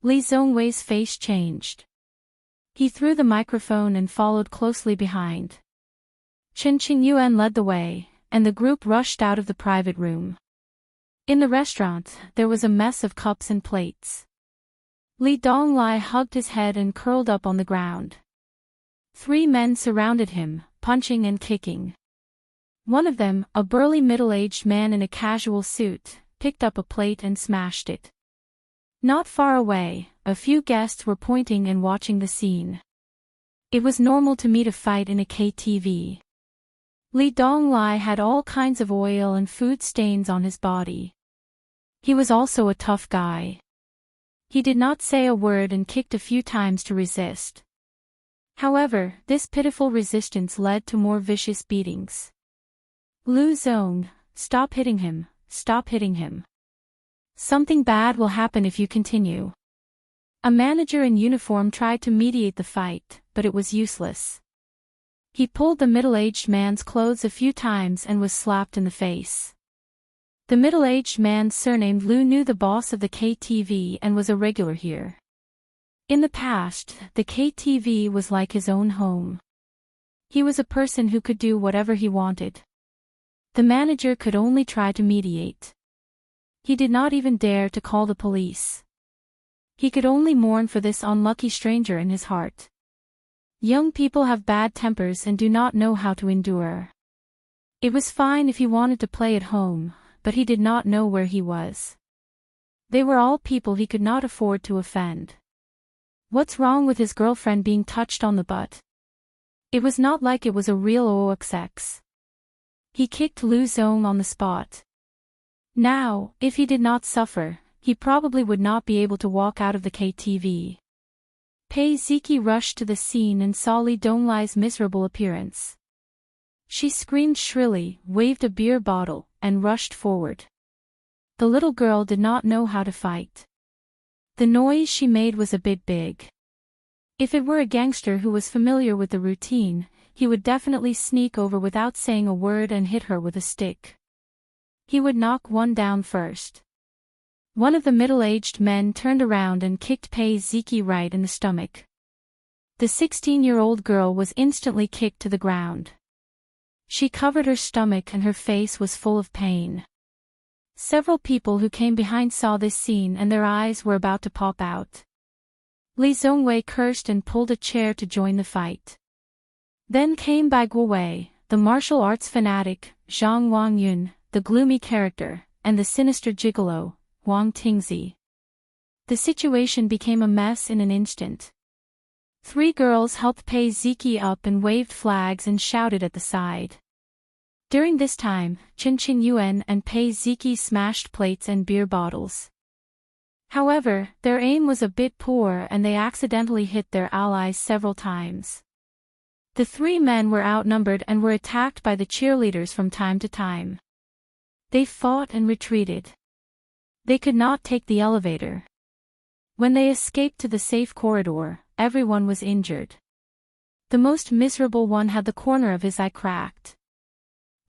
S1: Li Zhongwei's face changed. He threw the microphone and followed closely behind. Chen Qingyuan led the way, and the group rushed out of the private room. In the restaurant, there was a mess of cups and plates. Li Donglai hugged his head and curled up on the ground. 3 men surrounded him, punching and kicking. One of them, a burly middle-aged man in a casual suit, picked up a plate and smashed it. Not far away, a few guests were pointing and watching the scene. It was normal to meet a fight in a KTV. Li Donglai had all kinds of oil and food stains on his body. He was also a tough guy. He did not say a word and kicked a few times to resist. However, this pitiful resistance led to more vicious beatings. "Lu Zong, stop hitting him, stop hitting him. Something bad will happen if you continue." A manager in uniform tried to mediate the fight, but it was useless. He pulled the middle-aged man's clothes a few times and was slapped in the face. The middle-aged man surnamed Lu knew the boss of the KTV and was a regular here. In the past, the KTV was like his own home. He was a person who could do whatever he wanted. The manager could only try to mediate. He did not even dare to call the police. He could only mourn for this unlucky stranger in his heart. Young people have bad tempers and do not know how to endure. It was fine if he wanted to play at home, but he did not know where he was. They were all people he could not afford to offend. What's wrong with his girlfriend being touched on the butt? It was not like it was a real OXX. He kicked Lu Zong on the spot. Now, if he did not suffer, he probably would not be able to walk out of the KTV. Pei Ziqi rushed to the scene and saw Li Donglai's miserable appearance. She screamed shrilly, waved a beer bottle, and rushed forward. The little girl did not know how to fight. The noise she made was a bit big. If it were a gangster who was familiar with the routine, he would definitely sneak over without saying a word and hit her with a stick. He would knock one down first. One of the middle-aged men turned around and kicked Pei Ziqi right in the stomach. The 16-year-old girl was instantly kicked to the ground. She covered her stomach and her face was full of pain. Several people who came behind saw this scene and their eyes were about to pop out. Li Zhongwei cursed and pulled a chair to join the fight. Then came Bai Guowei, the martial arts fanatic, Zhang Wangyun, the gloomy character, and the sinister gigolo, Wang Tingzi. The situation became a mess in an instant. Three girls helped Pei Ziki up and waved flags and shouted at the side. During this time, Qin Yuan and Pei Ziki smashed plates and beer bottles. However, their aim was a bit poor and they accidentally hit their allies several times. The three men were outnumbered and were attacked by the cheerleaders from time to time. They fought and retreated. They could not take the elevator. When they escaped to the safe corridor, everyone was injured. The most miserable one had the corner of his eye cracked.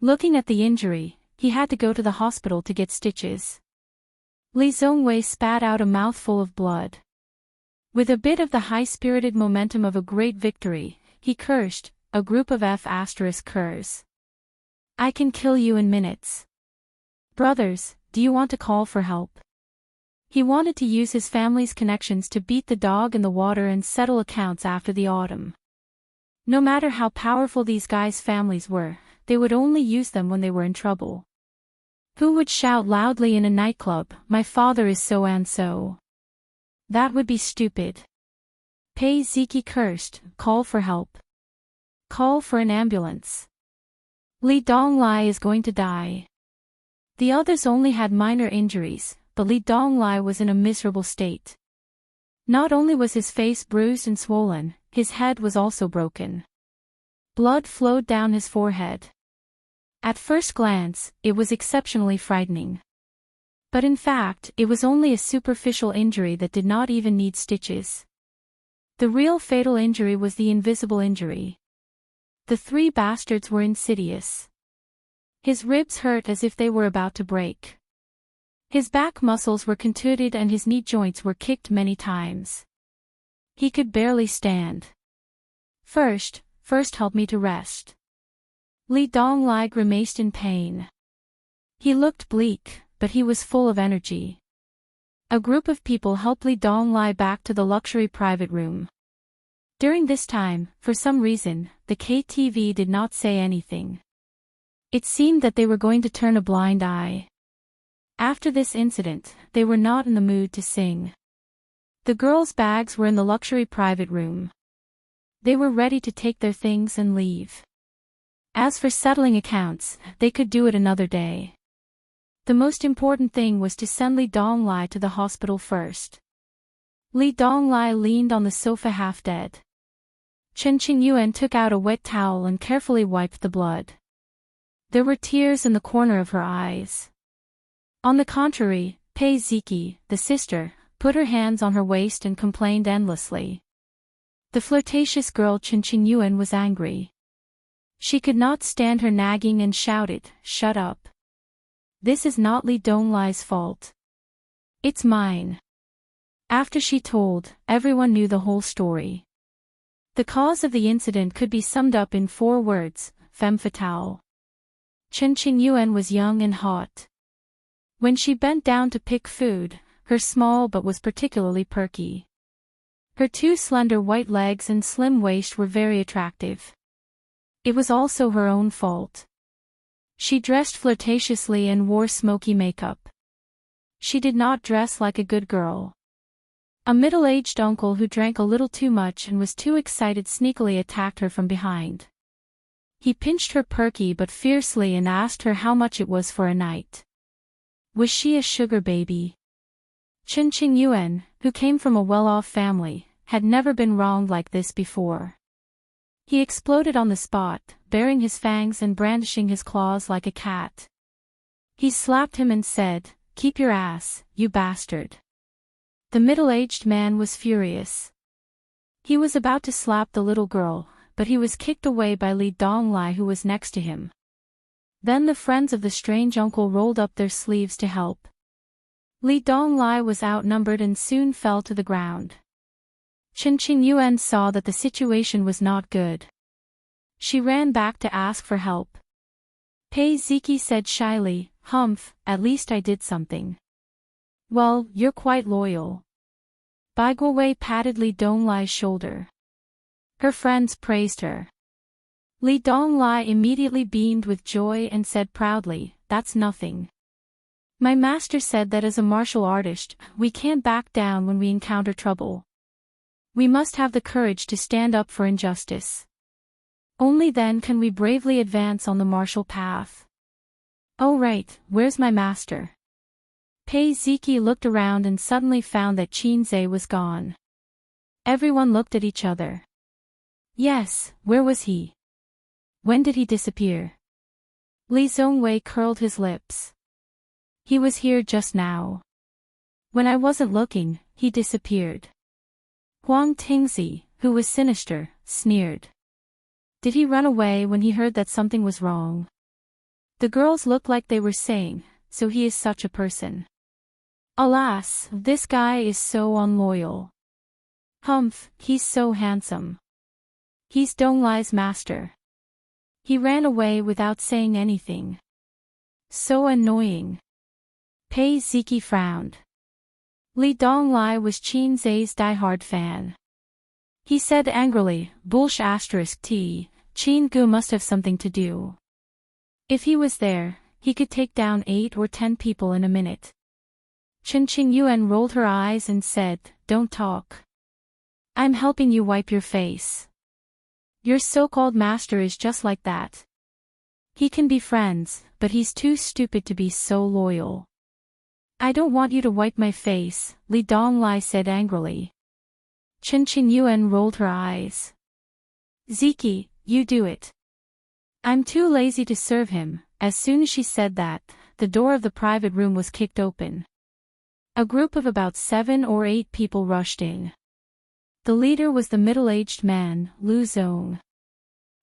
S1: Looking at the injury, he had to go to the hospital to get stitches. Li Zhongwei spat out a mouthful of blood. With a bit of the high-spirited momentum of a great victory, he cursed, a group of F***ers. I can kill you in minutes. Brothers, do you want to call for help? He wanted to use his family's connections to beat the dog in the water and settle accounts after the autumn. No matter how powerful these guys' families were, they would only use them when they were in trouble. Who would shout loudly in a nightclub, "My father is so and so"? That would be stupid. Pei Ziki cursed, call for help. Call for an ambulance. Li Donglai is going to die. The others only had minor injuries, but Li Donglai was in a miserable state. Not only was his face bruised and swollen, his head was also broken. Blood flowed down his forehead. At first glance, it was exceptionally frightening. But in fact, it was only a superficial injury that did not even need stitches. The real fatal injury was the invisible injury. The three bastards were insidious. His ribs hurt as if they were about to break. His back muscles were contuted and his knee joints were kicked many times. He could barely stand. First help me to rest. Li Donglai grimaced in pain. He looked bleak, but he was full of energy. A group of people helped Li Donglai back to the luxury private room. During this time, for some reason, the KTV did not say anything. It seemed that they were going to turn a blind eye. After this incident, they were not in the mood to sing. The girls' bags were in the luxury private room. They were ready to take their things and leave. As for settling accounts, they could do it another day. The most important thing was to send Li Donglai to the hospital first. Li Donglai leaned on the sofa half dead. Qin Yuan took out a wet towel and carefully wiped the blood. There were tears in the corner of her eyes. On the contrary, Pei Ziki, the sister, put her hands on her waist and complained endlessly. The flirtatious girl Qin Yuan was angry. She could not stand her nagging and shouted, "Shut up. This is not Li Donglai's fault. It's mine." After she told, everyone knew the whole story. The cause of the incident could be summed up in 4 words, femme fatale. Qin Yuan was young and hot. When she bent down to pick food, her small butt was particularly perky. Her 2 slender white legs and slim waist were very attractive. It was also her own fault. She dressed flirtatiously and wore smoky makeup. She did not dress like a good girl. A middle-aged uncle who drank a little too much and was too excited sneakily attacked her from behind. He pinched her perky but fiercely and asked her how much it was for a night. Was she a sugar baby? Qin Yuan, who came from a well-off family, had never been wronged like this before. He exploded on the spot, baring his fangs and brandishing his claws like a cat. He slapped him and said, "Keep your ass, you bastard." The middle-aged man was furious. He was about to slap the little girl, but he was kicked away by Li Donglai who was next to him. Then the friends of the strange uncle rolled up their sleeves to help. Li Donglai was outnumbered and soon fell to the ground. Qin Yuan saw that the situation was not good. She ran back to ask for help. Pei Ziki said shyly, "Humph, at least I did something." "Well, you're quite loyal." Bai Guowei patted Li Donglai's shoulder. Her friends praised her. Li Donglai immediately beamed with joy and said proudly, "That's nothing. My master said that as a martial artist, we can't back down when we encounter trouble. We must have the courage to stand up for injustice. Only then can we bravely advance on the martial path. Oh right, where's my master? Pei Ziki looked around and suddenly found that Qinze was gone. Everyone looked at each other. Yes, where was he? When did he disappear? Li Zhongwei curled his lips. He was here just now. When I wasn't looking, he disappeared. Huang Tingzi, who was sinister, sneered. Did he run away when he heard that something was wrong? The girls looked like they were saying, so he is such a person. Alas, this guy is so unloyal. Humph, he's so handsome. He's Donglai's master. He ran away without saying anything. So annoying. Pei Ziki frowned. Li Donglai was Qinze's diehard fan. He said angrily, Bullsh *t, Qin Gu must have something to do. If he was there, he could take down 8 or 10 people in a minute. Chen Qingyuan rolled her eyes and said, Don't talk. I'm helping you wipe your face. Your so-called master is just like that. He can be friends, but he's too stupid to be so loyal. I don't want you to wipe my face, Li Donglai said angrily. Chen Qingyuan rolled her eyes. Ziki, you do it. I'm too lazy to serve him. As soon as she said that, the door of the private room was kicked open. A group of about 7 or 8 people rushed in. The leader was the middle-aged man, Lu Zong.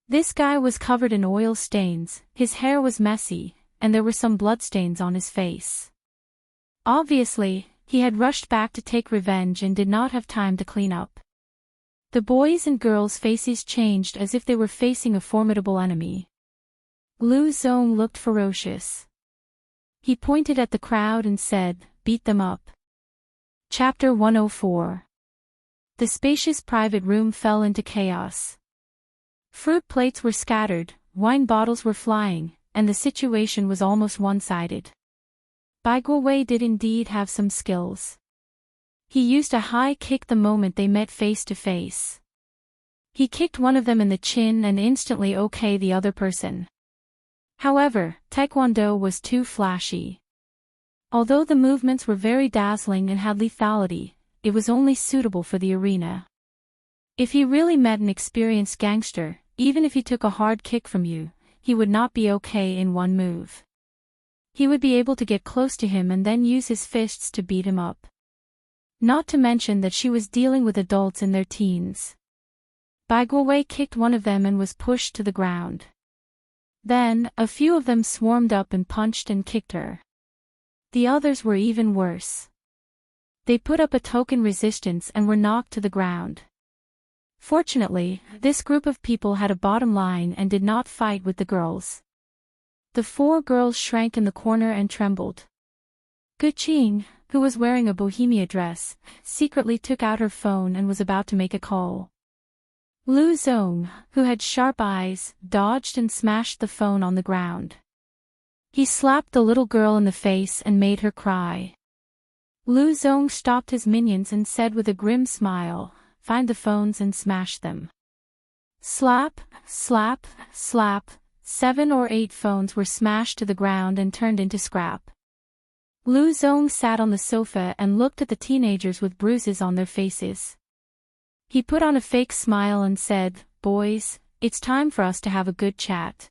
S1: This guy was covered in oil stains, his hair was messy, and there were some bloodstains on his face. Obviously, he had rushed back to take revenge and did not have time to clean up. The boys' and girls' faces changed as if they were facing a formidable enemy. Lu Zong looked ferocious. He pointed at the crowd and said, Beat them up. Chapter 104. The spacious private room fell into chaos. Fruit plates were scattered, wine bottles were flying, and the situation was almost one-sided. Bai Guowei did indeed have some skills. He used a high kick the moment they met face to face. He kicked one of them in the chin and instantly okayed the other person. However, Taekwondo was too flashy. Although the movements were very dazzling and had lethality, it was only suitable for the arena. If he really met an experienced gangster, even if he took a hard kick from you, he would not be okay in one move. He would be able to get close to him and then use his fists to beat him up. Not to mention that she was dealing with adults in their teens. Bai Guowei kicked one of them and was pushed to the ground. Then, a few of them swarmed up and punched and kicked her. The others were even worse. They put up a token resistance and were knocked to the ground. Fortunately, this group of people had a bottom line and did not fight with the girls. The 4 girls shrank in the corner and trembled. Guqing, who was wearing a bohemia dress, secretly took out her phone and was about to make a call. Lu Zong, who had sharp eyes, dodged and smashed the phone on the ground. He slapped the little girl in the face and made her cry. Lu Zong stopped his minions and said with a grim smile, Find the phones and smash them. Slap, slap, slap. 7 or 8 phones were smashed to the ground and turned into scrap. Lu Zong sat on the sofa and looked at the teenagers with bruises on their faces. He put on a fake smile and said, Boys, it's time for us to have a good chat.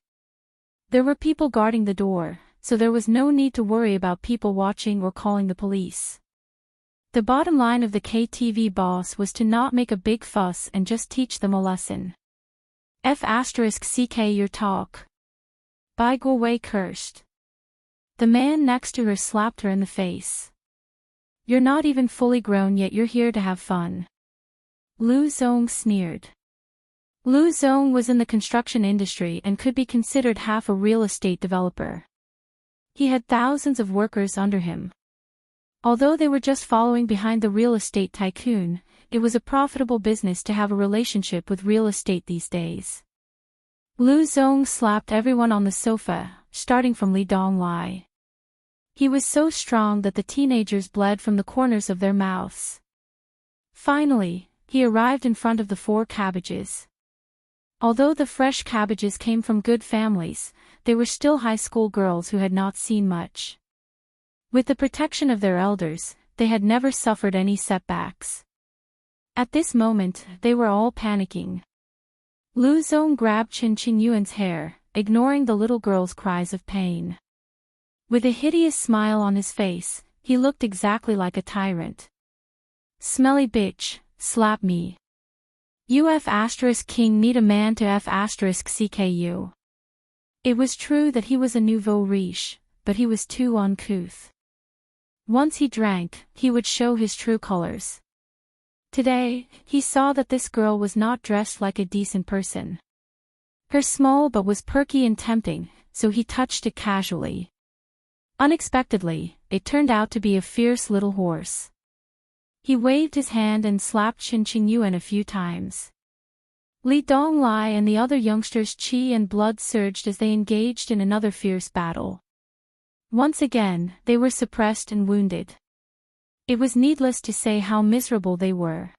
S1: There were people guarding the door, so there was no need to worry about people watching or calling the police. The bottom line of the KTV boss was to not make a big fuss and just teach them a lesson. *CK your talk. Bai Guowei cursed. The man next to her slapped her in the face. You're not even fully grown yet, you're here to have fun. Lu Zong sneered. Lu Zong was in the construction industry and could be considered half a real estate developer. He had thousands of workers under him. Although they were just following behind the real estate tycoon, it was a profitable business to have a relationship with real estate these days. Lu Zong slapped everyone on the sofa, starting from Li Donglai. He was so strong that the teenagers bled from the corners of their mouths. Finally, he arrived in front of the 4 cabbages. Although the fresh cabbages came from good families, they were still high school girls who had not seen much. With the protection of their elders, they had never suffered any setbacks. At this moment, they were all panicking. Lu Zong grabbed Qin Yuan's hair, ignoring the little girl's cries of pain. With a hideous smile on his face, he looked exactly like a tyrant. "Smelly bitch, slap me. King need a man to CKU. It was true that he was a nouveau riche, but he was too uncouth. Once he drank, he would show his true colors. Today, he saw that this girl was not dressed like a decent person. Her small butt was perky and tempting, so he touched it casually. Unexpectedly, it turned out to be a fierce little horse. He waved his hand and slapped Qin Yuan a few times. Li Donglai and the other youngsters' qi and blood surged as they engaged in another fierce battle. Once again, they were suppressed and wounded. It was needless to say how miserable they were.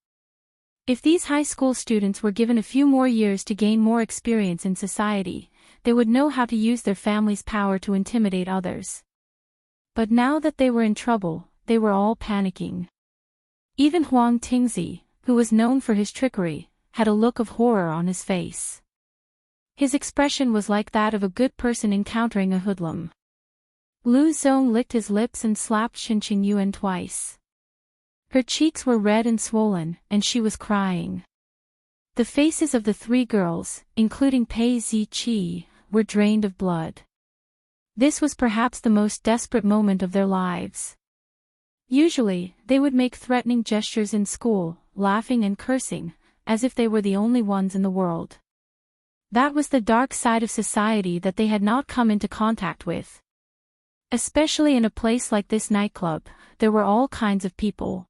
S1: If these high school students were given a few more years to gain more experience in society, they would know how to use their family's power to intimidate others. But now that they were in trouble, they were all panicking. Even Huang Tingzi, who was known for his trickery, had a look of horror on his face. His expression was like that of a good person encountering a hoodlum. Lu Zong licked his lips and slapped Qin Yuan twice. Her cheeks were red and swollen, and she was crying. The faces of the 3 girls, including Pei Ziqi, were drained of blood. This was perhaps the most desperate moment of their lives. Usually, they would make threatening gestures in school, laughing and cursing, as if they were the only ones in the world. That was the dark side of society that they had not come into contact with. Especially in a place like this nightclub, there were all kinds of people.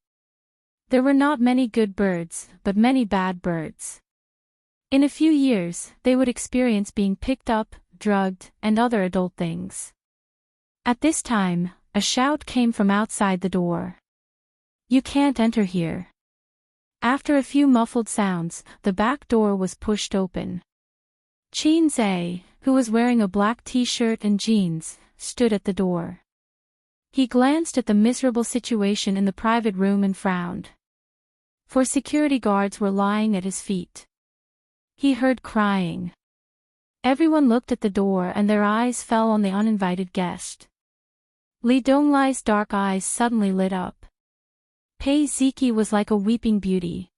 S1: There were not many good birds, but many bad birds. In a few years, they would experience being picked up, drugged, and other adult things. At this time, a shout came from outside the door. "You can't enter here." After a few muffled sounds, the back door was pushed open. Qin Zhe, who was wearing a black t-shirt and jeans, stood at the door. He glanced at the miserable situation in the private room and frowned. 4 security guards were lying at his feet. He heard crying. Everyone looked at the door and their eyes fell on the uninvited guest. Li Donglai's dark eyes suddenly lit up. Pei Ziki was like a weeping beauty.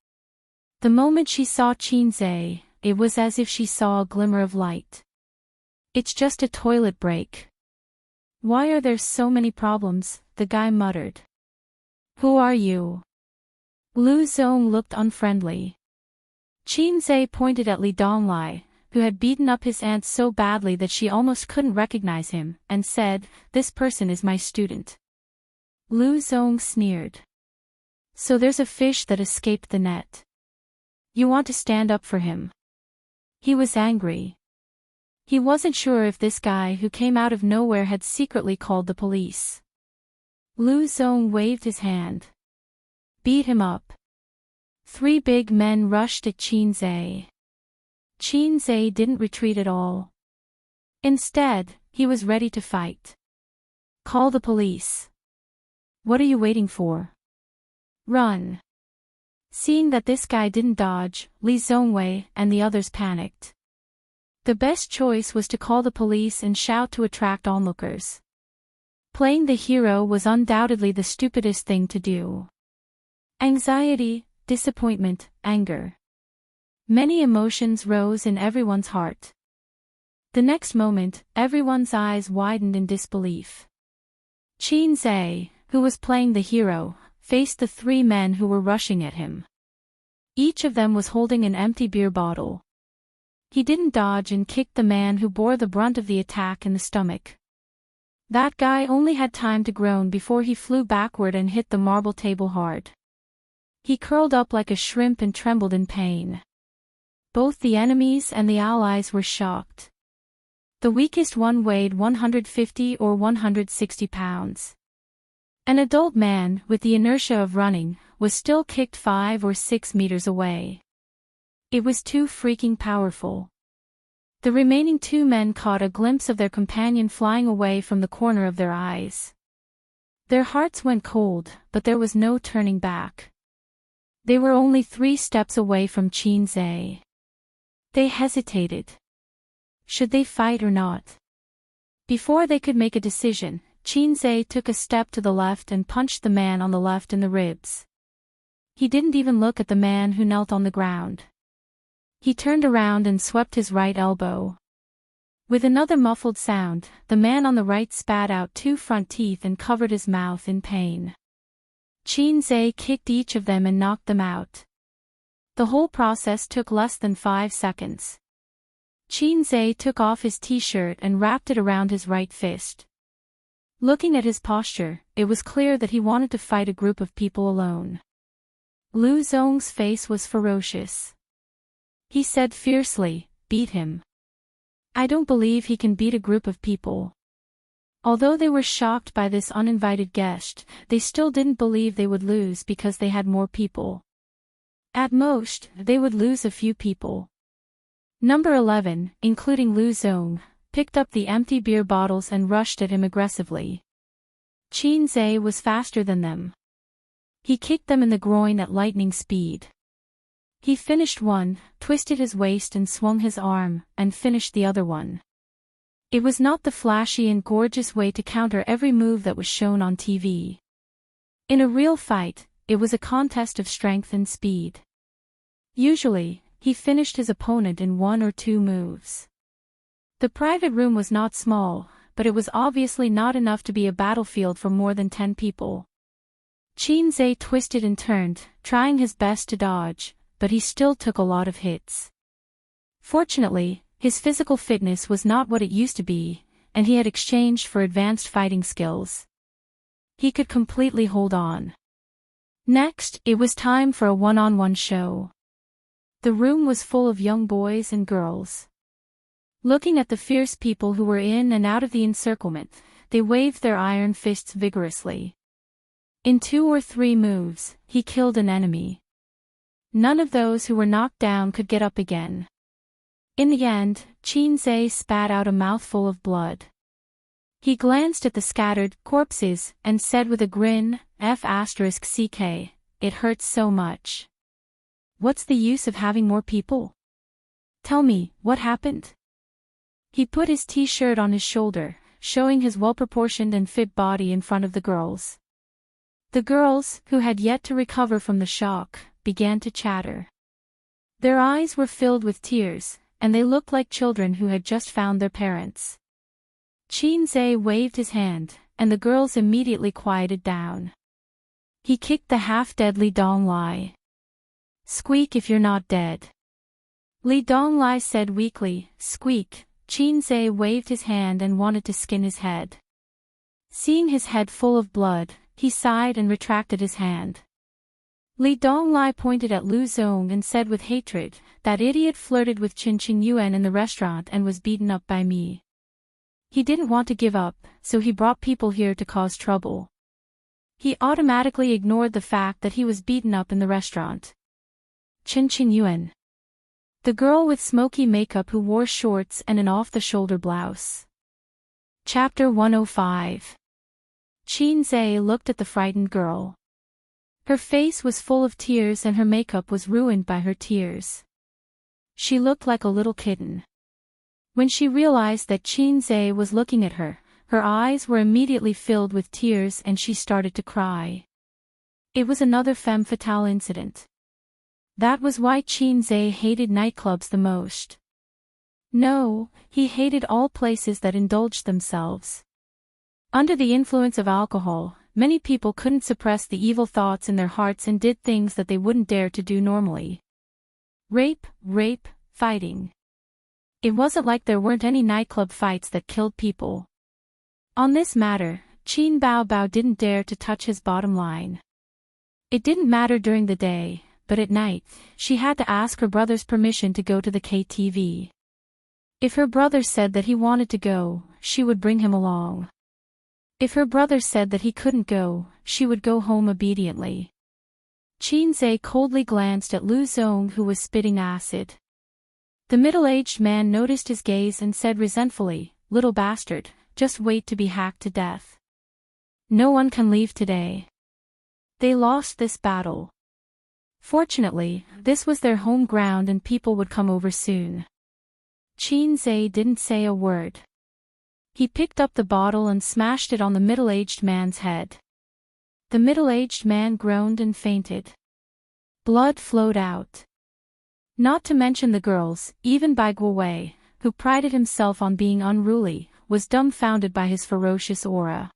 S1: The moment she saw Qin Zhe, it was as if she saw a glimmer of light. "It's just a toilet break. Why are there so many problems?" the guy muttered. "Who are you?" Lu Zong looked unfriendly. Qin Zhe pointed at Li Donglai, who had beaten up his aunt so badly that she almost couldn't recognize him, and said, "This person is my student." Lu Zong sneered. "So there's a fish that escaped the net. You want to stand up for him?" He was angry. He wasn't sure if this guy who came out of nowhere had secretly called the police. Lu Zong waved his hand. "Beat him up." 3 big men rushed at Qin Zhe. Qin Zhe didn't retreat at all. Instead, he was ready to fight. "Call the police." "What are you waiting for? Run." Seeing that this guy didn't dodge, Li Zongwei and the others panicked. The best choice was to call the police and shout to attract onlookers. Playing the hero was undoubtedly the stupidest thing to do. Anxiety, disappointment, anger. Many emotions rose in everyone's heart. The next moment, everyone's eyes widened in disbelief. Qin Zhe, who was playing the hero, faced the 3 men who were rushing at him. Each of them was holding an empty beer bottle. He didn't dodge and kicked the man who bore the brunt of the attack in the stomach. That guy only had time to groan before he flew backward and hit the marble table hard. He curled up like a shrimp and trembled in pain. Both the enemies and the allies were shocked. The weakest one weighed 150 or 160 pounds. An adult man, with the inertia of running, was still kicked 5 or 6 meters away. It was too freaking powerful. The remaining 2 men caught a glimpse of their companion flying away from the corner of their eyes. Their hearts went cold, but there was no turning back. They were only 3 steps away from Qinze. They hesitated. Should they fight or not? Before they could make a decision, Qinze took a step to the left and punched the man on the left in the ribs. He didn't even look at the man who knelt on the ground. He turned around and swept his right elbow. With another muffled sound, the man on the right spat out 2 front teeth and covered his mouth in pain. Qinze kicked each of them and knocked them out. The whole process took less than 5 seconds. Qinze took off his t-shirt and wrapped it around his right fist. Looking at his posture, it was clear that he wanted to fight a group of people alone. Lu Zong's face was ferocious. He said fiercely, "Beat him." I don't believe he can beat a group of people. Although they were shocked by this uninvited guest, they still didn't believe they would lose because they had more people. At most, they would lose a few people. Number 11, including Lu Zong, picked up the empty beer bottles and rushed at him aggressively. Qinze was faster than them. He kicked them in the groin at lightning speed. He finished one, twisted his waist and swung his arm, and finished the other one. It was not the flashy and gorgeous way to counter every move that was shown on TV. In a real fight, it was a contest of strength and speed. Usually, he finished his opponent in 1 or 2 moves. The private room was not small, but it was obviously not enough to be a battlefield for more than 10 people. Qinze twisted and turned, trying his best to dodge, but he still took a lot of hits. Fortunately, his physical fitness was not what it used to be, and he had exchanged for advanced fighting skills. He could completely hold on. Next, it was time for a one-on-one show. The room was full of young boys and girls. Looking at the fierce people who were in and out of the encirclement, they waved their iron fists vigorously. In 2 or 3 moves, he killed an enemy. None of those who were knocked down could get up again. In the end, Qinze spat out a mouthful of blood. He glanced at the scattered corpses and said with a grin, "F***ck, it hurts so much. What's the use of having more people? Tell me, what happened?" He put his t-shirt on his shoulder, showing his well-proportioned and fit body in front of the girls. The girls, who had yet to recover from the shock, began to chatter. Their eyes were filled with tears, and they looked like children who had just found their parents. Qinze waved his hand, and the girls immediately quieted down. He kicked the half-dead Li Donglai. "Squeak if you're not dead." Li Donglai said weakly, "Squeak." Qinze waved his hand and wanted to skin his head. Seeing his head full of blood, he sighed and retracted his hand. Li Donglai pointed at Lu Zong and said with hatred, "That idiot flirted with Qin Yuan in the restaurant and was beaten up by me. He didn't want to give up, so he brought people here to cause trouble." He automatically ignored the fact that he was beaten up in the restaurant. Qin Yuan. The girl with smoky makeup who wore shorts and an off-the-shoulder blouse. Chapter 105. Qinze looked at the frightened girl. Her face was full of tears and her makeup was ruined by her tears. She looked like a little kitten. When she realized that Qinze was looking at her, her eyes were immediately filled with tears and she started to cry. It was another femme fatale incident. That was why Qinze hated nightclubs the most. No, he hated all places that indulged themselves. Under the influence of alcohol, many people couldn't suppress the evil thoughts in their hearts and did things that they wouldn't dare to do normally. Rape, fighting. It wasn't like there weren't any nightclub fights that killed people. On this matter, Qin Baobao didn't dare to touch his bottom line. It didn't matter during the day, but at night, she had to ask her brother's permission to go to the KTV. If her brother said that he wanted to go, she would bring him along. If her brother said that he couldn't go, she would go home obediently. Qinze coldly glanced at Lu Zong, who was spitting acid. The middle-aged man noticed his gaze and said resentfully, "Little bastard, just wait to be hacked to death. No one can leave today." They lost this battle. Fortunately, this was their home ground and people would come over soon. Qinze didn't say a word. He picked up the bottle and smashed it on the middle-aged man's head. The middle-aged man groaned and fainted. Blood flowed out. Not to mention the girls, even Bai Guowei, who prided himself on being unruly, was dumbfounded by his ferocious aura.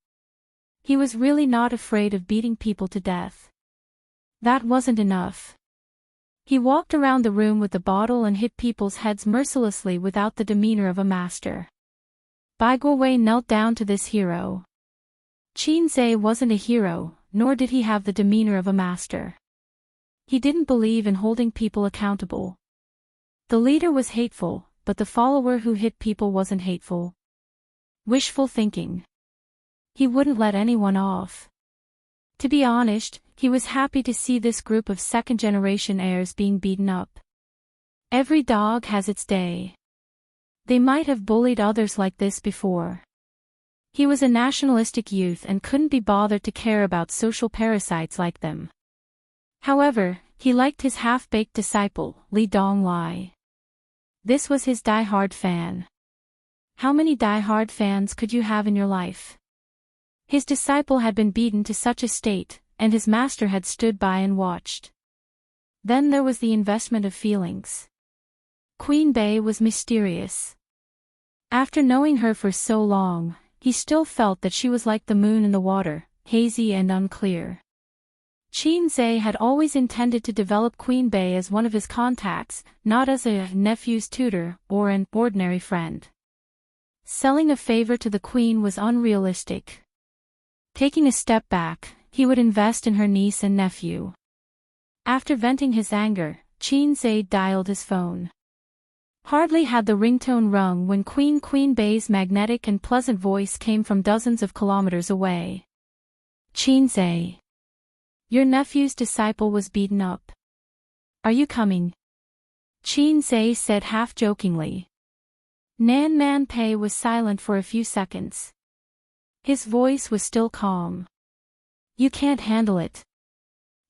S1: He was really not afraid of beating people to death. That wasn't enough. He walked around the room with the bottle and hit people's heads mercilessly without the demeanor of a master. Bai Guowei knelt down to this hero. Qinze wasn't a hero, nor did he have the demeanor of a master. He didn't believe in holding people accountable. The leader was hateful, but the follower who hit people wasn't hateful. Wishful thinking. He wouldn't let anyone off. To be honest, he was happy to see this group of second-generation heirs being beaten up. Every dog has its day. They might have bullied others like this before. He was a nationalistic youth and couldn't be bothered to care about social parasites like them. However, he liked his half-baked disciple, Li Donglai. This was his die-hard fan. How many die-hard fans could you have in your life? His disciple had been beaten to such a state, and his master had stood by and watched. Then there was the investment of feelings. Queen Bei was mysterious. After knowing her for so long, he still felt that she was like the moon in the water, hazy and unclear. Qinze had always intended to develop Queen Bei as one of his contacts, not as a nephew's tutor or an ordinary friend. Selling a favor to the queen was unrealistic. Taking a step back, he would invest in her niece and nephew. After venting his anger, Qinze dialed his phone. Hardly had the ringtone rung when Queen Bei's magnetic and pleasant voice came from dozens of kilometers away. "Qinze. Your nephew's disciple was beaten up. Are you coming?" Qinze said half-jokingly. Nan Man Pei was silent for a few seconds. His voice was still calm. "You can't handle it.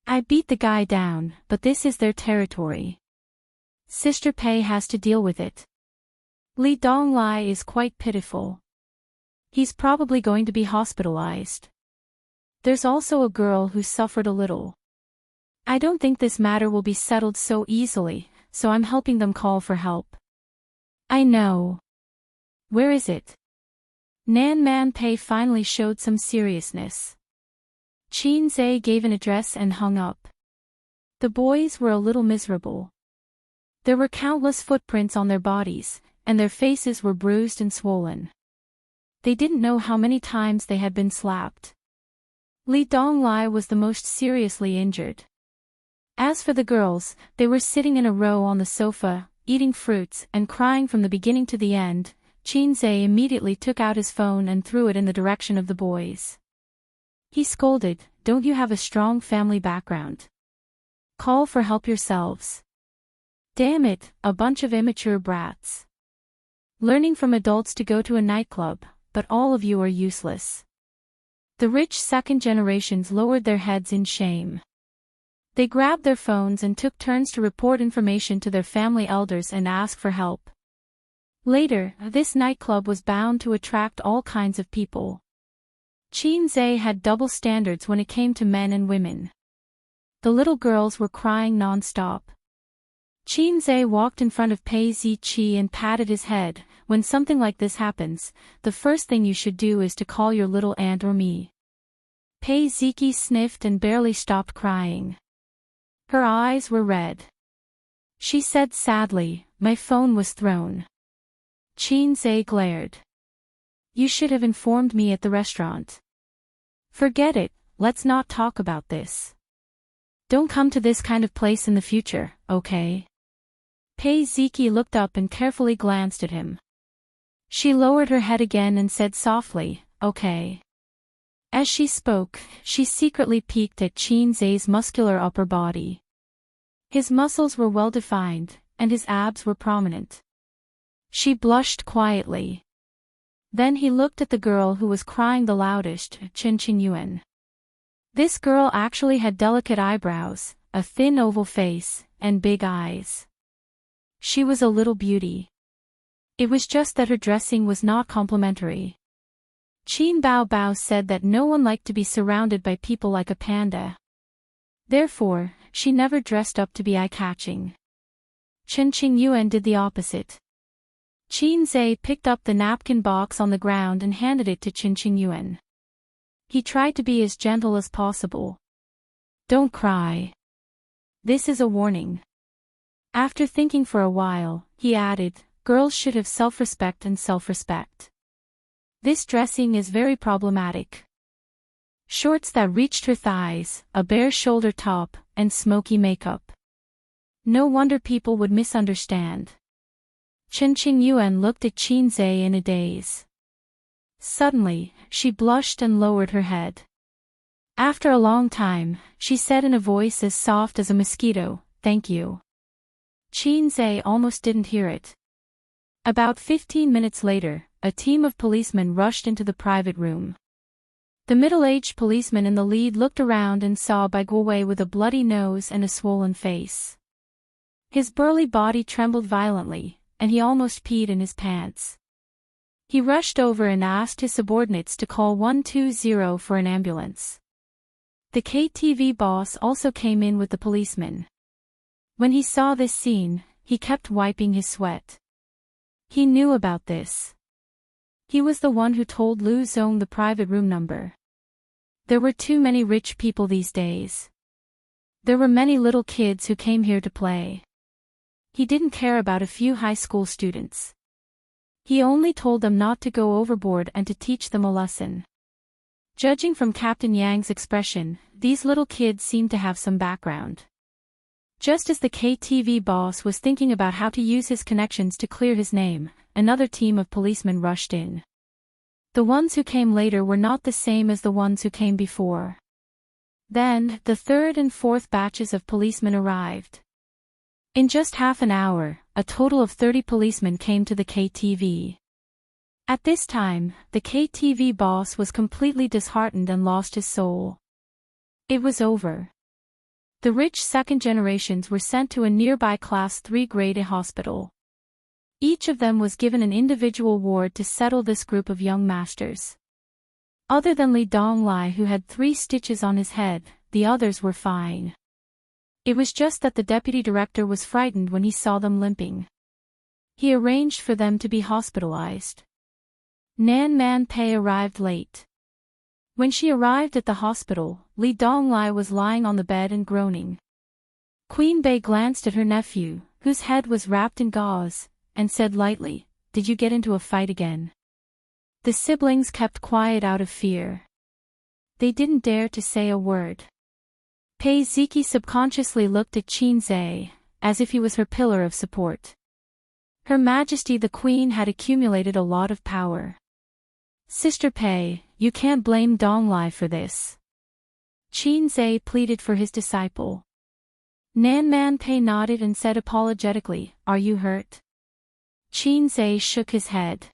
S1: I beat the guy down, but this is their territory. Sister Pei has to deal with it. Li Donglai is quite pitiful. He's probably going to be hospitalized. There's also a girl who suffered a little. I don't think this matter will be settled so easily, so I'm helping them call for help." "I know. Where is it?" Nan Man Pei finally showed some seriousness. Qinze gave an address and hung up. The boys were a little miserable. There were countless footprints on their bodies, and their faces were bruised and swollen. They didn't know how many times they had been slapped. Li Donglai was the most seriously injured. As for the girls, they were sitting in a row on the sofa, eating fruits and crying from the beginning to the end. Qinze immediately took out his phone and threw it in the direction of the boys. He scolded, "Don't you have a strong family background? Call for help yourselves. Damn it, a bunch of immature brats. Learning from adults to go to a nightclub, but all of you are useless." The rich second generations lowered their heads in shame. They grabbed their phones and took turns to report information to their family elders and ask for help. Later, this nightclub was bound to attract all kinds of people. Qinze had double standards when it came to men and women. The little girls were crying non-stop. Qinze walked in front of Pei Ziqi and patted his head. "When something like this happens, the first thing you should do is to call your little aunt or me." Pei Ziqi sniffed and barely stopped crying. Her eyes were red. She said sadly, "My phone was thrown." Qinze glared. "You should have informed me at the restaurant." "Forget it, let's not talk about this. Don't come to this kind of place in the future, okay?" Pei Ziqi looked up and carefully glanced at him. She lowered her head again and said softly, "Okay." As she spoke, she secretly peeked at Qin Zai's muscular upper body. His muscles were well defined, and his abs were prominent. She blushed quietly. Then he looked at the girl who was crying the loudest, Qin Yuan. This girl actually had delicate eyebrows, a thin oval face, and big eyes. She was a little beauty. It was just that her dressing was not complimentary. Qin Bao said that no one liked to be surrounded by people like a panda. Therefore, she never dressed up to be eye-catching. Qin Yuan did the opposite. Qin Zai picked up the napkin box on the ground and handed it to Qin Yuan. He tried to be as gentle as possible. Don't cry. This is a warning. After thinking for a while, he added, girls should have self-respect and self-respect. This dressing is very problematic. Shorts that reached her thighs, a bare shoulder top, and smoky makeup. No wonder people would misunderstand. Qin Yuan looked at Qin Zai in a daze. Suddenly, she blushed and lowered her head. After a long time, she said in a voice as soft as a mosquito, "Thank you." Qin Zai almost didn't hear it. About 15 minutes later, a team of policemen rushed into the private room. The middle-aged policeman in the lead looked around and saw Bai Guowei with a bloody nose and a swollen face. His burly body trembled violently, and he almost peed in his pants. He rushed over and asked his subordinates to call 120 for an ambulance. The KTV boss also came in with the policeman. When he saw this scene, he kept wiping his sweat. He knew about this. He was the one who told Lu Zong the private room number. There were too many rich people these days. There were many little kids who came here to play. He didn't care about a few high school students. He only told them not to go overboard and to teach them a lesson. Judging from Captain Yang's expression, these little kids seemed to have some background. Just as the KTV boss was thinking about how to use his connections to clear his name, another team of policemen rushed in. The ones who came later were not the same as the ones who came before. Then, the third and fourth batches of policemen arrived. In just half an hour, a total of 30 policemen came to the KTV. At this time, the KTV boss was completely disheartened and lost his soul. It was over. The rich second generations were sent to a nearby Class 3 Grade A hospital. Each of them was given an individual ward to settle this group of young masters. Other than Li Donglai, who had 3 stitches on his head, the others were fine. It was just that the deputy director was frightened when he saw them limping. He arranged for them to be hospitalized. Nan Man Pei arrived late. When she arrived at the hospital, Li Donglai was lying on the bed and groaning. Queen Bei glanced at her nephew, whose head was wrapped in gauze, and said lightly, "Did you get into a fight again?" The siblings kept quiet out of fear. They didn't dare to say a word. Pei Ziki subconsciously looked at Qin Zai, as if he was her pillar of support. Her Majesty the Queen had accumulated a lot of power. "Sister Pei, you can't blame Donglai for this." Qin Zai pleaded for his disciple. Nan Man Pei nodded and said apologetically, "Are you hurt?" Qin Zai shook his head.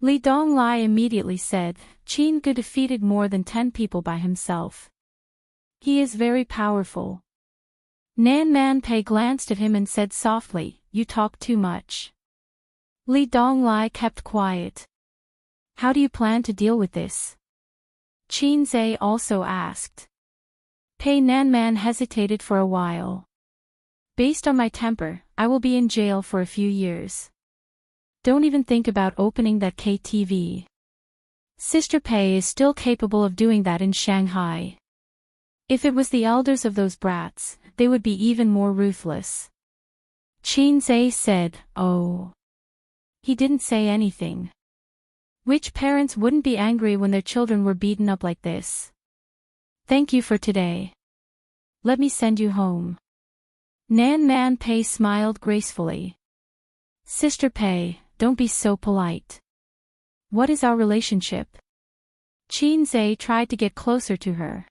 S1: Li Donglai immediately said, "Qin Gu defeated more than 10 people by himself. He is very powerful." Nan Man Pei glanced at him and said softly, "You talk too much." Li Donglai kept quiet. "How do you plan to deal with this?" Qin Zai also asked. Pei Nanman hesitated for a while. "Based on my temper, I will be in jail for a few years. Don't even think about opening that KTV. Sister Pei is still capable of doing that in Shanghai. If it was the elders of those brats, they would be even more ruthless." Qin Zai said, "Oh." He didn't say anything. Which parents wouldn't be angry when their children were beaten up like this? "Thank you for today. Let me send you home." Nan Man Pei smiled gracefully. "Sister Pei, don't be so polite. What is our relationship?" Qin Zhe tried to get closer to her.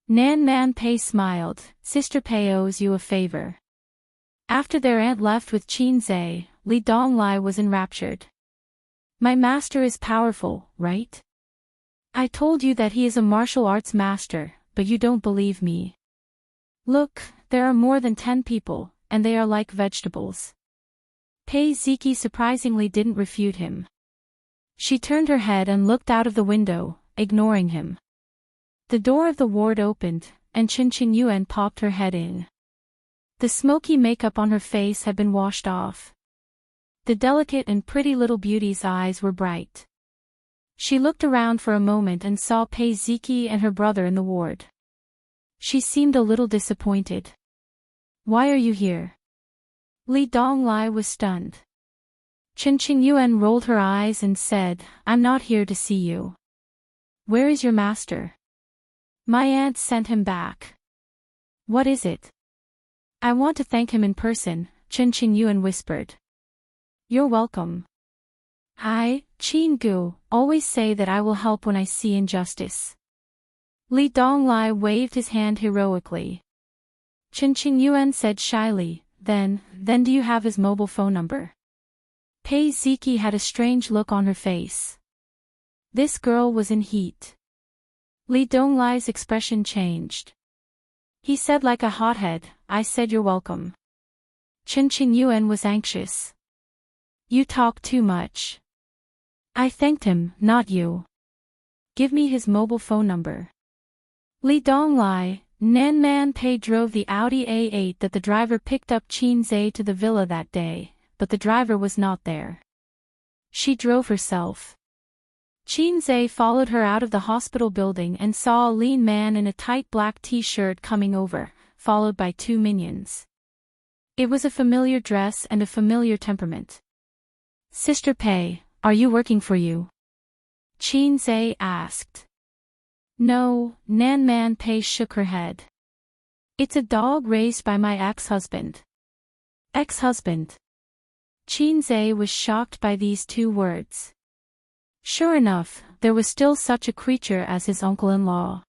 S1: Nan Man Pei smiled. Sister Pei owes you a favor. After their aunt left with Qin Zhe, Li Donglai was enraptured. My master is powerful, right? I told you that he is a martial arts master, but you don't believe me. Look, there are more than 10 people, and they are like vegetables. Pei Ziki surprisingly didn't refute him. She turned her head and looked out of the window, ignoring him. The door of the ward opened, and Chen Qingyuan popped her head in. The smoky makeup on her face had been washed off. The delicate and pretty little beauty's eyes were bright. She looked around for a moment and saw Pei Ziki and her brother in the ward. She seemed a little disappointed. Why are you here? Li Donglai was stunned. Chen Qingyuan rolled her eyes and said, I'm not here to see you. Where is your master? My aunt sent him back. What is it? I want to thank him in person, Chen Qingyuan whispered. You're welcome. I, Qin Gu, always say that I will help when I see injustice. Li Donglai waved his hand heroically. Chen Qingyuan said shyly, Then do you have his mobile phone number? Pei Ziki had a strange look on her face. This girl was in heat. Li Donglai's expression changed. He said like a hothead, I said you're welcome. Chen Qingyuan was anxious. You talk too much. I thanked him, not you. Give me his mobile phone number. Li Donglai, Nan Man Pei drove the Audi A8 that the driver picked up Qin Zhe to the villa that day, but the driver was not there. She drove herself. Qin Zhe followed her out of the hospital building and saw a lean man in a tight black t-shirt coming over, followed by 2 minions. It was a familiar dress and a familiar temperament. Sister Pei, are you working for you? Qin Zhe asked. No, Nan Man Pei shook her head. It's a dog raised by my ex-husband. Ex-husband? Qin Zhe was shocked by these 2 words. Sure enough, there was still such a creature as his uncle-in-law.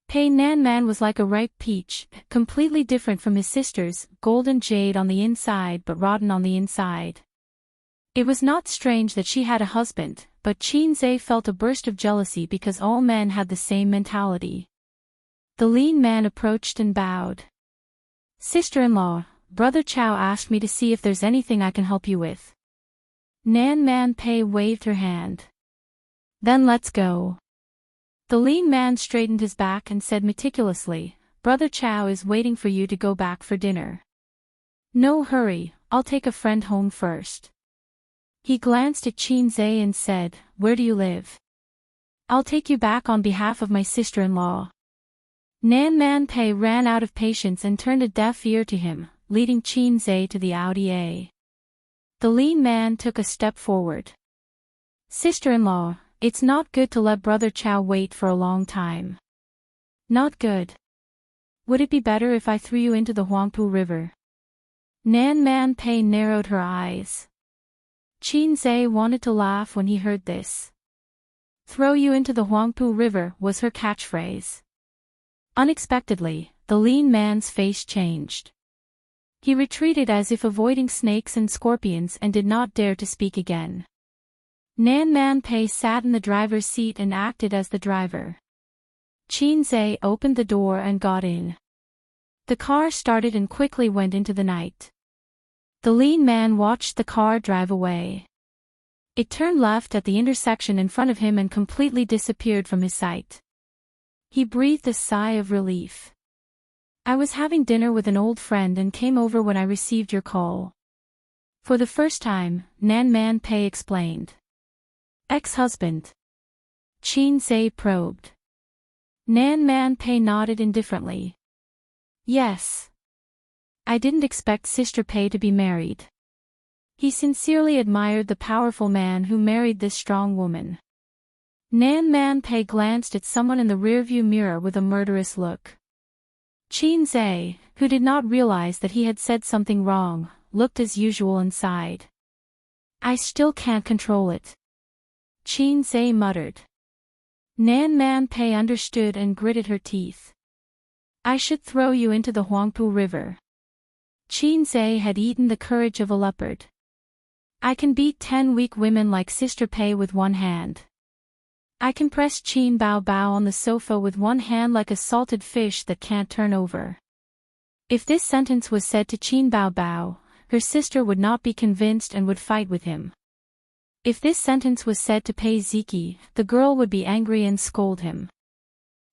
S1: Pei Nan Man was like a ripe peach, completely different from his sisters, golden jade on the inside but rotten on the inside. It was not strange that she had a husband, but Qin Zhe felt a burst of jealousy because all men had the same mentality. The lean man approached and bowed. Sister-in-law, Brother Chow asked me to see if there's anything I can help you with. Nan Man Pei waved her hand. Then let's go. The lean man straightened his back and said meticulously, Brother Chow is waiting for you to go back for dinner. No hurry, I'll take a friend home first. He glanced at Qin Zhe and said, Where do you live? I'll take you back on behalf of my sister-in-law. Nan Man Pei ran out of patience and turned a deaf ear to him, leading Qin Zhe to the Audi A. The lean man took a step forward. Sister-in-law, it's not good to let Brother Chow wait for a long time. Not good. Would it be better if I threw you into the Huangpu River? Nan Man Pei narrowed her eyes. Qin Zhe wanted to laugh when he heard this. Throw you into the Huangpu River was her catchphrase. Unexpectedly, the lean man's face changed. He retreated as if avoiding snakes and scorpions and did not dare to speak again. Nan Man Pei sat in the driver's seat and acted as the driver. Qin Zhe opened the door and got in. The car started and quickly went into the night. The lean man watched the car drive away. It turned left at the intersection in front of him and completely disappeared from his sight. He breathed a sigh of relief. I was having dinner with an old friend and came over when I received your call. For the first time, Nan Man Pei explained. Ex-husband. Qin Zhe probed. Nan Man Pei nodded indifferently. Yes. I didn't expect Sister Pei to be married. He sincerely admired the powerful man who married this strong woman. Nan Man Pei glanced at someone in the rearview mirror with a murderous look. Qin Zhe, who did not realize that he had said something wrong, looked as usual and sighed. I still can't control it. Qin Zhe muttered. Nan Man Pei understood and gritted her teeth. I should throw you into the Huangpu River. Qin Zhe had eaten the courage of a leopard. I can beat 10 weak women like Sister Pei with one hand. I can press Qin Bao Bao on the sofa with one hand like a salted fish that can't turn over. If this sentence was said to Qin Bao Bao, her sister would not be convinced and would fight with him. If this sentence was said to Pei Ziki, the girl would be angry and scold him.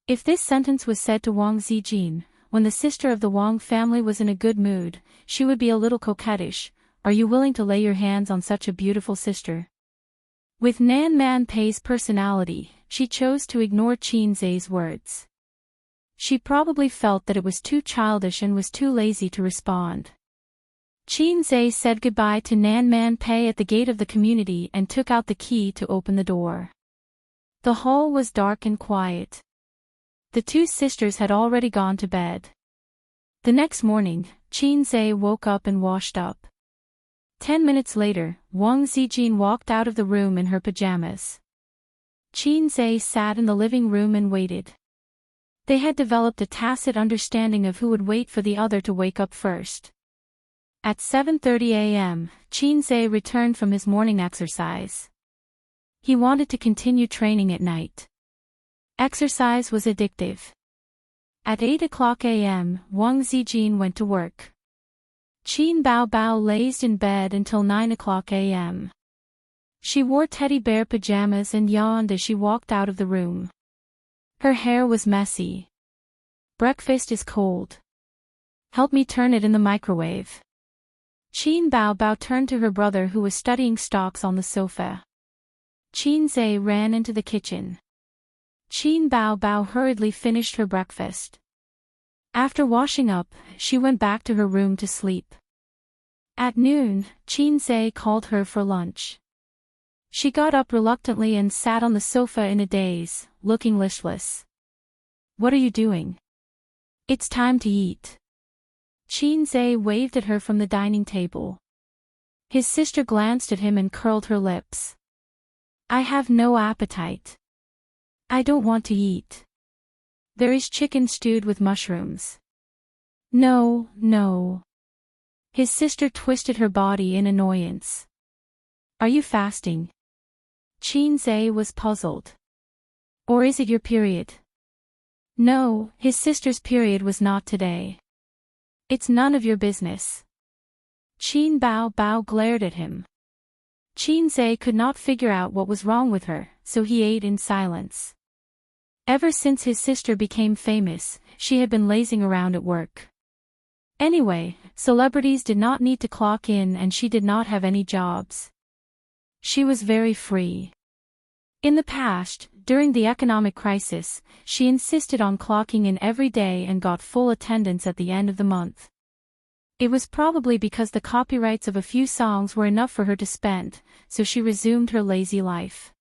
S1: If this sentence was said to Wang Zijin, when the sister of the Wang family was in a good mood, she would be a little coquettish. Are you willing to lay your hands on such a beautiful sister? With Nan Man Pei's personality, she chose to ignore Qin Zhe's words. She probably felt that it was too childish and was too lazy to respond. Qin Zhe said goodbye to Nan Man Pei at the gate of the community and took out the key to open the door. The hall was dark and quiet. The two sisters had already gone to bed. The next morning, Qin Zhe woke up and washed up. 10 minutes later, Wang Zijin walked out of the room in her pajamas. Qin Zhe sat in the living room and waited. They had developed a tacit understanding of who would wait for the other to wake up first. At 7:30 a.m., Qin Zhe returned from his morning exercise. He wanted to continue training at night. Exercise was addictive. At 8 o'clock a.m., Wang Zijin went to work. Qin Bao Bao lazed in bed until 9 o'clock a.m. She wore teddy bear pajamas and yawned as she walked out of the room. Her hair was messy. Breakfast is cold. Help me turn it in the microwave. Qin Bao Bao turned to her brother who was studying stocks on the sofa. Qin Zhe ran into the kitchen. Qin Bao Bao hurriedly finished her breakfast. After washing up, she went back to her room to sleep. At noon, Qin Zhe called her for lunch. She got up reluctantly and sat on the sofa in a daze, looking listless. What are you doing? It's time to eat. Qin Zhe waved at her from the dining table. His sister glanced at him and curled her lips. I have no appetite. I don't want to eat. There is chicken stewed with mushrooms. No, no. His sister twisted her body in annoyance. Are you fasting? Qin Zhe was puzzled. Or is it your period? No, his sister's period was not today. It's none of your business. Qin Bao Bao glared at him. Qin Zhe could not figure out what was wrong with her, so he ate in silence. Ever since his sister became famous, she had been lazing around at work. Anyway, celebrities did not need to clock in and she did not have any jobs. She was very free. In the past, during the economic crisis, she insisted on clocking in every day and got full attendance at the end of the month. It was probably because the copyrights of a few songs were enough for her to spend, so she resumed her lazy life.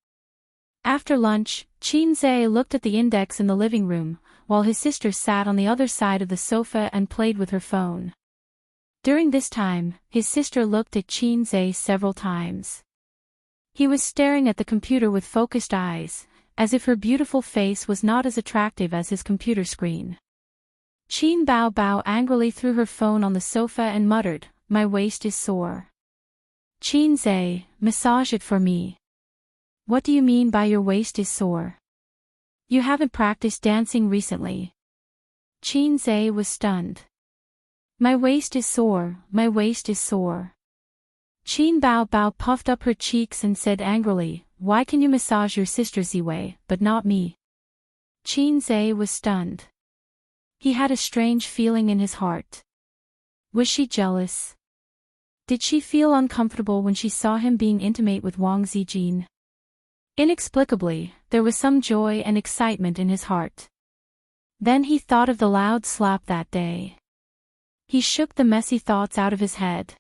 S1: After lunch, Qin Zhe looked at the index in the living room, while his sister sat on the other side of the sofa and played with her phone. During this time, his sister looked at Qin Zhe several times. He was staring at the computer with focused eyes, as if her beautiful face was not as attractive as his computer screen. Qin Bao Bao angrily threw her phone on the sofa and muttered, "My waist is sore." Qin Zhe, massage it for me. What do you mean by your waist is sore? You haven't practiced dancing recently. Qin Zhe was stunned. My waist is sore, my waist is sore. Qin Bao Bao puffed up her cheeks and said angrily, why can you massage your sister Ziwei, but not me? Qin Zhe was stunned. He had a strange feeling in his heart. Was she jealous? Did she feel uncomfortable when she saw him being intimate with Wang Zijin? Inexplicably, there was some joy and excitement in his heart. Then he thought of the loud slap that day. He shook the messy thoughts out of his head.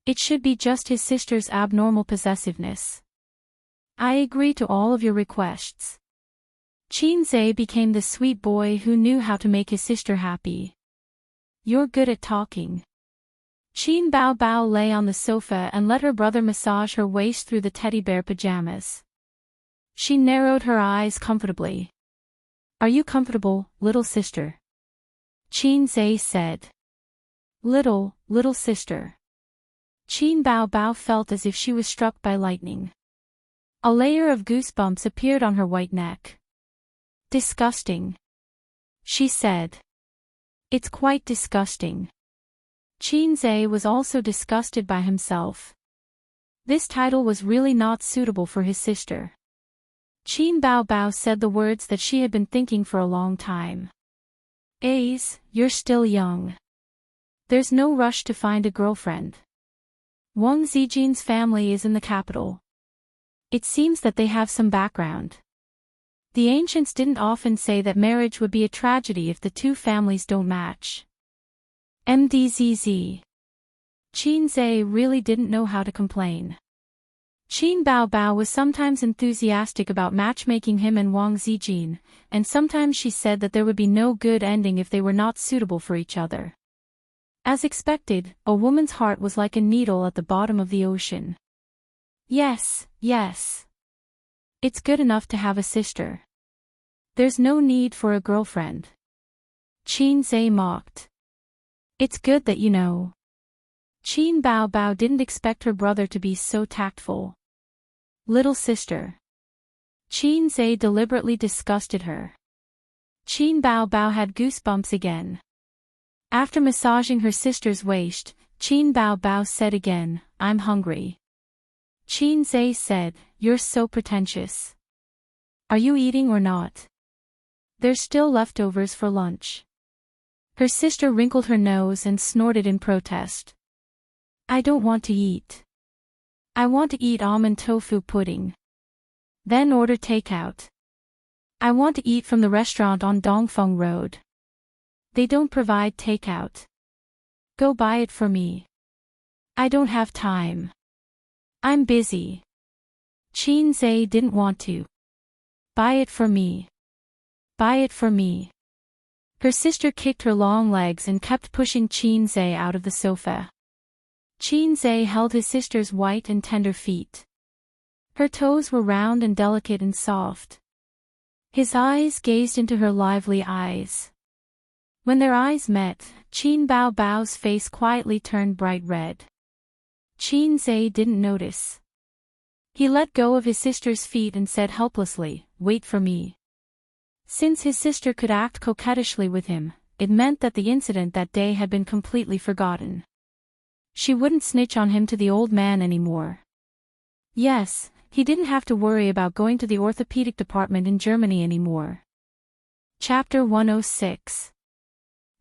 S1: It should be just his sister's abnormal possessiveness. I agree to all of your requests. Qin Zhe became the sweet boy who knew how to make his sister happy. You're good at talking. Qin Bao Bao lay on the sofa and let her brother massage her waist through the teddy bear pajamas. She narrowed her eyes comfortably. Are you comfortable, little sister? Qin Zhe said. Little sister. Qin Bao Bao felt as if she was struck by lightning. A layer of goosebumps appeared on her white neck. Disgusting. She said. It's quite disgusting. Qin Zhe was also disgusted by himself. This title was really not suitable for his sister. Qin Bao Bao said the words that she had been thinking for a long time. Ace, you're still young. There's no rush to find a girlfriend. Wang Zijin's family is in the capital. It seems that they have some background. The ancients didn't often say that marriage would be a tragedy if the two families don't match. MDZZ. Qin Zhe really didn't know how to complain. Qin Bao Bao was sometimes enthusiastic about matchmaking him and Wang Zijin, and sometimes she said that there would be no good ending if they were not suitable for each other. As expected, a woman's heart was like a needle at the bottom of the ocean. Yes. It's good enough to have a sister. There's no need for a girlfriend. Qin Zhe mocked. It's good that you know. Qin Bao Bao didn't expect her brother to be so tactful. Little sister. Qin Zhe deliberately disgusted her. Qin Bao Bao had goosebumps again. After massaging her sister's waist, Qin Bao Bao said again, I'm hungry. Qin Zhe said, you're so pretentious. Are you eating or not? There's still leftovers for lunch. Her sister wrinkled her nose and snorted in protest. I don't want to eat. I want to eat almond tofu pudding. Then order takeout. I want to eat from the restaurant on Dongfeng Road. They don't provide takeout. Go buy it for me. I don't have time. I'm busy. Qin Zhe didn't want to. Buy it for me. Buy it for me. Her sister kicked her long legs and kept pushing Qin Zhe out of the sofa. Qin Zhe held his sister's white and tender feet. Her toes were round and delicate and soft. His eyes gazed into her lively eyes. When their eyes met, Qin Bao Bao's face quietly turned bright red. Qin Zhe didn't notice. He let go of his sister's feet and said helplessly, wait for me. Since his sister could act coquettishly with him, it meant that the incident that day had been completely forgotten. She wouldn't snitch on him to the old man anymore. Yes, he didn't have to worry about going to the orthopedic department in Germany anymore. Chapter 106.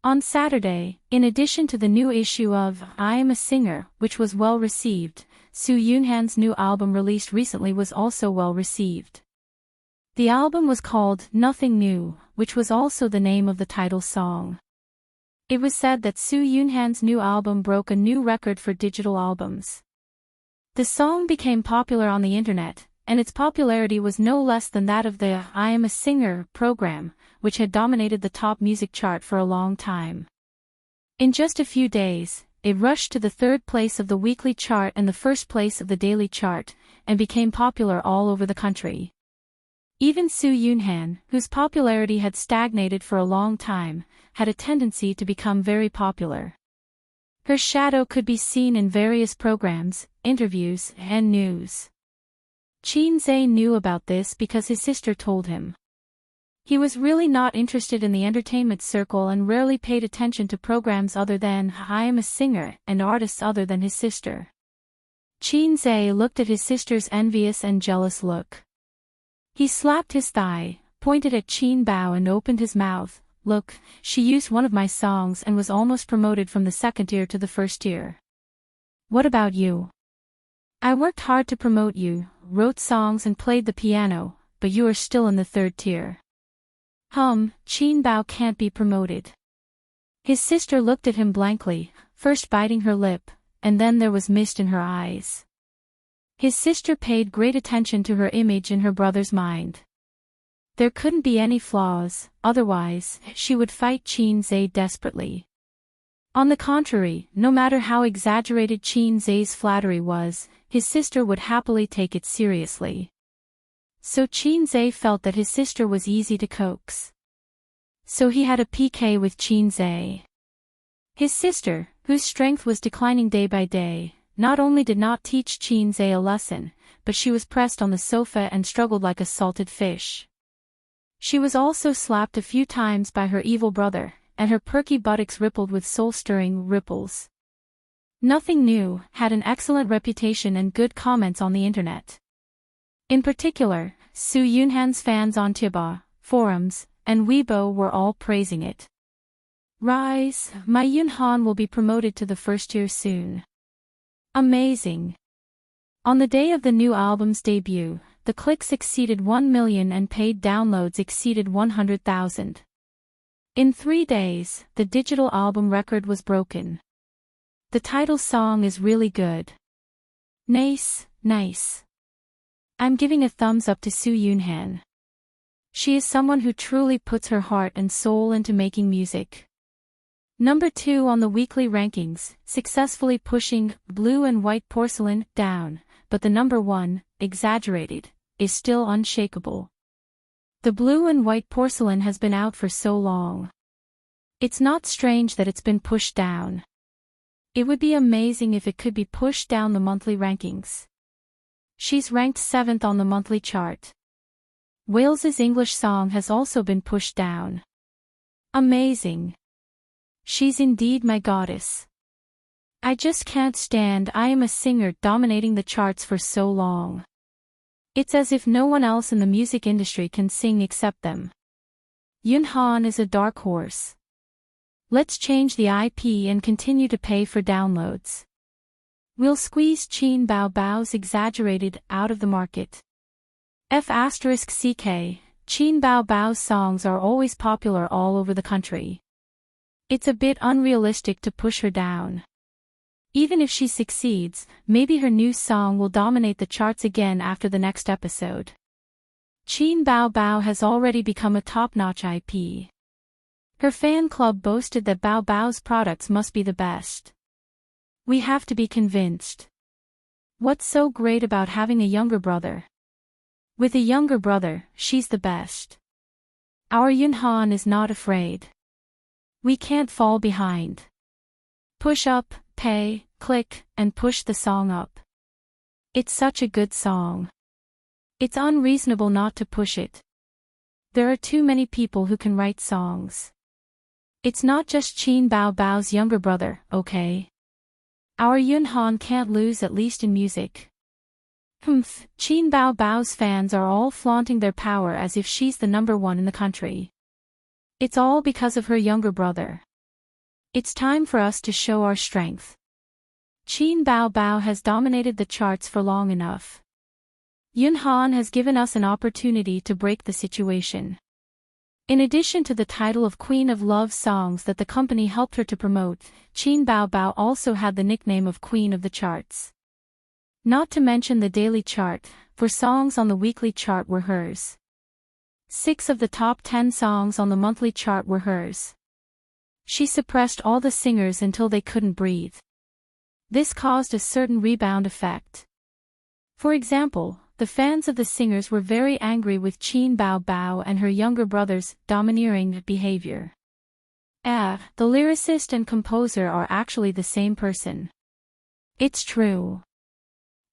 S1: On Saturday, in addition to the new issue of I Am a Singer, which was well received, Su Yunhan's new album released recently was also well received. The album was called Nothing New, which was also the name of the title song. It was said that Su Yunhan's new album broke a new record for digital albums. The song became popular on the internet, and its popularity was no less than that of the I Am a Singer program, which had dominated the top music chart for a long time. In just a few days, it rushed to the third place of the weekly chart and the first place of the daily chart, and became popular all over the country. Even Su Yunhan, whose popularity had stagnated for a long time, had a tendency to become very popular. Her shadow could be seen in various programs, interviews, and news. Qin Zhe knew about this because his sister told him. He was really not interested in the entertainment circle and rarely paid attention to programs other than I Am a Singer and artists other than his sister. Qin Zhe looked at his sister's envious and jealous look. He slapped his thigh, pointed at Qin Bao and opened his mouth. Look, she used one of my songs and was almost promoted from the second tier to the first tier. What about you? I worked hard to promote you, wrote songs and played the piano, but you are still in the third tier. Qin Bao can't be promoted. His sister looked at him blankly, first biting her lip, and then there was mist in her eyes. His sister paid great attention to her image in her brother's mind. There couldn't be any flaws, otherwise, she would fight Qin Zhe desperately. On the contrary, no matter how exaggerated Qin Zhe's flattery was, his sister would happily take it seriously. So Chin Zae felt that his sister was easy to coax. So he had a PK with Chin Zae. His sister, whose strength was declining day by day, not only did not teach Chin Zae a lesson, but she was pressed on the sofa and struggled like a salted fish. She was also slapped a few times by her evil brother, and her perky buttocks rippled with soul-stirring ripples. Nothing new, had an excellent reputation and good comments on the internet. In particular, Soo Yoon-han's fans on Tiba, forums, and Weibo were all praising it. Rise, my Yoon-han will be promoted to the first tier soon. Amazing. On the day of the new album's debut, the clicks exceeded 1 million and paid downloads exceeded 100,000. In 3 days, the digital album record was broken. The title song is really good. Nice, nice. I'm giving a thumbs up to Soo Yoon-han. She is someone who truly puts her heart and soul into making music. Number 2 on the weekly rankings, successfully pushing Blue and White Porcelain down, but the number 1, Exaggerated, is still unshakable. The Blue and White Porcelain has been out for so long. It's not strange that it's been pushed down. It would be amazing if it could be pushed down the monthly rankings. She's ranked 7th on the monthly chart. Wales's English song has also been pushed down. Amazing. She's indeed my goddess. I just can't stand I am a singer dominating the charts for so long. It's as if no one else in the music industry can sing except them. Yoon-han is a dark horse. Let's change the IP and continue to pay for downloads. We'll squeeze Chin Bao Bao's Exaggerated out of the market. F***CK, Chin Bao Bao's songs are always popular all over the country. It's a bit unrealistic to push her down. Even if she succeeds, maybe her new song will dominate the charts again after the next episode. Chin Bao Bao has already become a top-notch IP. Her fan club boasted that Bao Bao's products must be the best. We have to be convinced. What's so great about having a younger brother? With a younger brother, she's the best. Our Yoon-han is not afraid. We can't fall behind. Push up, pay, click, and push the song up. It's such a good song. It's unreasonable not to push it. There are too many people who can write songs. It's not just Chin Bao Bao's younger brother, okay? Our Yoon-han can't lose, at least in music. Chin Bao Bao's fans are all flaunting their power as if she's the number 1 in the country. It's all because of her younger brother. It's time for us to show our strength. Chin Bao Bao has dominated the charts for long enough. Yoon-han has given us an opportunity to break the situation. In addition to the title of Queen of Love songs that the company helped her to promote, Chin Bao Bao also had the nickname of Queen of the Charts. Not to mention the daily chart, for songs on the weekly chart were hers. 6 of the top 10 songs on the monthly chart were hers. She suppressed all the singers until they couldn't breathe. This caused a certain rebound effect. For example, the fans of the singers were very angry with Chin Bao Bao and her younger brother's domineering behavior. The lyricist and composer are actually the same person. It's true.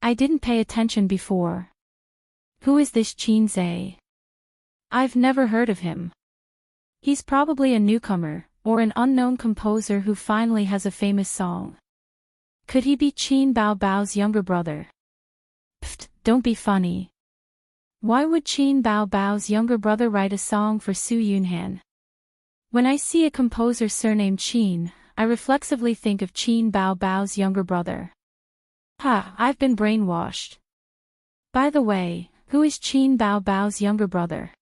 S1: I didn't pay attention before. Who is this Chin Zae? I've never heard of him. He's probably a newcomer, or an unknown composer who finally has a famous song. Could he be Chin Bao Bao's younger brother? Pfft, don't be funny. Why would Chin Bao Bao's younger brother write a song for Soo Yoon-han? When I see a composer surnamed Chin, I reflexively think of Chin Bao Bao's younger brother. I've been brainwashed. By the way, who is Chin Bao Bao's younger brother?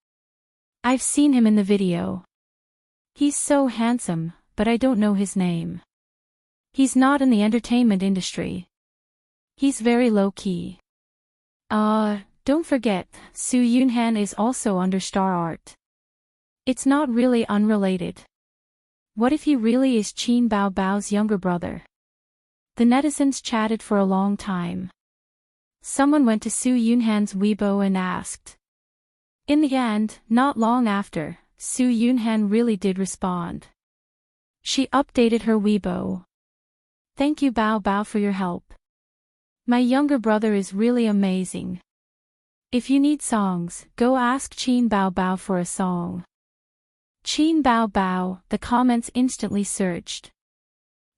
S1: I've seen him in the video. He's so handsome, but I don't know his name. He's not in the entertainment industry. He's very low-key. Don't forget, Soo Yoon-han is also under Star Art. It's not really unrelated. What if he really is Chin Bao Bao's younger brother? The netizens chatted for a long time. Someone went to Soo Yoon-han's Weibo and asked, In the end, not long after, Su Yunhan really did respond. She updated her Weibo. Thank you Bao Bao for your help. My younger brother is really amazing. If you need songs, go ask Qin Bao Bao for a song. Qin Bao Bao, the comments instantly surged.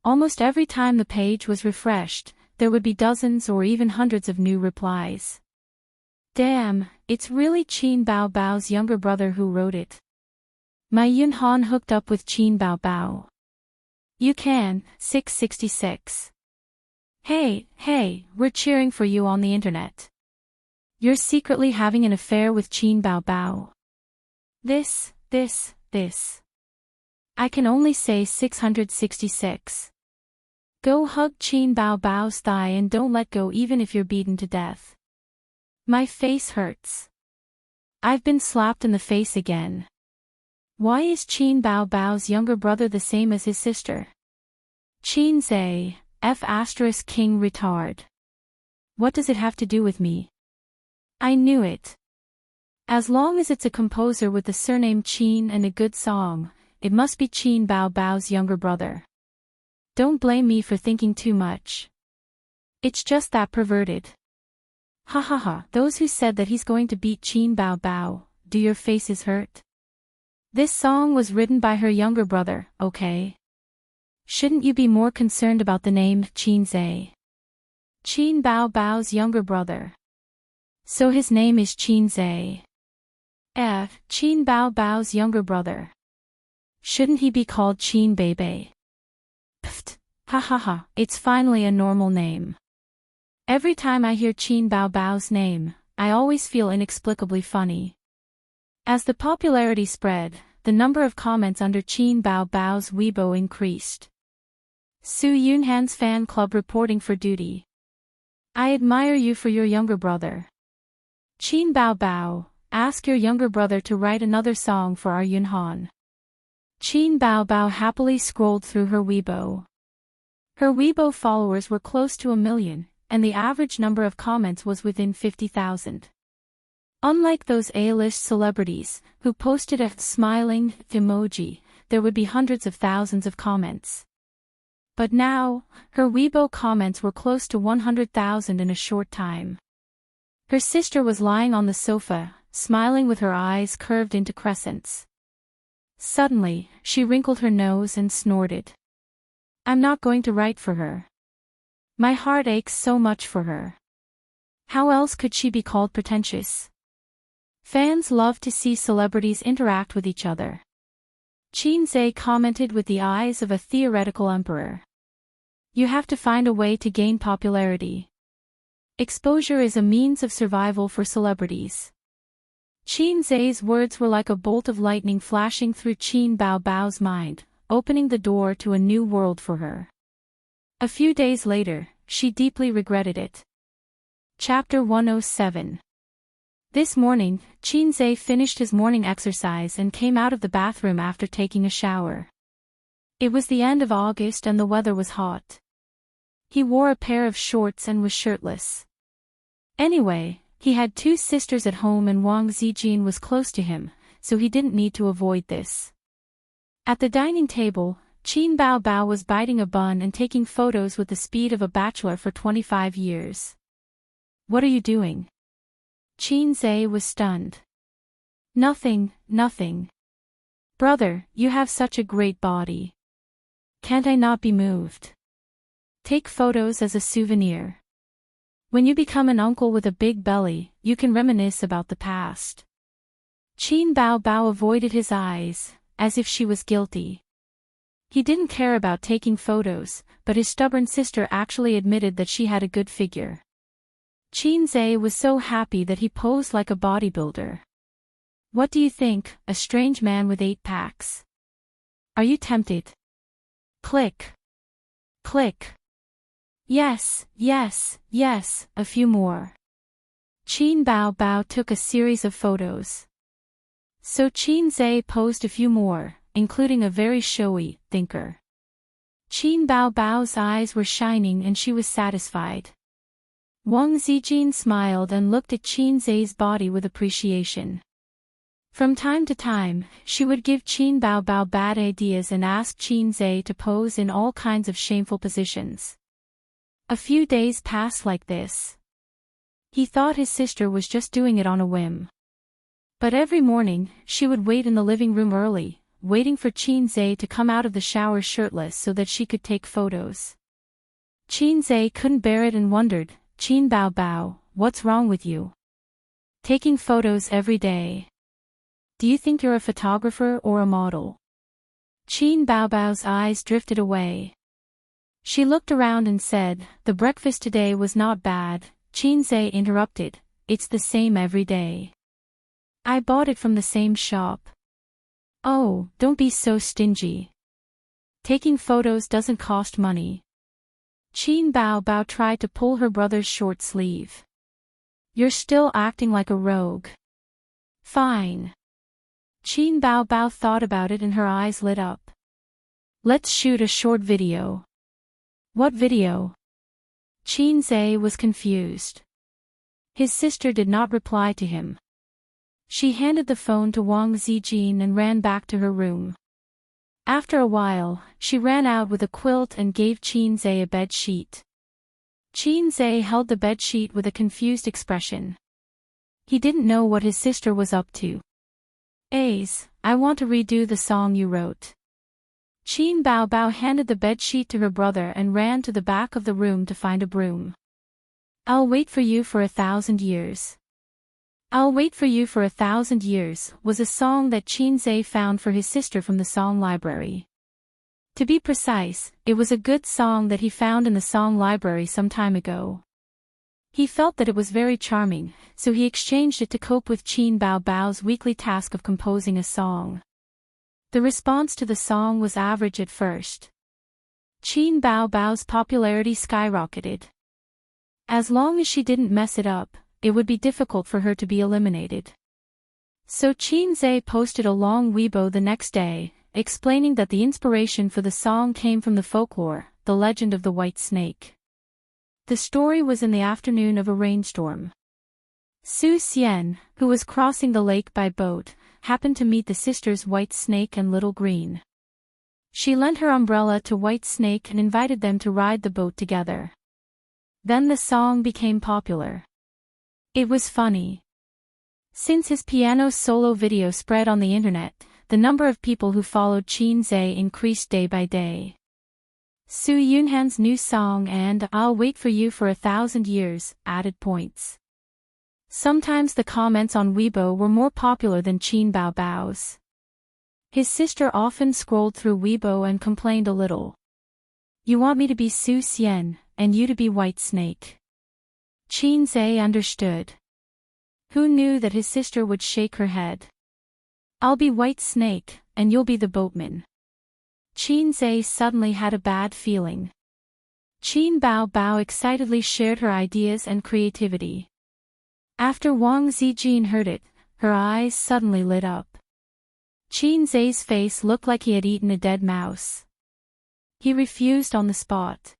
S1: Almost every time the page was refreshed, there would be dozens or even hundreds of new replies. Damn, it's really Qin Bao Bao's younger brother who wrote it. My Yunhan hooked up with Qin Bao Bao. You can, 666. Hey, we're cheering for you on the internet. You're secretly having an affair with Qin Bao Bao. This. I can only say 666. Go hug Qin Bao Bao's thigh and don't let go even if you're beaten to death. My face hurts. I've been slapped in the face again. Why is Qin Bao Bao's younger brother the same as his sister? Qin Zhe, F** king retard. What does it have to do with me? I knew it. As long as it's a composer with the surname Qin and a good song, it must be Qin Bao Bao's younger brother. Don't blame me for thinking too much. It's just that perverted. Ha, those who said that he's going to beat Qin Bao Bao, do your faces hurt? This song was written by her younger brother, okay? Shouldn't you be more concerned about the name Qin Zhe? Qin Bao Bao's younger brother. So his name is Qin Zhe. Qin Bao Bao's younger brother. Shouldn't he be called Qin Beibei? Pfft, ha, it's finally a normal name. Every time I hear Qin Bao Bao's name, I always feel inexplicably funny. As the popularity spread, the number of comments under Qin Bao Bao's Weibo increased. Su Yunhan's fan club reporting for duty. I admire you for your younger brother. Qin Bao Bao, ask your younger brother to write another song for our Yunhan. Qin Bao Bao happily scrolled through her Weibo. Her Weibo followers were close to 1 million, and the average number of comments was within 50,000. Unlike those A-list celebrities, who posted a smiling emoji, there would be hundreds of thousands of comments. But now, her Weibo comments were close to 100,000 in a short time. Her sister was lying on the sofa, smiling with her eyes curved into crescents. Suddenly, she wrinkled her nose and snorted. I'm not going to write for her. My heart aches so much for her. How else could she be called pretentious? Fans love to see celebrities interact with each other. Qin Zhe commented with the eyes of a theoretical emperor. You have to find a way to gain popularity. Exposure is a means of survival for celebrities. Qin Zhe's words were like a bolt of lightning flashing through Qin Bao Bao's mind, opening the door to a new world for her. A few days later, she deeply regretted it. Chapter 107. This morning, Qin Zhe finished his morning exercise and came out of the bathroom after taking a shower. It was the end of August and the weather was hot. He wore a pair of shorts and was shirtless. Anyway, he had 2 sisters at home and Wang Zijin was close to him, so he didn't need to avoid this. At the dining table, Qin Bao Bao was biting a bun and taking photos with the speed of a bachelor for 25 years. What are you doing? Qin Zhe was stunned. Nothing. Brother, you have such a great body. Can't I not be moved? Take photos as a souvenir. When you become an uncle with a big belly, you can reminisce about the past. Qin Bao Bao avoided his eyes, as if she was guilty. He didn't care about taking photos, but his stubborn sister actually admitted that she had a good figure. Qin Zhe was so happy that he posed like a bodybuilder. What do you think, a strange man with 8 packs? Are you tempted? Click. Yes, a few more. Qin Bao Bao took a series of photos. So Qin Zhe posed a few more, including a very showy thinker. Qin Bao Bao's eyes were shining and she was satisfied. Wang Zijin smiled and looked at Qin Zhe's body with appreciation. From time to time, she would give Qin Bao bad ideas and ask Qin Zhe to pose in all kinds of shameful positions. A few days passed like this. He thought his sister was just doing it on a whim. But every morning, she would wait in the living room early, waiting for Qin Zhe to come out of the shower shirtless so that she could take photos. Qin Zhe couldn't bear it and wondered, "Qin Bao, what's wrong with you? Taking photos every day. Do you think you're a photographer or a model?" Qin Bao's eyes drifted away. She looked around and said, "The breakfast today was not bad." Qin Zhe interrupted, "It's the same every day. I bought it from the same shop." "Oh, don't be so stingy. Taking photos doesn't cost money." Qin Bao tried to pull her brother's short sleeve. "You're still acting like a rogue." "Fine." Qin Bao thought about it and her eyes lit up. "Let's shoot a short video." "What video?" Qin Zhe was confused. His sister did not reply to him. She handed the phone to Wang Zijin and ran back to her room. After a while, she ran out with a quilt and gave Qin Zhe a bed sheet. Qin Zhe held the bed sheet with a confused expression. He didn't know what his sister was up to. "Ace, I want to redo the song you wrote." Qin Bao handed the bed sheet to her brother and ran to the back of the room to find a broom. "I'll wait for you for 1,000 years. I'll wait for you for 1,000 years" was a song that Qin Zhe found for his sister from the song library. To be precise, it was a good song that he found in the song library some time ago. He felt that it was very charming, so he exchanged it to cope with Qin Bao's weekly task of composing a song. The response to the song was average at first. Qin Bao's popularity skyrocketed. As long as she didn't mess it up, it would be difficult for her to be eliminated. So Qin Zhe posted a long Weibo the next day, explaining that the inspiration for the song came from the folklore, the legend of the white snake. The story was in the afternoon of a rainstorm. Su Xian, who was crossing the lake by boat, happened to meet the sisters White Snake and Little Green. She lent her umbrella to White Snake and invited them to ride the boat together. Then the song became popular. It was funny. Since his piano solo video spread on the internet, the number of people who followed Qin Zhe increased day by day. Su Yunhan's new song and "I'll Wait for You for 1,000 Years" added points. Sometimes the comments on Weibo were more popular than Qin Bao's. His sister often scrolled through Weibo and complained a little. "You want me to be Su Xian, and you to be White Snake." Qin Zhe understood. Who knew that his sister would shake her head? "I'll be White Snake, and you'll be the boatman." Qin Zhe suddenly had a bad feeling. Qin Bao excitedly shared her ideas and creativity. After Wang Zijin heard it, her eyes suddenly lit up. Qin Zhe's face looked like he had eaten a dead mouse. He refused on the spot.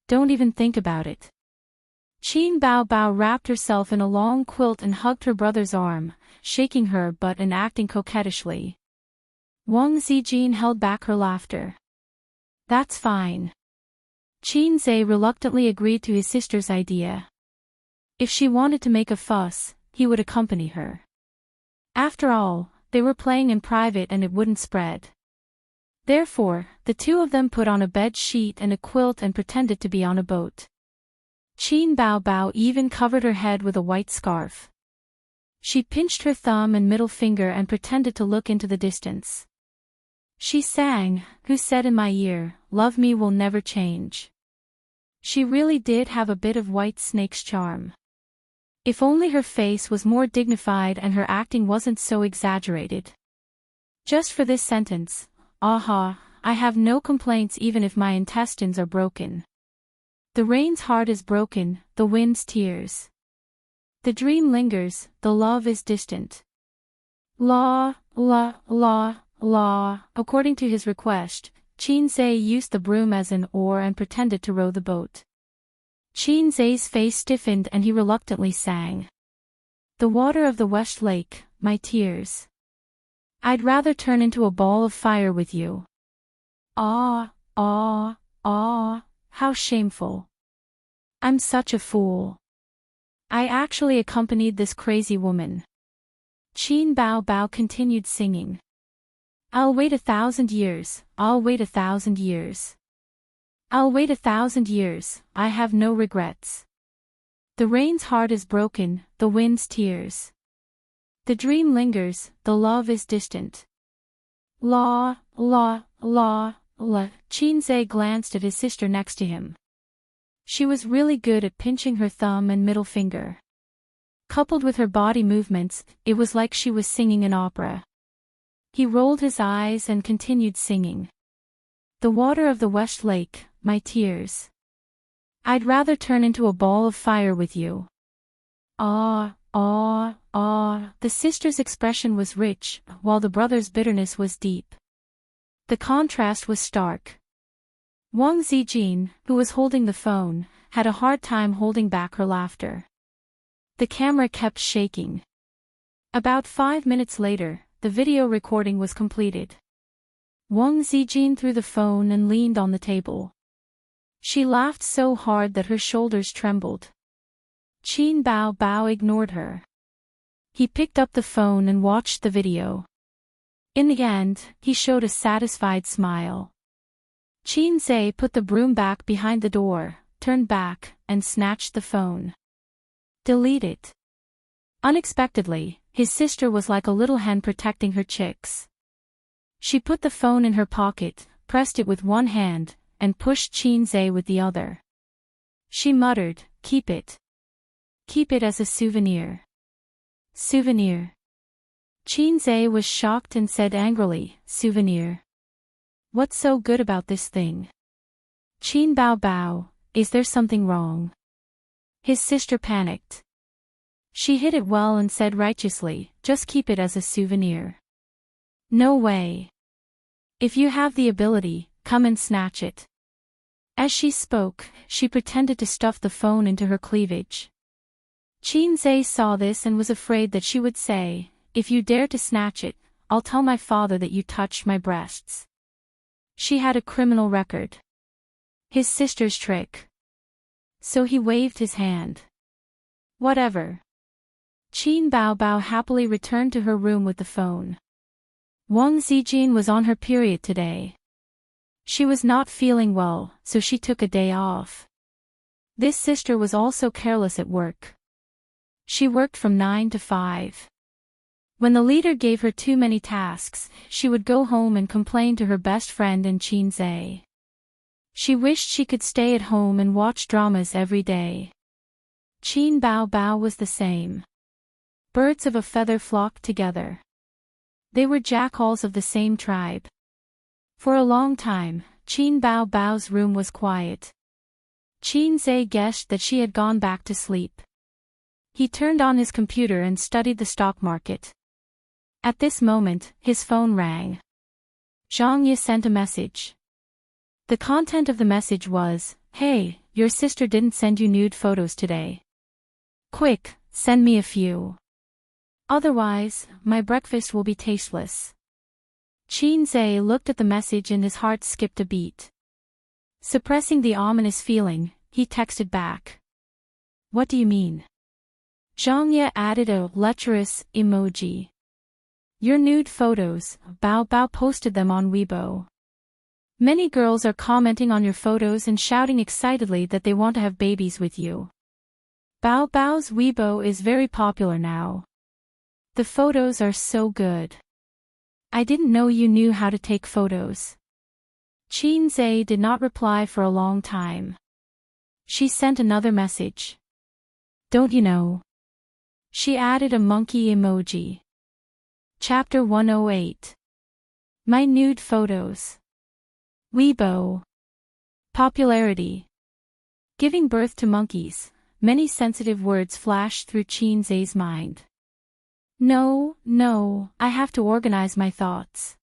S1: "Don't even think about it." Qin Bao wrapped herself in a long quilt and hugged her brother's arm, shaking her butt and acting coquettishly. Wang Zijin held back her laughter. "That's fine." Qin Zhe reluctantly agreed to his sister's idea. If she wanted to make a fuss, he would accompany her. After all, they were playing in private and it wouldn't spread. Therefore, the two of them put on a bed sheet and a quilt and pretended to be on a boat. Qin Bao even covered her head with a white scarf. She pinched her thumb and middle finger and pretended to look into the distance. She sang, "Who said in my ear, love me will never change." She really did have a bit of White Snake's charm. If only her face was more dignified and her acting wasn't so exaggerated. Just for this sentence, "Aha, I have no complaints even if my intestines are broken. The rain's heart is broken, the wind's tears. The dream lingers, the love is distant." La, la, la, la. According to his request, Qin Zhe used the broom as an oar and pretended to row the boat. Qin Zhe's face stiffened and he reluctantly sang. "The water of the West Lake, my tears. I'd rather turn into a ball of fire with you. Ah, ah, ah, how shameful. I'm such a fool. I actually accompanied this crazy woman. Qin Bao Bao continued singing. I'll wait 1,000 years, I'll wait 1,000 years. I'll wait 1,000 years, I have no regrets. The rain's heart is broken, the wind's tears. The dream lingers, the love is distant. La, la, la, la. Qin Zhe glanced at his sister next to him. She was really good at pinching her thumb and middle finger. Coupled with her body movements, it was like she was singing an opera. He rolled his eyes and continued singing. The water of the West Lake, my tears. I'd rather turn into a ball of fire with you. Ah, ah, ah. The sister's expression was rich, while the brother's bitterness was deep. The contrast was stark. Wang Zijin, who was holding the phone, had a hard time holding back her laughter. The camera kept shaking. About 5 minutes later, the video recording was completed. Wang Zijin threw the phone and leaned on the table. She laughed so hard that her shoulders trembled. Qin Bao Bao ignored her. He picked up the phone and watched the video. In the end, he showed a satisfied smile. Qin Zhe put the broom back behind the door, turned back, and snatched the phone. Delete it. Unexpectedly, his sister was like a little hen protecting her chicks. She put the phone in her pocket, pressed it with one hand, and pushed Qin Zhe with the other. She muttered, "Keep it. Keep it as a souvenir." Souvenir. Qin Zhe was shocked and said angrily, "Souvenir? What's so good about this thing? Qin Bao Bao, is there something wrong?" His sister panicked. She hid it well and said righteously, "Just keep it as a souvenir." "No way. If you have the ability, come and snatch it." As she spoke, she pretended to stuff the phone into her cleavage. Qin Zhe saw this and was afraid that she would say, "If you dare to snatch it, I'll tell my father that you touched my breasts." She had a criminal record. His sister's trick. So he waved his hand. Whatever. Qin Bao Bao happily returned to her room with the phone. Wang Zijin was on her period today. She was not feeling well, so she took a day off. This sister was also careless at work. She worked from 9 to 5. When the leader gave her too many tasks, she would go home and complain to her best friend and Qin Zhe. She wished she could stay at home and watch dramas every day. Qin Bao Bao was the same. Birds of a feather flocked together. They were jackals of the same tribe. For a long time, Qin Bao Bao's room was quiet. Qin Zhe guessed that she had gone back to sleep. He turned on his computer and studied the stock market. At this moment, his phone rang. Zhang Yi sent a message. The content of the message was, "Hey, your sister didn't send you nude photos today. Quick, send me a few. Otherwise, my breakfast will be tasteless." Qin Zhe looked at the message and his heart skipped a beat. Suppressing the ominous feeling, he texted back. "What do you mean?" Zhang Ye added a lecherous emoji. "Your nude photos," Bao Bao posted them on Weibo. "Many girls are commenting on your photos and shouting excitedly that they want to have babies with you. Bao Bao's Weibo is very popular now. The photos are so good. I didn't know you knew how to take photos." Qin Zhe did not reply for a long time. She sent another message. "Don't you know?" She added a monkey emoji. Chapter 108. My nude photos. Weibo. Popularity. Giving birth to monkeys, many sensitive words flashed through Qin Zhe's mind. No, I have to organize my thoughts.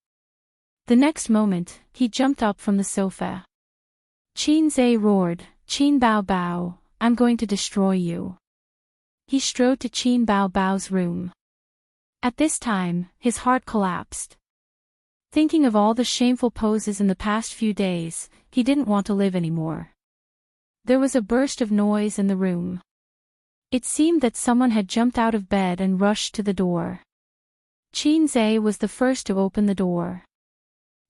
S1: The next moment, he jumped up from the sofa. Qin Zhe roared, "Qin Bao Bao, I'm going to destroy you." He strode to Qin Bao Bao's room. At this time, his heart collapsed. Thinking of all the shameful poses in the past few days, he didn't want to live anymore. There was a burst of noise in the room. It seemed that someone had jumped out of bed and rushed to the door. Qin was the first to open the door.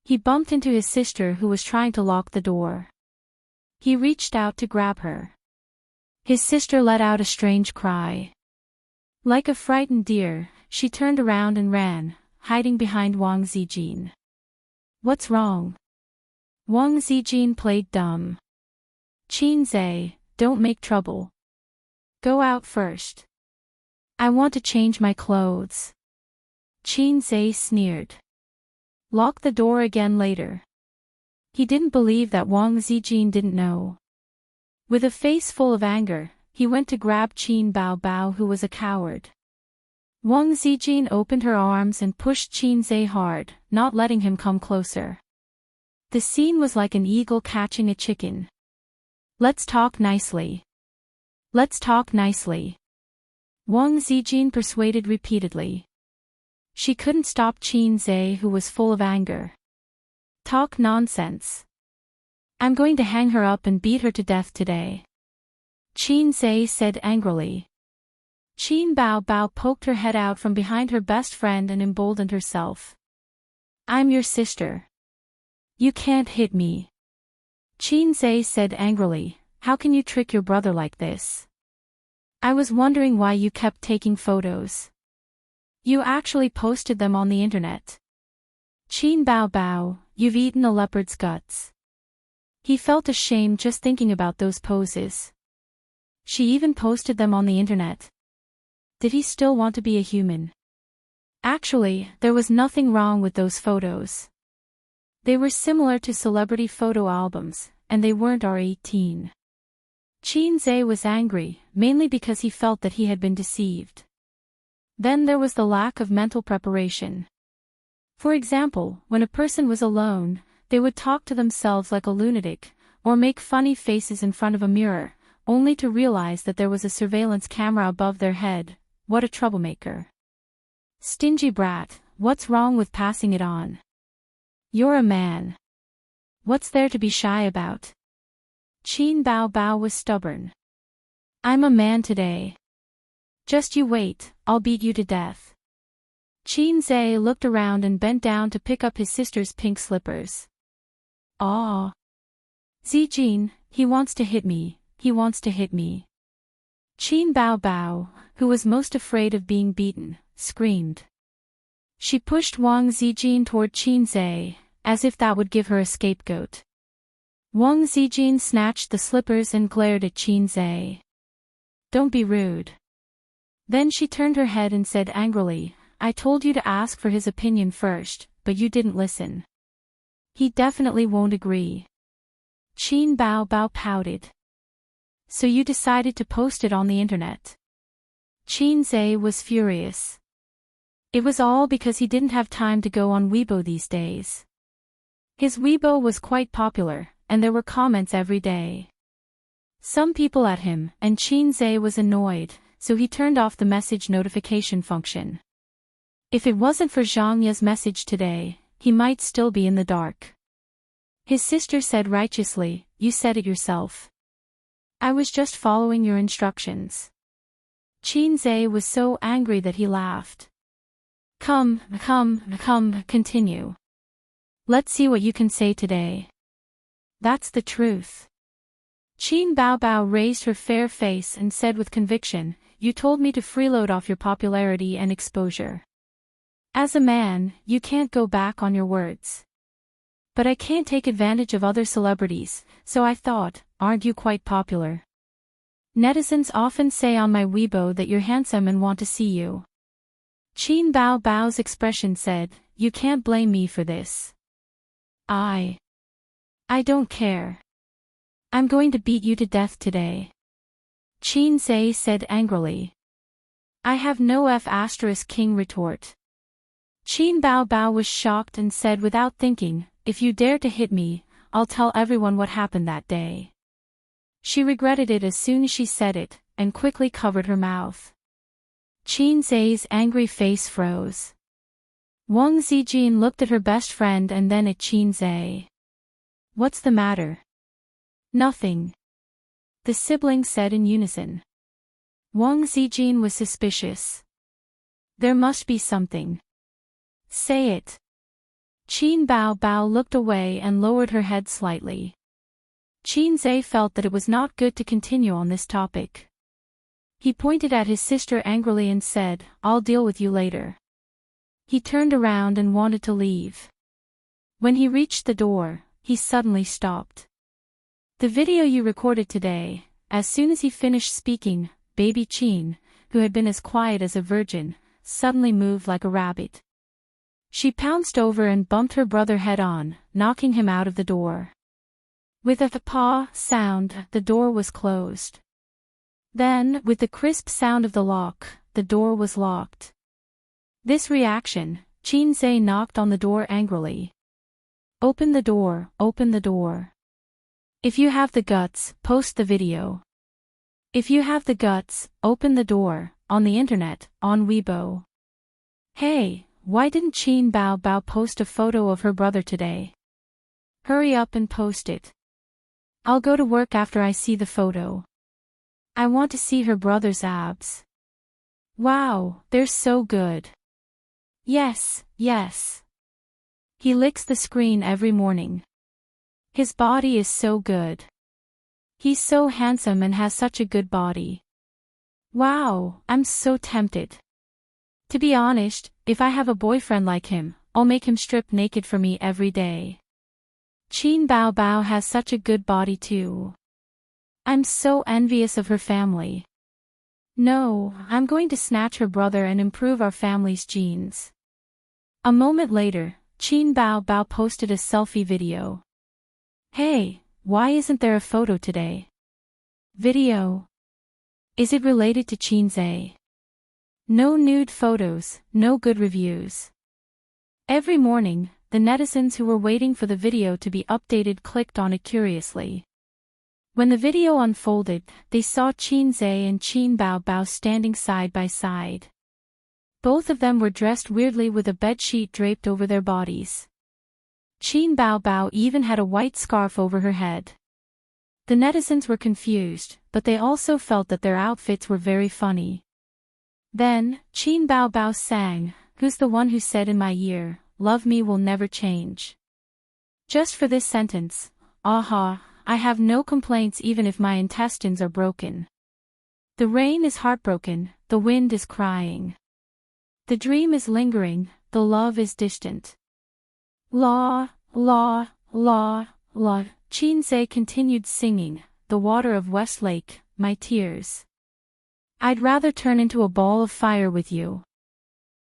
S1: He bumped into his sister who was trying to lock the door. He reached out to grab her. His sister let out a strange cry. Like a frightened deer, she turned around and ran, hiding behind Wang Zijin. What's wrong? Wang Zijin played dumb. Qin, don't make trouble. Go out first. I want to change my clothes. Qin sneered. Lock the door again later. He didn't believe that Wang Zijin didn't know. With a face full of anger, he went to grab Qin Bao, who was a coward. Wang Zijin opened her arms and pushed Qin hard, not letting him come closer. The scene was like an eagle catching a chicken. Let's talk nicely. Let's talk nicely. Wang Zijin persuaded repeatedly. She couldn't stop Qin, who was full of anger. Talk nonsense. I'm going to hang her up and beat her to death today. Qin said angrily. Qin Bao poked her head out from behind her best friend and emboldened herself. I'm your sister. You can't hit me. Qin said angrily, how can you trick your brother like this? I was wondering why you kept taking photos. You actually posted them on the internet. Qin Bao, you've eaten a leopard's guts. He felt ashamed just thinking about those poses. She even posted them on the internet. Did he still want to be a human? Actually, there was nothing wrong with those photos. They were similar to celebrity photo albums, and they weren't R18. Qin was angry, mainly because he felt that he had been deceived. Then there was the lack of mental preparation. For example, when a person was alone, they would talk to themselves like a lunatic, or make funny faces in front of a mirror, only to realize that there was a surveillance camera above their head. What a troublemaker. Stingy brat, what's wrong with passing it on? You're a man. What's there to be shy about? Qin Bao was stubborn. I'm a man today. Just you wait, I'll beat you to death. Qin looked around and bent down to pick up his sister's pink slippers. Aw. Zijin, he wants to hit me, he wants to hit me. Qin Bao, who was most afraid of being beaten, screamed. She pushed Wang Zijin toward Qin, as if that would give her a scapegoat. Wang Zijin snatched the slippers and glared at Qin. Don't be rude. Then she turned her head and said angrily, I told you to ask for his opinion first, but you didn't listen. He definitely won't agree. Qin Bao pouted. So you decided to post it on the internet. Qin was furious. It was all because he didn't have time to go on Weibo these days. His Weibo was quite popular, and there were comments every day. Some people at him, and Qin was annoyed, so he turned off the message notification function. If it wasn't for Zhang Ye's message today, he might still be in the dark. His sister said righteously, you said it yourself. I was just following your instructions. Qin was so angry that he laughed. Come, continue. Let's see what you can say today. That's the truth. Qin Bao raised her fair face and said with conviction, you told me to freeload off your popularity and exposure. As a man, you can't go back on your words. But I can't take advantage of other celebrities, so I thought, aren't you quite popular? Netizens often say on my Weibo that you're handsome and want to see you. Qin Bao's expression said, you can't blame me for this. I don't care. I'm going to beat you to death today. Qin said angrily. I have no F***king retort. Qin Bao was shocked and said without thinking, if you dare to hit me, I'll tell everyone what happened that day. She regretted it as soon as she said it, and quickly covered her mouth. Qin Zai's angry face froze. Wang Zijin looked at her best friend and then at Qin Zai. What's the matter? Nothing. The siblings said in unison. Wang Zijin was suspicious. There must be something. Say it. Qin Bao Bao looked away and lowered her head slightly. Qin Zai felt that it was not good to continue on this topic. He pointed at his sister angrily and said, I'll deal with you later. He turned around and wanted to leave. When he reached the door, he suddenly stopped. The video you recorded today, as soon as he finished speaking, baby Qin, who had been as quiet as a virgin, suddenly moved like a rabbit. She pounced over and bumped her brother head-on, knocking him out of the door. With a paw sound, the door was closed. Then, with the crisp sound of the lock, the door was locked. This reaction, Qin Zai knocked on the door angrily. Open the door, open the door. If you have the guts, post the video. If you have the guts, open the door, on the internet, on Weibo. Hey, why didn't Qin Bao Bao post a photo of her brother today? Hurry up and post it. I'll go to work after I see the photo. I want to see her brother's abs. Wow, they're so good. Yes, yes. He licks the screen every morning. His body is so good. He's so handsome and has such a good body. Wow, I'm so tempted. To be honest, if I have a boyfriend like him, I'll make him strip naked for me every day. Qin Bao Bao has such a good body too. I'm so envious of her family. No, I'm going to snatch her brother and improve our family's genes. A moment later, Qin Bao Bao posted a selfie video. Hey, why isn't there a photo today? Video. Is it related to Qin Zai? No nude photos, no good reviews. Every morning, the netizens who were waiting for the video to be updated clicked on it curiously. When the video unfolded, they saw Qin Zai and Qin Bao Bao standing side by side. Both of them were dressed weirdly with a bedsheet draped over their bodies. Qin Bao Bao even had a white scarf over her head. The netizens were confused, but they also felt that their outfits were very funny. Then, Qin Bao Bao sang, Who's the one who said in my ear, love me will never change. Just for this sentence, aha, I have no complaints even if my intestines are broken. The rain is heartbroken, the wind is crying. The dream is lingering, the love is distant. La, la, la, la, Qin Zai continued singing, the water of Westlake, my tears. I'd rather turn into a ball of fire with you.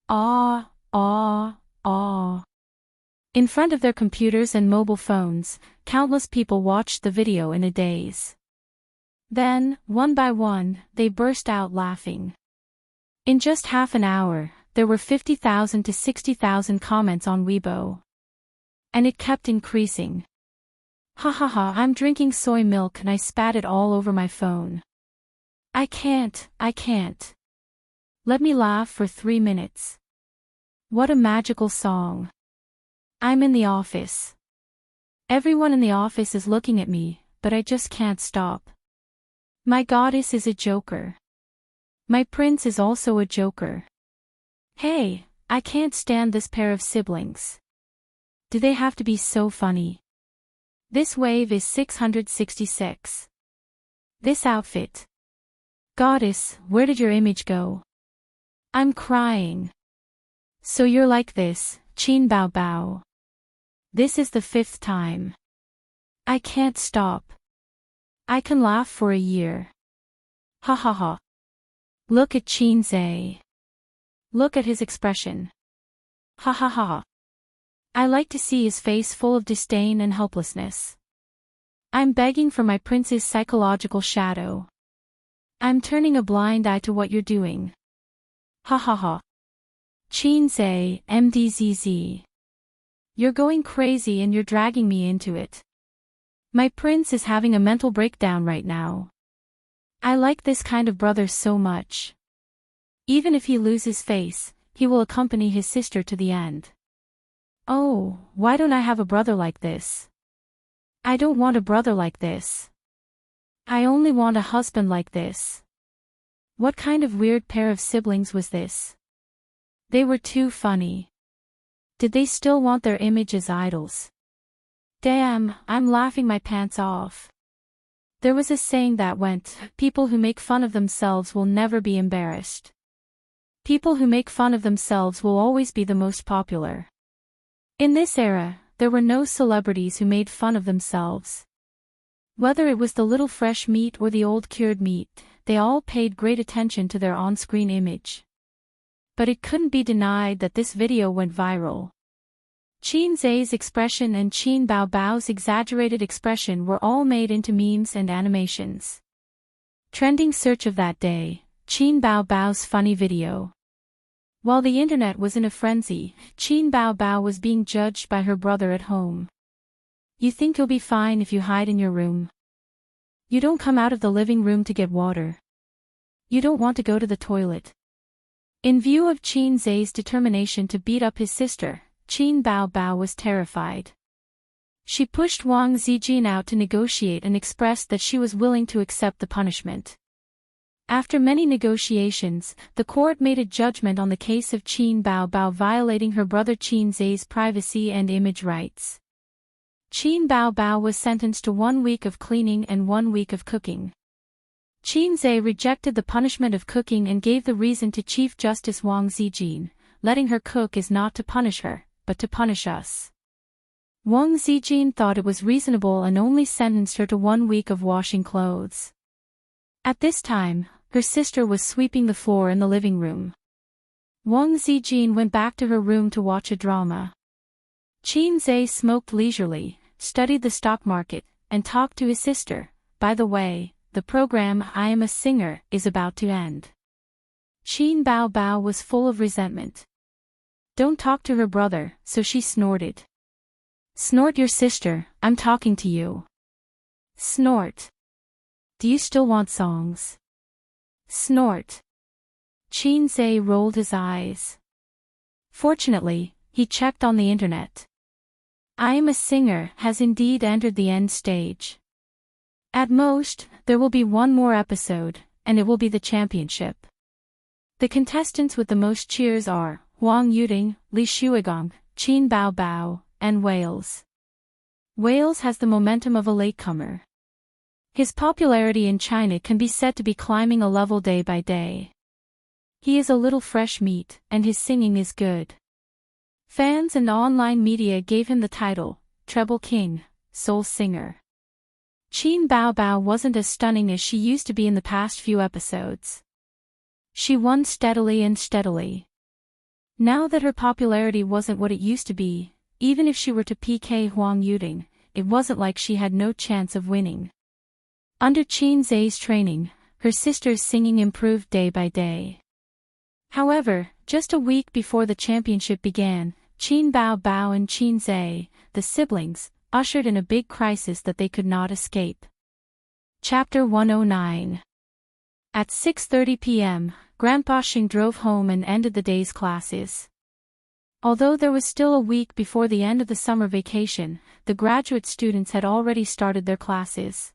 S1: Ah, ah, ah. In front of their computers and mobile phones, countless people watched the video in a daze. Then, one by one, they burst out laughing. In just half an hour, there were 50,000 to 60,000 comments on Weibo. And it kept increasing. Ha ha ha, I'm drinking soy milk and I spat it all over my phone. I can't. Let me laugh for 3 minutes. What a magical song. I'm in the office. Everyone in the office is looking at me, but I just can't stop. My goddess is a joker. My prince is also a joker. Hey, I can't stand this pair of siblings. Do they have to be so funny? This wave is 666. This outfit. Goddess, where did your image go? I'm crying. So you're like this, Qin Bao Bao. This is the 5th time. I can't stop. I can laugh for a year. Ha ha ha. Look at Qin Zai. Look at his expression. Ha ha ha. I like to see his face full of disdain and helplessness. I'm begging for my prince's psychological shadow. I'm turning a blind eye to what you're doing. Ha ha ha. Qin Zai, MDZZ. You're going crazy and you're dragging me into it. My prince is having a mental breakdown right now. I like this kind of brother so much. Even if he loses face, he will accompany his sister to the end. Oh, why don't I have a brother like this? I don't want a brother like this. I only want a husband like this. What kind of weird pair of siblings was this? They were too funny. Did they still want their image as idols? Damn, I'm laughing my pants off. There was a saying that went, people who make fun of themselves will never be embarrassed. People who make fun of themselves will always be the most popular. In this era, there were no celebrities who made fun of themselves. Whether it was the little fresh meat or the old cured meat, they all paid great attention to their on-screen image. But it couldn't be denied that this video went viral. Qin Zai's expression and Qin Bao's exaggerated expression were all made into memes and animations. Trending search of that day, Qin Bao's funny video. While the internet was in a frenzy, Qin Bao was being judged by her brother at home. You think you'll be fine if you hide in your room? You don't come out of the living room to get water. You don't want to go to the toilet. In view of Qin Zai's determination to beat up his sister, Qin Bao was terrified. She pushed Wang Zijin out to negotiate and expressed that she was willing to accept the punishment. After many negotiations, the court made a judgment on the case of Qin Bao violating her brother Qin Zai's privacy and image rights. Qin Bao was sentenced to 1 week of cleaning and 1 week of cooking. Qin Zai rejected the punishment of cooking and gave the reason to Chief Justice Wang Zijin, letting her cook is not to punish her, but to punish us. Wang Zijin thought it was reasonable and only sentenced her to 1 week of washing clothes. At this time, her sister was sweeping the floor in the living room. Wang Zijin went back to her room to watch a drama. Qin Zai smoked leisurely, studied the stock market, and talked to his sister. By the way, the program I Am a Singer is about to end. Qin Bao was full of resentment. Don't talk to her brother, so she snorted. Snort your sister, I'm talking to you. Snort. Do you still want songs? Snort. Qin Zai rolled his eyes. Fortunately, he checked on the internet. I Am a Singer has indeed entered the end stage. At most, there will be 1 more episode, and it will be the championship. The contestants with the most cheers are Huang Yuding, Li Shuigong, Qin Bao, and Wales. Wales has the momentum of a latecomer. His popularity in China can be said to be climbing a level day by day. He is a little fresh meat, and his singing is good. Fans and online media gave him the title, Treble King, Soul Singer. Qin Bao wasn't as stunning as she used to be in the past few episodes. She won steadily and steadily. Now that her popularity wasn't what it used to be, even if she were to PK Huang Yuding, it wasn't like she had no chance of winning. Under Qin Zai's training, her sister's singing improved day by day. However, just a week before the championship began, Qin Bao and Qin Zai, the siblings, ushered in a big crisis that they could not escape. Chapter 109. At 6:30 p.m., Grandpa Xing drove home and ended the day's classes. Although there was still a week before the end of the summer vacation, the graduate students had already started their classes.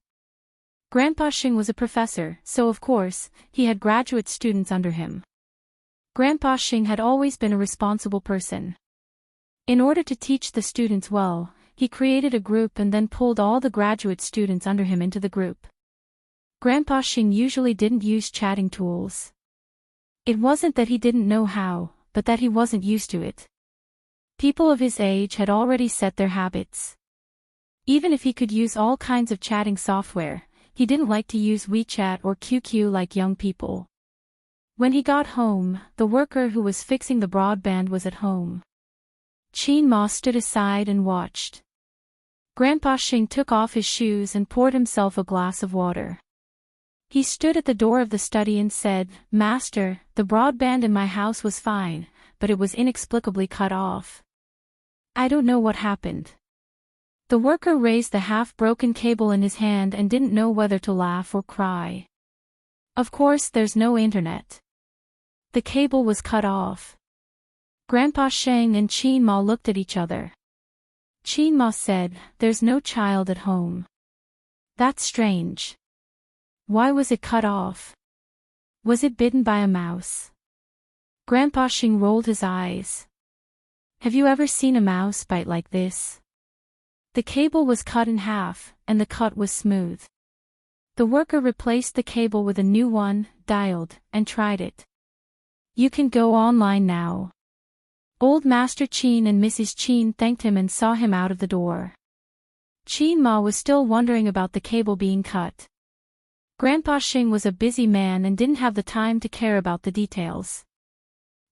S1: Grandpa Xing was a professor, so of course, he had graduate students under him. Grandpa Xing had always been a responsible person. In order to teach the students well, he created a group and then pulled all the graduate students under him into the group. Grandpa Xing usually didn't use chatting tools. It wasn't that he didn't know how, but that he wasn't used to it. People of his age had already set their habits. Even if he could use all kinds of chatting software, he didn't like to use WeChat or QQ like young people. When he got home, the worker who was fixing the broadband was at home. Qin Ma stood aside and watched. Grandpa Xing took off his shoes and poured himself a glass of water. He stood at the door of the study and said, "Master, the broadband in my house was fine, but it was inexplicably cut off. I don't know what happened." The worker raised the half-broken cable in his hand and didn't know whether to laugh or cry. Of course there's no internet. The cable was cut off. Grandpa Sheng and Qin Ma looked at each other. Qin Ma said, "There's no child at home." "That's strange. Why was it cut off? Was it bitten by a mouse?" Grandpa Sheng rolled his eyes. "Have you ever seen a mouse bite like this?" The cable was cut in half, and the cut was smooth. The worker replaced the cable with a new one, dialed, and tried it. "You can go online now." Old Master Qin and Mrs. Qin thanked him and saw him out of the door. Qin Ma was still wondering about the cable being cut. Grandpa Sheng was a busy man and didn't have the time to care about the details.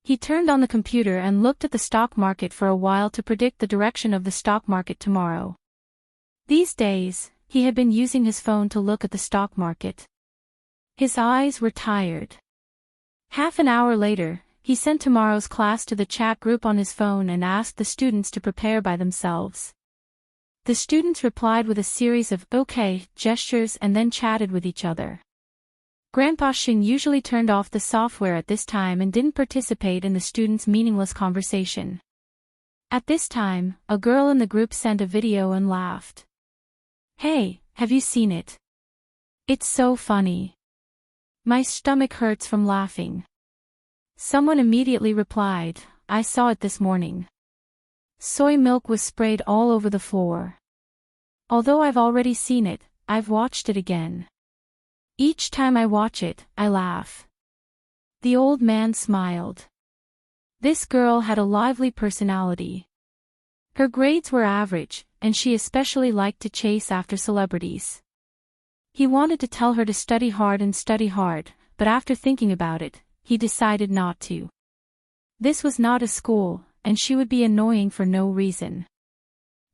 S1: He turned on the computer and looked at the stock market for a while to predict the direction of the stock market tomorrow. These days, he had been using his phone to look at the stock market. His eyes were tired. Half an hour later, he sent tomorrow's class to the chat group on his phone and asked the students to prepare by themselves. The students replied with a series of "okay" gestures and then chatted with each other. Grandpa Sheng usually turned off the software at this time and didn't participate in the students' meaningless conversation. At this time, a girl in the group sent a video and laughed. "Hey, have you seen it? It's so funny. My stomach hurts from laughing." Someone immediately replied, "I saw it this morning. Soy milk was sprayed all over the floor. Although I've already seen it, I've watched it again. Each time I watch it, I laugh." The old man smiled. This girl had a lively personality. Her grades were average, and she especially liked to chase after celebrities. He wanted to tell her to study hard, but after thinking about it, he decided not to. This was not a school, and she would be annoying for no reason.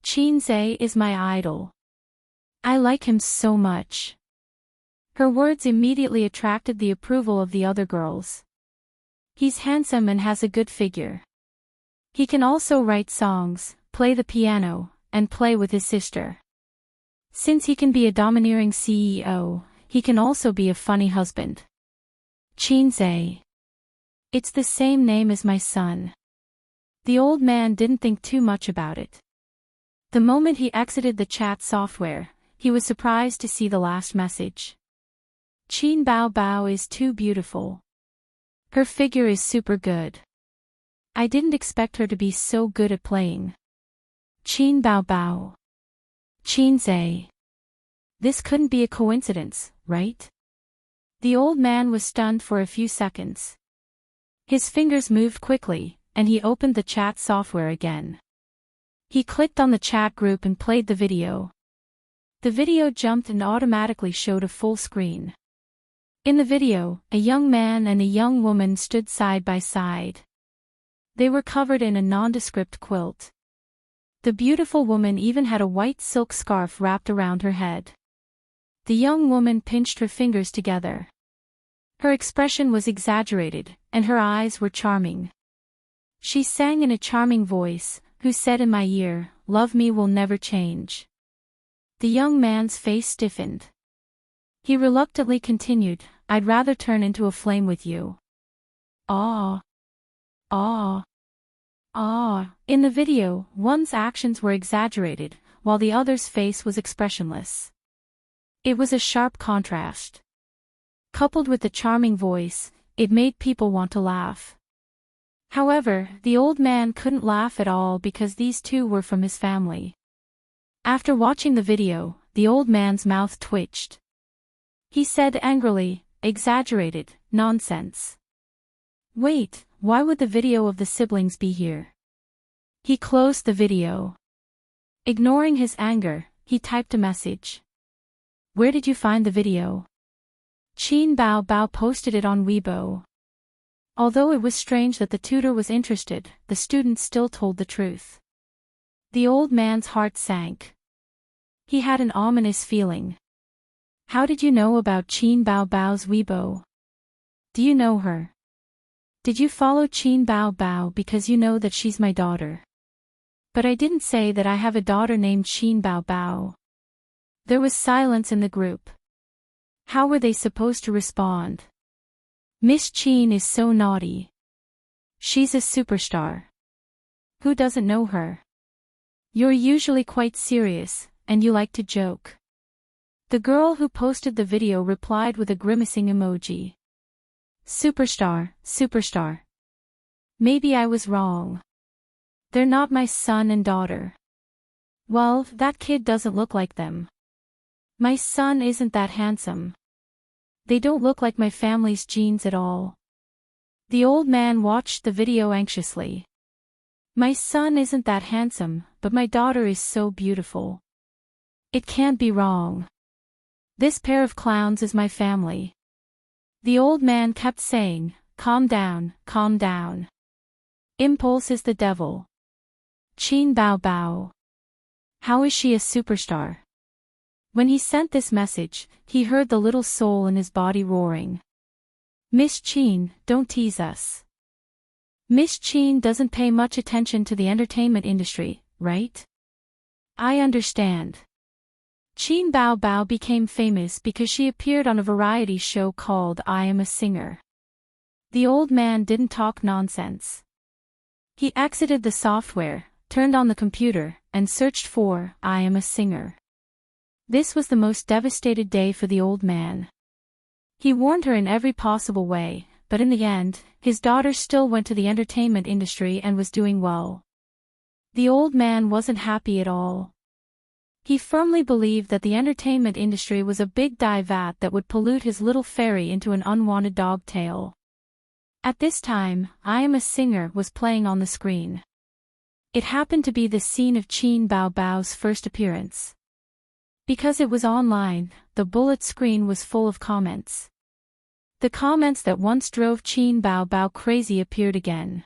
S1: "Qin Zhe is my idol. I like him so much." Her words immediately attracted the approval of the other girls. "He's handsome and has a good figure. He can also write songs, play the piano, and play with his sister. Since he can be a domineering CEO, he can also be a funny husband. Qin Zhe. It's the same name as my son." The old man didn't think too much about it. The moment he exited the chat software, he was surprised to see the last message. "Qin Bao Bao is too beautiful. Her figure is super good. I didn't expect her to be so good at playing. Qin Bao Bao. Qin Zhe. This couldn't be a coincidence, right?" The old man was stunned for a few seconds. His fingers moved quickly, and he opened the chat software again. He clicked on the chat group and played the video. The video jumped and automatically showed a full screen. In the video, a young man and a young woman stood side by side. They were covered in a nondescript quilt. The beautiful woman even had a white silk scarf wrapped around her head. The young woman pinched her fingers together. Her expression was exaggerated, and her eyes were charming. She sang in a charming voice, "Who said in my ear, love me will never change?" The young man's face stiffened. He reluctantly continued, "I'd rather turn into a flame with you." "Ah. Ah. Ah." In the video, one's actions were exaggerated, while the other's face was expressionless. It was a sharp contrast. Coupled with the charming voice, it made people want to laugh. However, the old man couldn't laugh at all because these two were from his family. After watching the video, the old man's mouth twitched. He said angrily, "Exaggerated, nonsense. Wait, why would the video of the siblings be here?" He closed the video. Ignoring his anger, he typed a message. "Where did you find the video?" Qin Bao Bao posted it on Weibo. Although it was strange that the tutor was interested, the students still told the truth. The old man's heart sank. He had an ominous feeling. "How did you know about Qin Bao Bao's Weibo? Do you know her? Did you follow Qin Bao Bao because you know that she's my daughter?" "But I didn't say that I have a daughter named Qin Bao Bao." There was silence in the group. How were they supposed to respond? Miss Chin is so naughty. She's a superstar. Who doesn't know her? You're usually quite serious, and you like to joke. The girl who posted the video replied with a grimacing emoji. Superstar, superstar. Maybe I was wrong. They're not my son and daughter. Well, that kid doesn't look like them. My son isn't that handsome. They don't look like my family's genes at all. The old man watched the video anxiously. My son isn't that handsome, but my daughter is so beautiful. It can't be wrong. This pair of clowns is my family. The old man kept saying, calm down, calm down. Impulse is the devil. Chin Bao Bao. How is she a superstar? When he sent this message, he heard the little soul in his body roaring. Miss Chin, don't tease us. Miss Chin doesn't pay much attention to the entertainment industry, right? I understand. Chin Bao Bao became famous because she appeared on a variety show called I Am a Singer. The old man didn't talk nonsense. He exited the software, turned on the computer, and searched for I Am a Singer. This was the most devastated day for the old man. He warned her in every possible way, but in the end, his daughter still went to the entertainment industry and was doing well. The old man wasn't happy at all. He firmly believed that the entertainment industry was a big dye vat that would pollute his little fairy into an unwanted dog tail. At this time, I Am a Singer was playing on the screen. It happened to be the scene of Chin Bao Bao's first appearance. Because it was online, the bullet screen was full of comments. The comments that once drove Chin Bao Bao crazy appeared again.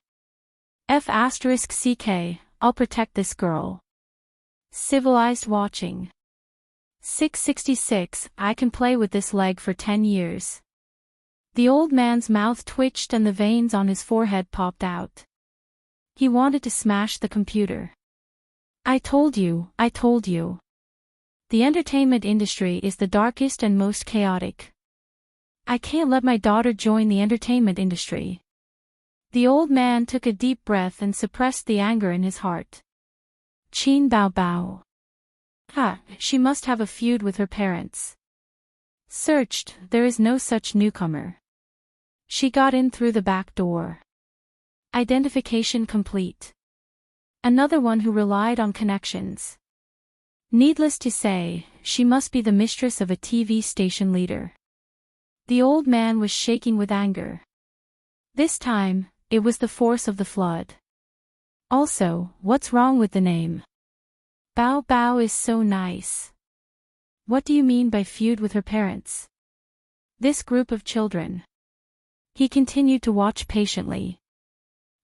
S1: F***CK, I'll protect this girl. Civilized watching. 666, I can play with this leg for 10 years. The old man's mouth twitched and the veins on his forehead popped out. He wanted to smash the computer. I told you, I told you. The entertainment industry is the darkest and most chaotic. I can't let my daughter join the entertainment industry. The old man took a deep breath and suppressed the anger in his heart. Chin Bao Bao. She must have a feud with her parents. Searched, there is no such newcomer. She got in through the back door. Identification complete. Another one who relied on connections. Needless to say, she must be the mistress of a TV station leader. The old man was shaking with anger. This time, it was the force of the flood. Also, what's wrong with the name? Bao Bao is so nice. What do you mean by feud with her parents? This group of children. He continued to watch patiently.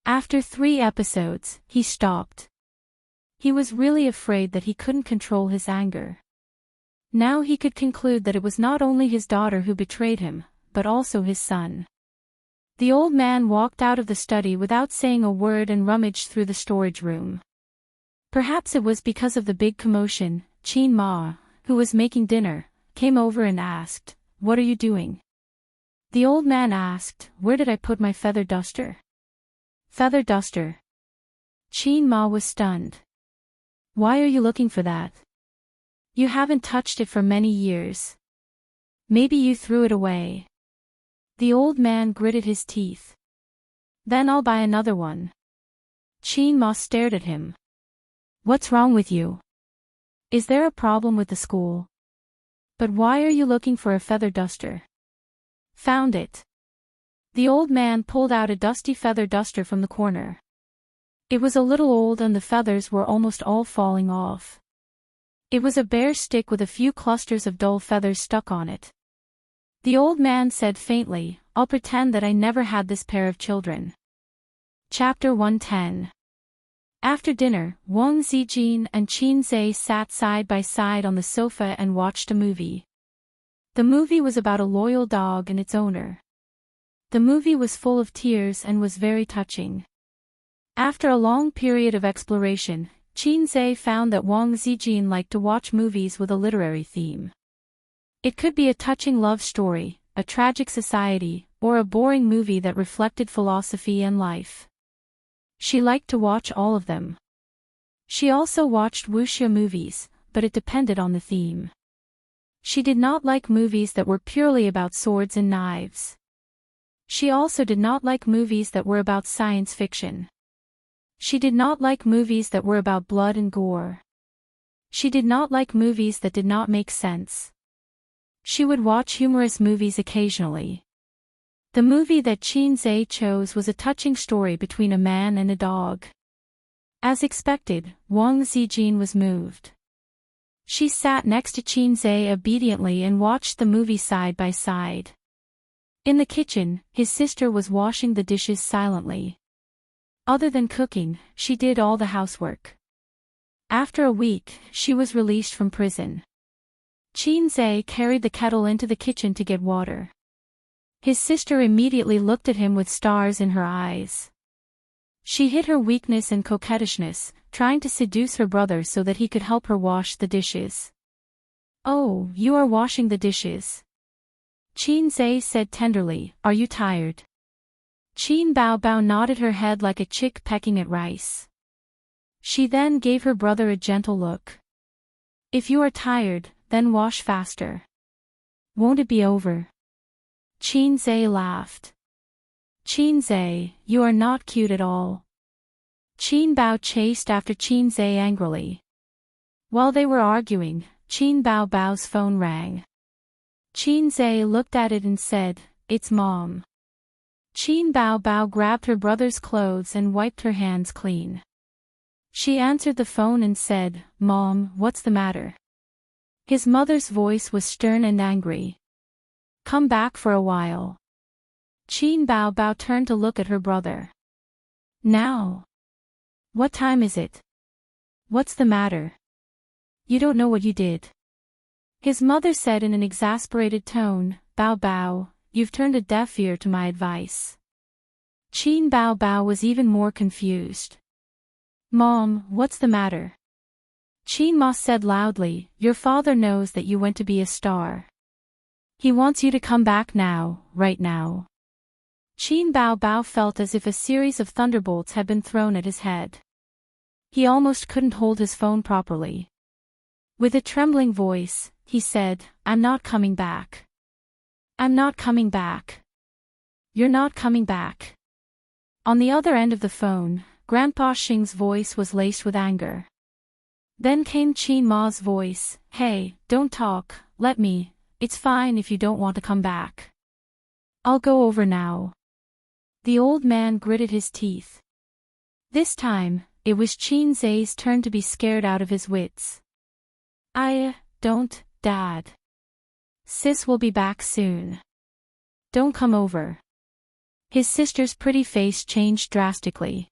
S1: After 3 episodes, he stopped. He was really afraid that he couldn't control his anger. Now he could conclude that it was not only his daughter who betrayed him, but also his son. The old man walked out of the study without saying a word and rummaged through the storage room. Perhaps it was because of the big commotion. Chin Ma, who was making dinner, came over and asked, "What are you doing?" The old man asked, "Where did I put my feather duster?" Feather duster. Chin Ma was stunned. Why are you looking for that? You haven't touched it for many years. Maybe you threw it away. The old man gritted his teeth. Then I'll buy another one. Chin Ma stared at him. What's wrong with you? Is there a problem with the school? But why are you looking for a feather duster? Found it. The old man pulled out a dusty feather duster from the corner. It was a little old and the feathers were almost all falling off. It was a bare stick with a few clusters of dull feathers stuck on it. The old man said faintly, "I'll pretend that I never had this pair of children." Chapter 110. After dinner, Wang Zijin and Qin Zhe sat side by side on the sofa and watched a movie. The movie was about a loyal dog and its owner. The movie was full of tears and was very touching. After a long period of exploration, Qin Zhe found that Wang Zijin liked to watch movies with a literary theme. It could be a touching love story, a tragic society, or a boring movie that reflected philosophy and life. She liked to watch all of them. She also watched wuxia movies, but it depended on the theme. She did not like movies that were purely about swords and knives. She also did not like movies that were about science fiction. She did not like movies that were about blood and gore. She did not like movies that did not make sense. She would watch humorous movies occasionally. The movie that Qin Zhe chose was a touching story between a man and a dog. As expected, Wang Zijin was moved. She sat next to Qin Zhe obediently and watched the movie side by side. In the kitchen, his sister was washing the dishes silently. Other than cooking, she did all the housework. After a week, she was released from prison. Qin Zhe carried the kettle into the kitchen to get water. His sister immediately looked at him with stars in her eyes. She hid her weakness and coquettishness, trying to seduce her brother so that he could help her wash the dishes. "Oh, you are washing the dishes," Qin Zhe said tenderly. "Are you tired?" Qin Bao nodded her head like a chick pecking at rice. She then gave her brother a gentle look. "If you are tired, then wash faster. Won't it be over?" Qin Zhe laughed. "Qin Zhe, you are not cute at all." Qin Bao chased after Qin Zhe angrily. While they were arguing, Qin Bao's phone rang. Qin Zhe looked at it and said, "It's Mom." Qin Bao grabbed her brother's clothes and wiped her hands clean. She answered the phone and said, "Mom, what's the matter?" His mother's voice was stern and angry. "Come back for a while." Qin Bao turned to look at her brother. "Now? What time is it? What's the matter? You don't know what you did." His mother said in an exasperated tone, Bao, you've turned a deaf ear to my advice." Qin Bao was even more confused. "Mom, what's the matter?" Qin Ma said loudly, "Your father knows that you went to be a star. He wants you to come back now, right now." Qin Bao felt as if a series of thunderbolts had been thrown at his head. He almost couldn't hold his phone properly. With a trembling voice, he said, "I'm not coming back. I'm not coming back. You're not coming back." On the other end of the phone, Grandpa Xing's voice was laced with anger. Then came Qin Ma's voice, "Hey, don't talk, let me, it's fine if you don't want to come back. I'll go over now." The old man gritted his teeth. This time, it was Qin Zhe's turn to be scared out of his wits. Don't, Dad. Sis will be back soon. Don't come over." His sister's pretty face changed drastically.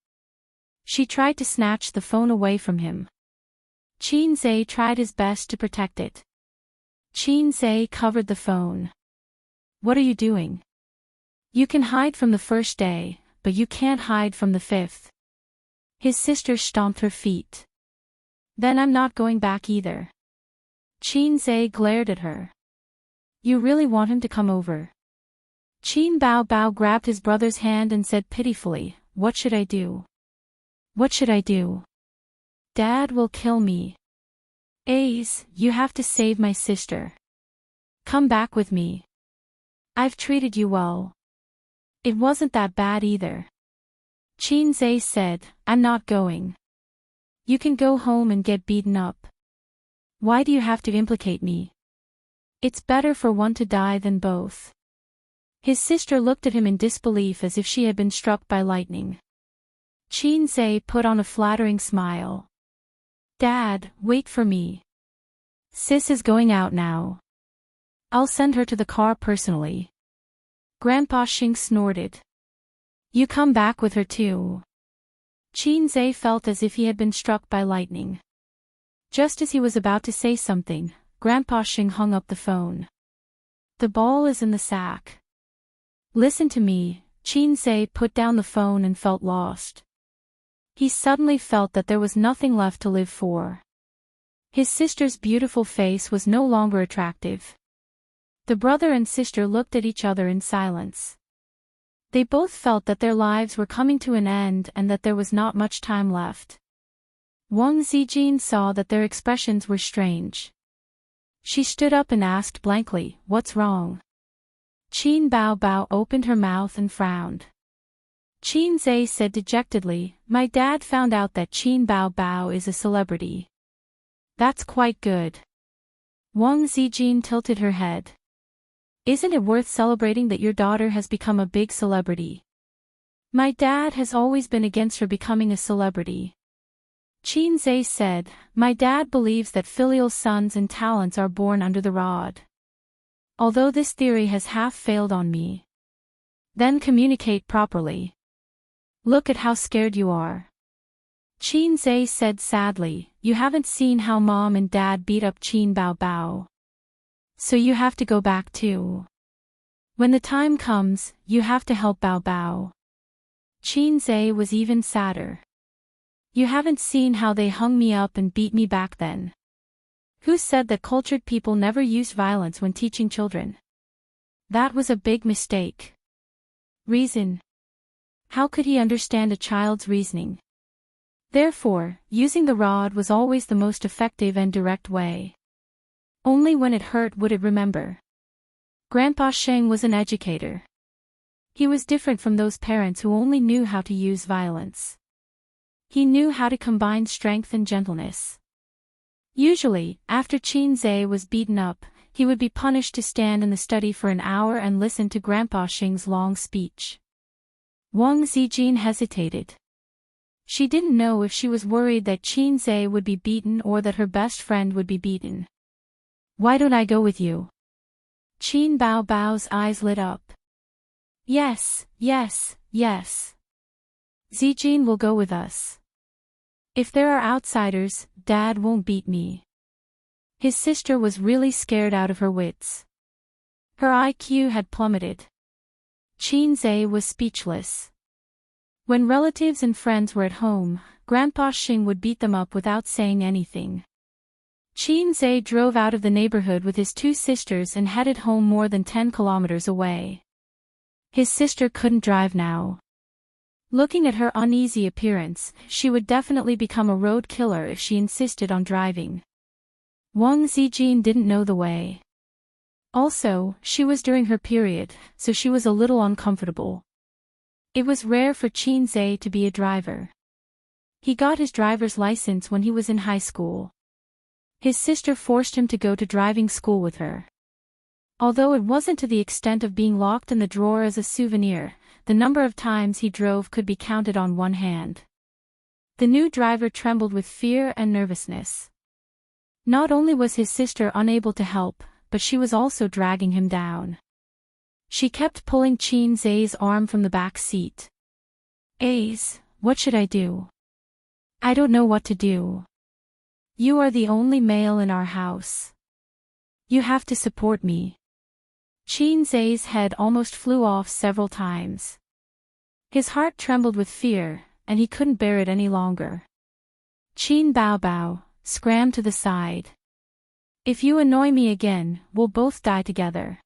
S1: She tried to snatch the phone away from him. Qin Zhe tried his best to protect it. Qin Zhe covered the phone. "What are you doing? You can hide from the first day, but you can't hide from the fifth." His sister stomped her feet. "Then I'm not going back either." Qin Zhe glared at her. "You really want him to come over?" Qin Bao grabbed his brother's hand and said pitifully, "What should I do? What should I do? Dad will kill me. Ace, you have to save my sister. Come back with me. I've treated you well. It wasn't that bad either." Qin Zhe said, "I'm not going. You can go home and get beaten up. Why do you have to implicate me? It's better for one to die than both." His sister looked at him in disbelief as if she had been struck by lightning. Qin Zhe put on a flattering smile. "Dad, wait for me. Sis is going out now. I'll send her to the car personally." Grandpa Xing snorted. "You come back with her too." Qin Zhe felt as if he had been struck by lightning. Just as he was about to say something, Grandpa Xing hung up the phone. "The ball is in the sack." "Listen to me." Qin Zhe put down the phone and felt lost. He suddenly felt that there was nothing left to live for. His sister's beautiful face was no longer attractive. The brother and sister looked at each other in silence. They both felt that their lives were coming to an end and that there was not much time left. Wang Zijin saw that their expressions were strange. She stood up and asked blankly, "What's wrong?" Qin Bao Bao opened her mouth and frowned. Qin Zhe said dejectedly, "My dad found out that Qin Bao Bao is a celebrity." "That's quite good." Wang Zijin tilted her head. "Isn't it worth celebrating that your daughter has become a big celebrity?" "My dad has always been against her becoming a celebrity." Qin Zhe said, "My dad believes that filial sons and talents are born under the rod. Although this theory has half failed on me. Then communicate properly. Look at how scared you are." Qin Zhe said sadly, "You haven't seen how mom and dad beat up Qin Bao Bao. So you have to go back too. When the time comes, you have to help Bao Bao." Qin Zhe was even sadder. "You haven't seen how they hung me up and beat me back then. Who said that cultured people never use violence when teaching children? That was a big mistake." Reason. How could he understand a child's reasoning? Therefore, using the rod was always the most effective and direct way. Only when it hurt would it remember. Grandpa Sheng was an educator. He was different from those parents who only knew how to use violence. He knew how to combine strength and gentleness. Usually, after Qin Zhe was beaten up, he would be punished to stand in the study for an hour and listen to Grandpa Sheng's long speech. Wang Zijin hesitated. She didn't know if she was worried that Qin Zhe would be beaten or that her best friend would be beaten. "Why don't I go with you?" Qin Bao Bao's eyes lit up. "Yes, yes, yes. Zijin will go with us. If there are outsiders, Dad won't beat me." His sister was really scared out of her wits. Her IQ had plummeted. Qin Zhe was speechless. When relatives and friends were at home, Grandpa Sheng would beat them up without saying anything. Qin Zhe drove out of the neighborhood with his two sisters and headed home more than 10 kilometers away. His sister couldn't drive now. Looking at her uneasy appearance, she would definitely become a road killer if she insisted on driving. Wang Zijin didn't know the way. Also, she was during her period, so she was a little uncomfortable. It was rare for Qin Zhe to be a driver. He got his driver's license when he was in high school. His sister forced him to go to driving school with her. Although it wasn't to the extent of being locked in the drawer as a souvenir, the number of times he drove could be counted on one hand. The new driver trembled with fear and nervousness. Not only was his sister unable to help, but she was also dragging him down. She kept pulling Qin Zhe's arm from the back seat. "Ace, what should I do? I don't know what to do. You are the only male in our house. You have to support me." Qin Zhe's head almost flew off several times. His heart trembled with fear, and he couldn't bear it any longer. Qin Bao Bao, scram to the side. "If you annoy me again, we'll both die together."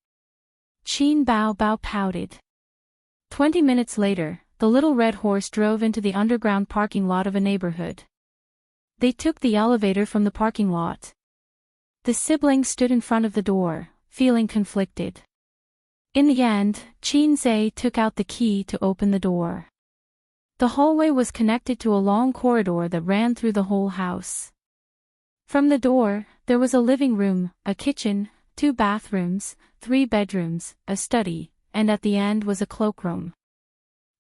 S1: Qin Bao Bao pouted. 20 minutes later, the little red horse drove into the underground parking lot of a neighborhood. They took the elevator from the parking lot. The sibling stood in front of the door, feeling conflicted. In the end, Qin Zhe took out the key to open the door. The hallway was connected to a long corridor that ran through the whole house. From the door, there was a living room, a kitchen, 2 bathrooms, 3 bedrooms, a study, and at the end was a cloakroom.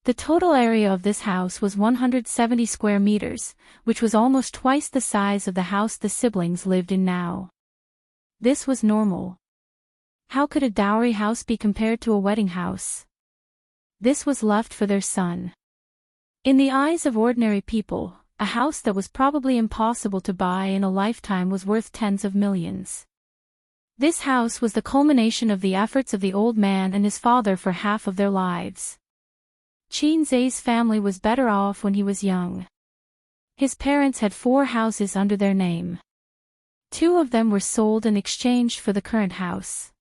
S1: The total area of this house was 170 square meters, which was almost twice the size of the house the siblings lived in now. This was normal. How could a dowry house be compared to a wedding house? This was left for their son. In the eyes of ordinary people, a house that was probably impossible to buy in a lifetime was worth tens of millions. This house was the culmination of the efforts of the old man and his father for half of their lives. Qin Zhe's family was better off when he was young. His parents had 4 houses under their name. 2 of them were sold and exchanged for the current house.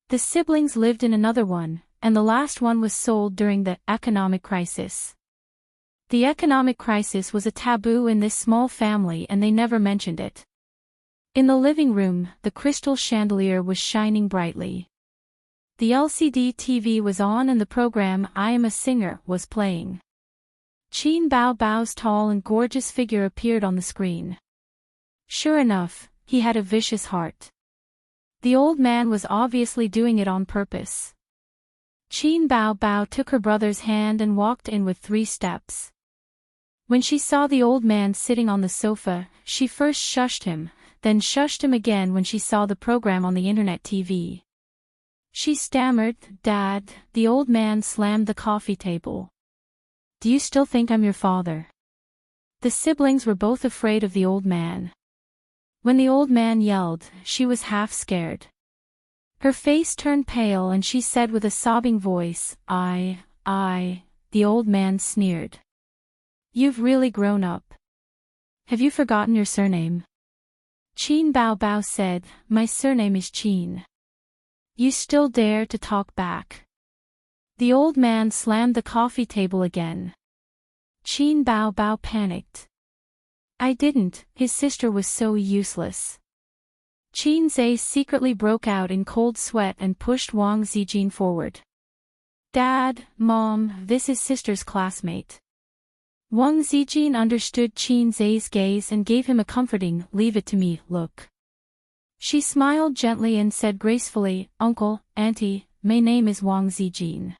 S1: The siblings lived in another one, and the last one was sold during the economic crisis. The economic crisis was a taboo in this small family and they never mentioned it. In the living room, the crystal chandelier was shining brightly. The LCD TV was on and the program I Am a Singer was playing. Qin Bao Bao's tall and gorgeous figure appeared on the screen. Sure enough, he had a vicious heart. The old man was obviously doing it on purpose. Qin Bao Bao took her brother's hand and walked in with 3 steps. When she saw the old man sitting on the sofa, she first shushed him, then shushed him again when she saw the program on the internet TV. She stammered, "Dad." The old man slammed the coffee table. "Do you still think I'm your father?" The siblings were both afraid of the old man. When the old man yelled, she was half scared. Her face turned pale and she said with a sobbing voice, I. The old man sneered. "You've really grown up. Have you forgotten your surname?" Qin Bao Bao said, "My surname is Qin." "You still dare to talk back?" The old man slammed the coffee table again. Qin Bao Bao panicked. "I didn't." His sister was so useless. Qin Zai secretly broke out in cold sweat and pushed Wang Zijin forward. "Dad, Mom, this is sister's classmate." Wang Zijin understood Qin Zai's gaze and gave him a comforting, "Leave it to me" look. She smiled gently and said gracefully, "Uncle, Auntie, my name is Wang Zijin.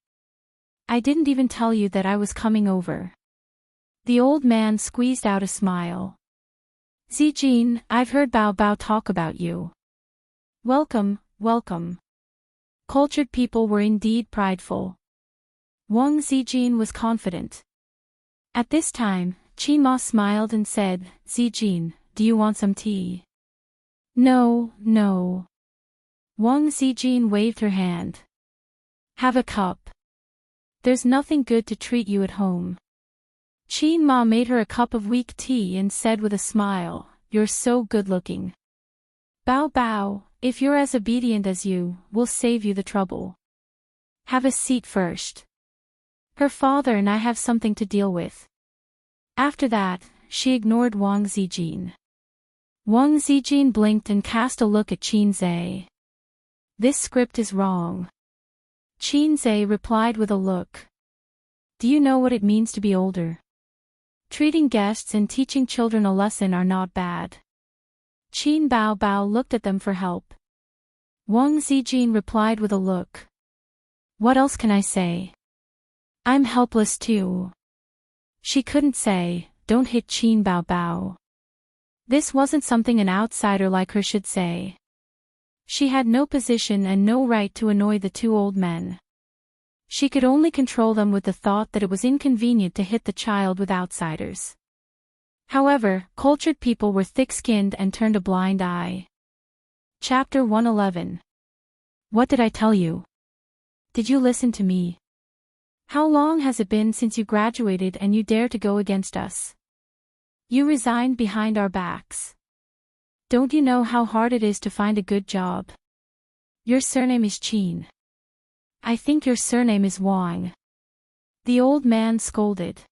S1: I didn't even tell you that I was coming over." The old man squeezed out a smile. "Zijin, I've heard Bao Bao talk about you. Welcome, welcome." Cultured people were indeed prideful. Wang Zijin was confident. At this time, Qin Ma smiled and said, "Zijin, do you want some tea?" No. Wang Zijin waved her hand. "Have a cup. There's nothing good to treat you at home." Qin Ma made her a cup of weak tea and said with a smile, "You're so good-looking. Bao Bao, if you're as obedient as you, we'll save you the trouble. Have a seat first. Her father and I have something to deal with." After that, she ignored Wang Zijin. Wang Zijin blinked and cast a look at Qin Zai. "This script is wrong." Qin Zai replied with a look. "Do you know what it means to be older? Treating guests and teaching children a lesson are not bad." Qin Bao Bao looked at them for help. Wang Zijin replied with a look. "What else can I say? I'm helpless too." She couldn't say, "Don't hit Qin Bao Bao." This wasn't something an outsider like her should say. She had no position and no right to annoy the 2 old men. She could only control them with the thought that it was inconvenient to hit the child with outsiders. However, cultured people were thick-skinned and turned a blind eye. Chapter 111. What did I tell you? Did you listen to me? How long has it been since you graduated and you dare to go against us? You resigned behind our backs. Don't you know how hard it is to find a good job? Your surname is Qin. I think your surname is Wang. The old man scolded.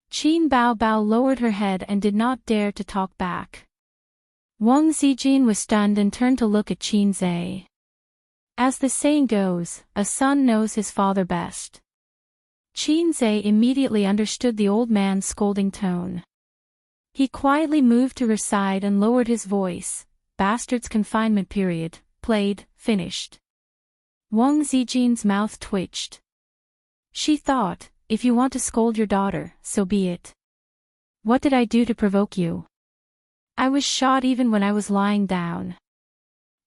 S1: Qin Bao Bao lowered her head and did not dare to talk back. Wang Zijin was stunned and turned to look at Qin Zai. As the saying goes, a son knows his father best. Qin Zai immediately understood the old man's scolding tone. He quietly moved to her side and lowered his voice. "Bastard's confinement period, played, finished." Wang Zijin's mouth twitched. She thought, if you want to scold your daughter, so be it. What did I do to provoke you? I was shot even when I was lying down.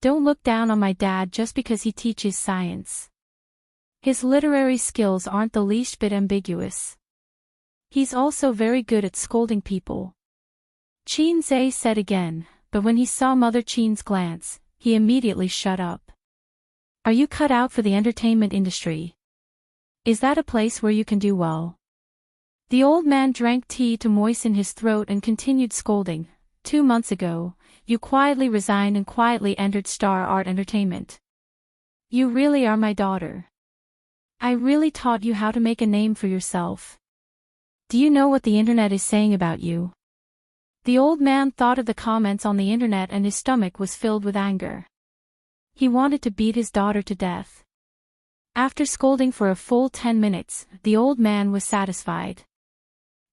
S1: Don't look down on my dad just because he teaches science. His literary skills aren't the least bit ambiguous. He's also very good at scolding people. Qin Zai said again, but when he saw Mother Qin's glance, he immediately shut up. Are you cut out for the entertainment industry? Is that a place where you can do well? The old man drank tea to moisten his throat and continued scolding. 2 months ago, you quietly resigned and quietly entered Star Art Entertainment. You really are my daughter. I really taught you how to make a name for yourself. Do you know what the internet is saying about you? The old man thought of the comments on the internet and his stomach was filled with anger. He wanted to beat his daughter to death. After scolding for a full 10 minutes, the old man was satisfied.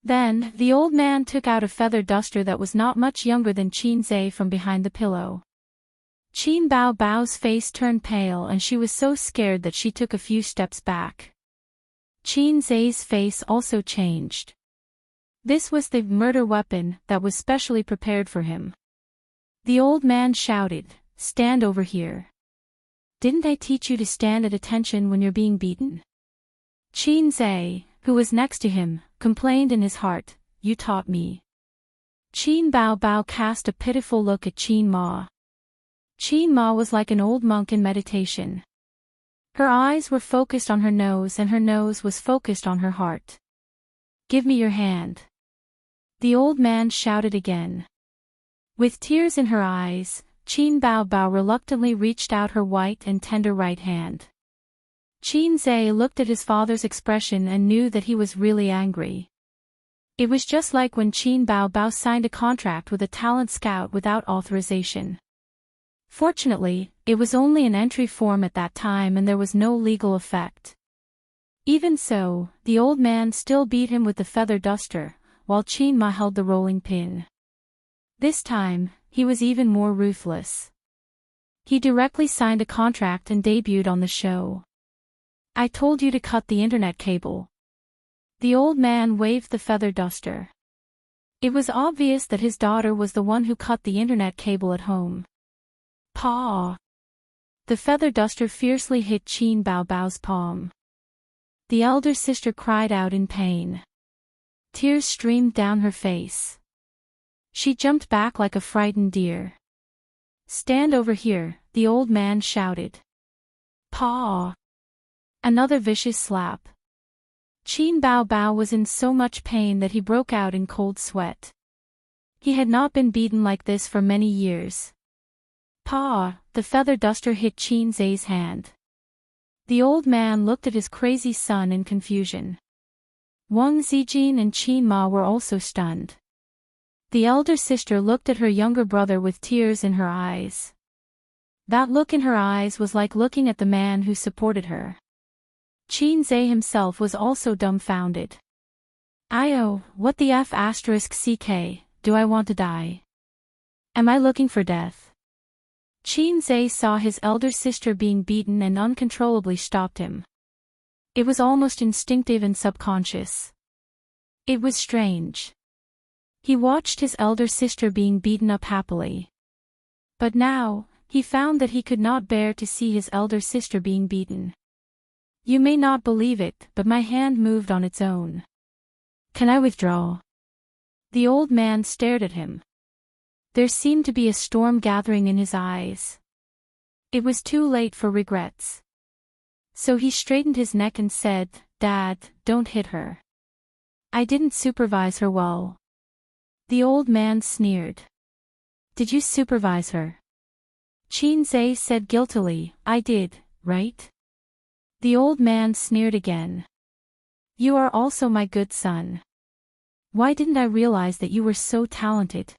S1: Then, the old man took out a feather duster that was not much younger than Qin Zhe from behind the pillow. Qin Bao Bao's face turned pale and she was so scared that she took a few steps back. Qin Zhe's face also changed. This was the murder weapon that was specially prepared for him. The old man shouted, "Stand over here. Didn't I teach you to stand at attention when you're being beaten?" Qin Zhe, who was next to him, complained in his heart, "You taught me." Qin Bao Bao cast a pitiful look at Qin Ma. Qin Ma was like an old monk in meditation. Her eyes were focused on her nose and her nose was focused on her heart. "Give me your hand." The old man shouted again. With tears in her eyes, Qin Bao Bao reluctantly reached out her white and tender right hand. Qin Zhe looked at his father's expression and knew that he was really angry. It was just like when Qin Bao Bao signed a contract with a talent scout without authorization. Fortunately, it was only an entry form at that time and there was no legal effect. Even so, the old man still beat him with the feather duster, while Qin Ma held the rolling pin. This time, he was even more ruthless. He directly signed a contract and debuted on the show. "I told you to cut the internet cable." The old man waved the feather duster. It was obvious that his daughter was the one who cut the internet cable at home. "Paw!" The feather duster fiercely hit Qin Bao Bao's palm. The elder sister cried out in pain. Tears streamed down her face. She jumped back like a frightened deer. "Stand over here," the old man shouted. "Paw!" Another vicious slap. Qin Bao Bao was in so much pain that he broke out in cold sweat. He had not been beaten like this for many years. "Paw!" The feather duster hit Qin Zhe's hand. The old man looked at his crazy son in confusion. Wang Zijin and Qin Ma were also stunned. The elder sister looked at her younger brother with tears in her eyes. That look in her eyes was like looking at the man who supported her. Qin Zhe himself was also dumbfounded. What the f***ck, do I want to die? Am I looking for death?" Qin Zhe saw his elder sister being beaten and uncontrollably stopped him. It was almost instinctive and subconscious. It was strange. He watched his elder sister being beaten up happily. But now, he found that he could not bear to see his elder sister being beaten. "You may not believe it, but my hand moved on its own. Can I withdraw?" The old man stared at him. There seemed to be a storm gathering in his eyes. It was too late for regrets. So he straightened his neck and said, "Dad, don't hit her. I didn't supervise her well." The old man sneered. "Did you supervise her?" Qin Zhe said guiltily, "I did, right?" The old man sneered again. "You are also my good son. Why didn't I realize that you were so talented?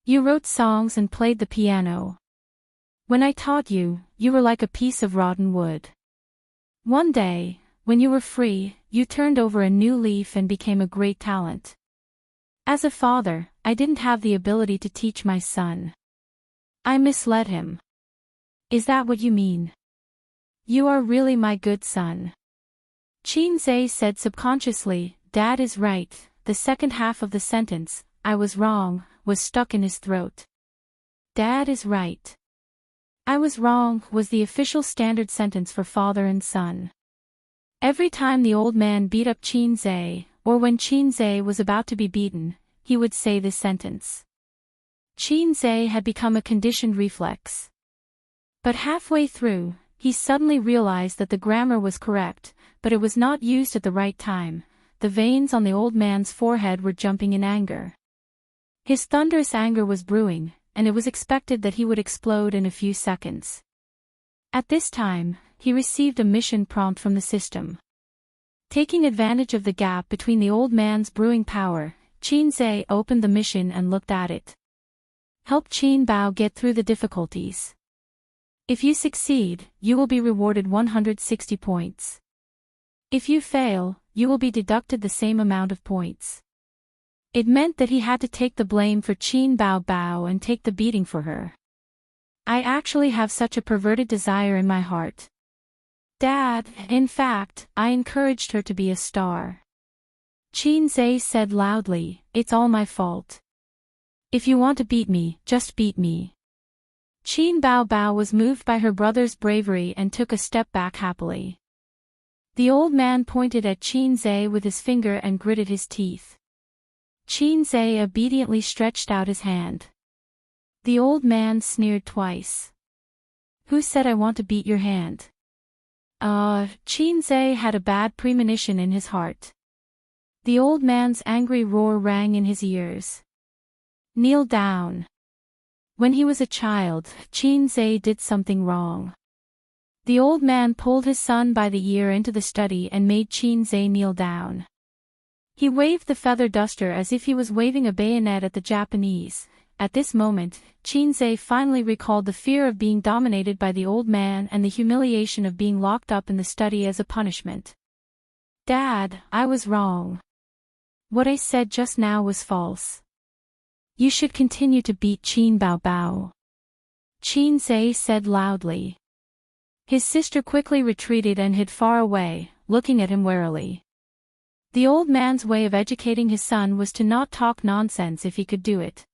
S1: You wrote songs and played the piano. When I taught you, you were like a piece of rotten wood. One day, when you were free, you turned over a new leaf and became a great talent. As a father, I didn't have the ability to teach my son. I misled him. Is that what you mean? You are really my good son." Qin Zhe said subconsciously, "Dad is right." The second half of the sentence, "I was wrong," was stuck in his throat. "Dad is right. I was wrong," was the official standard sentence for father and son. Every time the old man beat up Qin Zhe, or when Qin Zhe was about to be beaten, he would say this sentence. Qin Zhe had become a conditioned reflex. But halfway through, he suddenly realized that the grammar was correct, but it was not used at the right time. The veins on the old man's forehead were jumping in anger. His thunderous anger was brewing, and it was expected that he would explode in a few seconds. At this time, he received a mission prompt from the system. Taking advantage of the gap between the old man's brewing power, Qin Zhe opened the mission and looked at it. Help Qin Bao get through the difficulties. If you succeed, you will be rewarded 160 points. If you fail, you will be deducted the same amount of points. It meant that he had to take the blame for Qin Bao Bao and take the beating for her. I actually have such a perverted desire in my heart. Dad, in fact, I encouraged her to be a star. Qin Zhe said loudly, it's all my fault. If you want to beat me, just beat me. Qin Bao Bao was moved by her brother's bravery and took a step back happily. The old man pointed at Qin Zhe with his finger and gritted his teeth. Qin Zhe obediently stretched out his hand. The old man sneered twice. Who said I want to beat your hand? Qin Zhe had a bad premonition in his heart. The old man's angry roar rang in his ears. Kneel down. When he was a child, Qin Zhe did something wrong. The old man pulled his son by the ear into the study and made Qin Zhe kneel down. He waved the feather duster as if he was waving a bayonet at the Japanese. At this moment, Qin Zhe finally recalled the fear of being dominated by the old man and the humiliation of being locked up in the study as a punishment. Dad, I was wrong. What I said just now was false. You should continue to beat Qin Bao Bao. Qin Zhe said loudly. His sister quickly retreated and hid far away, looking at him warily. The old man's way of educating his son was to not talk nonsense if he could do it.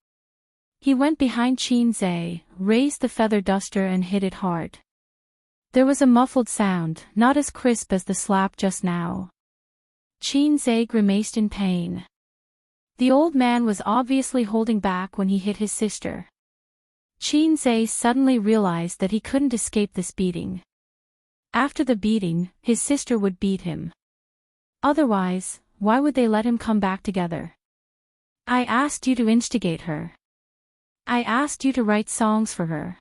S1: He went behind Qin Zhe, raised the feather duster and hit it hard. There was a muffled sound, not as crisp as the slap just now. Qin Zhe grimaced in pain. The old man was obviously holding back when he hit his sister. Qin Zhe suddenly realized that he couldn't escape this beating. After the beating, his sister would beat him. Otherwise, why would they let him come back together? I asked you to instigate her. I asked you to write songs for her.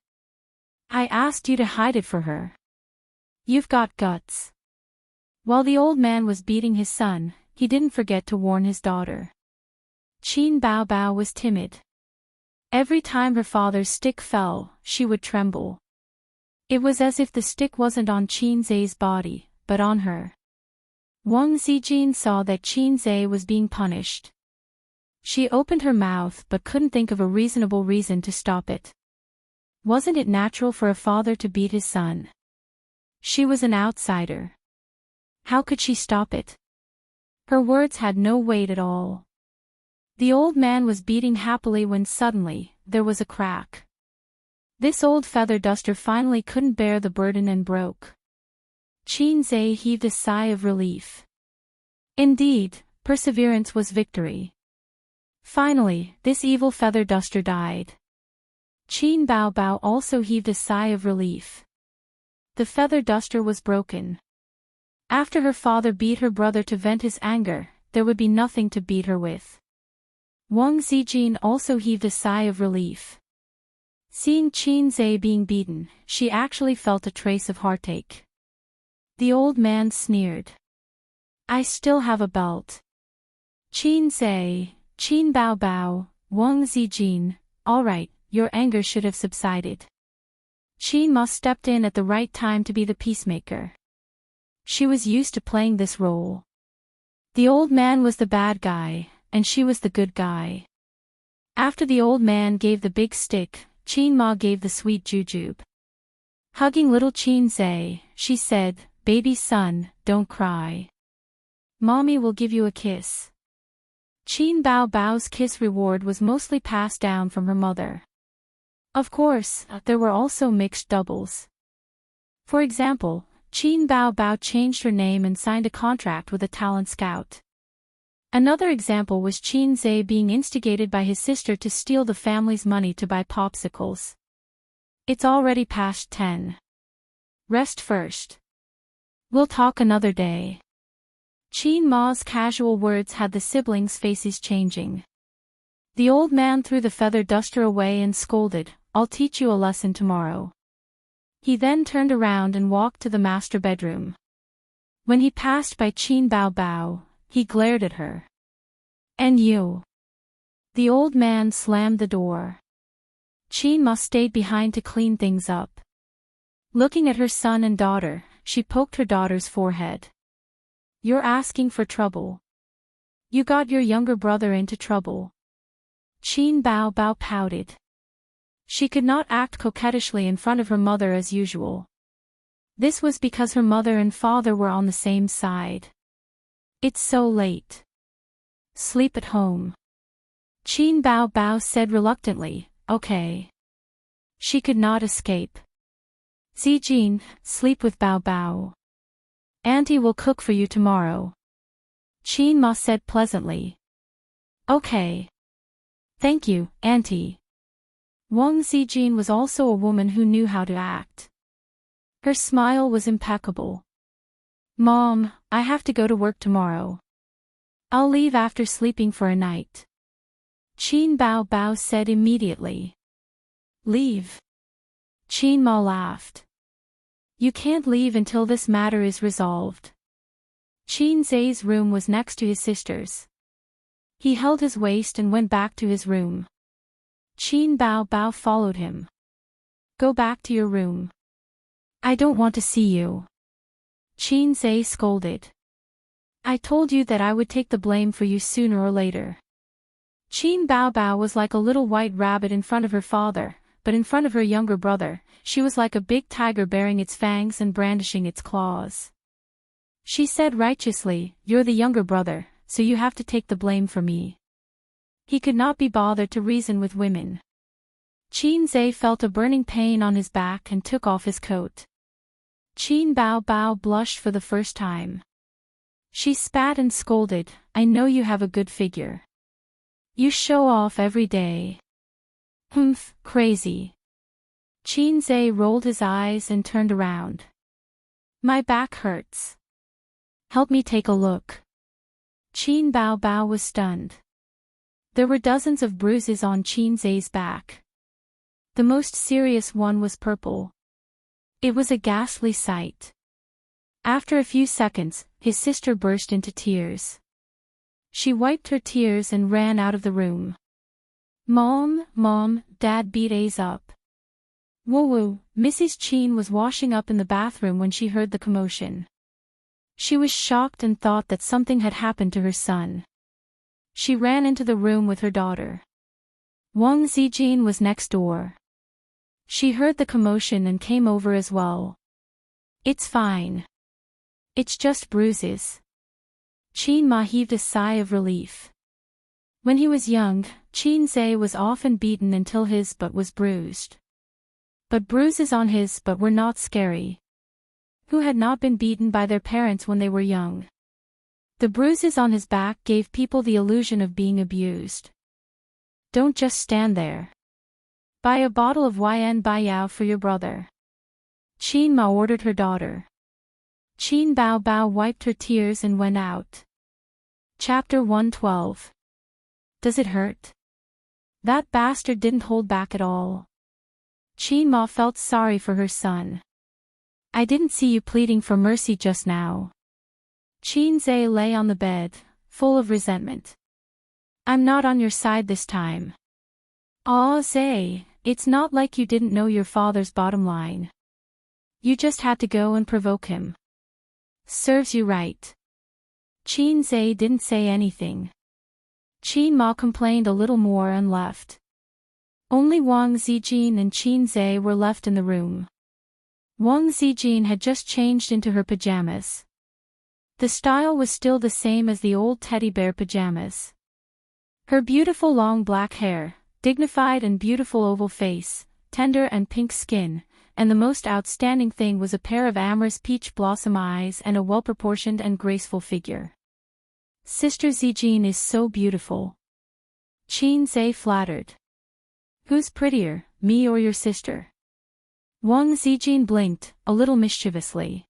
S1: I asked you to hide it for her. You've got guts. While the old man was beating his son, he didn't forget to warn his daughter. Qin Bao Bao was timid. Every time her father's stick fell, she would tremble. It was as if the stick wasn't on Qin Zhe's body, but on her. Wang Zijin saw that Qin Zhe was being punished. She opened her mouth but couldn't think of a reasonable reason to stop it. Wasn't it natural for a father to beat his son? She was an outsider. How could she stop it? Her words had no weight at all. The old man was beating happily when suddenly, there was a crack. This old feather duster finally couldn't bear the burden and broke. Qin Zhe heaved a sigh of relief. Indeed, perseverance was victory. Finally, this evil feather duster died. Qin Bao Bao also heaved a sigh of relief. The feather duster was broken. After her father beat her brother to vent his anger, there would be nothing to beat her with. Wang Zijin also heaved a sigh of relief. Seeing Qin Zhe being beaten, she actually felt a trace of heartache. The old man sneered. I still have a belt. Qin Zhe, Qin Bao Bao, Wang Zijin, all right, your anger should have subsided. Qin Ma stepped in at the right time to be the peacemaker. She was used to playing this role. The old man was the bad guy, and she was the good guy. After the old man gave the big stick, Qin Ma gave the sweet jujube. Hugging little Qin Zhe, she said, baby son, don't cry. Mommy will give you a kiss. Qin Bao Bao's kiss reward was mostly passed down from her mother. Of course, there were also mixed doubles. For example, Qin Bao Bao changed her name and signed a contract with a talent scout. Another example was Qin Zhe being instigated by his sister to steal the family's money to buy popsicles. It's already past 10. Rest first. We'll talk another day. Qin Ma's casual words had the siblings' faces changing. The old man threw the feather duster away and scolded, I'll teach you a lesson tomorrow. He then turned around and walked to the master bedroom. When he passed by Qin Bao Bao, he glared at her. "And you?" The old man slammed the door. Qin Ma stayed behind to clean things up. Looking at her son and daughter, she poked her daughter's forehead. "You're asking for trouble. You got your younger brother into trouble." Qin Bao Bao pouted. She could not act coquettishly in front of her mother as usual. This was because her mother and father were on the same side. "It's so late. Sleep at home." Qin Bao Bao said reluctantly, "Okay." She could not escape. "Zijin, sleep with Bao Bao. Auntie will cook for you tomorrow." Qin Ma said pleasantly. "Okay. Thank you, Auntie." Wang Zijin was also a woman who knew how to act. Her smile was impeccable. "Mom, I have to go to work tomorrow. I'll leave after sleeping for a night." Qin Bao Bao said immediately. "Leave?" Qin Ma laughed. "You can't leave until this matter is resolved." Qin Zai's room was next to his sister's. He held his waist and went back to his room. Qin Bao Bao followed him. "Go back to your room. I don't want to see you." Qin Zai scolded. "I told you that I would take the blame for you sooner or later." Qin Bao Bao was like a little white rabbit in front of her father, but in front of her younger brother, she was like a big tiger baring its fangs and brandishing its claws. She said righteously, "You're the younger brother, so you have to take the blame for me." He could not be bothered to reason with women. Qin Zai felt a burning pain on his back and took off his coat. Qin Bao Bao blushed for the first time. She spat and scolded, "I know you have a good figure. You show off every day." "Humph, crazy." Qin Zai rolled his eyes and turned around. "My back hurts. Help me take a look." Qin Bao Bao was stunned. There were dozens of bruises on Qin Zai's back. The most serious one was purple. It was a ghastly sight. After a few seconds, his sister burst into tears. She wiped her tears and ran out of the room. Mom, Dad beat Ace up." Woo, Mrs. Qin was washing up in the bathroom when she heard the commotion. She was shocked and thought that something had happened to her son. She ran into the room with her daughter. Wang Zijin was next door. She heard the commotion and came over as well. "It's fine. It's just bruises." Qin Ma heaved a sigh of relief. When he was young, Qin Zai was often beaten until his butt was bruised. But bruises on his butt were not scary. Who had not been beaten by their parents when they were young? The bruises on his back gave people the illusion of being abused. "Don't just stand there. Buy a bottle of Yan Baiyao for your brother." Qin Ma ordered her daughter. Qin Bao Bao wiped her tears and went out. Chapter 112. Does it hurt? That bastard didn't hold back at all. Qin Ma felt sorry for her son. "I didn't see you pleading for mercy just now." Qin Zai lay on the bed, full of resentment. "I'm not on your side this time." "Aw Zai, it's not like you didn't know your father's bottom line. You just had to go and provoke him. Serves you right." Qin Zai didn't say anything. Qin Ma complained a little more and left. Only Wang Zijin and Qin Zai were left in the room. Wang Zijin had just changed into her pajamas. The style was still the same as the old teddy bear pajamas. Her beautiful long black hair, dignified and beautiful oval face, tender and pink skin, and the most outstanding thing was a pair of amorous peach blossom eyes and a well-proportioned and graceful figure. "Sister Zijin is so beautiful." Qin Zai flattered. "Who's prettier, me or your sister?" Wang Zijin blinked, a little mischievously.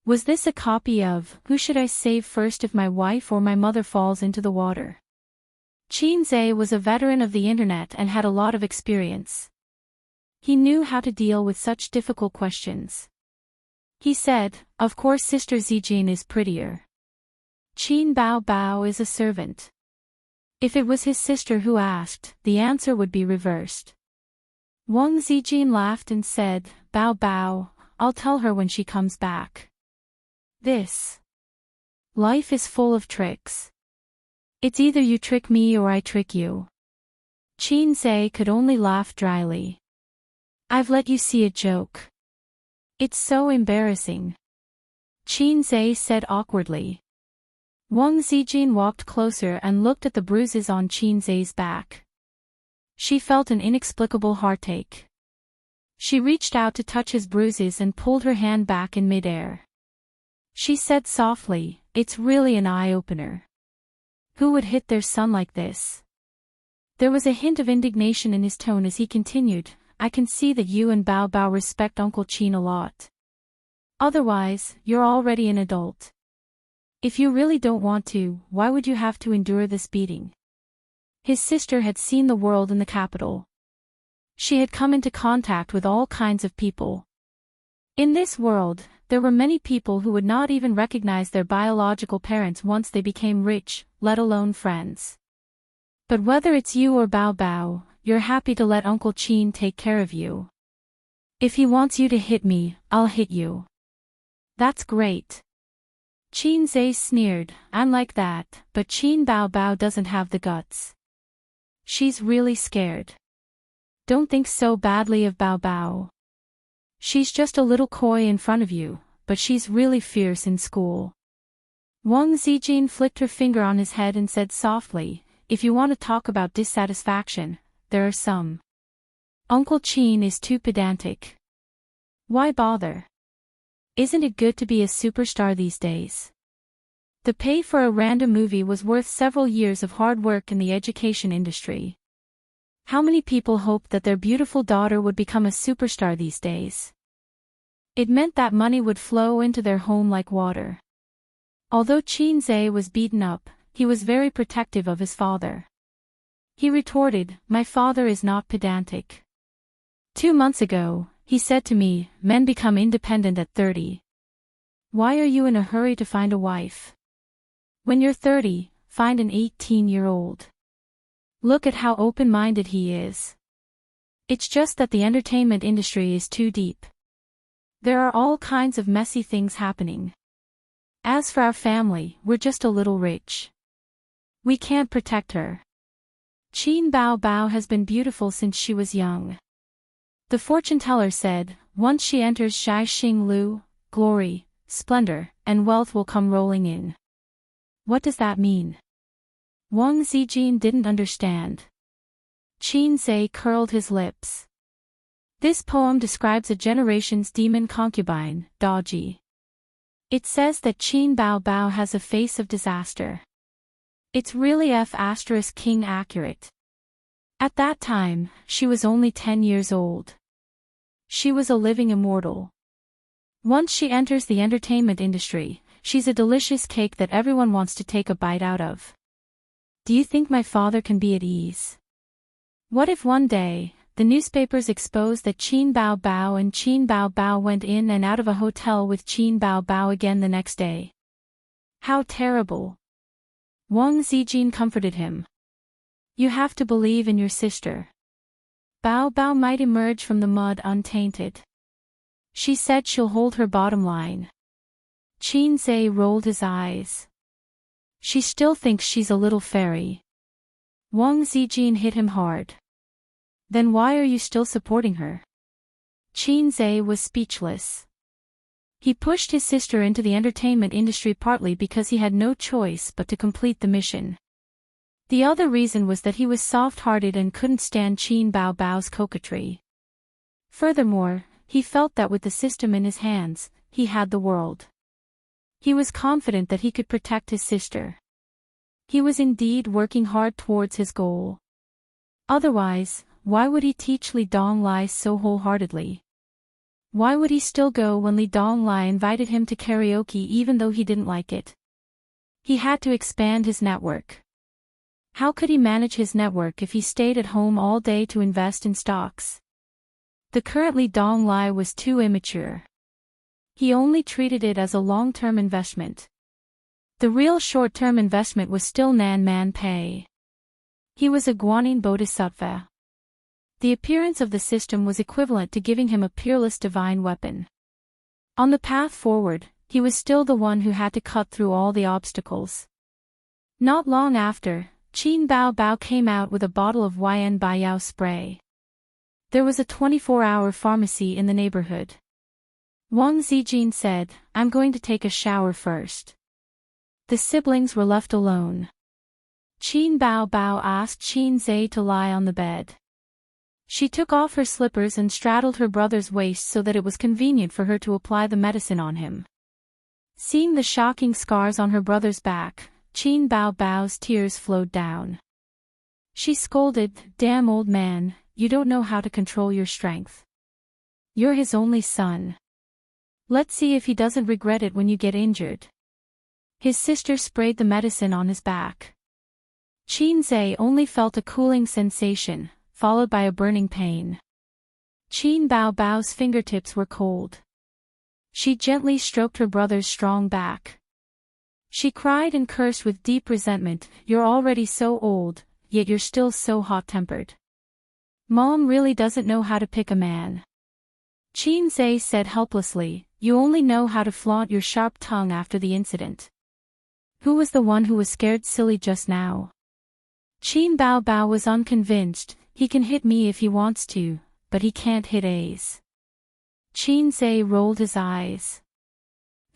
S1: Was this a copy of, "Who should I save first if my wife or my mother falls into the water"? Qin Zai was a veteran of the internet and had a lot of experience. He knew how to deal with such difficult questions. He said, "Of course Sister Zijin is prettier. Qin Bao Bao is a servant." If it was his sister who asked, the answer would be reversed. Wang Zijin laughed and said, "Bao Bao, I'll tell her when she comes back." This life is full of tricks. It's either you trick me or I trick you. Qin Zhe could only laugh dryly. "I've let you see a joke. It's so embarrassing," Qin Zhe said awkwardly. Wang Zijin walked closer and looked at the bruises on Qin Zhe's back. She felt an inexplicable heartache. She reached out to touch his bruises and pulled her hand back in midair. She said softly, "It's really an eye-opener. Who would hit their son like this?" There was a hint of indignation in his tone as he continued, "I can see that you and Bao Bao respect Uncle Qin a lot. Otherwise, you're already an adult. If you really don't want to, why would you have to endure this beating?" His sister had seen the world in the capital. She had come into contact with all kinds of people. In this world, there were many people who would not even recognize their biological parents once they became rich, let alone friends. But whether it's you or Bao Bao, you're happy to let Uncle Qin take care of you. If he wants you to hit me, I'll hit you. That's great. Qin Zhe sneered, "I'm like that, but Qin Bao Bao doesn't have the guts. She's really scared. Don't think so badly of Bao Bao. She's just a little coy in front of you, but she's really fierce in school." Wang Zijin flicked her finger on his head and said softly, "If you want to talk about dissatisfaction, there are some. Uncle Qin is too pedantic. Why bother? Isn't it good to be a superstar these days?" The pay for a random movie was worth several years of hard work in the education industry. How many people hoped that their beautiful daughter would become a superstar these days? It meant that money would flow into their home like water. Although Qin Zhe was beaten up, he was very protective of his father. He retorted, "My father is not pedantic. 2 months ago, he said to me, men become independent at 30. Why are you in a hurry to find a wife? When you're 30, find an 18-year-old. Look at how open-minded he is. It's just that the entertainment industry is too deep. There are all kinds of messy things happening. As for our family, we're just a little rich. We can't protect her. Qin Bao Bao has been beautiful since she was young. The fortune teller said, once she enters Zhai Xing Lu, glory, splendor, and wealth will come rolling in." What does that mean? Wang Zijin didn't understand. Qin Zhe curled his lips. This poem describes a generation's demon concubine, Daji. It says that Qin Bao Bao has a face of disaster. It's really F*King accurate. At that time, she was only 10 years old. She was a living immortal. Once she enters the entertainment industry, she's a delicious cake that everyone wants to take a bite out of. Do you think my father can be at ease? What if one day, the newspapers expose that Qin Bao Bao and Qin Bao Bao went in and out of a hotel with Qin Bao Bao again the next day? How terrible. Wang Zijin comforted him. You have to believe in your sister. Bao Bao might emerge from the mud untainted. She said she'll hold her bottom line. Qin Zhe rolled his eyes. She still thinks she's a little fairy. Wang Zijin hit him hard. Then why are you still supporting her? Qin Zhe was speechless. He pushed his sister into the entertainment industry partly because he had no choice but to complete the mission. The other reason was that he was soft-hearted and couldn't stand Qin Bao Bao's coquetry. Furthermore, he felt that with the system in his hands, he had the world. He was confident that he could protect his sister. He was indeed working hard towards his goal. Otherwise, why would he teach Li Donglai so wholeheartedly? Why would he still go when Li Donglai invited him to karaoke even though he didn't like it? He had to expand his network. How could he manage his network if he stayed at home all day to invest in stocks? The currently Dong Lai was too immature. He only treated it as a long-term investment. The real short-term investment was still Nan Man Pei. He was a Guanyin Bodhisattva. The appearance of the system was equivalent to giving him a peerless divine weapon. On the path forward, he was still the one who had to cut through all the obstacles. Not long after, Qin Bao Bao came out with a bottle of Yan Baiyao spray. There was a 24-hour pharmacy in the neighborhood. Wang Zijin said, "I'm going to take a shower first." The siblings were left alone. Qin Bao Bao asked Qin Zhe to lie on the bed. She took off her slippers and straddled her brother's waist so that it was convenient for her to apply the medicine on him. Seeing the shocking scars on her brother's back, Qin Bao Bao's tears flowed down. She scolded, "Damn old man, you don't know how to control your strength. You're his only son. Let's see if he doesn't regret it when you get injured." His sister sprayed the medicine on his back. Qin Zhe only felt a cooling sensation, followed by a burning pain. Qin Bao Bao's fingertips were cold. She gently stroked her brother's strong back. She cried and cursed with deep resentment, "You're already so old, yet you're still so hot-tempered. Mom really doesn't know how to pick a man." Qin Zhe said helplessly, "You only know how to flaunt your sharp tongue after the incident. Who was the one who was scared silly just now?" Qin Bao Bao was unconvinced. "He can hit me if he wants to, but he can't hit A's." Qin Zhe rolled his eyes.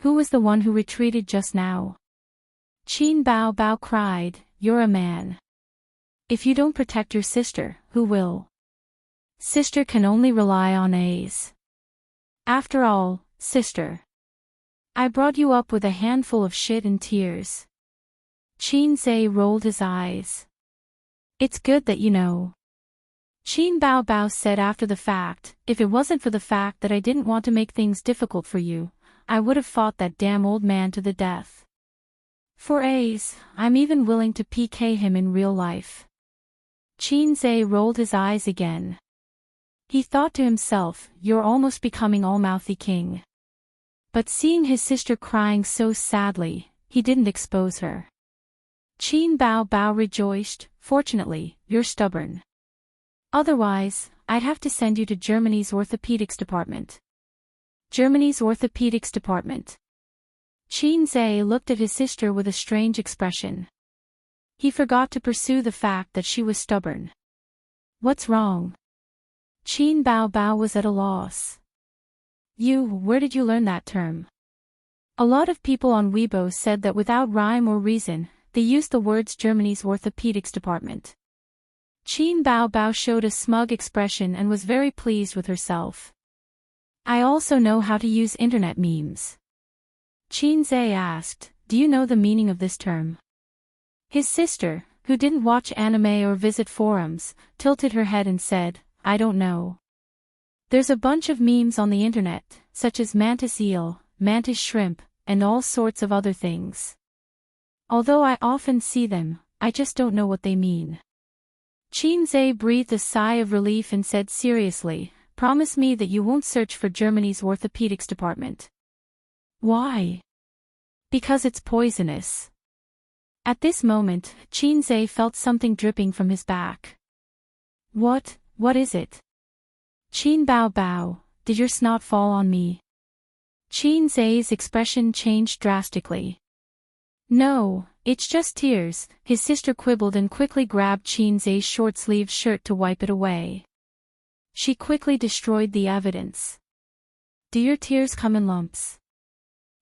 S1: "Who was the one who retreated just now?" Qin Bao Bao cried, "You're a man. If you don't protect your sister, who will? Sister can only rely on A's. After all, sister, I brought you up with a handful of shit and tears." Qin Zhe rolled his eyes. "It's good that you know." Qin Bao Bao said after the fact, "If it wasn't for the fact that I didn't want to make things difficult for you, I would have fought that damn old man to the death. For A's, I'm even willing to PK him in real life." Qin Zhe rolled his eyes again. He thought to himself, "You're almost becoming all-mouthy king." But seeing his sister crying so sadly, he didn't expose her. Qin Bao Bao rejoiced, "Fortunately, you're stubborn. Otherwise, I'd have to send you to Germany's orthopedics department." Germany's orthopedics department. Qin Zhe looked at his sister with a strange expression. He forgot to pursue the fact that she was stubborn. "What's wrong?" Qin Bao Bao was at a loss. Where did you learn that term?" A lot of people on Weibo said that without rhyme or reason, they used the words Germany's orthopedics department. Qin Bao Bao showed a smug expression and was very pleased with herself. "I also know how to use internet memes." Qin Zhe asked, "Do you know the meaning of this term?" His sister, who didn't watch anime or visit forums, tilted her head and said, "I don't know. There's a bunch of memes on the internet, such as mantis eel, mantis shrimp, and all sorts of other things. Although I often see them, I just don't know what they mean." Qin Zhe breathed a sigh of relief and said seriously, "Promise me that you won't search for Germany's orthopedics department." "Why?" "Because it's poisonous." At this moment, Qin Zhe felt something dripping from his back. What is it?" "Qin Bao Bao, did your snot fall on me?" Qin Zhe's expression changed drastically. "No, it's just tears," his sister quibbled and quickly grabbed Qin Zhe's short-sleeved shirt to wipe it away. She quickly destroyed the evidence. "Do your tears come in lumps?"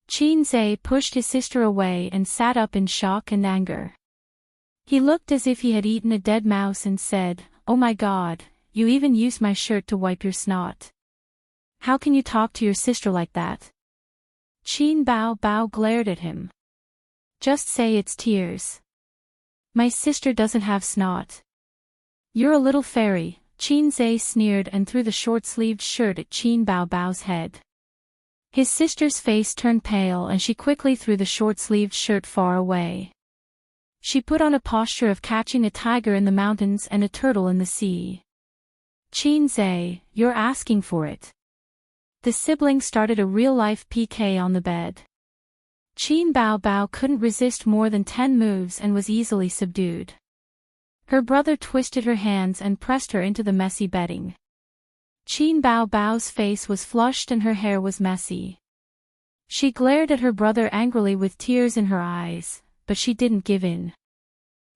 S1: Qin Zhe pushed his sister away and sat up in shock and anger. He looked as if he had eaten a dead mouse and said, "Oh my God, you even used my shirt to wipe your snot. How can you talk to your sister like that?" Qin Bao Bao glared at him. "Just say it's tears. My sister doesn't have snot." "You're a little fairy," Qin Zhe sneered and threw the short-sleeved shirt at Qin Bao Bao's head. His sister's face turned pale and she quickly threw the short-sleeved shirt far away. She put on a posture of catching a tiger in the mountains and a turtle in the sea. Qin, you're asking for it. The sibling started a real-life PK on the bed. Qin Bao couldn't resist more than 10 moves and was easily subdued. Her brother twisted her hands and pressed her into the messy bedding. Qin Bao's face was flushed and her hair was messy. She glared at her brother angrily with tears in her eyes, but she didn't give in.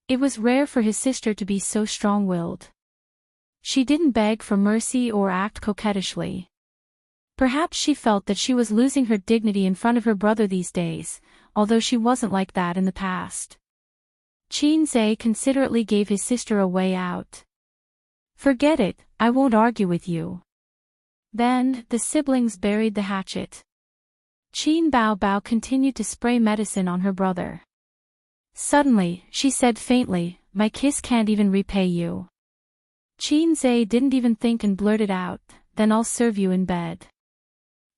S1: It was rare for his sister to be so strong-willed. She didn't beg for mercy or act coquettishly. Perhaps she felt that she was losing her dignity in front of her brother these days, although she wasn't like that in the past. Qin considerately gave his sister a way out. Forget it, I won't argue with you. Then, the siblings buried the hatchet. Qin Bao continued to spray medicine on her brother. Suddenly, she said faintly, my kiss can't even repay you. Qin didn't even think and blurted out, then I'll serve you in bed.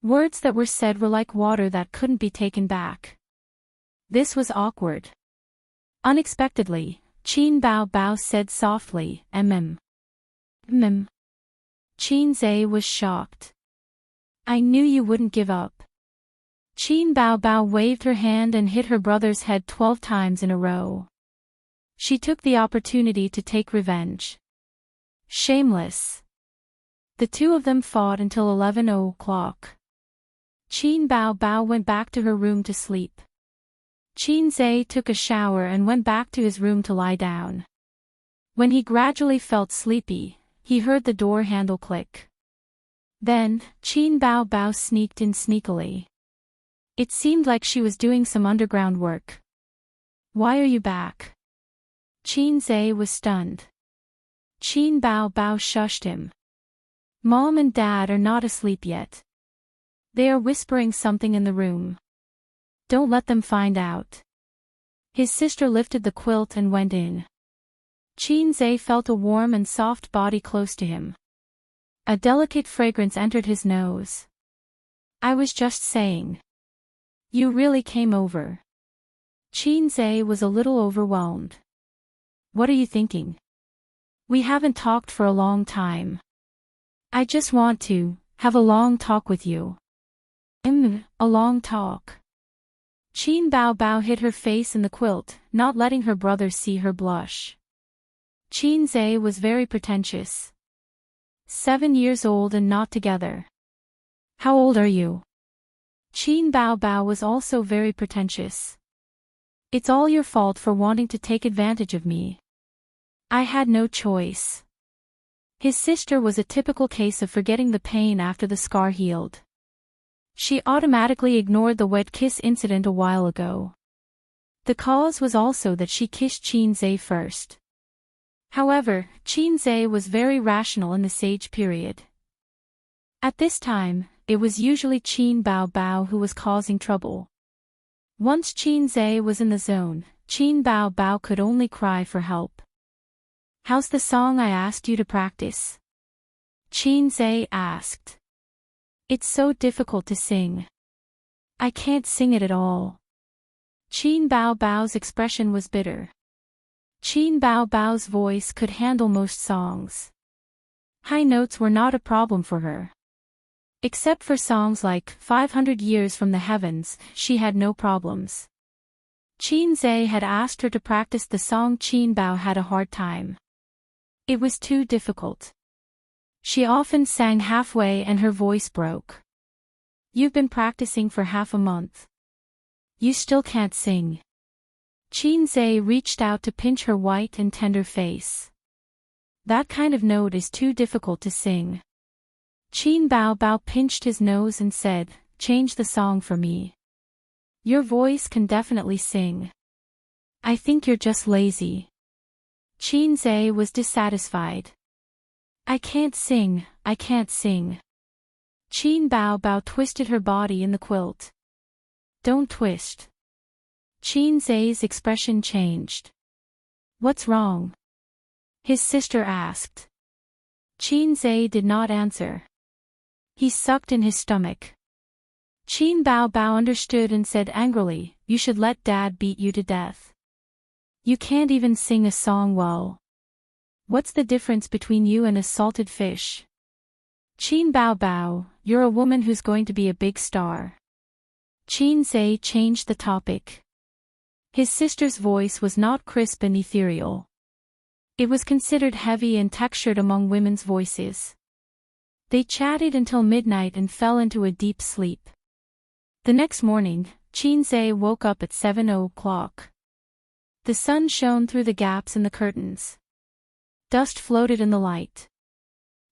S1: Words that were said were like water that couldn't be taken back. This was awkward. Unexpectedly, Qin Bao said softly, mm. Qin was shocked. I knew you wouldn't give up. Qin Bao waved her hand and hit her brother's head 12 times in a row. She took the opportunity to take revenge. Shameless. The two of them fought until 11 o'clock. Qin Bao went back to her room to sleep. Qin took a shower and went back to his room to lie down. When he gradually felt sleepy, he heard the door handle click. Then, Qin Bao sneaked in sneakily. It seemed like she was doing some underground work. Why are you back? Qin was stunned. Qin Bao shushed him. Mom and Dad are not asleep yet. They are whispering something in the room. Don't let them find out. His sister lifted the quilt and went in. Qin felt a warm and soft body close to him. A delicate fragrance entered his nose. I was just saying. You really came over. Qin was a little overwhelmed. What are you thinking? We haven't talked for a long time. I just want to have a long talk with you. A long talk. Qin Bao hid her face in the quilt, not letting her brother see her blush. Qin was very pretentious. 7 years old and not together. How old are you? Qin Bao was also very pretentious. It's all your fault for wanting to take advantage of me. I had no choice. His sister was a typical case of forgetting the pain after the scar healed. She automatically ignored the wet kiss incident a while ago. The cause was also that she kissed Qin first. However, Qin was very rational in the sage period. At this time, it was usually Qin Bao who was causing trouble. Once Qin was in the zone, Qin Bao could only cry for help. How's the song I asked you to practice? Qin asked. It's so difficult to sing. I can't sing it at all. Qin Bao's expression was bitter. Qin Bao's voice could handle most songs. High notes were not a problem for her. Except for songs like 500 Years from the Heavens, she had no problems. Qin had asked her to practice the song. Qin Bao had a hard time. It was too difficult. She often sang halfway and her voice broke. You've been practicing for half a month. You still can't sing. Qin reached out to pinch her white and tender face. That kind of note is too difficult to sing. Qin Bao pinched his nose and said, change the song for me. Your voice can definitely sing. I think you're just lazy. Qin was dissatisfied. I can't sing, I can't sing. Qin Bao twisted her body in the quilt. Don't twist. Qin's expression changed. What's wrong? His sister asked. Qin did not answer. He sucked in his stomach. Qin Bao understood and said angrily, you should let Dad beat you to death. You can't even sing a song well. What's the difference between you and a salted fish? Qin Bao Bao, you're a woman who's going to be a big star. Qin Zhe changed the topic. His sister's voice was not crisp and ethereal. It was considered heavy and textured among women's voices. They chatted until midnight and fell into a deep sleep. The next morning, Qin Zhe woke up at 7 o'clock. The sun shone through the gaps in the curtains. Dust floated in the light.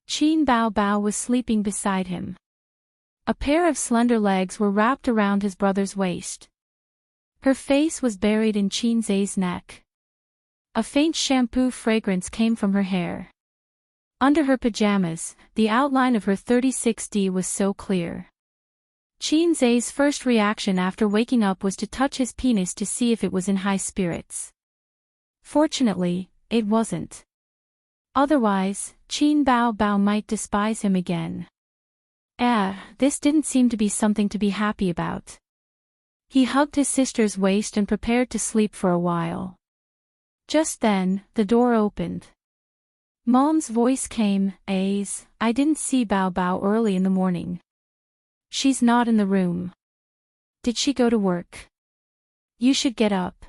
S1: Qin Bao Bao was sleeping beside him. A pair of slender legs were wrapped around his brother's waist. Her face was buried in Qin Zhe's neck. A faint shampoo fragrance came from her hair. Under her pajamas, the outline of her 36D was so clear. Qin Zhe's first reaction after waking up was to touch his penis to see if it was in high spirits. Fortunately, it wasn't. Otherwise, Qin Bao Bao might despise him again. This didn't seem to be something to be happy about. He hugged his sister's waist and prepared to sleep for a while. Just then, the door opened. Mom's voice came, I didn't see Bao Bao early in the morning. She's not in the room. Did she go to work? You should get up.